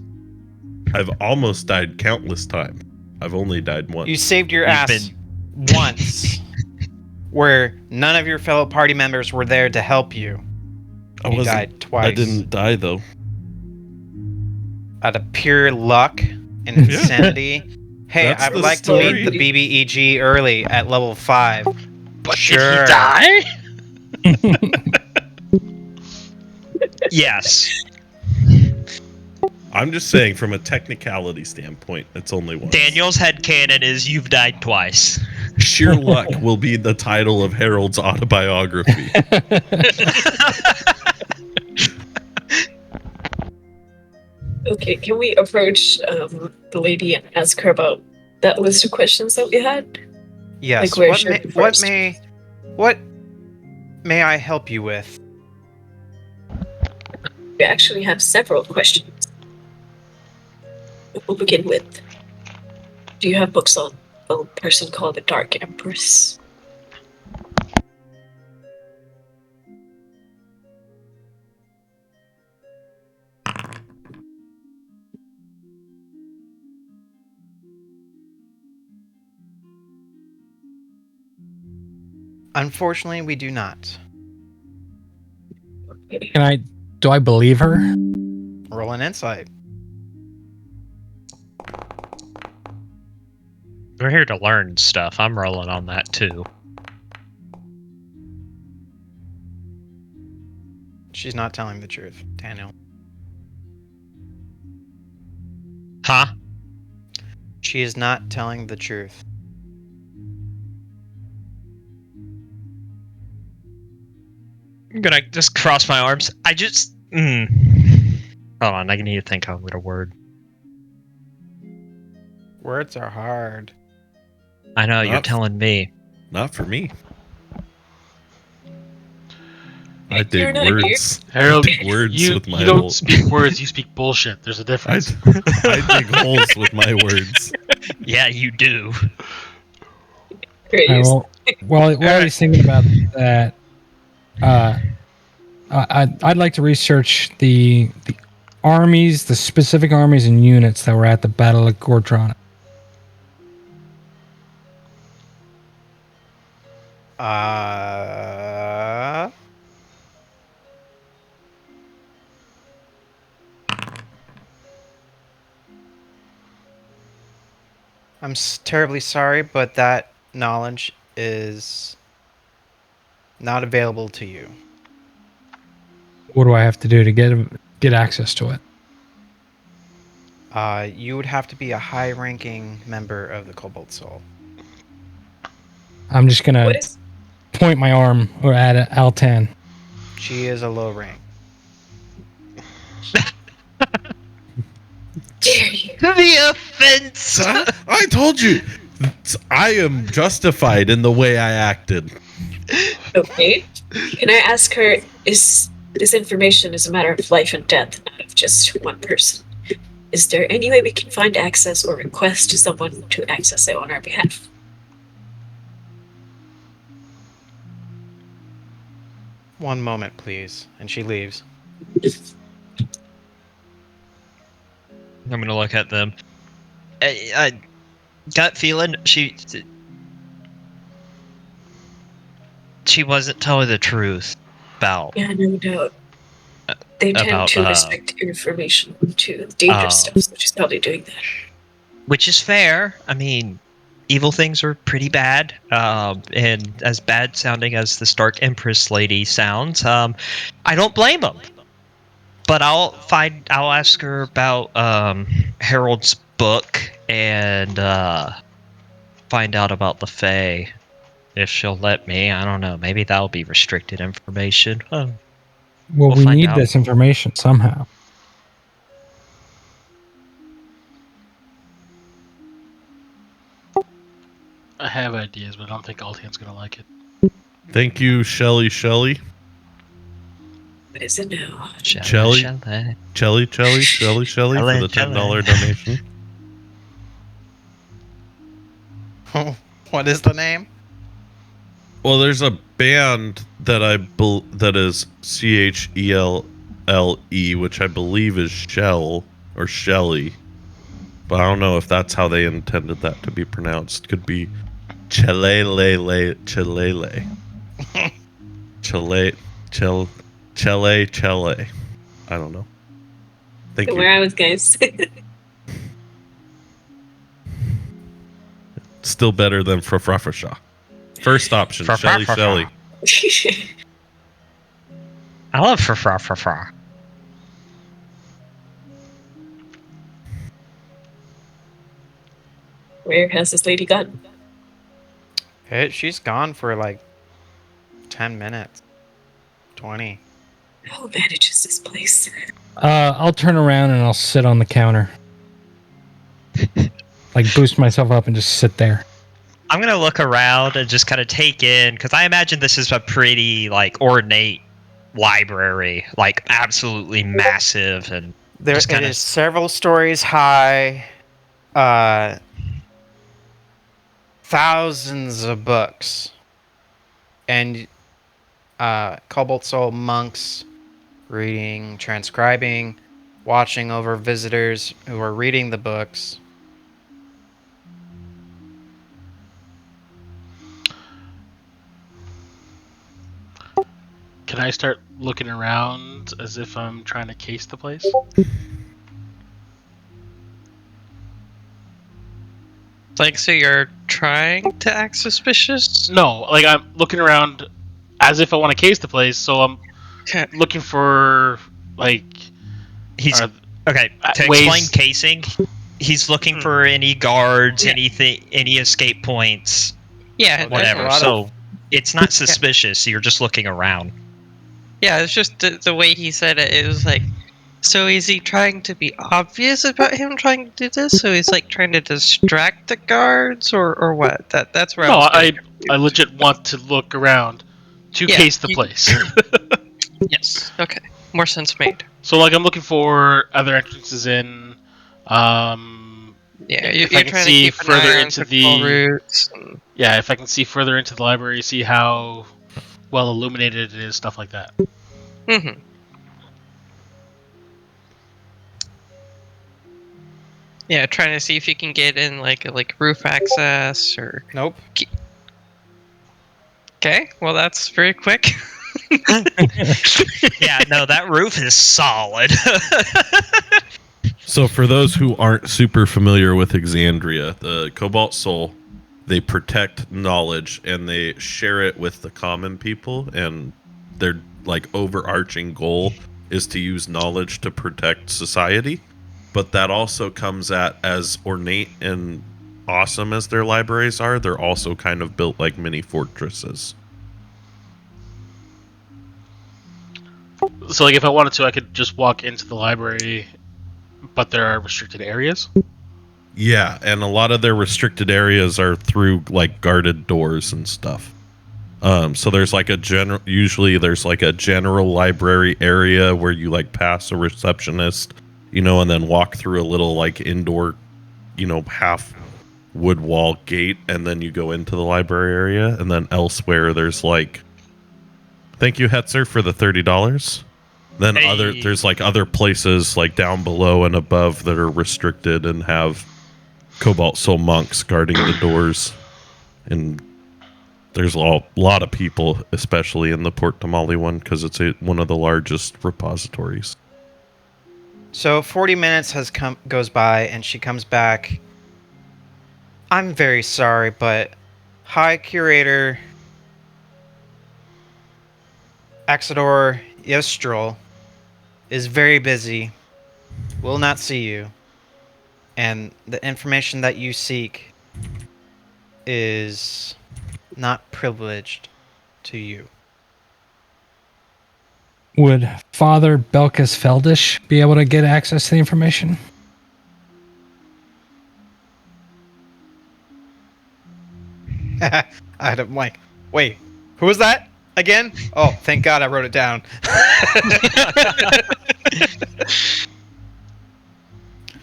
I've almost died countless times. I've only died once. You saved your ass once. Where none of your fellow party members were there to help you. You died twice. I didn't die, though. Out of pure luck and insanity. Hey, That's I would the like story. to meet the BBEG early at level 5. But sure. did he die? Yes. I'm just saying, from a technicality standpoint, it's only one. Daniel's headcanon is you've died twice. Sheer luck will be the title of Harold's autobiography. Okay, can we approach the lady and ask her about that list of questions that we had? Yes. Like where should we first? What may I help you with? We actually have several questions. We'll begin with, do you have books on a person called the Dark Empress? Unfortunately, we do not. Do I believe her? Roll an insight. We're here to learn stuff. I'm rolling on that too. She's not telling the truth, Daniel. Huh? She is not telling the truth. I'm gonna just cross my arms. I just. Hold on, I need to think of a word. Words are hard. I know, you're Not- telling me. Not for me. I You're dig not words. Harold, I dig words you with my don't whole- speak words, you speak bullshit. There's a difference. I dig holes with my words. Yeah, you do. While he's thinking about that, I'd like to research the armies, the specific armies and units that were at the Battle of Gordrona. I'm terribly sorry, but that knowledge is not available to you. What do I have to do to get access to it? You would have to be a high-ranking member of the Cobalt Soul. I'm just gonna point my arm at Altan. She is a low rank. The offense! I told you! I am justified in the way I acted. Okay. Can I ask her, is this information is a matter of life and death, not of just one person? Is there any way we can find access or request to someone to access it on our behalf? One moment, please. And she leaves. I'm gonna look at them. I gut feeling she wasn't telling the truth about. Yeah, no doubt. They tend to restrict information to dangerous stuff, so she's probably doing that. Which is fair. I mean, evil things are pretty bad, and as bad sounding as the Stark Empress lady sounds, I don't blame them. But I'll ask her about Harold's book and find out about the Fae, if she'll let me. I don't know. Maybe that'll be restricted information. Well, We'll we find need out. this information somehow. I have ideas, but I don't think Altan's gonna like it. Thank you, Shelly. What is it now? Shelly, for the $10 donation. What is the name? Well, there's a band that that is CHELLE, which I believe is Shell or Shelly, but I don't know if that's how they intended that to be pronounced. Could be Chile. I don't know. Thank you. Where I was, guys. Still better than Frafrafasha. First option, Shelly. I love Frafra. Where has this lady gone? She's gone for like 10 minutes. 20. Who manages this place? I'll turn around and I'll sit on the counter. Like boost myself up and just sit there. I'm gonna look around and just kind of take in, because I imagine this is a pretty like ornate library, like absolutely massive, and There, just it kind is several stories high. Thousands of books, and Cobalt Soul monks reading, transcribing, watching over visitors who are reading the books. Can I start looking around as if I'm trying to case the place? Like, so you're trying to act suspicious? No, like I'm looking around as if I want to case the place, so I'm looking for like he's are- okay. To ways- explain casing, he's looking for any guards, anything, any escape points, Yeah, whatever. There's a lot So it's not suspicious. You're just looking around. Yeah, it's just the way he said it. It was like, so is he trying to be obvious about him trying to do this? So he's like trying to distract the guards, or what? That's where No, I was. I legit want to look around to Yeah, case the place. Yes. Okay. More sense made. So like I'm looking for other entrances in. Yeah, if you're I can trying see to keep an further eye on into control the routes. yeah, if I can see further into the library, see how well illuminated it is, stuff like that. Mm-hmm. Yeah, trying to see if you can get in like roof access or. Nope. Okay, well that's very quick. Yeah, no, that roof is solid. So for those who aren't super familiar with Exandria, the Cobalt Soul, they protect knowledge and they share it with the common people, and their like overarching goal is to use knowledge to protect society. But that also comes at, as ornate and awesome as their libraries are, they're also kind of built like mini fortresses. So like if I wanted to, I could just walk into the library, but there are restricted areas. Yeah, and a lot of their restricted areas are through like guarded doors and stuff. So there's like usually there's like a general library area where you like pass a receptionist, and then walk through a little like indoor, half wood wall gate, and then you go into the library area. And then elsewhere there's like, thank you Hetzer for the $30. Then there's like other places like down below and above that are restricted and have Cobalt Soul monks guarding the doors. And there's a lot of people, especially in the Port Tamale one, because it's one of the largest repositories. So 40 minutes goes by, and she comes back. I'm very sorry, but High Curator Axador Yestrel is very busy, will not see you, and the information that you seek is not privileged to you. Would Father Belkis Feldish be able to get access to the information? I'm like, wait, who was that again? Oh, thank God I wrote it down.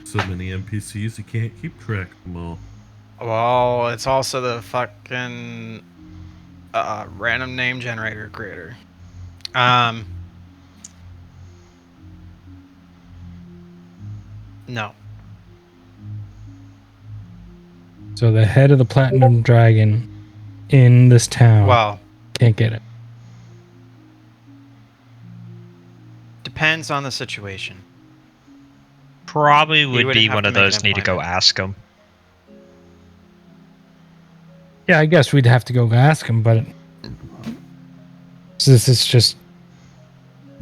So many NPCs, you can't keep track of them all. Well, it's also the fucking random name generator creator. No. So the head of the Platinum Dragon in this town Well, can't get it. depends on the situation. Probably would would be have one to of make an those need to go ask him. Yeah, I guess we'd have to go ask him, but this is just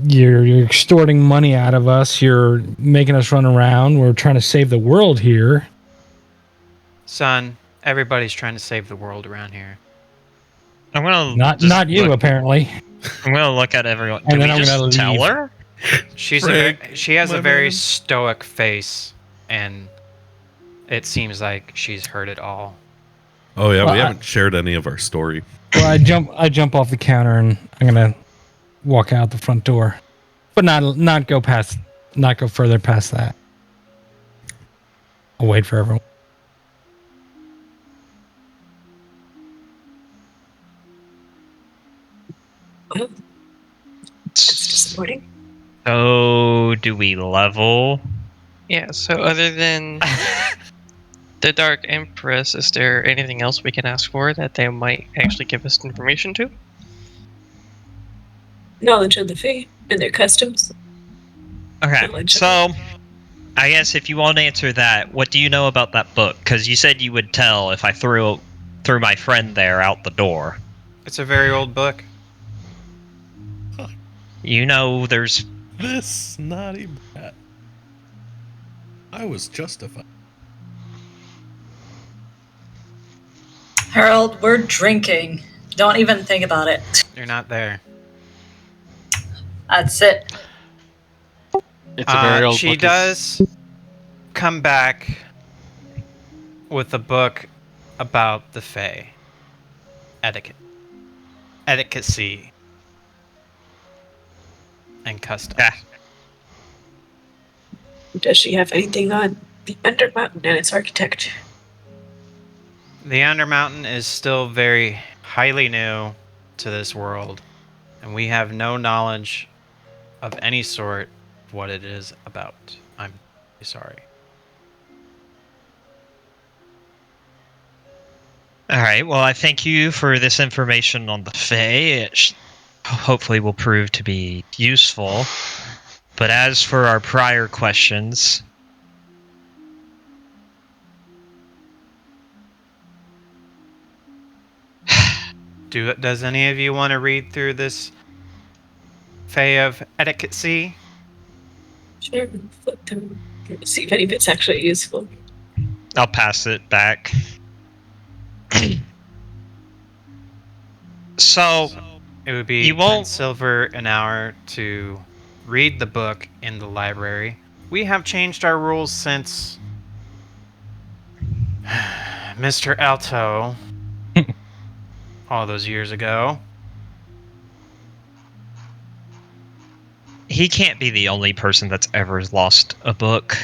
you're extorting money out of us. You're making us run around. We're trying to save the world here. Son, everybody's trying to save the world around here. I'm gonna Not you, apparently. I'm gonna look at everyone. And Can then we I'm just gonna tell leave. her? She has a very stoic face, and it seems like she's heard it all. Oh yeah, Well, we haven't shared any of our story. Well, I jump off the counter and I'm gonna walk out the front door, but not go further past that. I'll wait for everyone. Well, that's disappointing. So, do we level? Yeah, so other than the Dark Empress, is there anything else we can ask for that they might actually give us information to? Knowledge of the Fae and their customs. Okay, so I guess if you want to answer that, what do you know about that book? Because you said you would tell if I threw my friend there out the door. It's a very old book. You know, there's This naughty brat. I was justified. Harold, we're drinking. Don't even think about it. You're not there. That's it. It's a very old She book. does come back with a book about the Fae. Etiquette and customs. Yeah. Does she have anything on the Undermountain and its architect? The Undermountain is still very highly new to this world, and we have no knowledge of any sort of what it is about. I'm sorry. All right. Well, I thank you for this information on the Fae. It hopefully will prove to be useful. But as for our prior questions, Does any of you want to read through this Fae of Etiquette? Sure, flip through. See if any of it's actually useful. I'll pass it back. So, it would be you won't 10 silver an hour to read the book in the library. We have changed our rules since Mr. Alto all those years ago. He can't be the only person that's ever lost a book.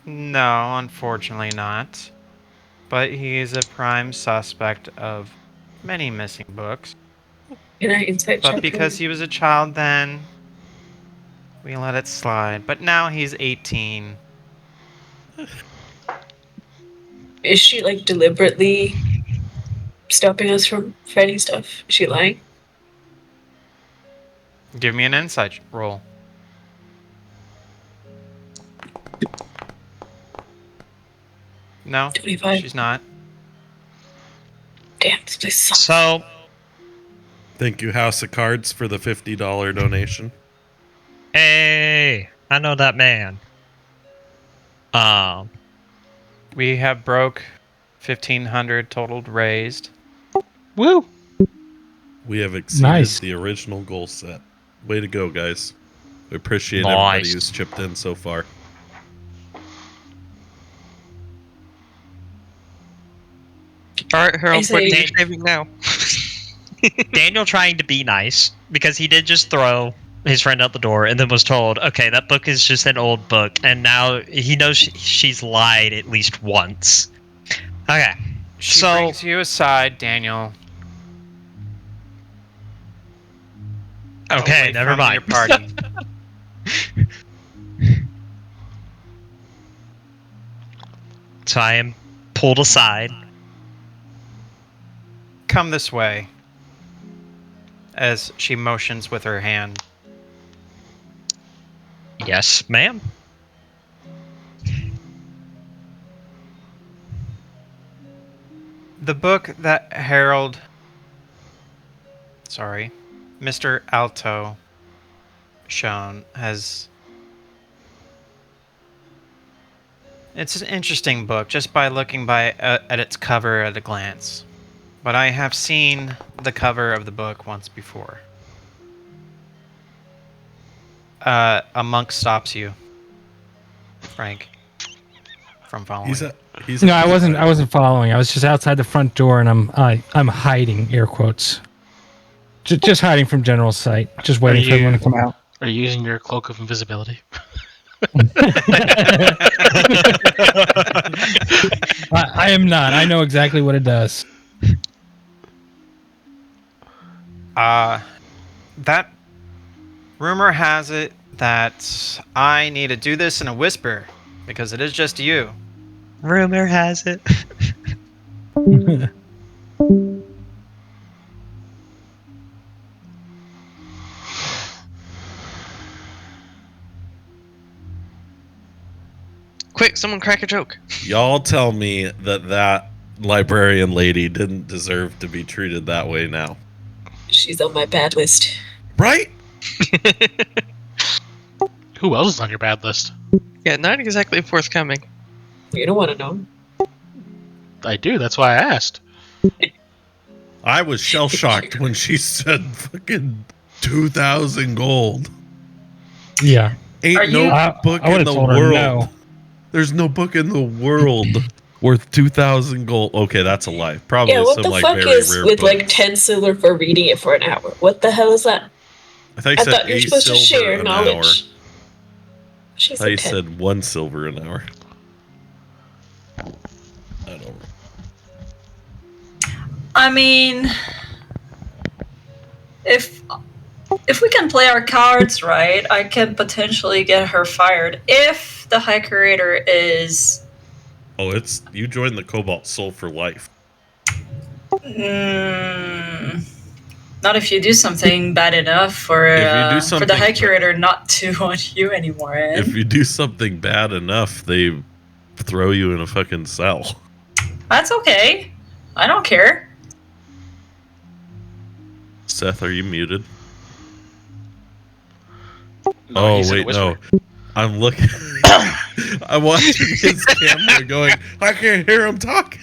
No, unfortunately not. But he is a prime suspect of many missing books. Can I insight check But because he was a child then, we let it slide. But now he's 18. Is she like deliberately stopping us from finding stuff? Is she lying? Give me an insight roll. No, 25. She's not. Damn, this place sucks. So, Thank you, House of Cards, for the $50 donation. hey, I know that man. We have broke 1,500 totaled raised. Woo! We have exceeded Nice. the original goal set. Way to go, guys. We appreciate everybody Nice. who's chipped in so far. All right, Harold, I what are you say- shaving now? Daniel trying to be nice because he did just throw his friend out the door and then was told, okay, that book is just an old book, and now he knows she's lied at least once. Okay, She so brings you aside, Daniel. okay, away never from mind. Your party. So I am pulled aside. Come this way. As she motions with her hand. Yes, ma'am. The book that Mr. Alto shown has... It's an interesting book just by looking at its cover at a glance. But I have seen the cover of the book once before. A monk stops you, Frank, from following. No, I wasn't following. I was just outside the front door, and I'm hiding. Air quotes. Just hiding from general sight. Just waiting for everyone to come out. Are you using your cloak of invisibility? I am not. I know exactly what it does. That rumor has it that I need to do this in a whisper because it is just you. Rumor has it. Quick, someone crack a joke. Y'all tell me that librarian lady didn't deserve to be treated that way now. She's on my bad list. Right? Who else is on your bad list? Yeah, not exactly forthcoming. You don't want to know. I do, that's why I asked. I was shell shocked when she said fucking 2,000 gold. Yeah. Ain't no book in the world. No. There's no book in the world worth 2,000 gold. Okay, that's a lie. Probably what some the like fuck very is rare with books. like 10 silver for reading it for an hour? What the hell is that? I thought you're supposed to share knowledge. I thought you said 1 silver an hour. I don't know. I mean, if we can play our cards right, I can potentially get her fired if the High Curator is. Oh, it's you join the Cobalt Soul for life. Not if you do something bad enough for the High Curator not to want you anymore. If you do something bad enough, they throw you in a fucking cell. That's okay. I don't care. Seth, are you muted? No, oh, wait, no. I'm looking. I'm watching his camera going, I can't hear him talking.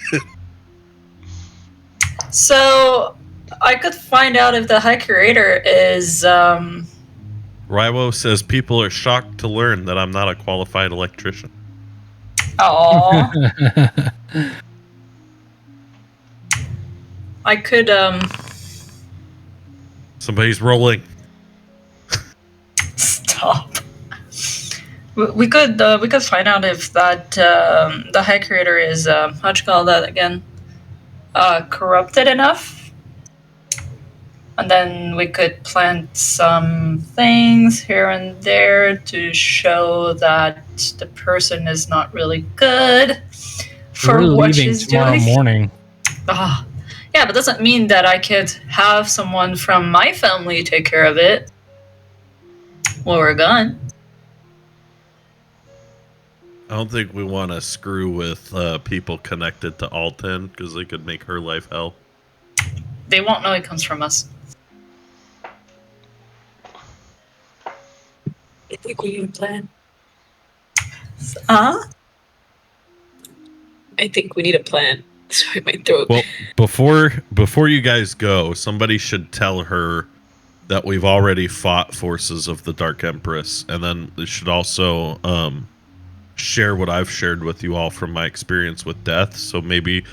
So, I could find out if the High Curator is, Rywo says people are shocked to learn that I'm not a qualified electrician. Aww. I could, Somebody's rolling. Stop. We could find out if that the High Curator is how'd you call that again? Corrupted enough, and then we could plant some things here and there to show that the person is not really good for We're what leaving she's tomorrow doing. morning. Yeah, but doesn't mean that I could have someone from my family take care of it while we're gone. I don't think we want to screw with people connected to Alten because they could make her life hell. They won't know it comes from us. I think we need a plan. Huh? I think we need a plan. Sorry, my throat. Well, before you guys go, somebody should tell her that we've already fought forces of the Dark Empress, and then they should also share what I've shared with you all from my experience with death. So maybe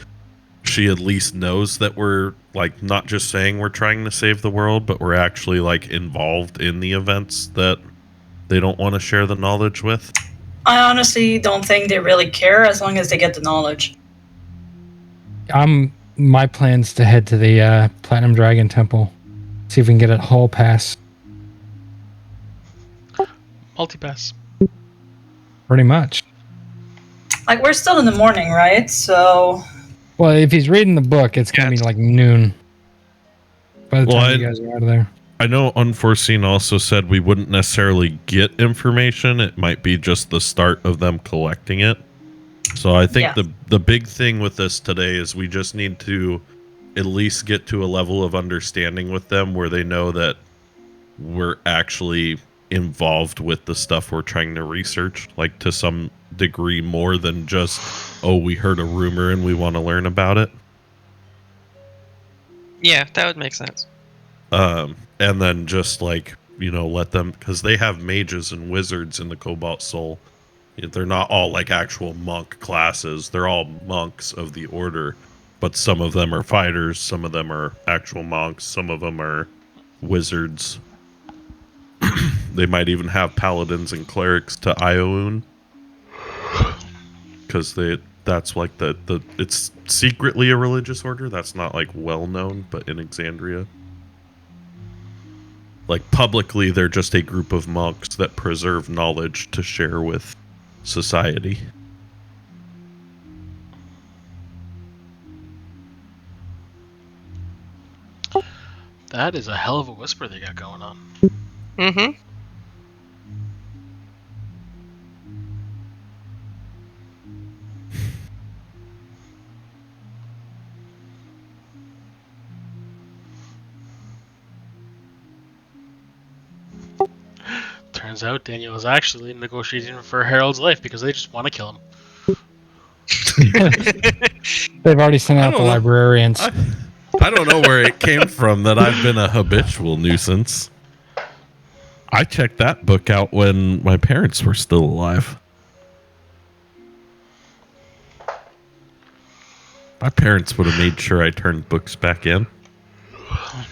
she at least knows that we're like not just saying we're trying to save the world, but we're actually like involved in the events that they don't want to share the knowledge with. I honestly don't think they really care as long as they get the knowledge. My plan's to head to the Platinum Dragon Temple, see if we can get a hall pass. Multipass. Pretty much. Like, we're still in the morning, right? So. Well, if he's reading the book, it's gonna be like noon by the time you guys are out of there. I know Unforeseen also said we wouldn't necessarily get information. It might be just the start of them collecting it. So I think the big thing with this today is we just need to at least get to a level of understanding with them where they know that we're actually involved with the stuff we're trying to research, like to some degree more than just, oh, we heard a rumor and we want to learn about it. Yeah, that would make sense. And then just like, you know, let them, because they have mages and wizards in the Cobalt Soul. They're not all like actual monk classes. They're all monks of the order, but some of them are fighters, some of them are actual monks, some of them are, wizards. They might even have paladins and clerics to Ioun, because that's like the it's secretly a religious order. That's not like well known, but in Exandria, like publicly, they're just a group of monks that preserve knowledge to share with society. That is a hell of a whisper they got going on. Mm-hmm. Turns out Daniel is actually negotiating for Harold's life because they just want to kill him. They've already sent out the librarians. I don't know where it came from that I've been a habitual nuisance. I checked that book out when my parents were still alive. My parents would have made sure I turned books back in. I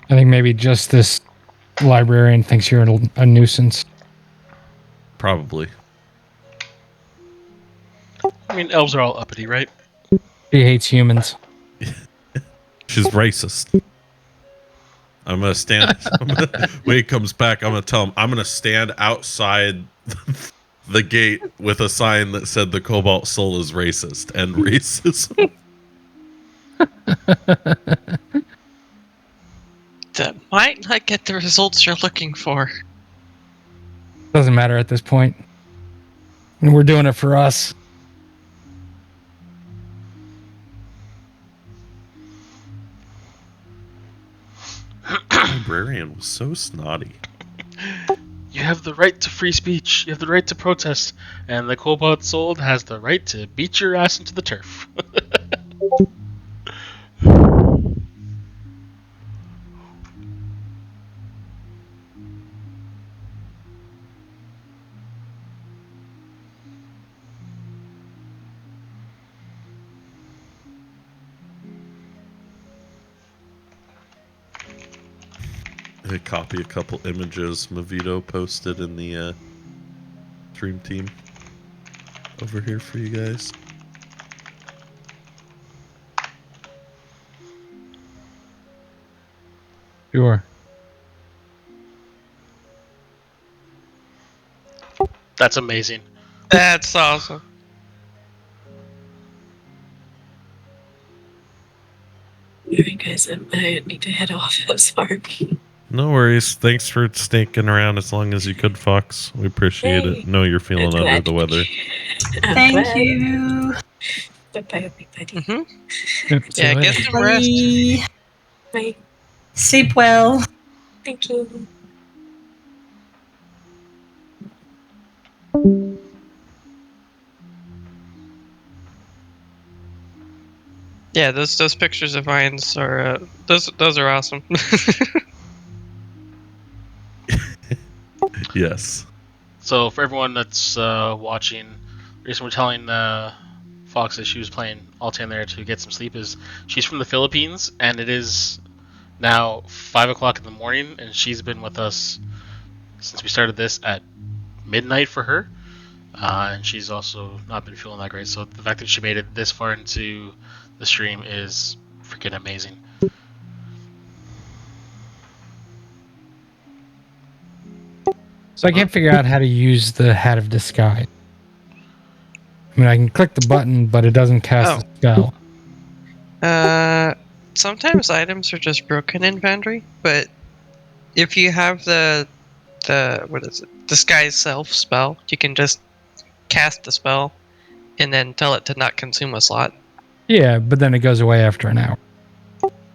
think maybe just this librarian thinks you're a nuisance. Probably. I mean, elves are all uppity, right? He hates humans. She's racist. I'm gonna stand. When he comes back, I'm gonna tell him I'm gonna stand outside the gate with a sign that said the Cobalt Soul is racist and racism. That might not get the results you're looking for. Doesn't matter at this point. We're doing it for us. Librarian was so snotty. You have the right to free speech. You have the right to protest. And the Cobalt Soul has the right to beat your ass into the turf. I copy a couple images Mavito posted in the stream team over here for you guys. Sure. That's amazing. That's awesome. Alright, guys, I need to head off. I'm sorry. No worries. Thanks for sticking around as long as you could, Fox. We appreciate Hey. it. Know you're feeling Good under glad. the weather. Thank you. Bye bye, everybody. Mm-hmm. Yeah, get some rest. Bye. Sleep well. Thank you. Yeah, those pictures of Vines are those are awesome. Yes. So for everyone that's watching, the reason we're telling Fox that she was playing Altan there to get some sleep is she's from the Philippines, and it is now 5 o'clock in the morning, and she's been with us since we started this at midnight for her. And she's also not been feeling that great, so the fact that she made it this far into the stream is freaking amazing. So I can't figure out how to use the Hat of Disguise. I mean, I can click the button, but it doesn't cast the spell. Sometimes items are just broken in Vandry, but if you have the what is it, Disguise Self spell, you can just cast the spell and then tell it to not consume a slot. Yeah, but then it goes away after an hour.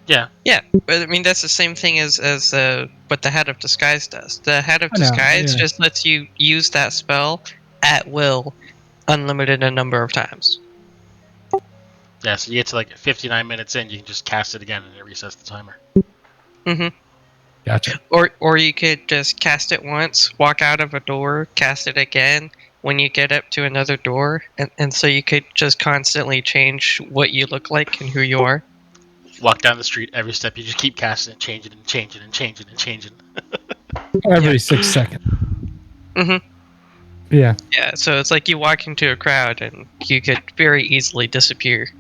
Yeah. Yeah, but I mean that's the same thing as what the Hat of Disguise does. The Hat of I know, Disguise yeah. just lets you use that spell at will, unlimited a number of times. Yeah, so you get to like 59 minutes in, you can just cast it again and it resets the timer. Mm-hmm. Gotcha. Or you could just cast it once, walk out of a door, cast it again when you get up to another door, and so you could just constantly change what you look like and who you are. walk down the street, every step you just keep casting and changing and changing and changing and changing. Every 6 seconds. Mm-hmm. Yeah. Yeah, so it's like you walk into a crowd and you could very easily disappear.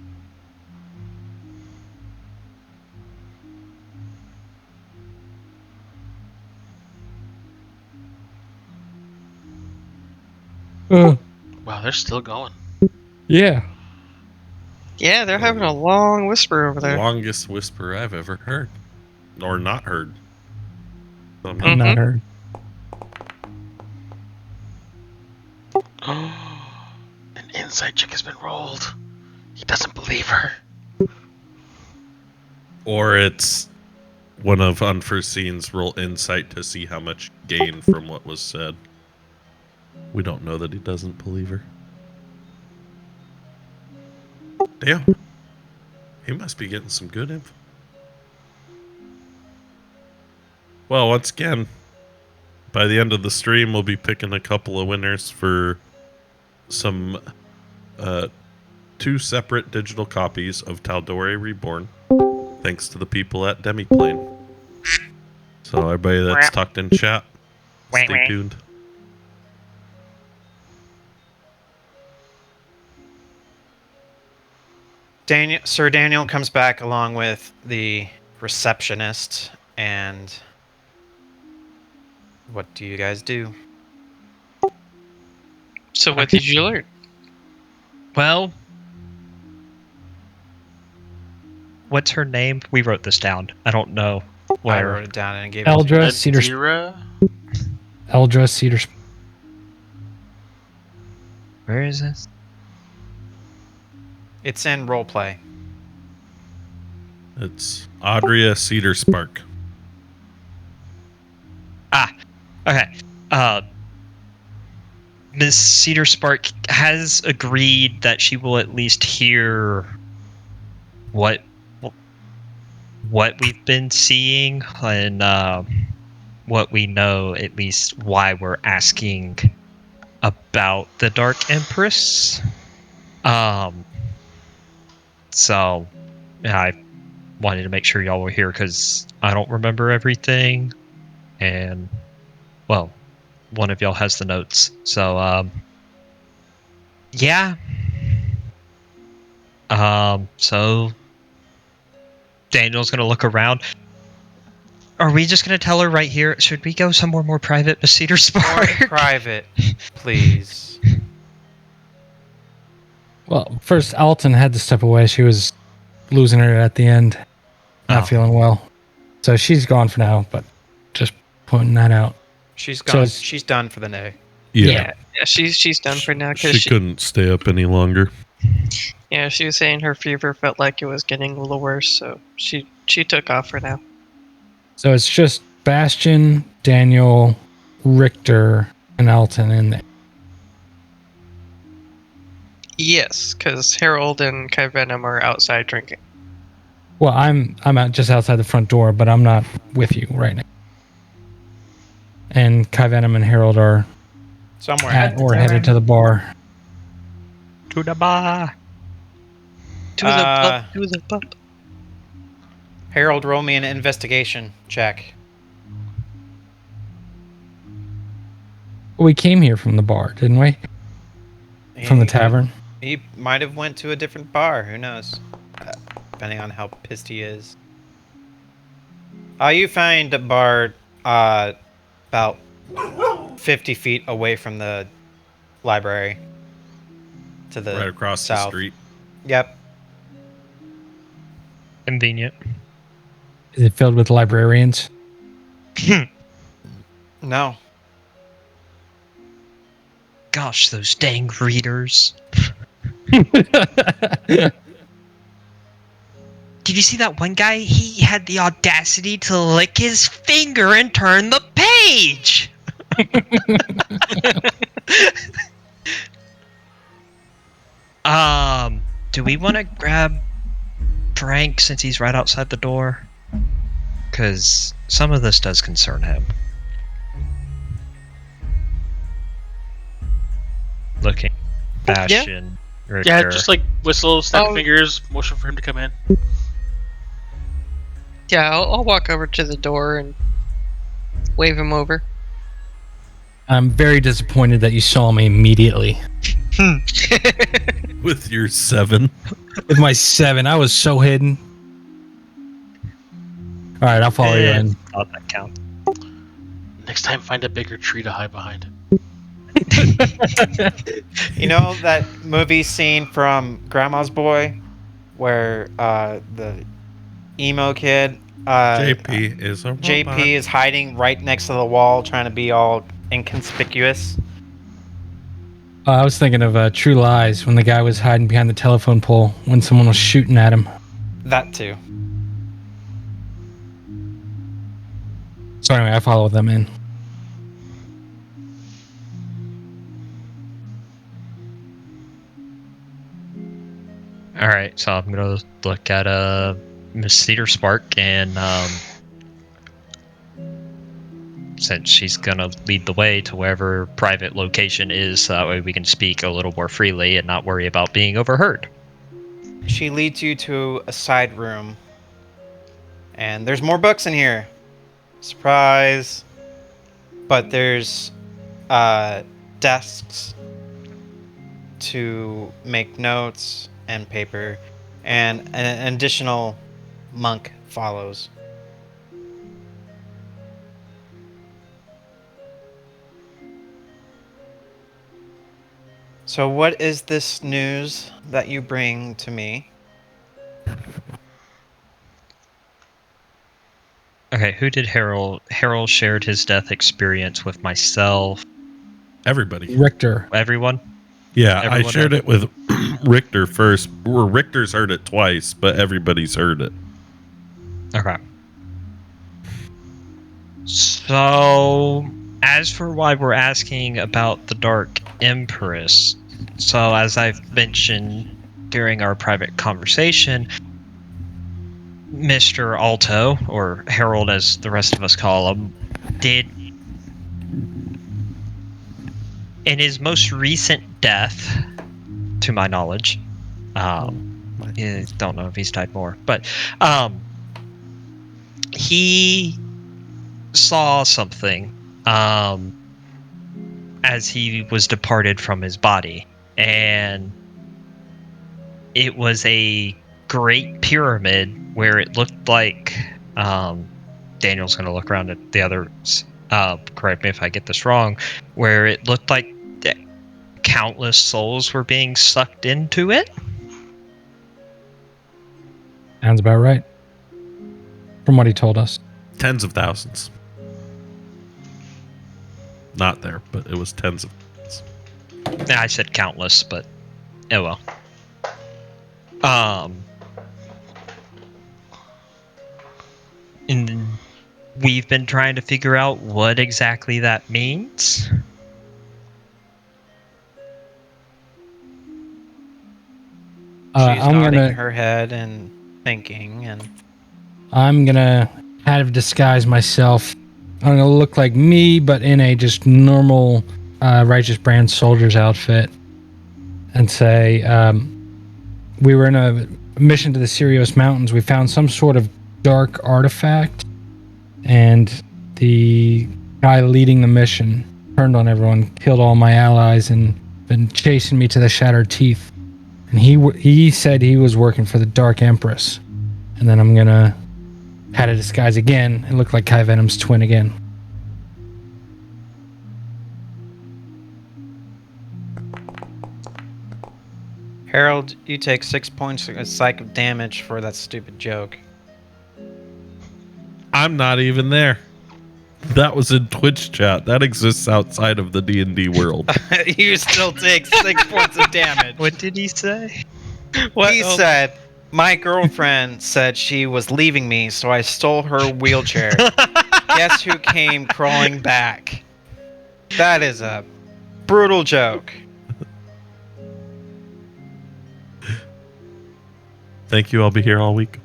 Uh, Wow, they're still going. yeah. Yeah, they're having a long whisper over there. Longest whisper I've ever heard. Or not heard. I've not heard. An inside check has been rolled. He doesn't believe her. Or it's one of Unforeseen's roll insight to see how much gain from what was said. We don't know that he doesn't believe her. Damn. He must be getting some good info. Well, once again, by the end of the stream, we'll be picking a couple of winners for some 2 separate digital copies of Taldore Reborn, thanks to the people at Demiplane. So everybody that's tucked in chat, stay tuned. Sir Daniel comes back along with the receptionist, and what do you guys do? So what did you learn? Well, what's her name? We wrote this down. I don't know. I wrote it down and gave Eldra it to Cedar. Adira? Eldra Cedar. Where is this? It's in roleplay. It's Audria Cedar Spark. Okay. Miss Cedar Spark has agreed that she will at least hear what we've been seeing and what we know, at least why we're asking about the Dark Empress. So yeah, I wanted to make sure y'all were here because I don't remember everything, and well, one of y'all has the notes. So yeah. So Daniel's gonna look around. Are we just gonna tell her right here? Should we go somewhere more private, Miss Cedar Spark? More private, please. Well, first Alton had to step away. She was losing it at the end, not feeling well. So she's gone for now, but just pointing that out. She's So gone. it's- She's done for the day. Yeah, she's done for now because She couldn't stay up any longer. yeah, she was saying her fever felt like it was getting a little worse, so she took off for now. So it's just Bastion, Daniel, Richter, and Alton in there. Yes, because Harold and Kai Venom are outside drinking. Well, I'm out just outside the front door, but I'm not with you right now. And Kai Venom and Harold are Somewhere at or headed to the bar. To the bar. To the pub. To the pub. Harold, roll me an investigation check. We came here from the bar, didn't we? From the tavern. He might have went to a different bar. Who knows? Depending on how pissed he is. You find a bar about 50 feet away from the library. To the Right across south. the street. Yep. Convenient. Is it filled with librarians? No. Gosh, those dang readers. Did you see that one guy? He had the audacity to lick his finger and turn the page! Do we want to grab Frank since he's right outside the door? Because some of this does concern him. Looking. Bastion. Yeah, just like whistle, snap Oh. fingers, motion for him to come in. Yeah, I'll walk over to the door and wave him over. I'm very disappointed that you saw me immediately. With your 7. With my 7, I was so hidden. All right, I'll follow you in. Thought that count. Next time, find a bigger tree to hide behind. You know that movie scene from Grandma's Boy where the emo kid JP is a robot. JP is hiding right next to the wall trying to be all inconspicuous? I was thinking of True Lies when the guy was hiding behind the telephone pole when someone was shooting at him. That too. So anyway, I follow them in. All right, so I'm gonna look at Miss Cedar Spark, and since she's gonna lead the way to wherever private location is, so that way we can speak a little more freely and not worry about being overheard. She leads you to a side room, and there's more books in here. Surprise! But there's desks to make notes and paper, and an additional monk follows. So what is this news that you bring to me? Okay, who did Harold? Harold shared his death experience with myself. Everybody. Richter. Everyone? Yeah, Everyone I shared it with Richter first. Or Richter's heard it twice, but everybody's heard it. Okay. So, as for why we're asking about the Dark Empress, so as I've mentioned during our private conversation, Mr. Alto, or Harold as the rest of us call him, did, in his most recent death, to my knowledge, I don't know if he's died more, but he saw something as he was departed from his body, and it was a great pyramid where it looked like Daniel's going to look around at the others, correct me if I get this wrong, where it looked like countless souls were being sucked into it. Sounds about right. From what he told us. Tens of thousands. Not there, but it was tens of thousands. Yeah, I said countless, but oh well. And we've been trying to figure out what exactly that means. She's I'm nodding gonna her head and thinking, and I'm gonna kind of disguise myself. I'm gonna look like me, but in a just normal Righteous Brand soldier's outfit, and say, we were in a mission to the Sirius Mountains. We found some sort of dark artifact, and the guy leading the mission turned on everyone, killed all my allies, and been chasing me to the Shattered Teeth. And he said he was working for the Dark Empress. And then I'm gonna had a disguise again and look like Kai Venom's twin again. Harold, you take 6 points of psychic damage for that stupid joke. I'm not even there. That was in Twitch chat. That exists outside of the D&D world. You still take 6 points of damage. What did he say? He said, my girlfriend said she was leaving me, so I stole her wheelchair. Guess who came crawling back? That is a brutal joke. Thank you. I'll be here all week.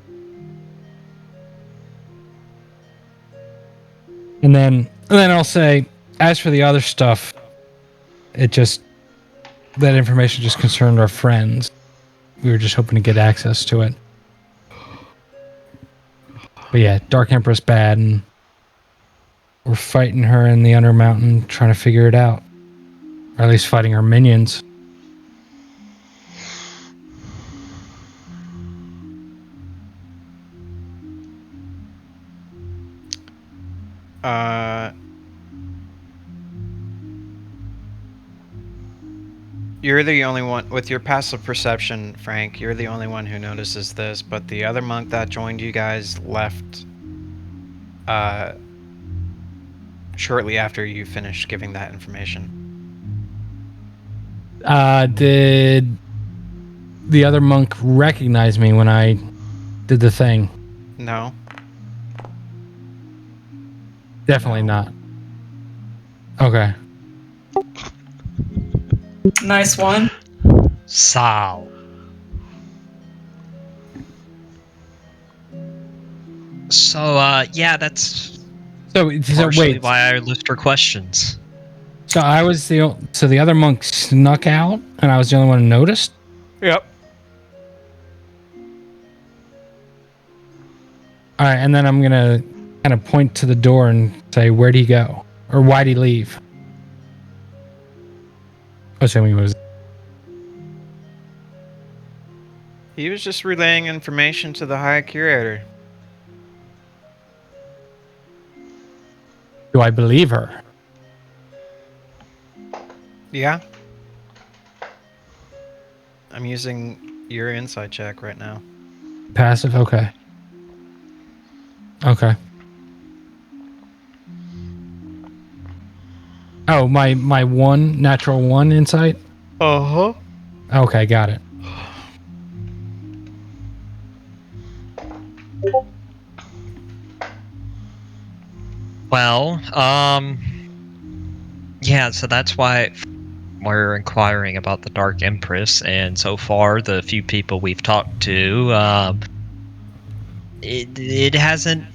And then I'll say, as for the other stuff, that information just concerned our friends. We were just hoping to get access to it. But yeah, Dark Empress bad, and we're fighting her in the Undermountain, trying to figure it out. Or at least fighting her minions. You're the only one with your passive perception, Frank. You're the only one who notices this, but the other monk that joined you guys left shortly after you finished giving that information. Did the other monk recognize me when I did the thing? No. Definitely not. Okay. Nice one. Sal. So, yeah, that's So partially wait. why I list her questions. So I was the other monk snuck out, and I was the only one who noticed. Yep. All right, and then I'm gonna kind of point to the door and say, "Where'd he go? Or why'd he leave?" Assuming it was. He was just relaying information to the High Curator. Do I believe her? Yeah. I'm using your insight check right now. Passive. Okay. Okay. Oh, my one natural one insight. Uh-huh. Okay, got it. Well, yeah, so that's why we're inquiring about the Dark Empress, and so far, the few people we've talked to, it hasn't.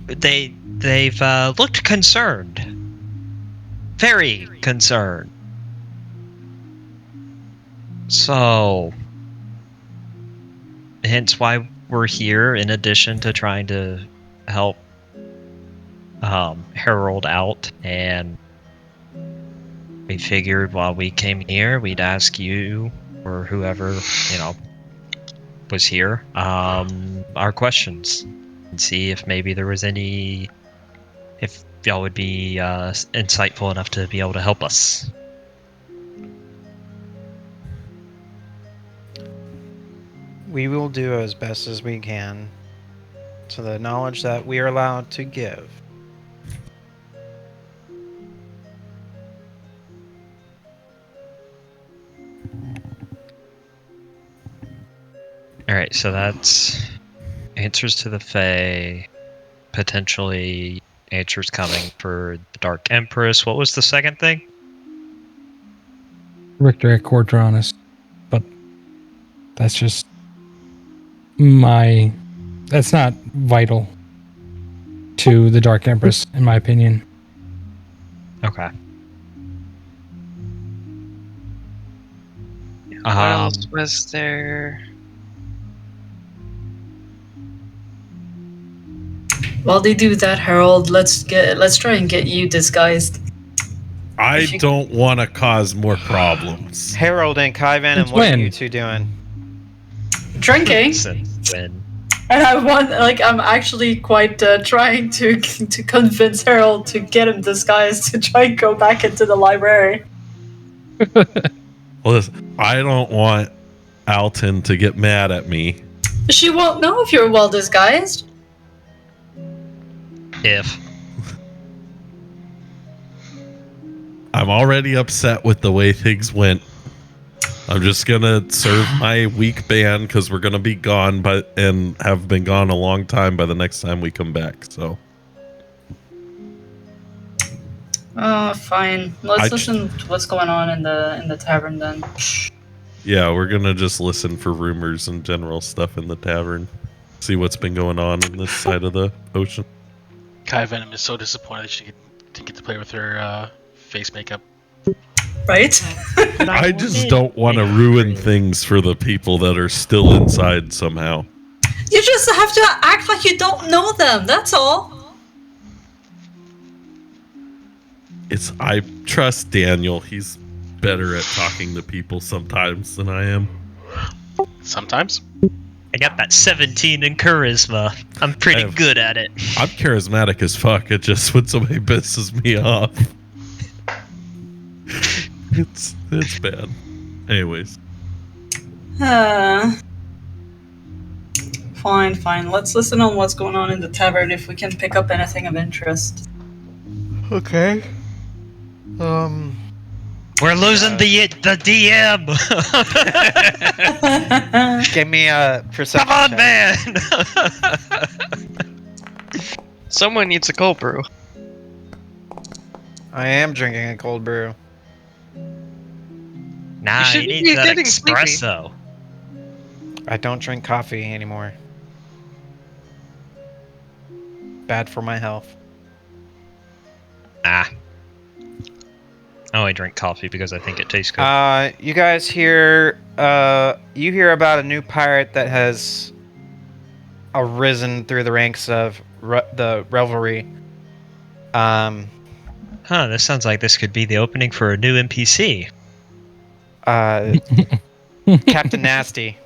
They've looked concerned, very concerned. So, hence why we're here. In addition to trying to help Harold out, and we figured while we came here, we'd ask you or whoever was here our questions and see if maybe there was if y'all would be insightful enough to be able to help us. We will do as best as we can to the knowledge that we are allowed to give. All right, so that's answers to the Fae, potentially answers coming for the Dark Empress. What was the second thing? Richter at Quadranus, but that's just that's not vital to the Dark Empress, in my opinion. Okay. What else was there? While they do that, Harold, let's try and get you disguised. I don't want to cause more problems. Harold and Kaivan, and what are you two doing? Drinking. And I'm actually quite trying to convince Harold to get him disguised to try and go back into the library. Well, listen, I don't want Alton to get mad at me. She won't know if you're well disguised. If I'm already upset with the way things went. I'm just gonna serve my week ban because we're gonna be gone, and have been gone a long time by the next time we come back. So. Oh, fine. Let's listen to what's going on in the tavern then. Yeah, we're gonna just listen for rumors and general stuff in the tavern. See what's been going on this side of the ocean. Kai Venom is so disappointed that she didn't get to play with her face makeup. Right? I just don't want to ruin things for the people that are still inside somehow. You just have to act like you don't know them. That's all. I trust Daniel. He's better at talking to people sometimes than I am. Sometimes. I got that 17 in charisma. I'm pretty good at it. I'm charismatic as fuck. It just when somebody pisses me off. It's bad. Anyways. Fine. Let's listen on what's going on in the tavern if we can pick up anything of interest. Okay. We're losing the DM. Give me a perception. Come on, check. man. Someone needs a cold brew. I am drinking a cold brew. Nah, you shouldn't need be that getting sleepy. espresso. I don't drink coffee anymore. Bad for my health. Ah. I only drink coffee because I think it tastes good. You guys hear you hear about a new pirate that has arisen through the ranks of the revelry. This sounds like this could be the opening for a new NPC. Captain Nasty.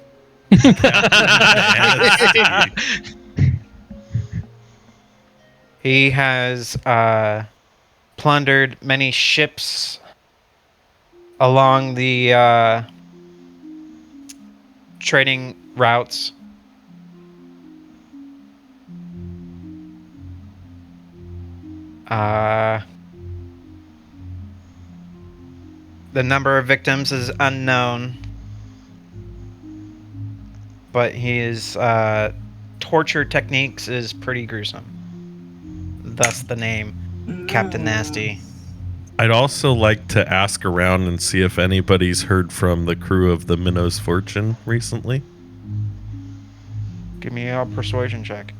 He has plundered many ships along the trading routes. The number of victims is unknown, but his torture techniques is pretty gruesome. Thus the name Captain Nasty. I'd also like to ask around and see if anybody's heard from the crew of the Minnow's Fortune recently. Give me a persuasion check.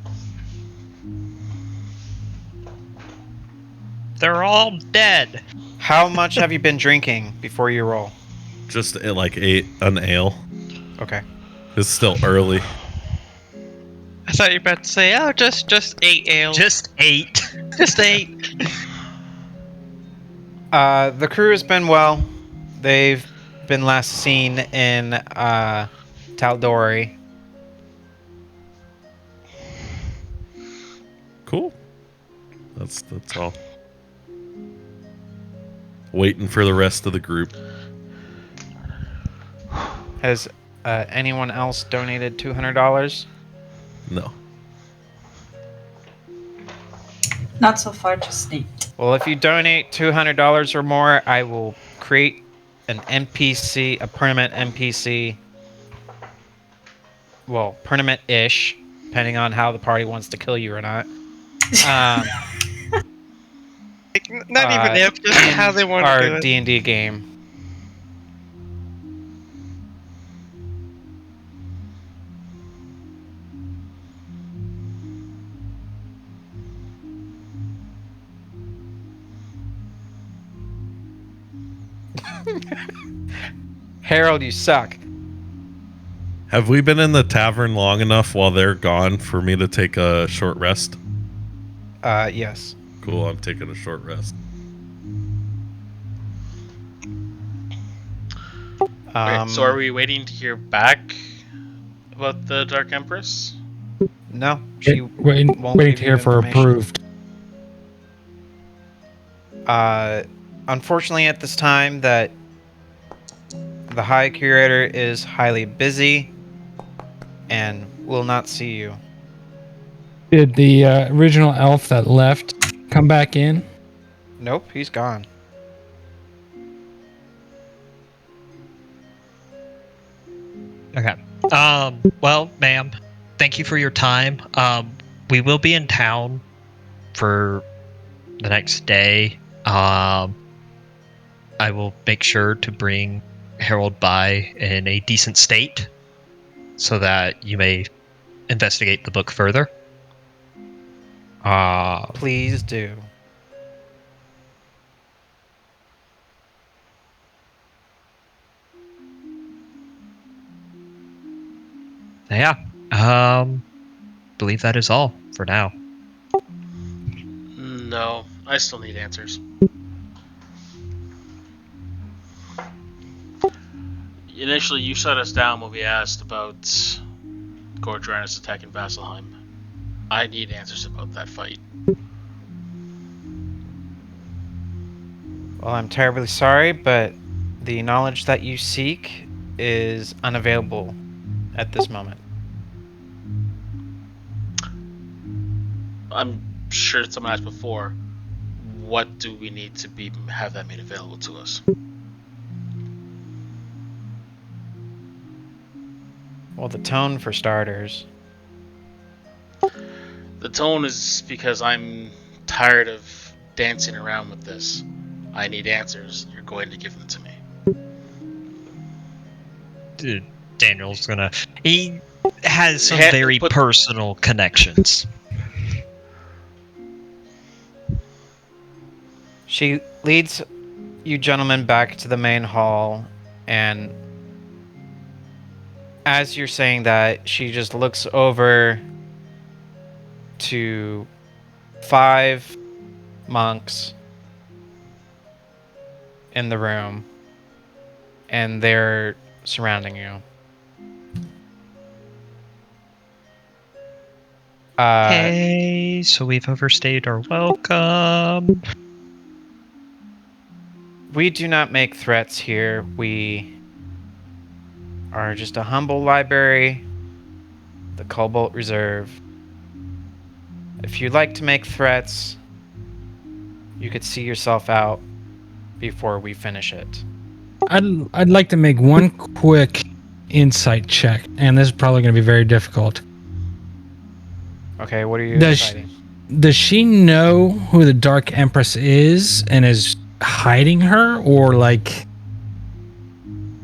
They're all dead. How much have you been drinking before you roll? Just like an ale. Okay. It's still early. I thought you were about to say, oh, just 8 ale. Just 8. Just 8. The crew has been well. They've been last seen in Taldori. Cool. That's all. Waiting for the rest of the group. Has anyone else donated $200? No. Not so far, just neat. Well, if you donate $200 or more, I will create an NPC, a permanent NPC. Well, permanent-ish, depending on how the party wants to kill you or not. Not even if, just how they want to do our it. D&D game. Harold, you suck. Have we been in the tavern long enough while they're gone for me to take a short rest? Yes. Cool, I'm taking a short rest. So are we waiting to hear back about the Dark Empress? No, she waiting won't to give you hear for information. approved. Unfortunately, at this time, that the High Curator is highly busy and will not see you. Did the original elf that left come back in? Nope, he's gone. Okay. Well, ma'am, thank you for your time. We will be in town for the next day. I will make sure to bring Harold by in a decent state so that you may investigate the book further. Please do. Yeah. believe that is all for now. No, I still need answers. Initially, you shut us down when we asked about Gordranus attacking Vasselheim. I need answers about that fight. Well, I'm terribly sorry, but the knowledge that you seek is unavailable at this moment. I'm sure someone asked before, what do we need to have that made available to us? Well, the tone for starters. The tone is because I'm tired of dancing around with this. I need answers. You're going to give them to me. Dude, Daniel's gonna... He has some very personal connections. She leads you gentlemen back to the main hall, and as you're saying that, she just looks over to 5 monks in the room, and they're surrounding you. Hey, so we've overstayed our welcome. We do not make threats here. We are just a humble library, the Cobalt Reserve. If you'd like to make threats, you could see yourself out before we finish it. I'd like to make one quick insight check, and this is probably going to be very difficult. Okay, what are you Does she know who the Dark Empress is and is hiding her, or like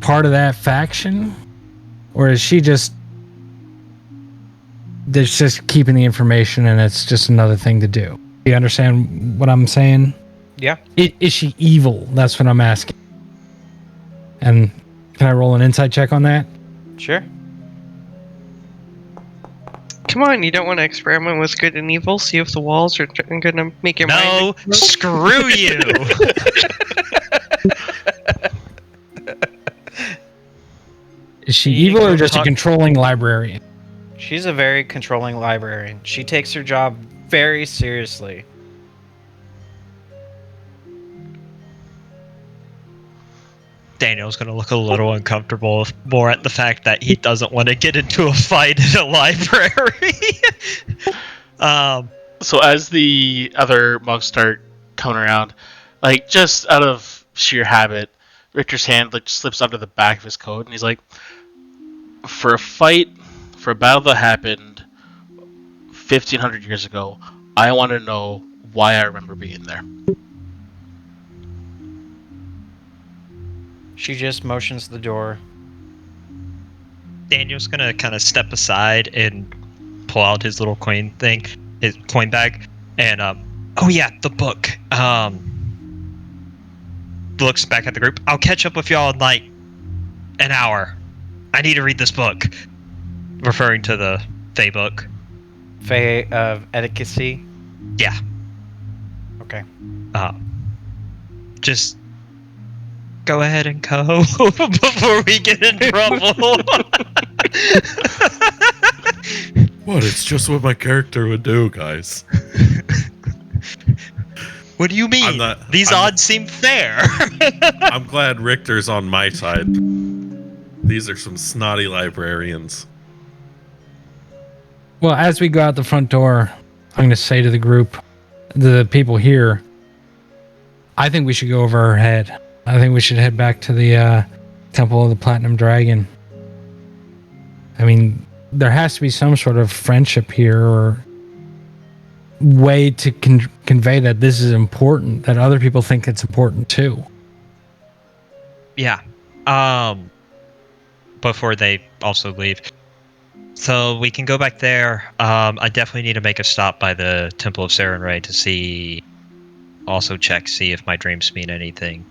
part of that faction? Or is she just keeping the information and it's just another thing to do? Do you understand what I'm saying? Yeah. Is she evil? That's what I'm asking. And can I roll an insight check on that? Sure. Come on, you don't want to experiment with good and evil? See if the walls are going to make your mind... No, screw you! Is she evil or just a controlling librarian? She's a very controlling librarian. She takes her job very seriously. Daniel's going to look a little uncomfortable more at the fact that he doesn't want to get into a fight in a library. So as the other monks start coming around, like just out of sheer habit, Richter's hand like slips under the back of his coat, and he's like, for a battle that happened 1,500 years ago, I want to know why I remember being there. She just motions the door. Daniel's gonna kind of step aside and pull out his little coin thing, his coin bag, and oh yeah, the book. Looks back at the group. I'll catch up with y'all in like an hour. I need to read this book. Referring to the Fey book. Fey of Etiquette? Yeah. Okay. Just go ahead and go before we get in trouble. What? It's just what my character would do, guys. What do you mean? These odds seem fair. I'm glad Richter's on my side. These are some snotty librarians. Well, as we go out the front door, I'm going to say to the group, the people here, I think we should go over our head. I think we should head back to the Temple of the Platinum Dragon. I mean, there has to be some sort of friendship here or way to convey that this is important, that other people think it's important too. Yeah. Before they also leave. So we can go back there. I definitely need to make a stop by the Temple of Sarenrae to see if my dreams mean anything.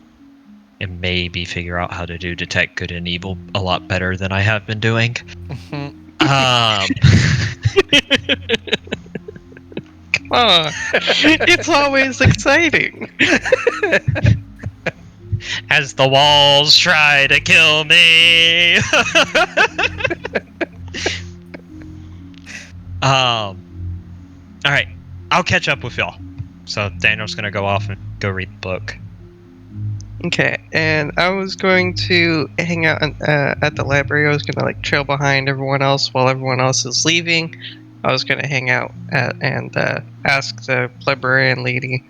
And maybe figure out how to detect good and evil a lot better than I have been doing. Mm-hmm. Come on. It's always exciting. As the walls try to kill me. All right, I'll catch up with y'all. So Daniel's gonna go off and go read the book. Okay, and I was going to hang out at the library. I was gonna like trail behind everyone else while everyone else is leaving. I was gonna hang out and ask the librarian lady,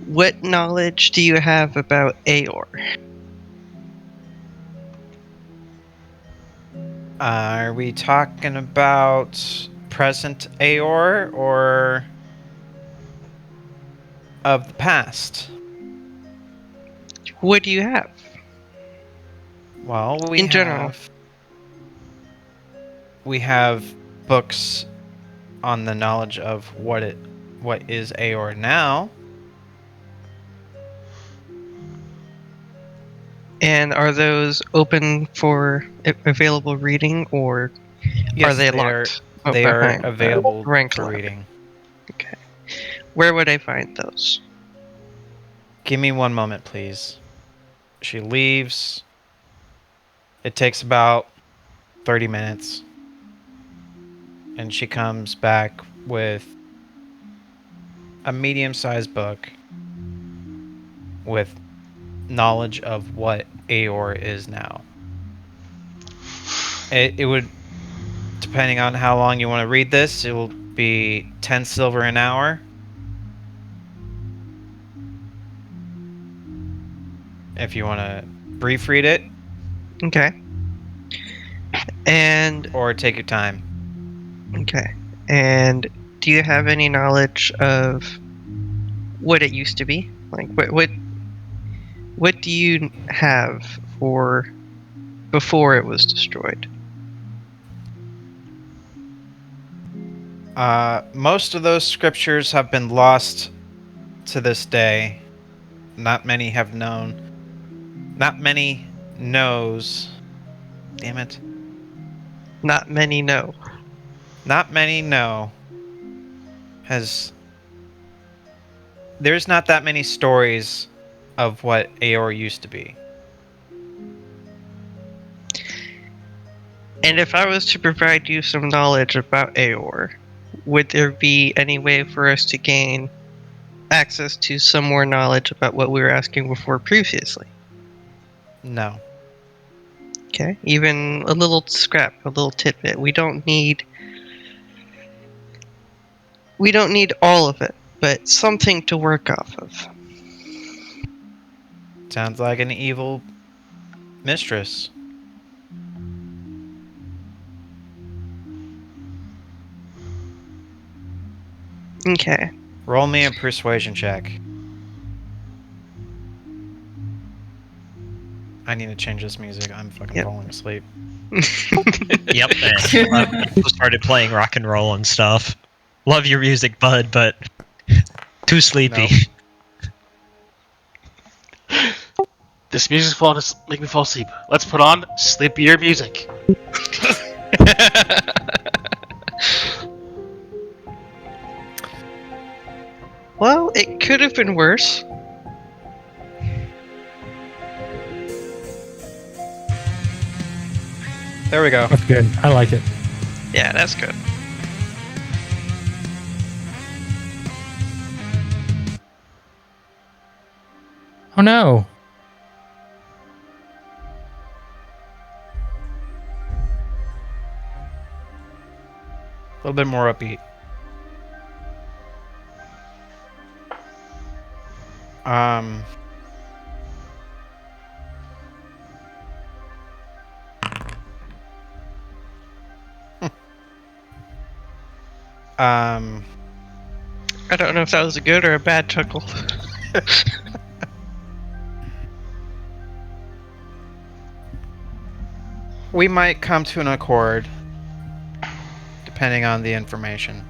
what knowledge do you have about Aor? Are we talking about present Aor or of the past? What do you have? Well, In general. We have books on the knowledge of what is Aor now. And are those open for available reading, or Yes, are they locked? They are behind, available ranked for lock? reading. Okay. Where would I find those? Give me one moment, please. She leaves. It takes about 30 minutes. And she comes back with a medium-sized book with knowledge of what Aor is now. It would, depending on how long you want to read this, it will be 10 silver an hour. If you want to brief read it. Okay. And or take your time. Okay. And do you have any knowledge of what it used to be? Like what do you have for before it was destroyed? Most of those scriptures have been lost to this day. Not many have known. Not many knows. Damn it. Not many know. Not many know. There's not that many stories of what Aor used to be. And if I was to provide you some knowledge about Aor, would there be any way for us to gain access to some more knowledge about what we were asking before previously? No. Okay, even a little scrap, a little tidbit. We don't need all of it, but something to work off of. Sounds like an evil mistress. Okay. Roll me a persuasion check. I need to change this music. I'm fucking falling asleep. Yep. People started playing rock and roll and stuff. Love your music, bud, but too sleepy. Nope. This music's falling to make me fall asleep. Let's put on sleepier music. Well, it could have been worse. There we go. That's good. I like it. Yeah, that's good. Oh no. A little bit more upbeat. I don't know if that was a good or a bad chuckle. We might come to an accord, depending on the information.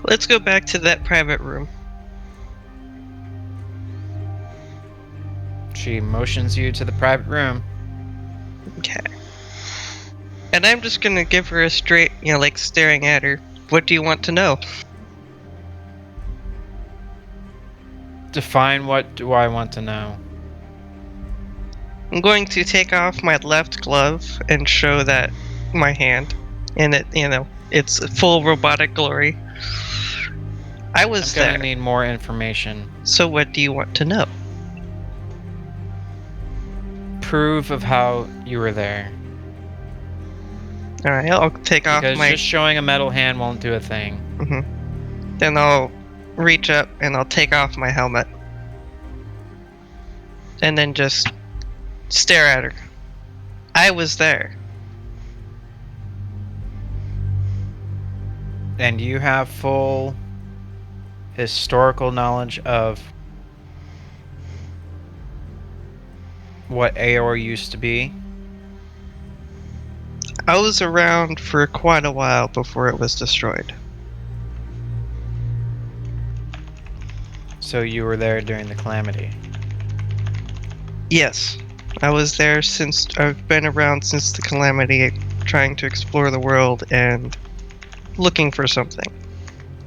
Let's go back to that private room. She motions you to the private room. Okay. And I'm just gonna give her a straight, like staring at her. What do you want to know? Define what do I want to know. I'm going to take off my left glove and show that my hand, and it's full robotic glory. I was I'm gonna there. need more information. So what do you want to know? Proof of how you were there. All right, I'll take off Because my. just showing a metal hand won't do a thing. Then I'll reach up and I'll take off my helmet, and then just stare at her. I was there. And you have full historical knowledge of what Aor used to be? I was around for quite a while before it was destroyed. So you were there during the calamity? Yes, I was there since I've been around since the calamity, trying to explore the world and looking for something.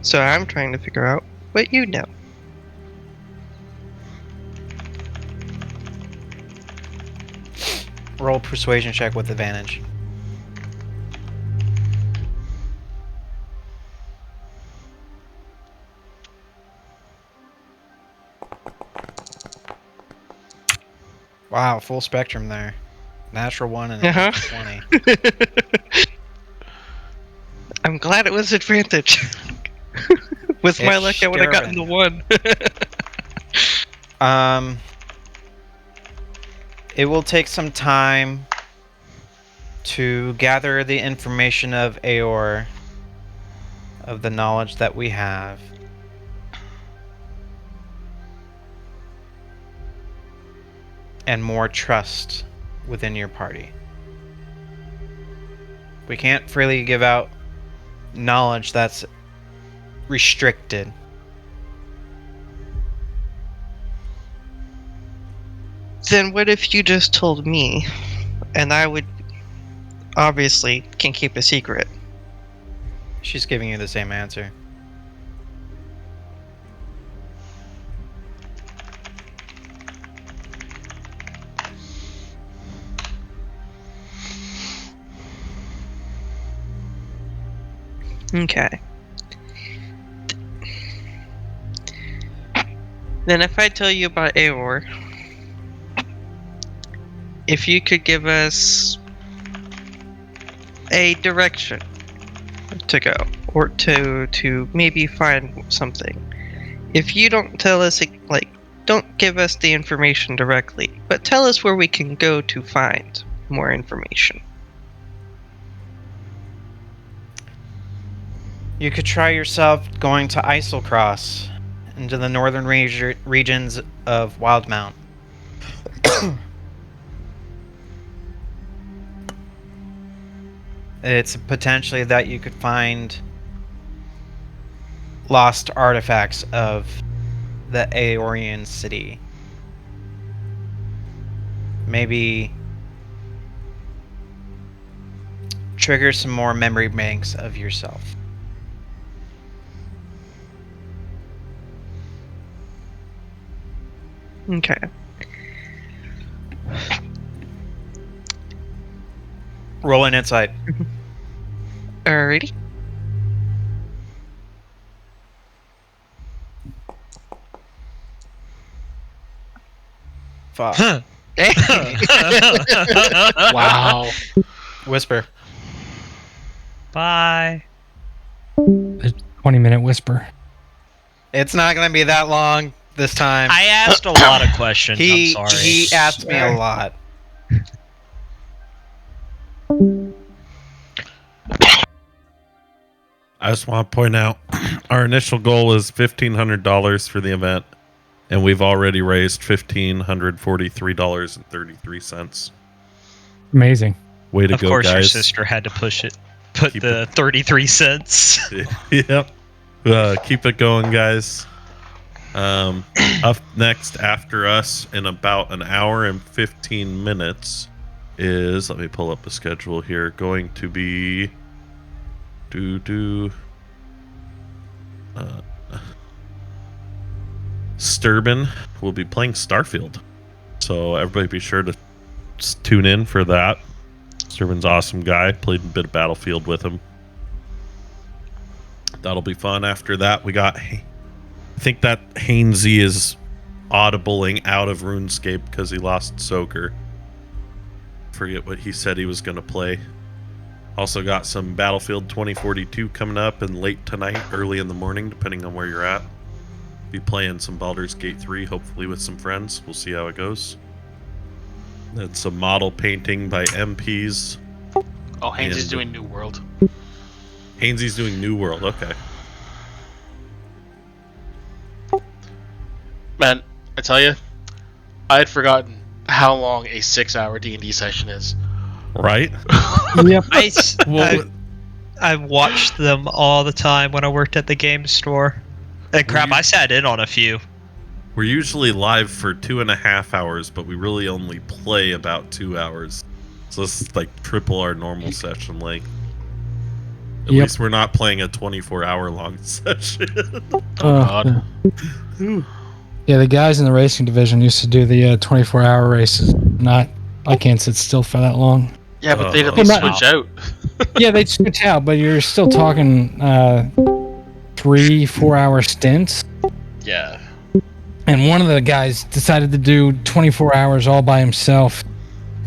So I'm trying to figure out what you know. Roll persuasion check with advantage. Wow, full spectrum there. Natural 1 and a 20. I'm glad it was advantage. With my luck, I would have gotten the 1. It will take some time to gather the information of Aor, of the knowledge that we have. And more trust within your party. We can't freely give out knowledge that's restricted. Then what if you just told me, and I would obviously can keep a secret? She's giving you the same answer. Okay. Then if I tell you about Aor, if you could give us a direction to go, or to maybe find something. If you don't tell us, don't give us the information directly, but tell us where we can go to find more information. You could try yourself going to Islecross, into the northern regions of Wildmount. It's potentially that you could find lost artifacts of the Aeorian city. Maybe trigger some more memory banks of yourself. Okay. Roll an insight. Alrighty. Fuck. Huh. Wow. Whisper. Bye. 20-minute whisper. It's not going to be that long this time. I asked a lot of questions. He I'm sorry. he asked me a lot. I just want to point out our initial goal is $1,500 for the event, and we've already raised $1,543.33. Amazing. Way to Of go, course, guys. your sister had to put the 33 cents. Yep. Keep it going, guys. Up next after us in about an hour and 15 minutes is, let me pull up the schedule here, going to be Sturban will be playing Starfield. So everybody be sure to tune in for that. Sturban's awesome guy. Played a bit of Battlefield with him. That'll be fun. After that, we got, I think that Hainsey is audibling out of RuneScape because he lost Soaker. Forget what he said he was going to play. Also got some Battlefield 2042 coming up, and late tonight, early in the morning, depending on where you're at. Be playing some Baldur's Gate 3, hopefully with some friends. We'll see how it goes. Then some model painting by MPs. Oh, Haynes is doing New World. Hainsey's doing New World, okay. Man, I tell you, I had forgotten how long a 6-hour D&D session is. Right? Yep. I watched them all the time when I worked at the game store. And crap, I sat in on a few. We're usually live for 2.5 hours, but we really only play about 2 hours. So it's like triple our normal session length. At least we're not playing a 24-hour long session. God. Yeah, the guys in the racing division used to do the 24-hour races. I can't sit still for that long. Yeah, but they'd at least switch out. Yeah, they'd switch out, but you're still talking 3-4 hour stints. Yeah. And one of the guys decided to do 24 hours all by himself,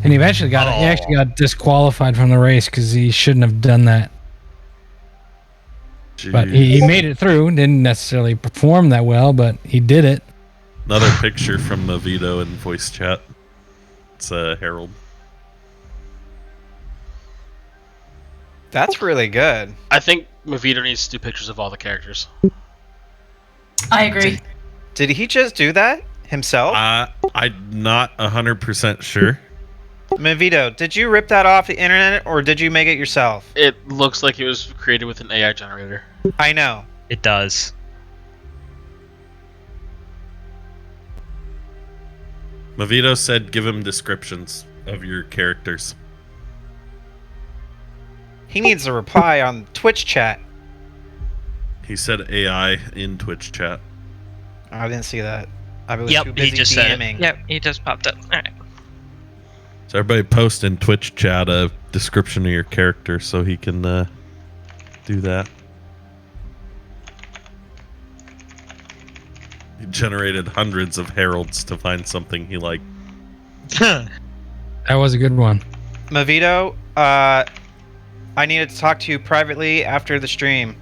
and he actually got disqualified from the race because he shouldn't have done that. Jeez. But he made it through. Didn't necessarily perform that well, but he did it. Another picture from Vito in voice chat. It's Harold. That's really good. I think Movito needs to do pictures of all the characters. I agree. Did he just do that himself? I'm not 100% sure. Mavito, did you rip that off the internet or did you make it yourself? It looks like it was created with an AI generator. I know. It does. Mavito said give him descriptions of your characters. He needs a reply on Twitch chat. He said AI in Twitch chat. I didn't see that. I was Yep, too he busy just said it. DMing. Yep, he just popped up. Alright. So everybody post in Twitch chat a description of your character so he can do that. He generated hundreds of heralds to find something he liked. That was a good one. Mavito, I needed to talk to you privately after the stream.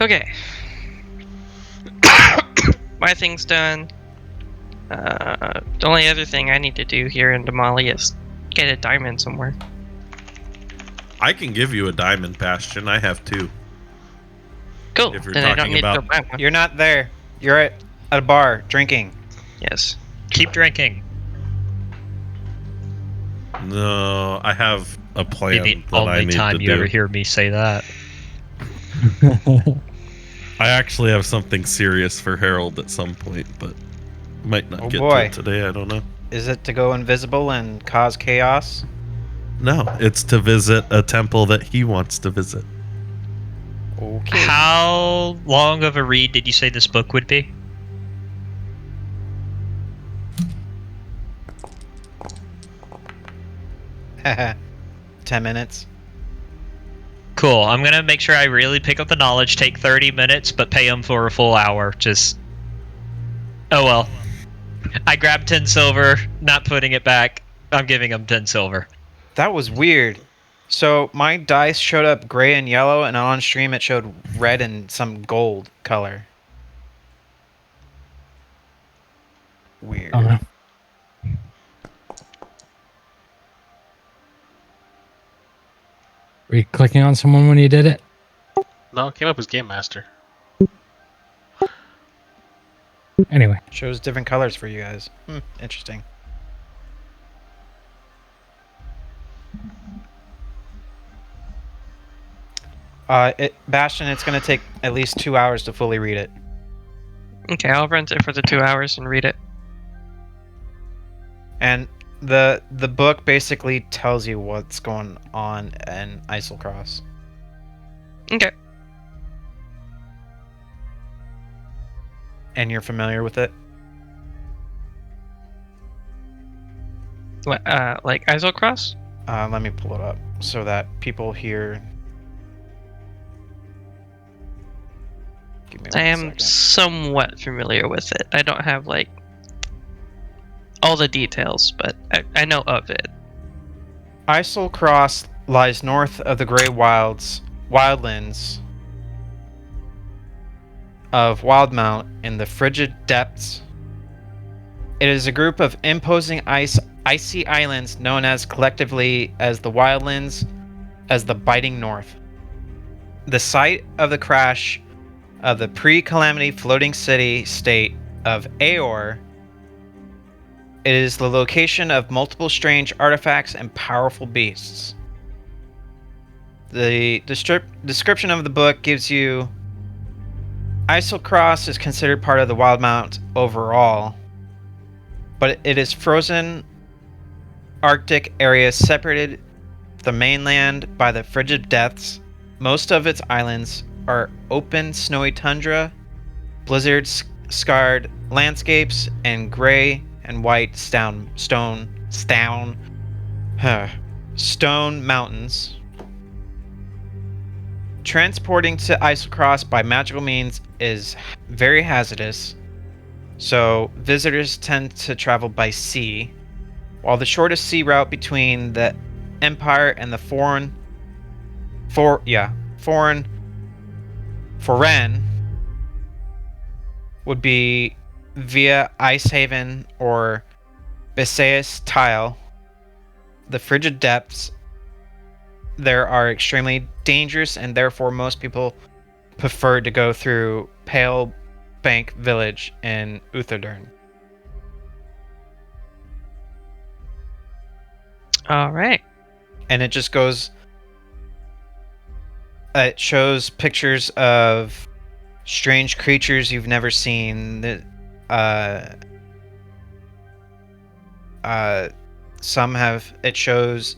Okay. My thing's done. The only other thing I need to do here in Damali is get a diamond somewhere. I can give you a diamond, Bastion. I have 2. Cool. If you're Then I don't talking need to about- go buy one. You're not there. You're at a bar drinking. Yes. Keep drinking. No, I have a plan Maybe that I only need time to you do. ever hear me say that. I actually have something serious for Harold at some point, but might not Oh get boy. to it today. I don't know. Is it to go invisible and cause chaos? No, it's to visit a temple that he wants to visit. Okay. How long of a read did you say this book would be? Haha. 10 minutes. Cool. I'm gonna make sure I really pick up the knowledge. Take 30 minutes, but pay him for a full hour. Just. Oh well. I grabbed 10 silver, not putting it back. I'm giving him 10 silver. That was weird. So my dice showed up gray and yellow, and on stream it showed red and some gold color. Weird. I don't know. Were you clicking on someone when you did it? No, it came up as Game Master. Anyway. Shows different colors for you guys. Interesting. Bastion, it's going to take at least 2 hours to fully read it. Okay, I'll rent it for the 2 hours and read it. And the book basically tells you what's going on in Islecross. Okay. And you're familiar with it? What, like Isocross? Let me pull it up so that people hear. Give me I one am second. somewhat familiar with it. I don't have like all the details, but I know of it. Islecross lies north of the Grey Wildlands of Wildmount in the frigid depths. It is a group of imposing icy islands known as collectively as the Wildlands, as the Biting North. The site of the crash of the pre-calamity floating city-state of Aor. It is the location of multiple strange artifacts and powerful beasts. The description of the book gives you Islecross is considered part of the Wildmount overall, but it is frozen Arctic area separated from the mainland by the frigid depths. Most of its islands are open snowy tundra, blizzard-scarred landscapes, and gray and white stone mountains. Transporting to Islecross by magical means is very hazardous, so visitors tend to travel by sea, while the shortest sea route between the Empire and the foreign would be via Icehaven or Bisaeus Tile. The frigid depths there are extremely dangerous, and therefore most people prefer to go through Pale Bank Village in Utherdurn. All right. And it just goes. It shows pictures of strange creatures you've never seen. Some have. It shows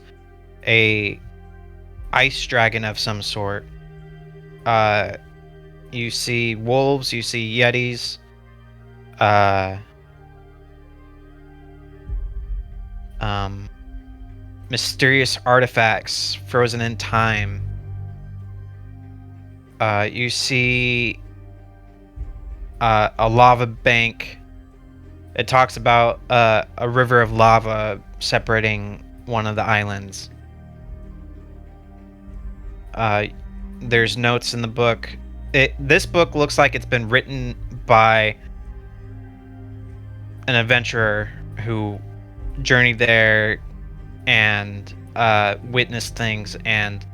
a ice dragon of some sort. You see wolves. You see yetis. Mysterious artifacts frozen in time. You see a lava bank. It talks about a river of lava separating one of the islands. There's notes in the book. This book looks like it's been written by an adventurer who journeyed there and witnessed things and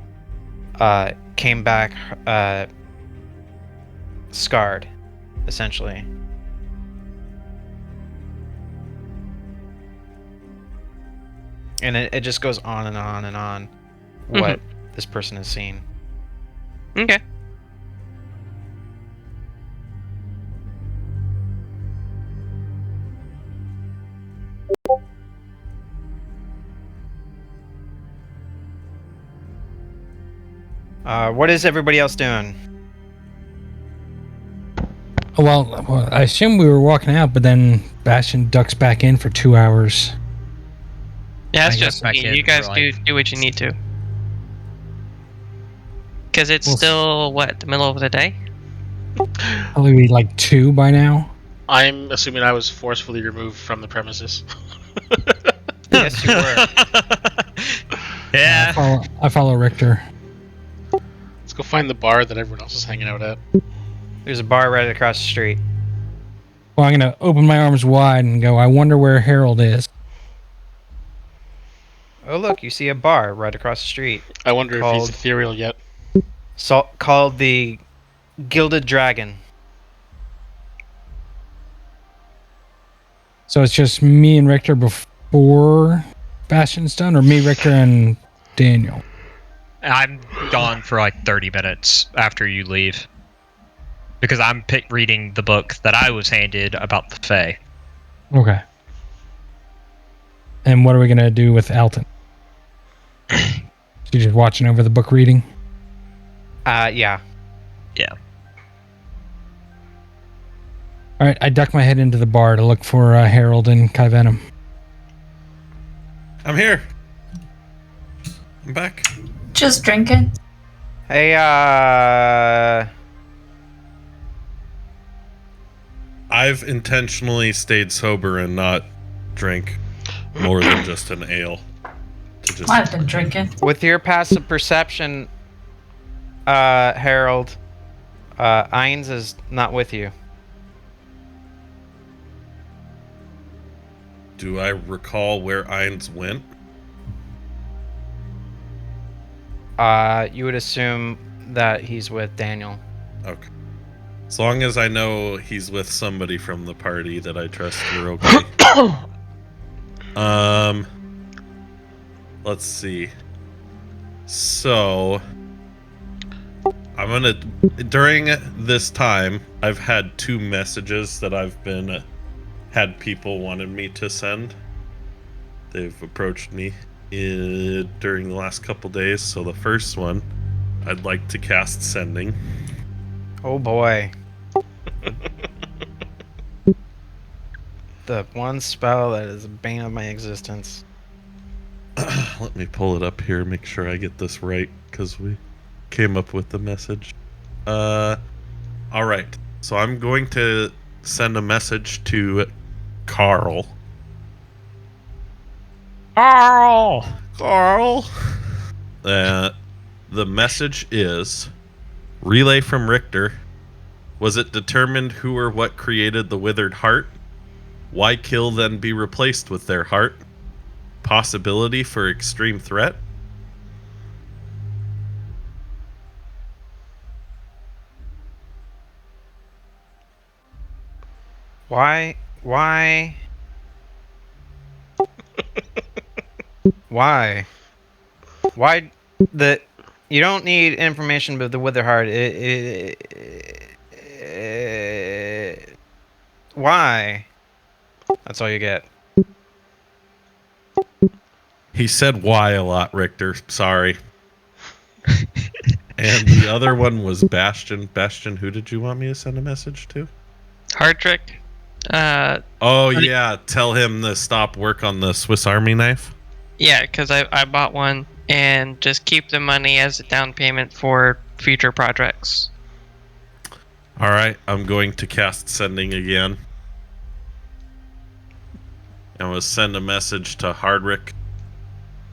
came back scarred, essentially. And it just goes on and on and on what this person has seen. Okay. What is everybody else doing? Well, I assume we were walking out, but then Bastion ducks back in for 2 hours. Yeah, that's I guess just back me. in You guys for, do what you need to. Because it's Well, still, what, the middle of the day? Probably like 2 by now. I'm assuming I was forcefully removed from the premises. Yes, you were. Yeah. I follow Richter. Let's go find the bar that everyone else is hanging out at. There's a bar right across the street. Well, I'm going to open my arms wide and go, I wonder where Harold is. Oh, look, you see a bar right across the street. I wonder if Called- he's ethereal yet. Called the Gilded Dragon. So it's just me and Richter before Bastion's done, or me, Richter, and Daniel? I'm gone for like 30 minutes after you leave. Because I'm reading the book that I was handed about the Fae. Okay. And what are we going to do with Alton? She's just watching over the book reading? Yeah. Yeah. All right, I duck my head into the bar to look for Harold and Kai Venom. I'm here. I'm back. Just drinking. Hey, I've intentionally stayed sober and not drink more than just an ale. I've been drinking. with your passive perception, Harold, Ainz is not with you. Do I recall where Ainz went? You would assume that he's with Daniel. Okay. As long as I know he's with somebody from the party that I trust, we're okay. Let's see. So, during this time, I've had 2 messages that I've had people wanted me to send. They've approached me during the last couple days. So the first one, I'd like to cast Sending. Oh boy. The one spell that is a bane of my existence. Let me pull it up here, make sure I get this right, because we came up with the message. Alright. So I'm going to send a message to Carl. Carl! The message is, relay from Richter. Was it determined who or what created the withered heart? Why kill then be replaced with their heart? Possibility for extreme threat? Why? Why? Why the? You don't need information about the Wither Heart. Why? That's all you get. He said why a lot, Richter. Sorry. And the other one was Bastion. Bastion, who did you want me to send a message to? Hardrick. Oh, yeah. Tell him to stop work on the Swiss Army knife. Yeah, because I bought one, and just keep the money as a down payment for future projects. All right. I'm going to cast Sending again. And we'll send a message to Hardrick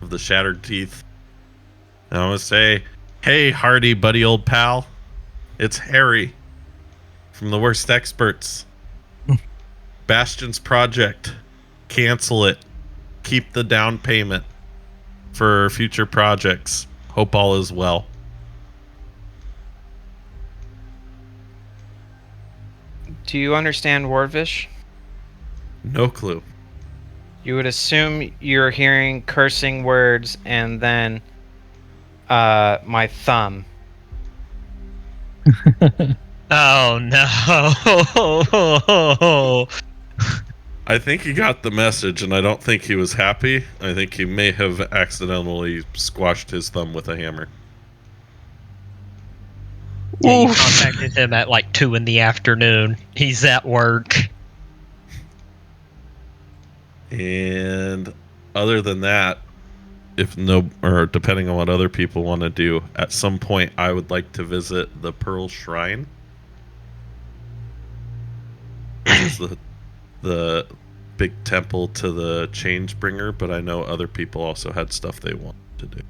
of the Shattered Teeth. And I'm going to say, hey, Hardy, buddy, old pal. It's Harry from the Worst Experts. Bastion's project. Cancel it. Keep the down payment for future projects. Hope all is well. Do you understand Wordvish? No clue. You would assume you're hearing cursing words and then my thumb. Oh no. I think he got the message, and I don't think he was happy. I think he may have accidentally squashed his thumb with a hammer. Yeah, you contacted him at like 2 in the afternoon. He's at work. And other than that, depending on what other people want to do, at some point I would like to visit the Pearl Shrine. Which is the big temple to the Changebringer, but I know other people also had stuff they wanted to do.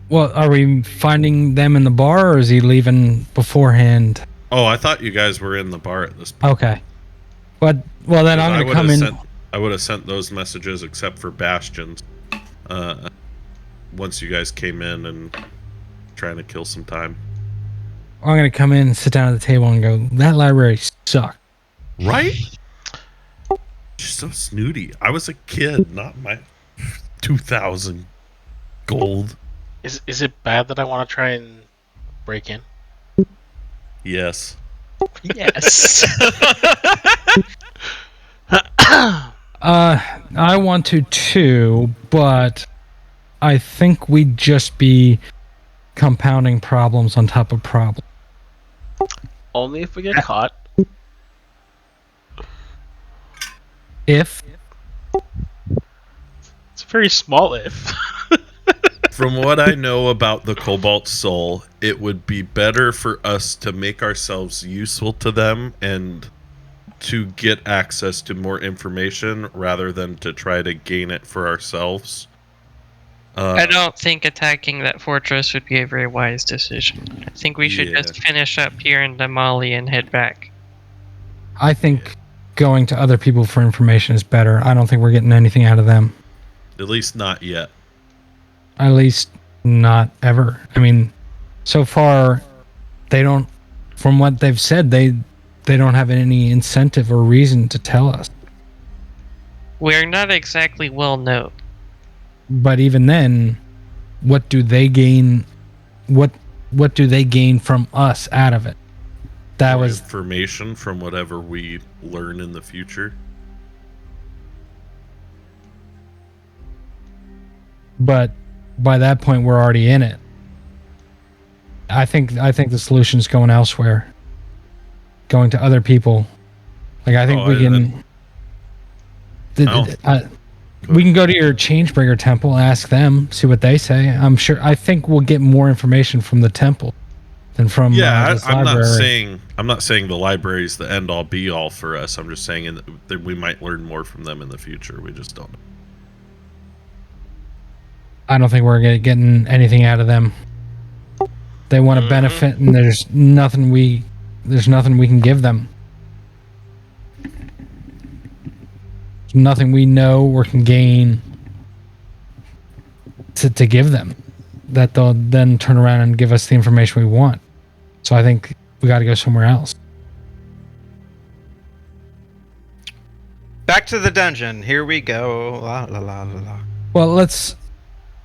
Well, are we finding them in the bar, or is he leaving beforehand? Oh, I thought you guys were in the bar at this point. Okay. Well, then I'm going to come in. I would have sent those messages except for Bastion's. Once you guys came in and trying to kill some time. I'm going to come in, sit down at the table, and go, that library sucked. Right? She's so snooty. I was a kid, not my 2,000 gold. Is it bad that I want to try and break in? Yes. Yes. I want to too, but I think we'd just be compounding problems on top of problems. Only if we get caught. If It's a very small if. From what I know about the Cobalt Soul, it would be better for us to make ourselves useful to them and to get access to more information rather than to try to gain it for ourselves. I don't think attacking that fortress would be a very wise decision. I think we should Yeah. just finish up here in Damali and head back. I think going to other people for information is better. I don't think we're getting anything out of them. At least not yet. At least not ever. I mean, so far, they don't. From what they've said, they don't have any incentive or reason to tell us. We're not exactly well known. But even then, what do they gain? What do they gain from us out of it? That More was information from whatever we learn in the future. But by that point, we're already in it. I think the solution's going elsewhere. Going to other people. Like, I think we can. We can go to your Changebringer temple, ask them, see what they say. I think we'll get more information from the temple than from this library. I'm not saying the library is the end all be all for us. I'm just saying that we might learn more from them in the future. We just don't know. I don't think we're getting anything out of them. They want to benefit, and there's nothing we can give them. There's nothing we know or can gain to give them that they'll then turn around and give us the information we want. So I think we got to go somewhere else. Back to the dungeon. Here we go. La la la la la. Well, let's.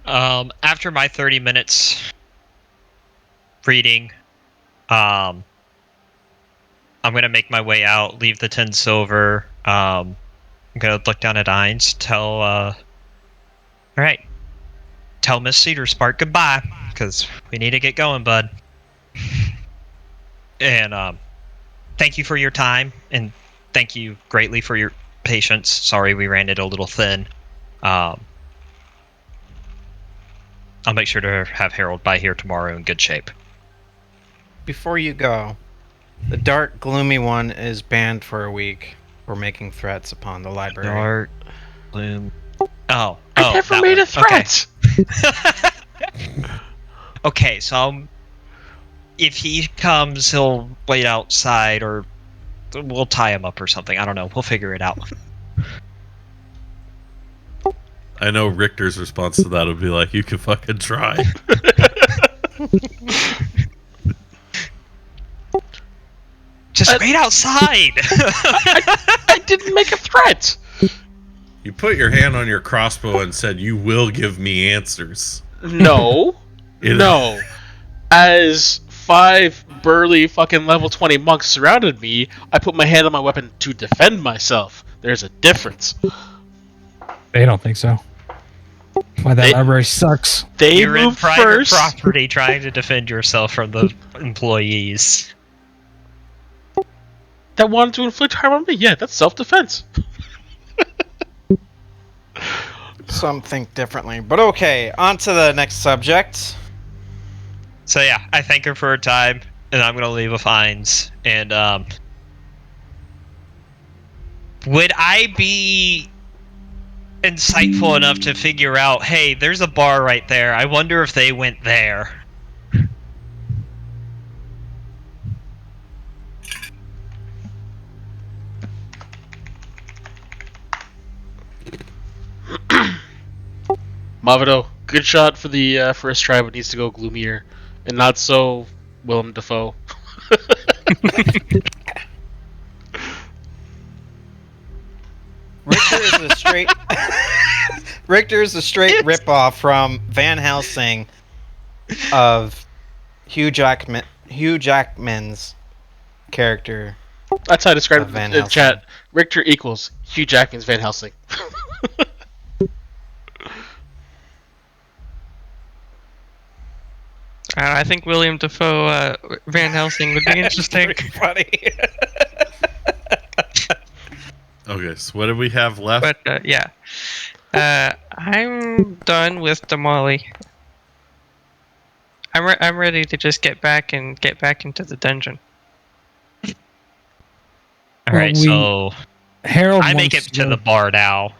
After my 30 minutes reading, I'm gonna make my way out, leave the 10 silver. I'm gonna look down at Ainz, tell Miss Cedar Spark goodbye, because we need to get going, bud. And thank you for your time, and thank you greatly for your patience. Sorry we ran it a little thin. I'll make sure to have Harold by here tomorrow in good shape. Before you go, the dark, gloomy one is banned for a week for making threats upon the library. Dark, gloom. Oh, I never made a threat. Okay, so if he comes, he'll wait outside, or we'll tie him up or something. I don't know. We'll figure it out. I know Richter's response to that would be like, "You can fucking try." Just wait outside. I didn't make a threat. You put your hand on your crossbow and said, "You will give me answers." No. No. As 5 burly fucking level 20 monks surrounded me, I put my hand on my weapon to defend myself. There's a difference. They don't think so. Why that library sucks. You're in moved private first. property trying to defend yourself from the employees. That wanted to inflict harm on me? Yeah, that's self-defense. Some think differently, but okay. On to the next subject. So yeah, I thank her for her time, and I'm gonna leave with Ainz. And would I be insightful enough to figure out, hey, there's a bar right there. I wonder if they went there. Mavado, good shot for the first try, but needs to go gloomier. And not so Willem Dafoe. Richter is a straight Richter is a straight ripoff from Van Helsing of Hugh Jackman's character. That's how I described Van it in Helsing. chat. Richter equals Hugh Jackman's Van Helsing. I think William Defoe, Van Helsing would be interesting. Funny. Okay, so what do we have left? But yeah, I'm done with Damali. I'm ready to just get back into the dungeon. All right, so Harold I make it wants to the bar now.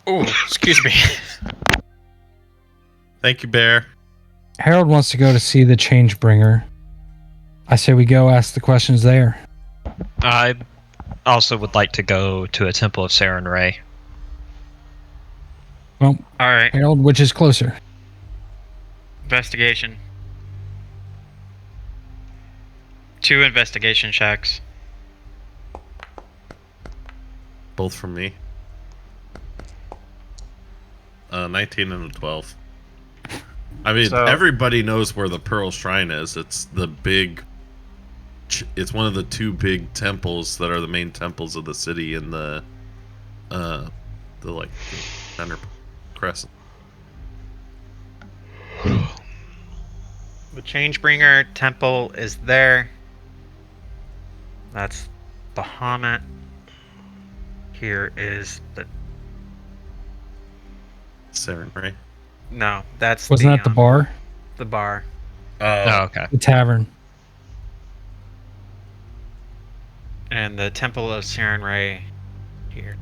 Oh, excuse me. Thank you, Bear. Harold wants to go to see the Changebringer. I say we go ask the questions there. I also would like to go to a Temple of Saren Ray. Well, all right. Harold, which is closer? Investigation. 2 investigation checks. Both from me. 19 and a 12. I mean, So- everybody knows where the Pearl Shrine is. It's the big... It's one of the 2 big temples that are the main temples of the city in the center crescent. The Changebringer temple is there. That's Bahamut. Here is the... Saren Ray. No, that's Wasn't that the bar? The bar. Oh, okay. The tavern. And the Temple of Saren Ray here.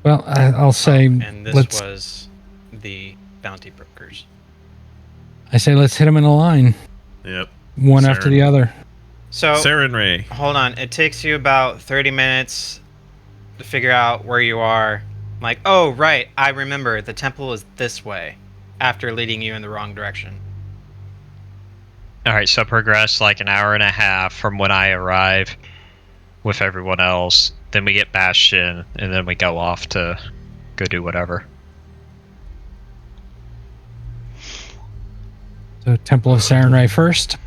Well, I'll say And this let's. was the bounty brokers. I say let's hit them in a line, Yep. one after the other. So Saren Ray. Hold on. It takes you about 30 minutes to figure out where you are. I'm like, oh, right. I remember. The temple is this way. After leading you in the wrong direction. All right, so progress like an hour and a half from when I arrive with everyone else. Then we get Bastion, and then we go off to go do whatever. So Temple of Saren Ray first.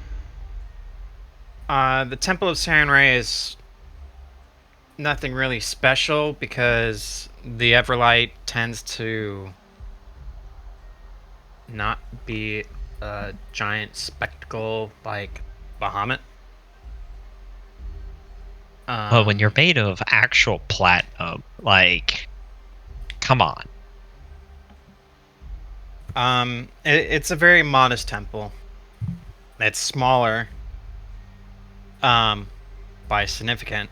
The Temple of Saren Ray is nothing really special because the Everlight tends to not be a giant spectacle like Bahamut. Well, when you're made of actual platinum, like, come on. It's a very modest temple. It's smaller, by significant,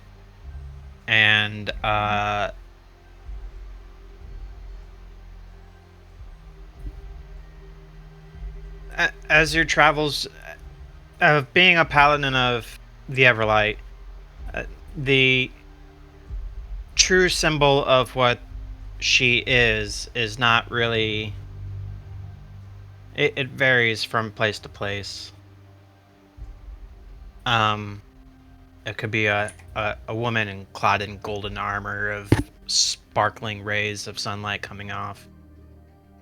and as your travels, being a paladin of the Everlight, the true symbol of what she is not really... It varies from place to place. It could be a woman clad in golden armor of sparkling rays of sunlight coming off.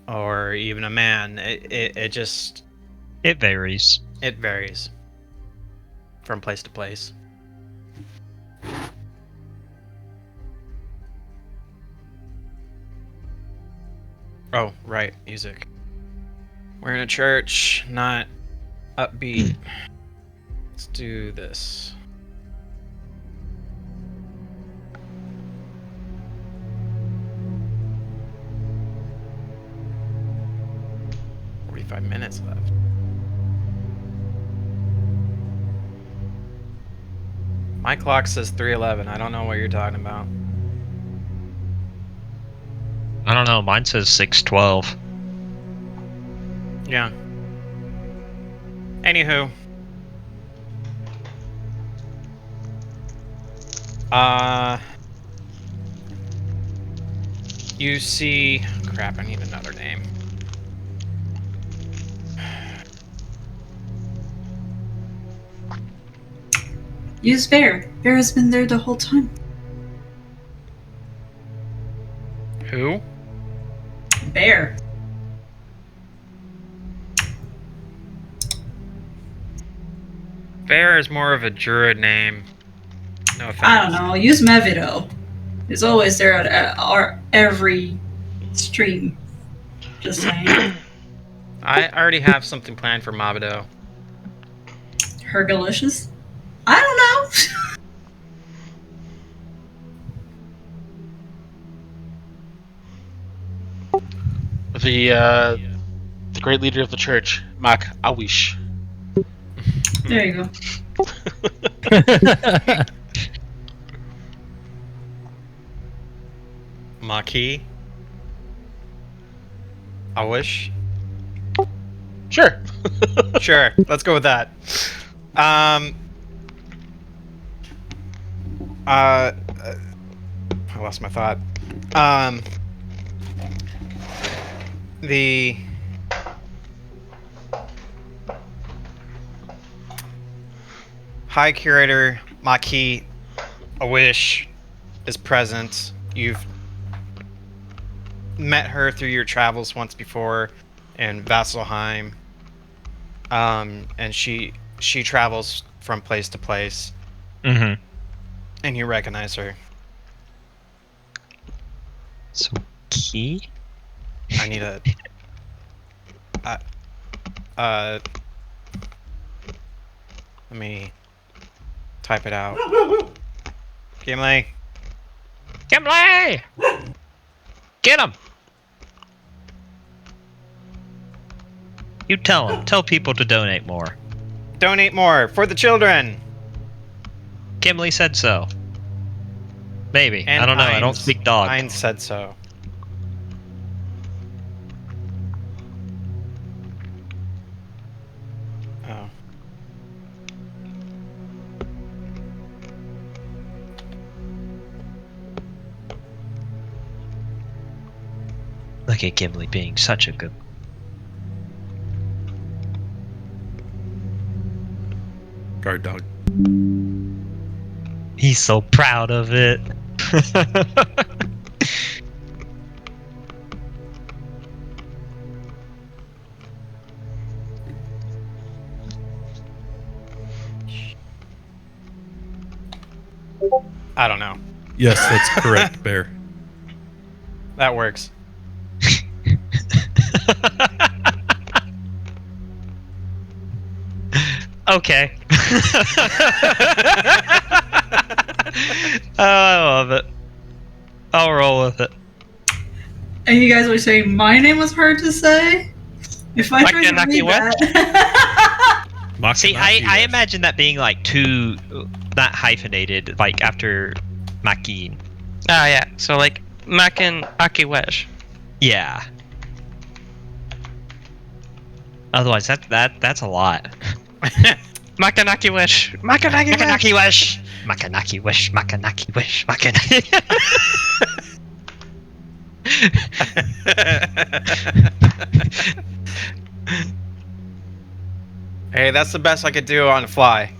Or even a man. It just... It varies. It varies from place to place. Oh, right, music. We're in a church, not upbeat. Let's do this. "45 minutes left. My clock says 3:11. I don't know what you're talking about. I don't know, mine says 6:12. Yeah. Anywho. You see... Crap, I need another name. Use Bear. Bear has been there the whole time. Who? Bear. Bear is more of a druid name. No offense. I don't know. Use Mevido. It's always there at our every stream. Just saying. I already have something planned for Mabido. Hergalicious? I don't know. The great leader of the church, Mak Awish. There you go. Maki. I wish. Sure. Sure. Let's go with that. I lost my thought. The High Curator Maki Awish is present. You've met her through your travels once before in Vasselheim. And she travels from place to place. Mm-hmm. And you recognize her. So, key? I need a... let me type it out. Gimli! Gimli! Get him! You tell him. Tell people to donate more. Donate more for the children! Gimli said so. Maybe. And I don't know. I don't Ainz. speak dog. Ainz said so. Oh. Look at Gimli being such a good... Guard dog. He's so proud of it. I don't know. Yes, that's correct, Bear. That works. Okay. I love it. I'll roll with it. And you guys were saying my name was hard to say? If I tried to read that... See, I imagine that being like too... not hyphenated, like after Maki. Ah, yeah. So like Makin Akiwesh. Yeah. Otherwise, that's a lot. Makanaki Wish. Makanaki Wish. Makanaki Wish. Makanaki Wish. Makanaki. Hey, that's the best I could do on the fly.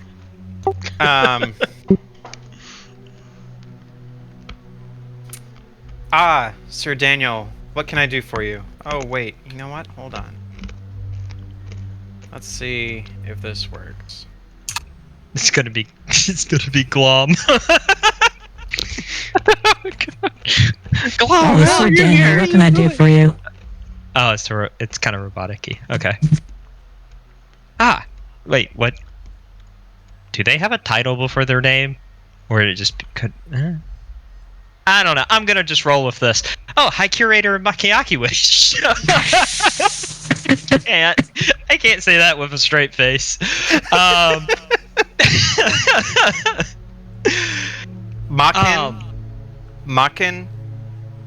Sir Daniel, what can I do for you? Oh, wait, you know what? Hold on. Let's see if this works. It's gonna be Glom. Glom, Oh, Sir Daniel, what can I do for you? Oh, it's kind of robotic-y. Okay. Wait, what? Do they have a title before their name? Or did it just could? I don't know. I'm gonna just roll with this. Oh, High Curator Makiaki Wish. I can't say that with a straight face. Makin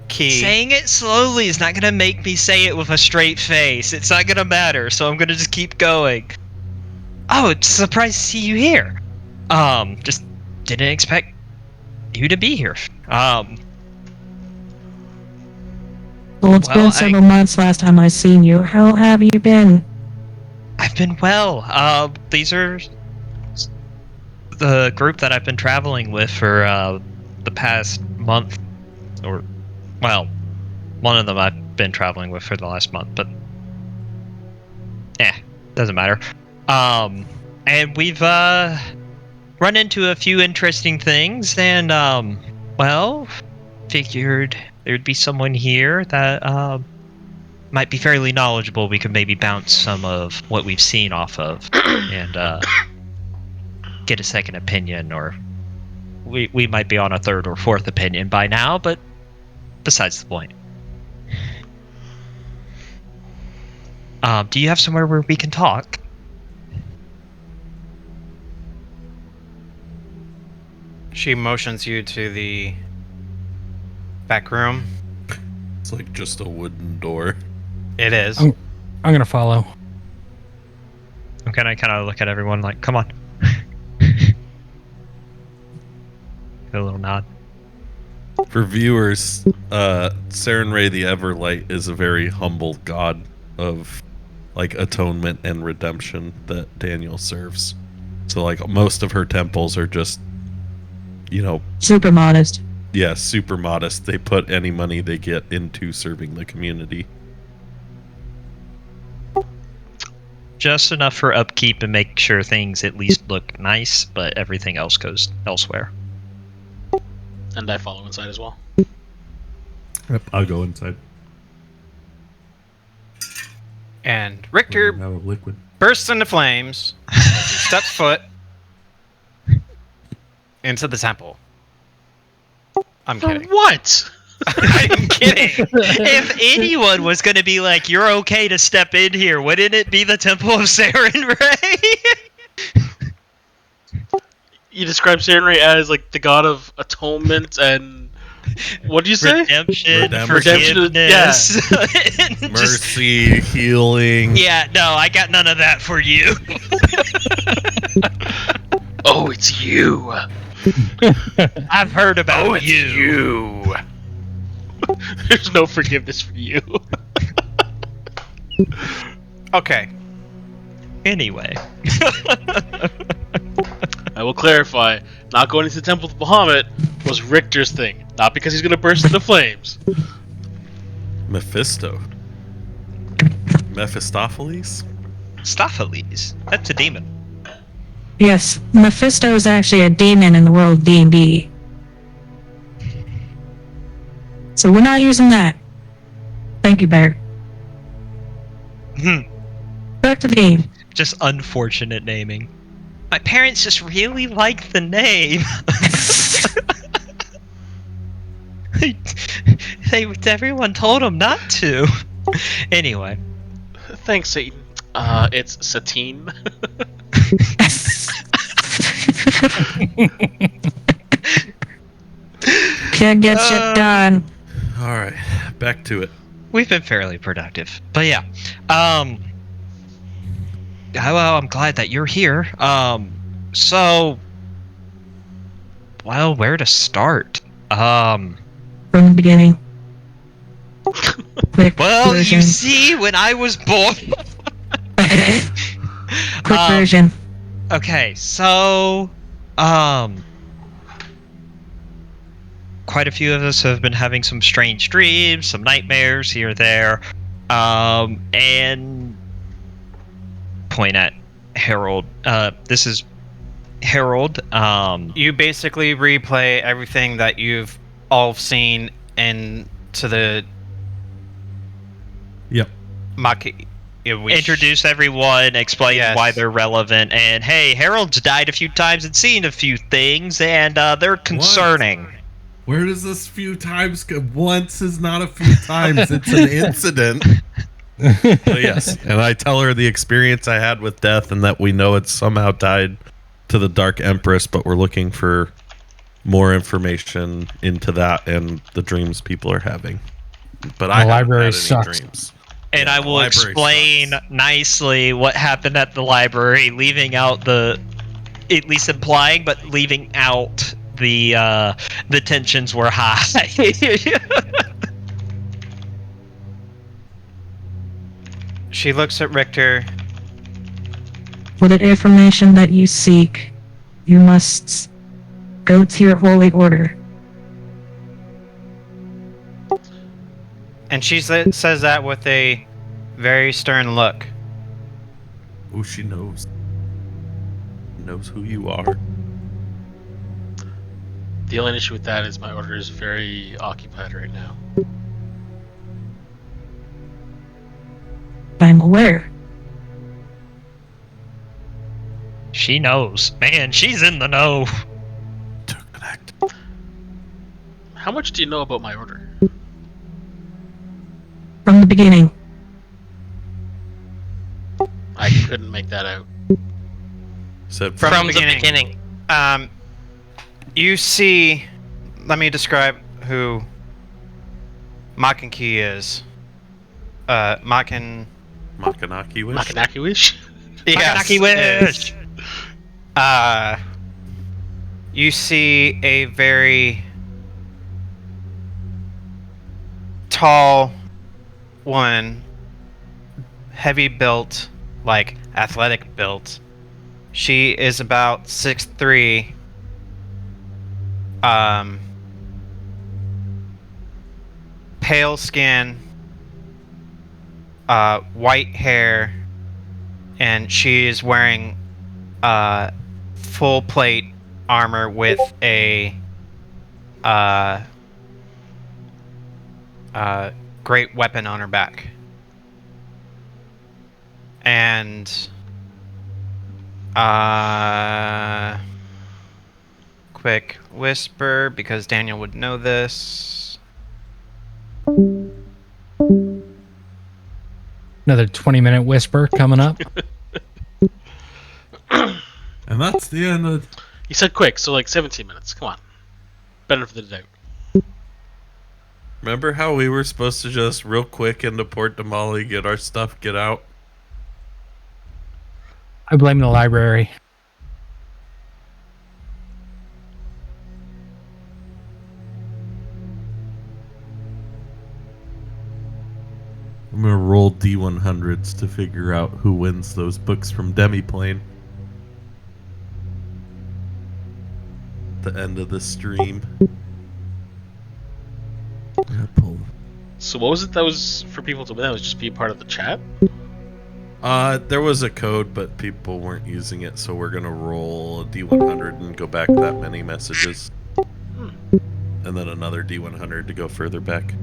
Key. Saying it slowly is not gonna make me say it with a straight face. It's not gonna matter, so I'm gonna just keep going. Oh, it's a surprise to see you here. Just didn't expect you to be here. Well, it's been several months last time I seen you. How have you been? I've been well. These are the group that I've been traveling with for the past month, or well, one of them I've been traveling with for the last month, but doesn't matter. And we've run into a few interesting things, and well, figured there'd be someone here that might be fairly knowledgeable. We could maybe bounce some of what we've seen off of, and get a second opinion, or we might be on a third or fourth opinion by now. But besides the point. Do you have somewhere where we can talk? She motions you to the back room. It's like just a wooden door. It is. I'm gonna follow. Okay, I kind of look at everyone like, come on. A little nod. For viewers, Saren Ray the Everlight is a very humble god of like atonement and redemption that Daniel serves. So like most of her temples are just, you know, Super modest. yeah, super modest. They put any money they get into serving the community. Just enough for upkeep and make sure things at least look nice, but everything else goes elsewhere. And I follow inside as well. Yep, I'll go inside. And Richter Have a liquid. bursts into flames as he steps foot into the temple. I'm For kidding. what? I'm kidding. If anyone was going to be like, you're okay to step in here, wouldn't it be the Temple of Saren Ray? You describe Saren Ray as like the god of atonement and what do you say? Redemption, Redemption. forgiveness. Just- Mercy, healing. yeah, no, I got none of that for you. Oh, it's you. I've heard about you. There's no forgiveness for you. Okay. Anyway. I will clarify, not going into the Temple of Bahamut was Richter's thing, not because he's gonna burst into flames. Mephisto. Mephistopheles? Stopheles. That's a demon. Yes, Mephisto is actually a demon in the world of D&D. So we're not using that. Thank you, Bear. Back to the game. Just unfortunate naming. My parents just really like the name. Everyone told them not to. Anyway. Thanks, Satan. It's Satine. Can't get shit done. Alright, back to it. We've been fairly productive. But yeah. Well, I'm glad that you're here. So, well, where to start? From the beginning. Quick Well, version. you see, when I was born. Quick version. Okay, so, quite a few of us have been having some strange dreams, some nightmares here or there, and point at Harold. This is Harold. You basically replay everything that you've all seen into the Yep. Maki. Introduce everyone, explain Yes. why they're relevant, and hey, Harold's died a few times and seen a few things, and they're concerning. Where does this few times go? Once is not a few times, it's an incident. So yes, and I tell her the experience I had with death and that we know it's somehow tied to the Dark Empress, but we're looking for more information into that and the dreams people are having. But I haven't library had any sucks. dreams. And Yeah, I the will library explain sucks. nicely what happened at the library, leaving out the, at least implying, but leaving out the tensions were high. She looks at Richter. For the information that you seek, you must go to your holy order. And she says that with a very stern look. Oh, she knows. knows who you are. The only issue with that is my order is very occupied right now. I'm aware. She knows. Man, she's in the know. How much do you know about my order? From the beginning. I couldn't make that out. So From the beginning. You see, let me describe who Makanki is. Makanaki Wish? Makanaki Wish? Yes, Makanaki Wish! You see a very tall woman, heavy built, like athletic built. She is about 6'3". Pale skin, white hair, and she is wearing full plate armor with a great weapon on her back. And quick whisper, because Daniel would know this. Another 20-minute whisper coming up. And that's the end of... He said quick, so like 17 minutes. Come on. Benefit of the doubt. Remember how we were supposed to just real quick into Port Damali, get our stuff, get out? I blame the library. I'm gonna roll D100s to figure out who wins those books from Demiplane. The end of the stream. So what was it that was for people to win? That was just be a part of the chat? There was a code, but people weren't using it, so we're gonna roll a D100 and go back that many messages. And then another D100 to go further back.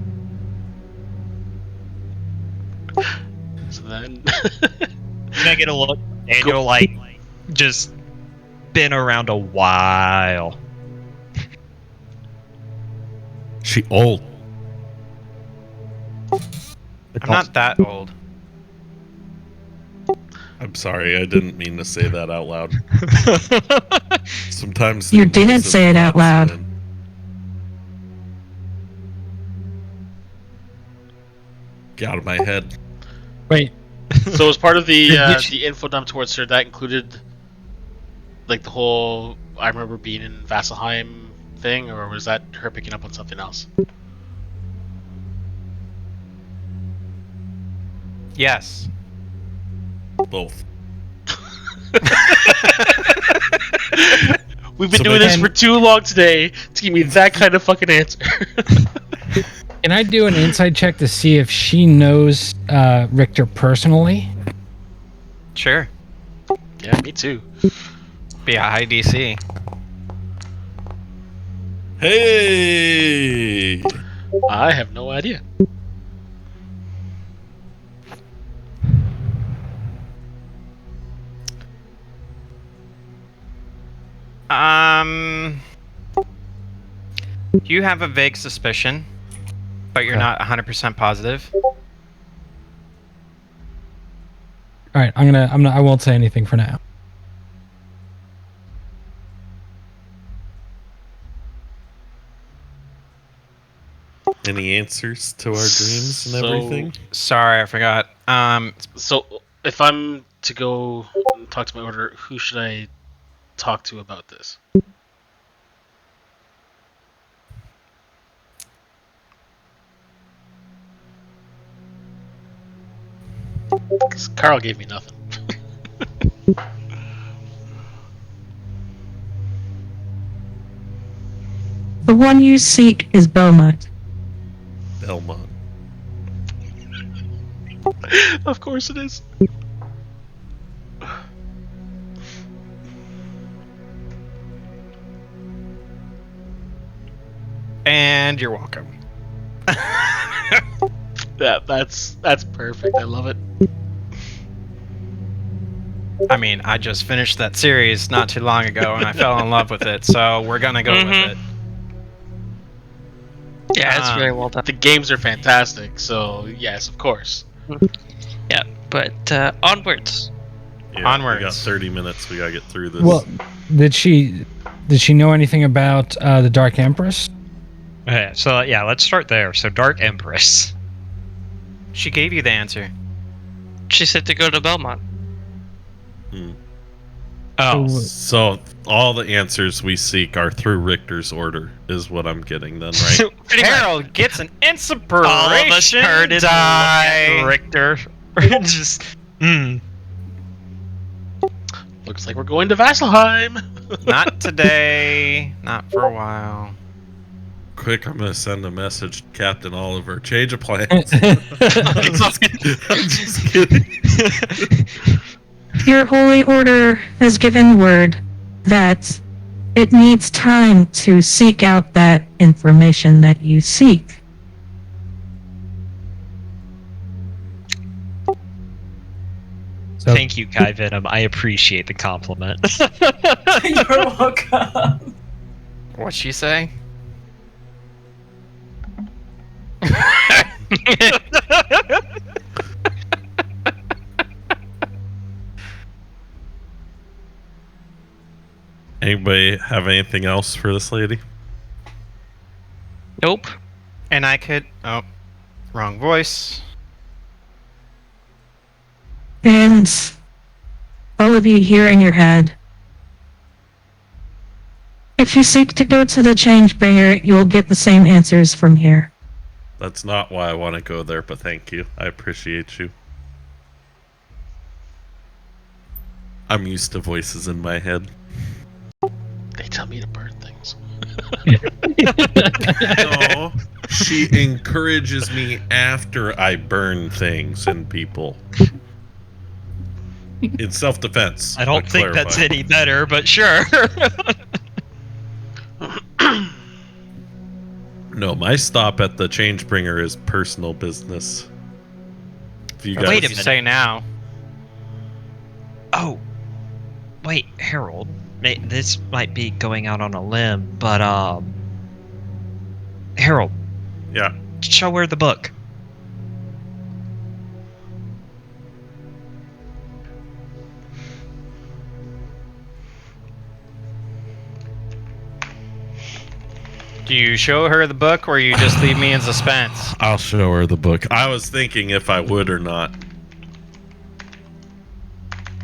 So then... Can I get a look? Daniel, like, just been around a while. She old. I'm not that old. I'm sorry, I didn't mean to say that out loud. Sometimes You didn't say it out loud. Get out of my head. Wait. So as part of the info dump towards her, that included like the whole I remember being in Vasselheim thing, or was that her picking up on something else? Yes. Both. We've been doing this for too long today to give me that kind of fucking answer. Can I do an inside check to see if she knows Richter personally? Sure. Yeah, me too. Be a high DC. Hey! I have no idea. You have a vague suspicion, but you're not 100% positive. All right, I won't say anything for now. Any answers to our dreams and everything? Sorry, I forgot. So if I'm to go and talk to my order, who should I talk to about this? Because Carl gave me nothing. The one you seek is Belmont. Belmont. Of course it is. And you're welcome. That's perfect. I love it. I mean, I just finished that series not too long ago, and I fell in love with it, so we're gonna go with it. Yeah, it's very well done. The games are fantastic, so yes, of course. Yeah, but onwards. Yeah, Onwards. We got 30 minutes. We gotta get through this. Well, did she know anything about the Dark Empress? Okay, so yeah, let's start there. So Dark Empress. She gave you the answer. She said to go to Belmont. Oh, So all the answers we seek are through Richter's order, is what I'm getting then, right? Harold gets an inspiration all of us turned and looked at Richter. Just, Looks like we're going to Vasselheim. Not today. Not for a while. Quick, I'm gonna send a message to Captain Oliver. Change of plans. I'm just kidding. Your holy order has given word that it needs time to seek out that information that you seek. Thank you, Kai Venom. I appreciate the compliment. You're welcome. What'd she say? Anybody have anything else for this lady? Nope. And I could... Oh, wrong voice. And all of you here in your head, if you seek to go to the change bringer, you'll get the same answers from here. That's not why I want to go there, but thank you. I appreciate you. I'm used to voices in my head. They tell me to burn things. No, she encourages me after I burn things and people. In self-defense. I don't I'll think that's clarify. any better, but sure. No, my stop at the Changebringer is personal business. If you guys Wait a minute. Say now. Oh, wait, Harold. This might be going out on a limb, but Harold, Yeah. show her the book. Do you show her the book, or you just leave me in suspense? I'll show her the book. I was thinking if I would or not.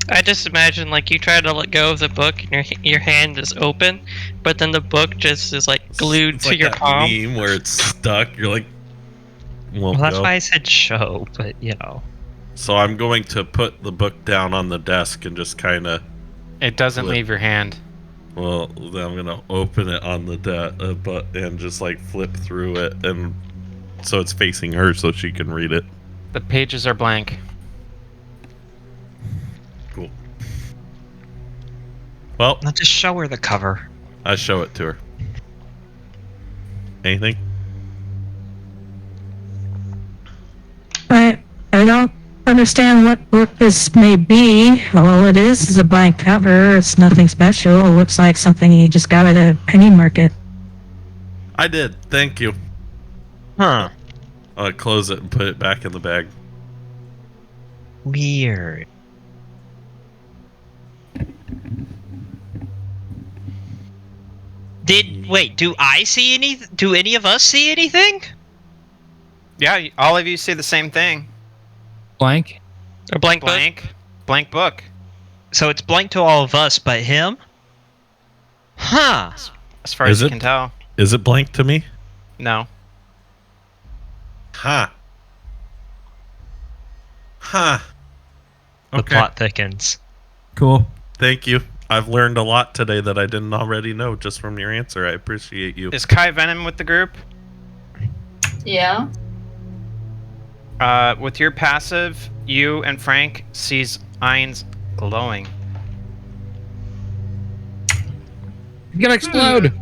I just imagine like you try to let go of the book and your hand is open, but then the book just is like glued It's to like your that palm. meme where it's stuck. You're like, won't Well, that's go. why I said show, but you know. So I'm going to put the book down on the desk and just kind of. It doesn't leave your hand. Well, then I'm gonna open it on the but and just like flip through it, and so it's facing her so she can read it. The pages are blank. Cool. Well, Let's just show her the cover. I show it to her. Anything? I don't understand what book this may be. All it is a blank cover. It's nothing special. It looks like something you just got at a penny market. I did. Thank you. Huh. I'll close it and put it back in the bag. Weird. Wait, do I see do any of us see anything? Yeah, all of you see the same thing. Blank? A blank book? Blank book. So it's blank to all of us but him? Huh. As far as you can tell. Is it blank to me? No. Ha. Ha. The Okay. plot thickens. Cool. Thank you. I've learned a lot today that I didn't already know just from your answer. I appreciate you. Is Kai Venom with the group? Yeah. With your passive, you and Frank sees Ein's glowing. You're gonna explode.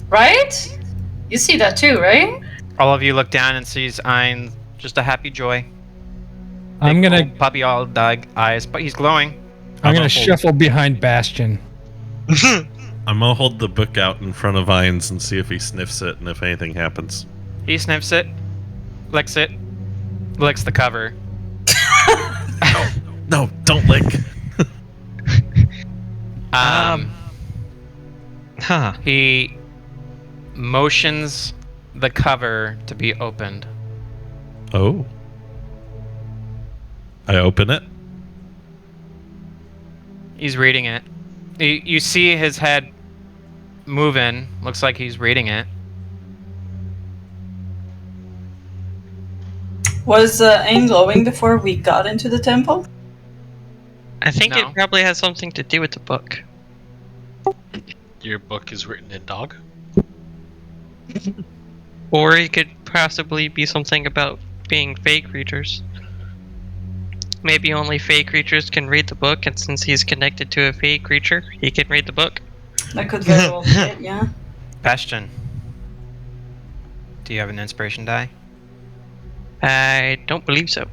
Right? You see that too, right? All of you look down and sees Ein, just a happy joy. I'm Big gonna old puppy all dog eyes, but he's glowing. I'm gonna shuffle behind Bastion. I'm gonna hold the book out in front of Vines and see if he sniffs it and if anything happens. He sniffs it, licks the cover. No, don't lick. He motions the cover to be opened. Oh. I open it. He's reading it. You see his head moving. Looks like he's reading it. Was Aang glowing before we got into the temple? I think No. it probably has something to do with the book. Your book is written in dog? Or it could possibly be something about being fey creatures. Maybe only fey creatures can read the book, and since he's connected to a fey creature, he can read the book. That could very well be it, yeah. Bastion. Do you have an inspiration die? I don't believe so.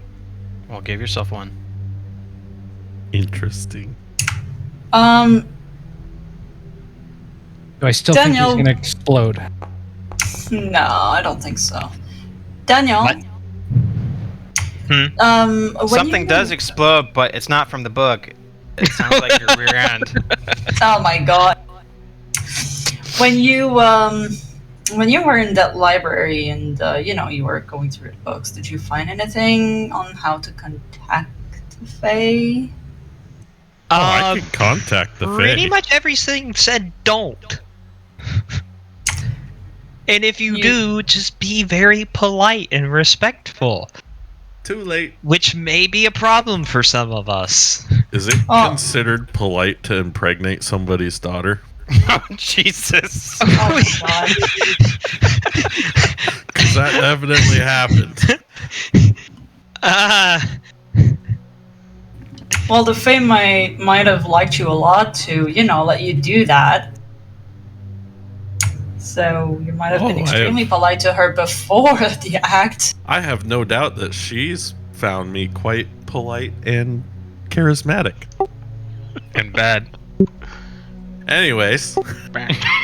Well, give yourself one. Interesting. Do I still Daniel- think he's gonna explode? No, I don't think so. Daniel. What? When Something you- does explode, but it's not from the book. It sounds like your rear end. Oh my god. When you were in that library and you were going through the books, did you find anything on how to contact the Fae? I can contact the Pretty Fae. much everything said don't. And if you do, just be very polite and respectful. Too late. Which may be a problem for some of us. Is it Oh. considered polite to impregnate somebody's daughter? Oh, Jesus. Oh my god. Because that evidently happened. Well, the Fae might have liked you a lot to, let you do that. So you might have been Oh, I extremely polite to her before the act. I have no doubt that she's found me quite polite and charismatic. And bad. Anyways,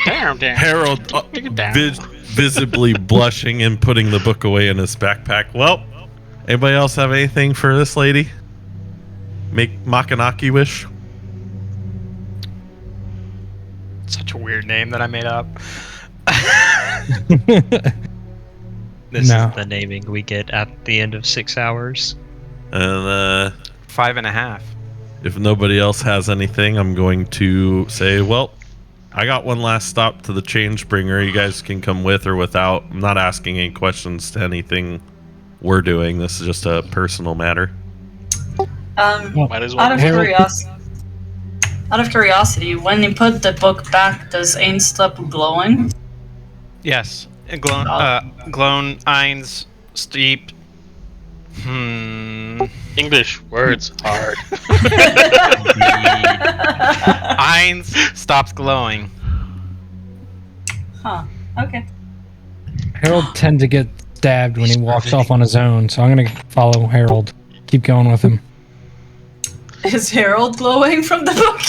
Damn. Harold Take it down. visibly blushing and putting the book away in his backpack. Well, anybody else have anything for this lady? Make Makanaki wish? Such a weird name that I made up. This No. is the naming we get at the end of 6 hours. And 5.5. if nobody else has anything, I'm going to say, well, I got one last stop to the change bringer. You guys can come with or without. I'm not asking any questions to anything we're doing. This is just a personal matter. Might as well. Out of curiosity, when you put the book back, does Ain stop glowing? Yes. Glown, Eins, Steep. English words hard. Eins stops glowing. Huh. Okay. Harold tend to get stabbed when he walks off on his own, so I'm gonna follow Harold. Keep going with him. Is Harold glowing from the book?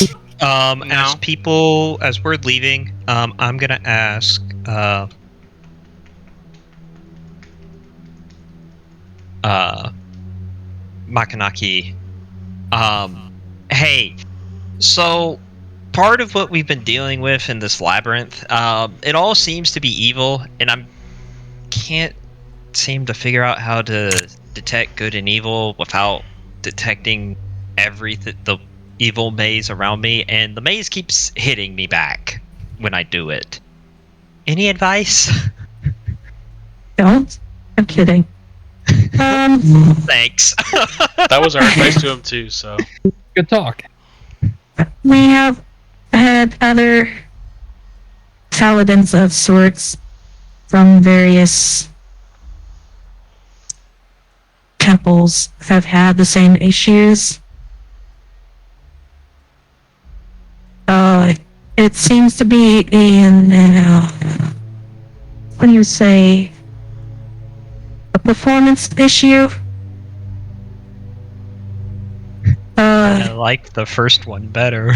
As we're leaving, I'm gonna ask, Makanaki, hey, so part of what we've been dealing with in this labyrinth, it all seems to be evil, and can't seem to figure out how to detect good and evil without detecting the evil maze around me, and the maze keeps hitting me back when I do it. Any advice? Don't. I'm kidding. Thanks. That was our advice to him too. So Good talk. We have had other paladins of sorts from various temples have had the same issues. It seems to be in what do you say, a performance issue? I like the first one better.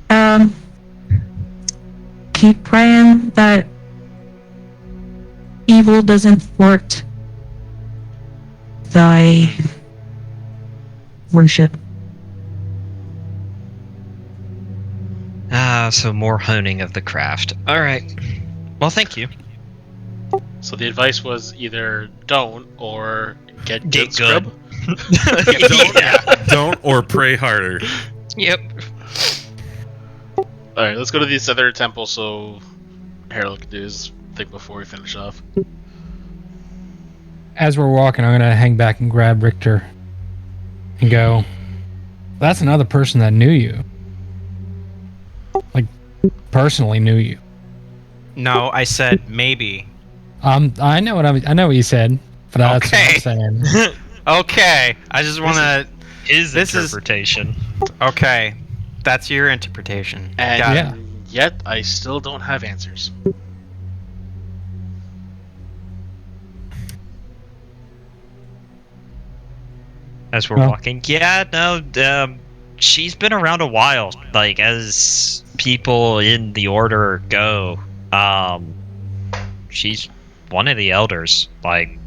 um, keep praying that evil doesn't thwart thy worship. So more honing of the craft. All right. Well, thank you. So the advice was either don't or get Get scrub. good. Don't or pray harder. Yep. Alright, let's go to this other temple so Harold can do his thing before we finish off. As we're walking, I'm gonna hang back and grab Richter and go, that's another person that knew you. Like, personally knew you. No, I said maybe. I know what you said, but that's Okay. what I'm saying. Okay, I just want to. His This is- interpretation. Okay, that's your interpretation. And Got it. Yeah. yet I still don't have answers. As we're Well- walking. Yeah, no, she's been around a while. Like, as people in the order go, she's one of the elders. Like,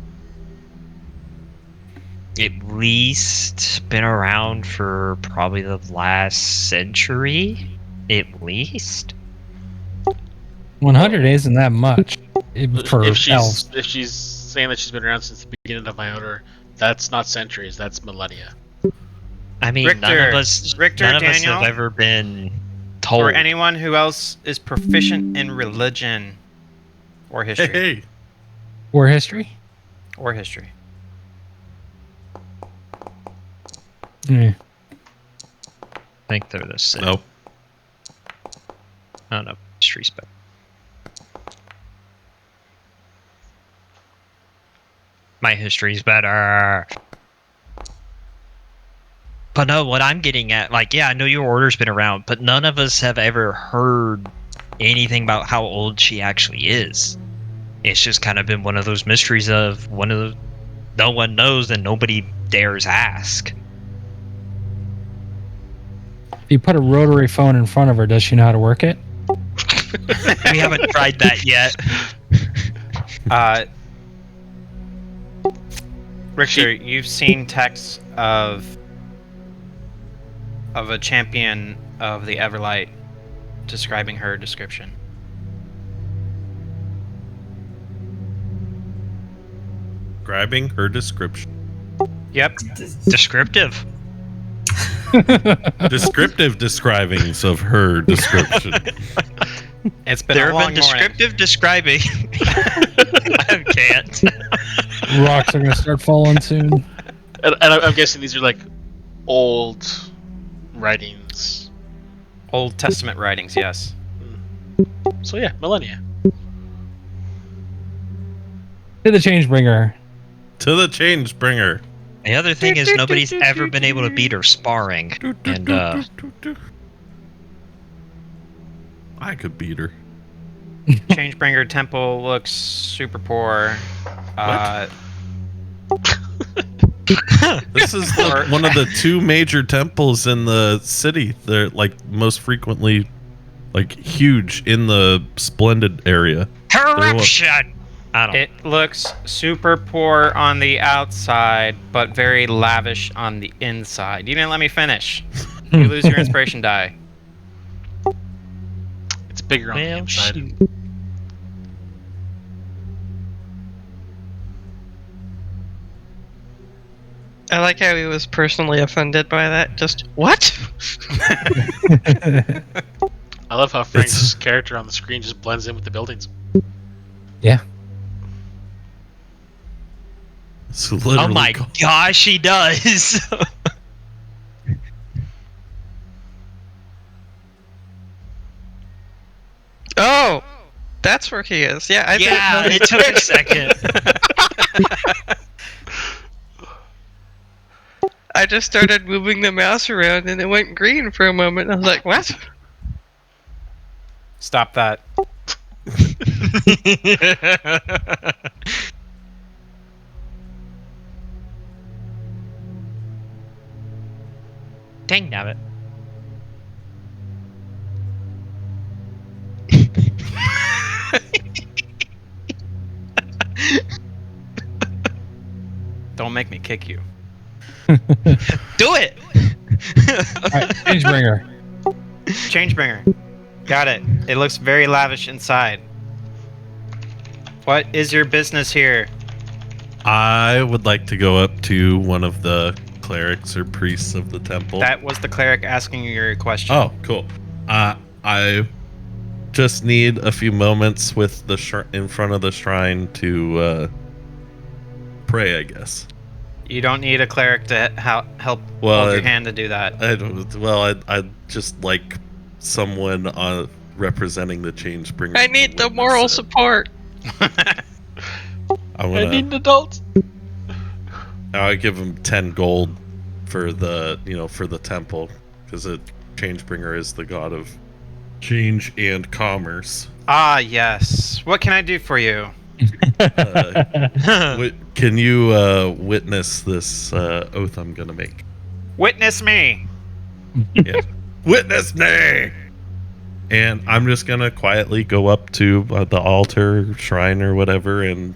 at least been around for probably the last century. At least. 100 isn't that much for if elves. she's saying that she's been around since the beginning of my order, that's not centuries, that's millennia. I mean, none Richter, of us, Richter, none of us Daniel? have ever been told. Or anyone who else is proficient in religion or history. Hey. War history? Or history. Yeah. I think they're the same. Nope. Oh no, history's better. My history's better. But no, what I'm getting at, like, yeah, I know your order's been around, but none of us have ever heard anything about how old she actually is. It's just kind of been one of those mysteries of no one knows and nobody dares ask. If you put a rotary phone in front of her, does she know how to work it? We haven't tried that yet. Richter, you've seen texts of a champion of the Everlight describing her description. Describing her description. Yep. Descriptive. Descriptive describings of her description. It's been There a have long been descriptive describing. I can't. Rocks are gonna start falling soon. And I'm guessing these are like old writings. Old Testament writings, yes. So yeah, millennia. To the change bringer. To the change bringer. The other thing is nobody's ever been able to beat her sparring. And I could beat her. Changebringer Temple looks super poor. This is one of the two major temples in the city. They're like most frequently like huge in the splendid area. corruption. I don't. It looks super poor on the outside, but very lavish on the inside. You didn't let me finish. You lose your inspiration die. It's bigger on the Well, inside. shoot. I like how he was personally offended by that. Just, what? I love how Frank's character on the screen just blends in with the buildings. Yeah. It's literally Oh my gosh, he does. Oh, that's where he is. Yeah, I yeah, didn't it took a second. I just started moving the mouse around and it went green for a moment. I was like, what? Stop that. Dang nabbit. Don't make me kick you. Do it! Alright, Changebringer. Changebringer. Got it. It looks very lavish inside. What is your business here? I would like to go up to one of the clerics or priests of the temple. That was the cleric asking you your question. Oh, cool. I just need a few moments with the in front of the shrine to pray, I guess. You don't need a cleric to help Well, hold your hand to do that. I'd just like someone representing the Changebringer. I need the moral support. I need an adult. I'll give him 10 gold for the for the temple, because the Changebringer is the god of change and commerce. Ah, yes. What can I do for you? Can you witness this oath I'm gonna make? Witness me. Yeah. Witness me. And I'm just gonna quietly go up to the altar, shrine, or whatever, and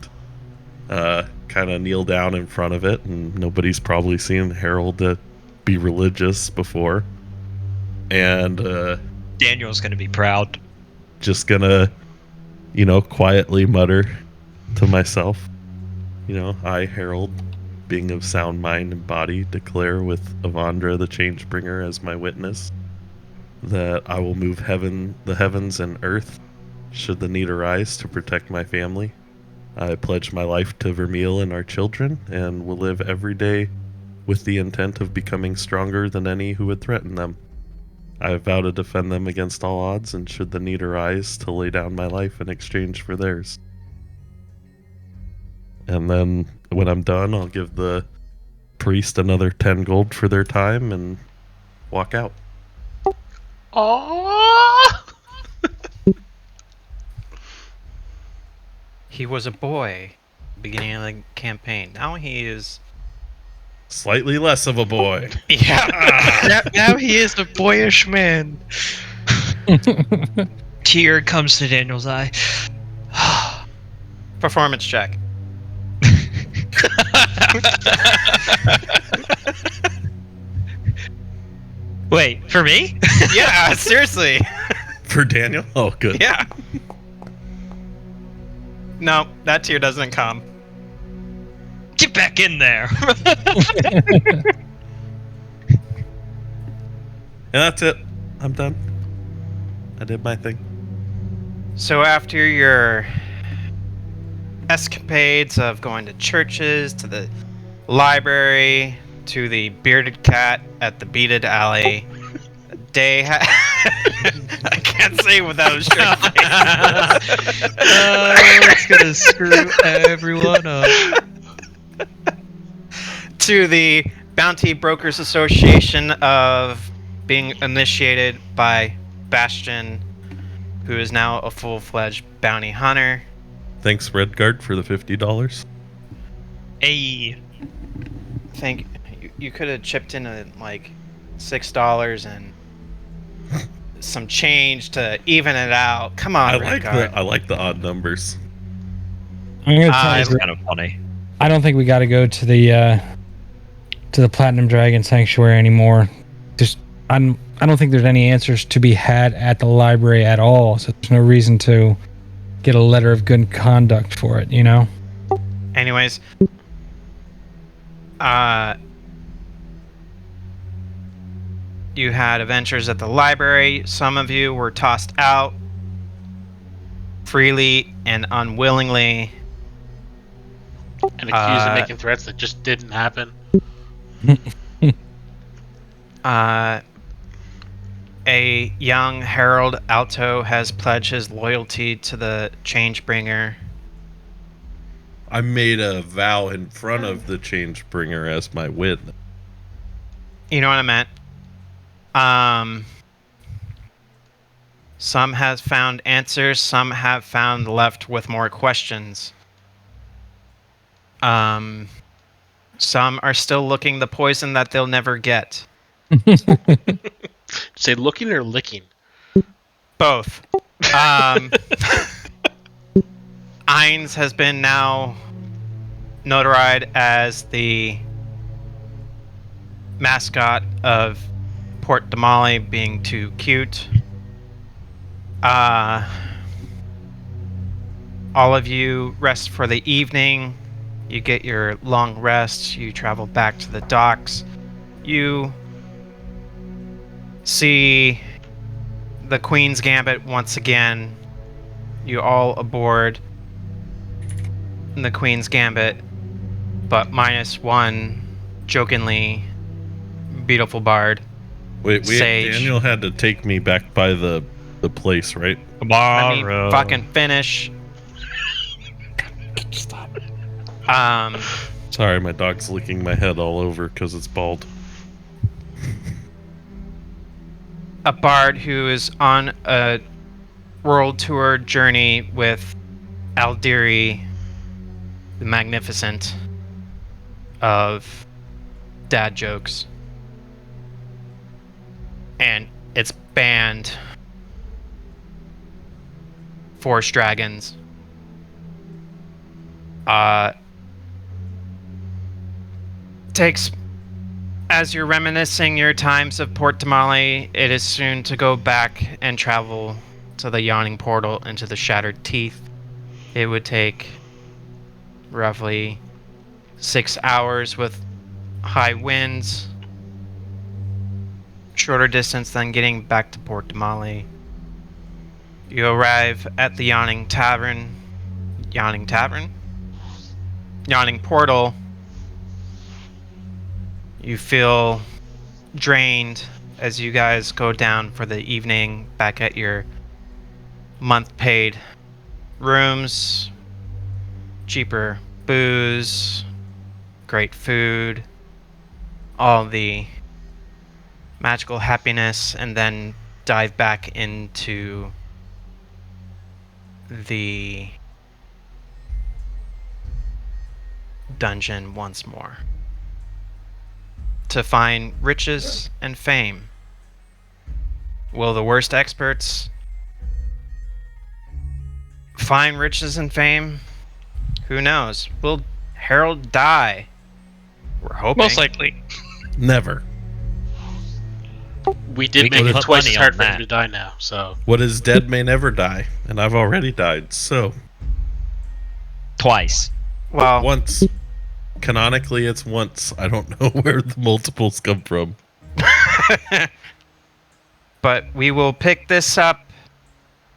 kind of kneel down in front of it. And nobody's probably seen Harold be religious before. And Daniel's gonna be proud. just gonna, quietly mutter to myself, I, Harold, being of sound mind and body, declare with Avandra the Changebringer as my witness that I will move the heavens and earth should the need arise to protect my family. I pledge my life to Vermeil and our children, and will live every day with the intent of becoming stronger than any who would threaten them. I vow to defend them against all odds, and should the need arise, to lay down my life in exchange for theirs. And then when I'm done, I'll give the priest another 10 gold for their time and walk out. Oh. He was a boy beginning of the campaign. Now he is slightly less of a boy. Yeah. now he is a boyish man. Tear comes to Daniel's eye. Performance check. Wait, for me? Yeah, seriously. For Daniel? Oh, good. Yeah. No, that tier doesn't come. Get back in there. And that's it. I'm done. I did my thing. So after your escapades of going to churches, to the library, to the bearded cat at the beaded alley, day I can't say without a straight face. It's gonna screw everyone up. To the Bounty Brokers Association of being initiated by Bastion, who is now a full-fledged bounty hunter. Thanks, Redguard, for the $50. Hey. Think you could have chipped in like $6 and some change to even it out. Come on, I like the odd numbers. I'm gonna tell you, It's kind of funny. I don't think we got to go to the Platinum Dragon Sanctuary anymore. I don't think there's any answers to be had at the library at all. So there's no reason to get a letter of good conduct for it. Anyways, you had adventures at the library. Some of you were tossed out freely and unwillingly. And accused of making threats that just didn't happen. A young Harold Alto has pledged his loyalty to the Changebringer. I made a vow in front of the Changebringer as my witness. You know what I meant? Some have found answers, some have found left with more questions. Some are still looking the poison that they'll never get. Say looking or licking? Both. Ainz has been now notarized as the mascot of Port Damali, being too cute. All of you rest for the evening. You get your long rest. You travel back to the docks. You see the Queen's Gambit once again. You all aboard the Queen's Gambit, but minus one jokingly beautiful bard. Wait, Sage. Daniel had to take me back by the place, right? Let me fucking finish. Stop. Sorry, my dog's licking my head all over because it's bald. A bard who is on a world tour journey with Aldiri the Magnificent of dad jokes. And it's banned Forest Dragons. Takes, as you're reminiscing your times of Port Damali, it is soon to go back and travel to the yawning portal into the Shattered Teeth. It would take roughly 6 hours with high winds. Shorter distance than getting back to Port Damali. You arrive at the Yawning Tavern. Yawning Tavern? Yawning Portal. You feel drained as you guys go down for the evening back at your month-paid rooms. Cheaper booze, great food, all the magical happiness, and then dive back into the dungeon once more to find riches and fame. Will the worst experts find riches and fame? Who knows? Will Harold die? We're hoping. Most likely. Never. We did We make can it put twice money as hard on for him that. to die now, so. What is dead may never die, and I've already died, so. Twice. Well, Once. Canonically, it's once. I don't know where the multiples come from. but we will pick this up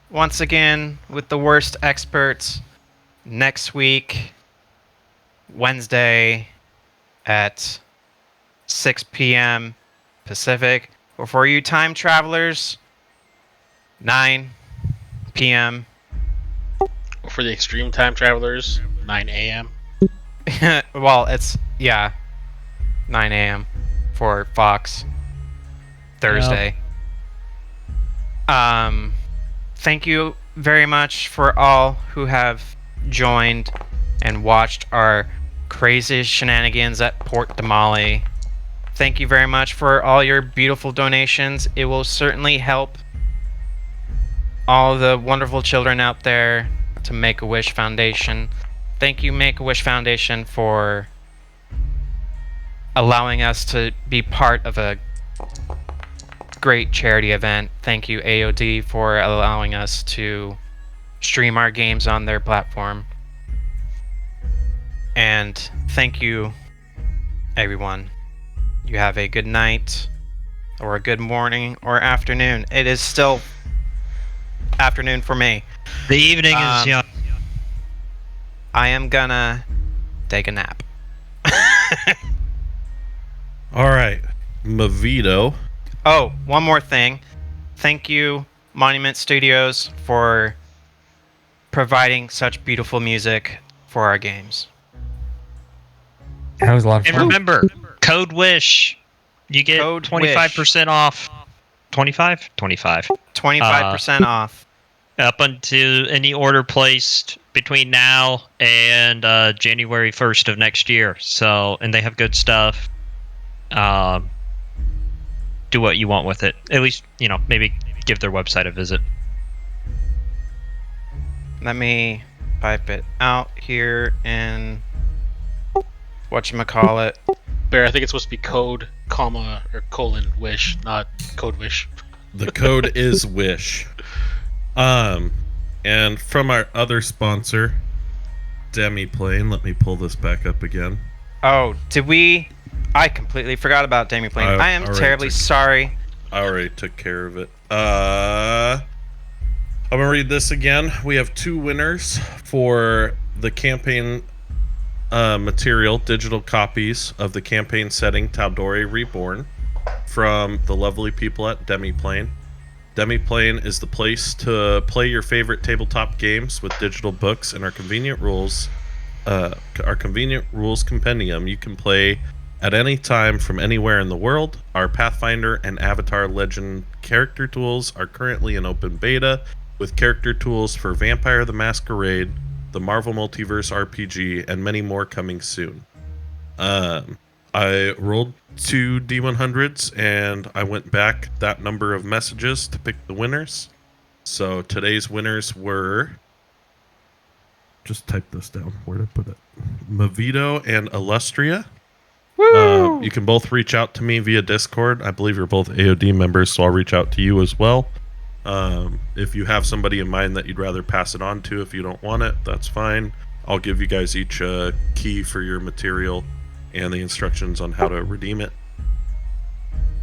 once again with the worst experts next week, Wednesday at 6 p.m. Pacific. Or for you time travelers, 9 p.m. For the extreme time travelers, 9 a.m. Well, it's, 9 a.m. for Fox. Thursday. Thank you very much for all who have joined and watched our crazy shenanigans at Port Damali. Thank you very much for all your beautiful donations. It will certainly help all the wonderful children out there to Make-A-Wish Foundation. Thank you, Make-A-Wish Foundation, for allowing us to be part of a great charity event. Thank you, AOD, for allowing us to stream our games on their platform. And thank you, everyone. You have a good night, or a good morning, or afternoon. It is still afternoon for me. The evening is young. I am gonna take a nap. All right. Mavito. Oh, one more thing. Thank you, Monument Studios, for providing such beautiful music for our games. That was a lot of And fun. remember, code WISH. You get Code 25% off. 25? 25. 25% off. Up until any order placed between now and January 1st of next year. So, and they have good stuff. Do what you want with it. At least, maybe give their website a visit. Let me type it out here in whatchamacallit. Bear, I think it's supposed to be code, comma, or colon, wish, not code wish. The code is wish. And from our other sponsor, Demiplane, let me pull this back up again. Oh, I completely forgot about Demiplane. I am terribly sorry. I already took care of it. I'm gonna read this again. We have 2 winners for the campaign material, digital copies of the campaign setting Tal'Dorei Reborn from the lovely people at Demiplane. Demiplane is the place to play your favorite tabletop games with digital books and our convenient rules compendium. You can play at any time from anywhere in the world. Our Pathfinder and Avatar Legend character tools are currently in open beta, with character tools for Vampire the Masquerade, the Marvel Multiverse RPG, and many more coming soon. I rolled 2 D100s, and I went back that number of messages to pick the winners. So today's winners were... Just type this down. Where to put it? Mavito and Illustria. You can both reach out to me via Discord. I believe you're both AOD members, so I'll reach out to you as well. If you have somebody in mind that you'd rather pass it on to, if you don't want it, that's fine. I'll give you guys each a key for your material and the instructions on how to redeem it.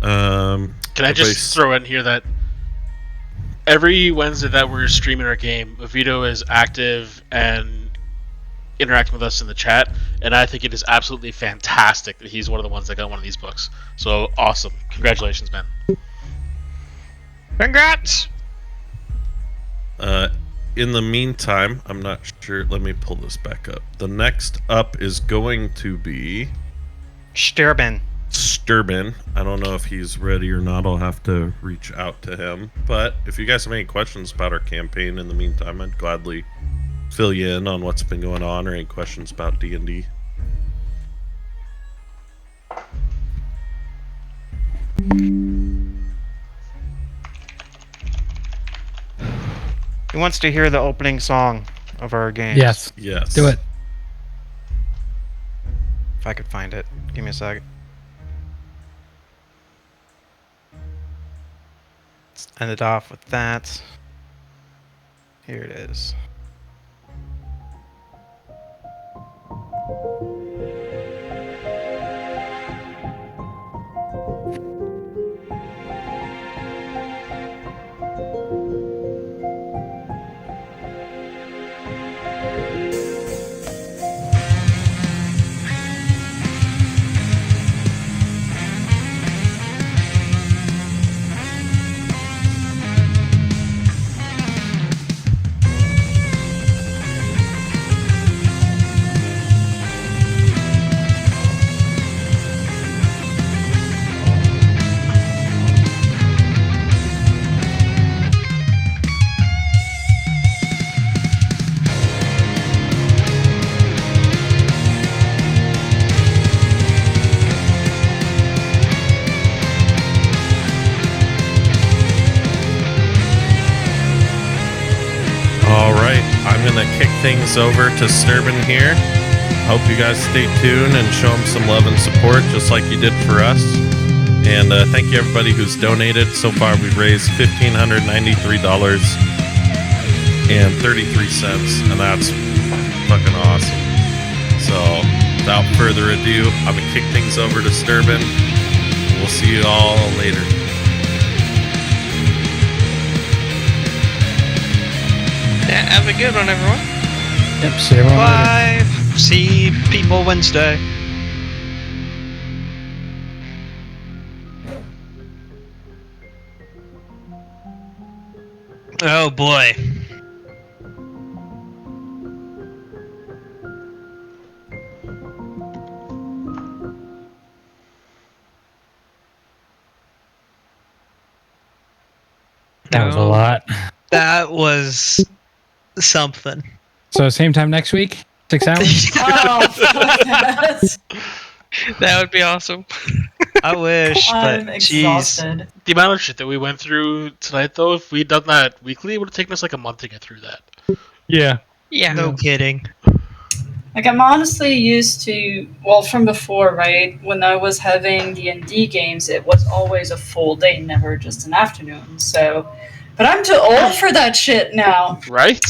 Can I just throw in here that every Wednesday that we're streaming our game, Vito is active and interacting with us in the chat, and I think it is absolutely fantastic that he's one of the ones that got one of these books. So awesome. Congratulations, man. Congrats! In the meantime, I'm not sure. Let me pull this back up. The next up is going to be... Sturban. I don't know if he's ready or not. I'll have to reach out to him. But if you guys have any questions about our campaign in the meantime, I'd gladly fill you in on what's been going on or any questions about D&D. Who wants to hear the opening song of our game? Yes. Yes. Do it. If I could find it. Give me a second. Let's end it off with that. Here it is. Things over to Sturban here. Hope you guys stay tuned and show him some love and support just like you did for us. And thank you everybody who's donated. So far we've raised $1,593.33, and that's fucking awesome. So without further ado, I'm gonna kick things over to Sturban. We'll see you all later. Yeah, have a good one, everyone. Yep, see everyone later. Bye. See people Wednesday. Oh boy. That was a lot. That was something. So same time next week, 6 hours. Oh, fuck that. That would be awesome. I wish, but I'm jeez. exhausted. The amount of shit that we went through tonight, though, if we'd done that weekly, it would have taken us like a month to get through that. Yeah. Yeah. No kidding. Like, I'm honestly used to, well, from before, right? When I was having D&D games, it was always a full day, never just an afternoon. So, but I'm too old for that shit now. Right?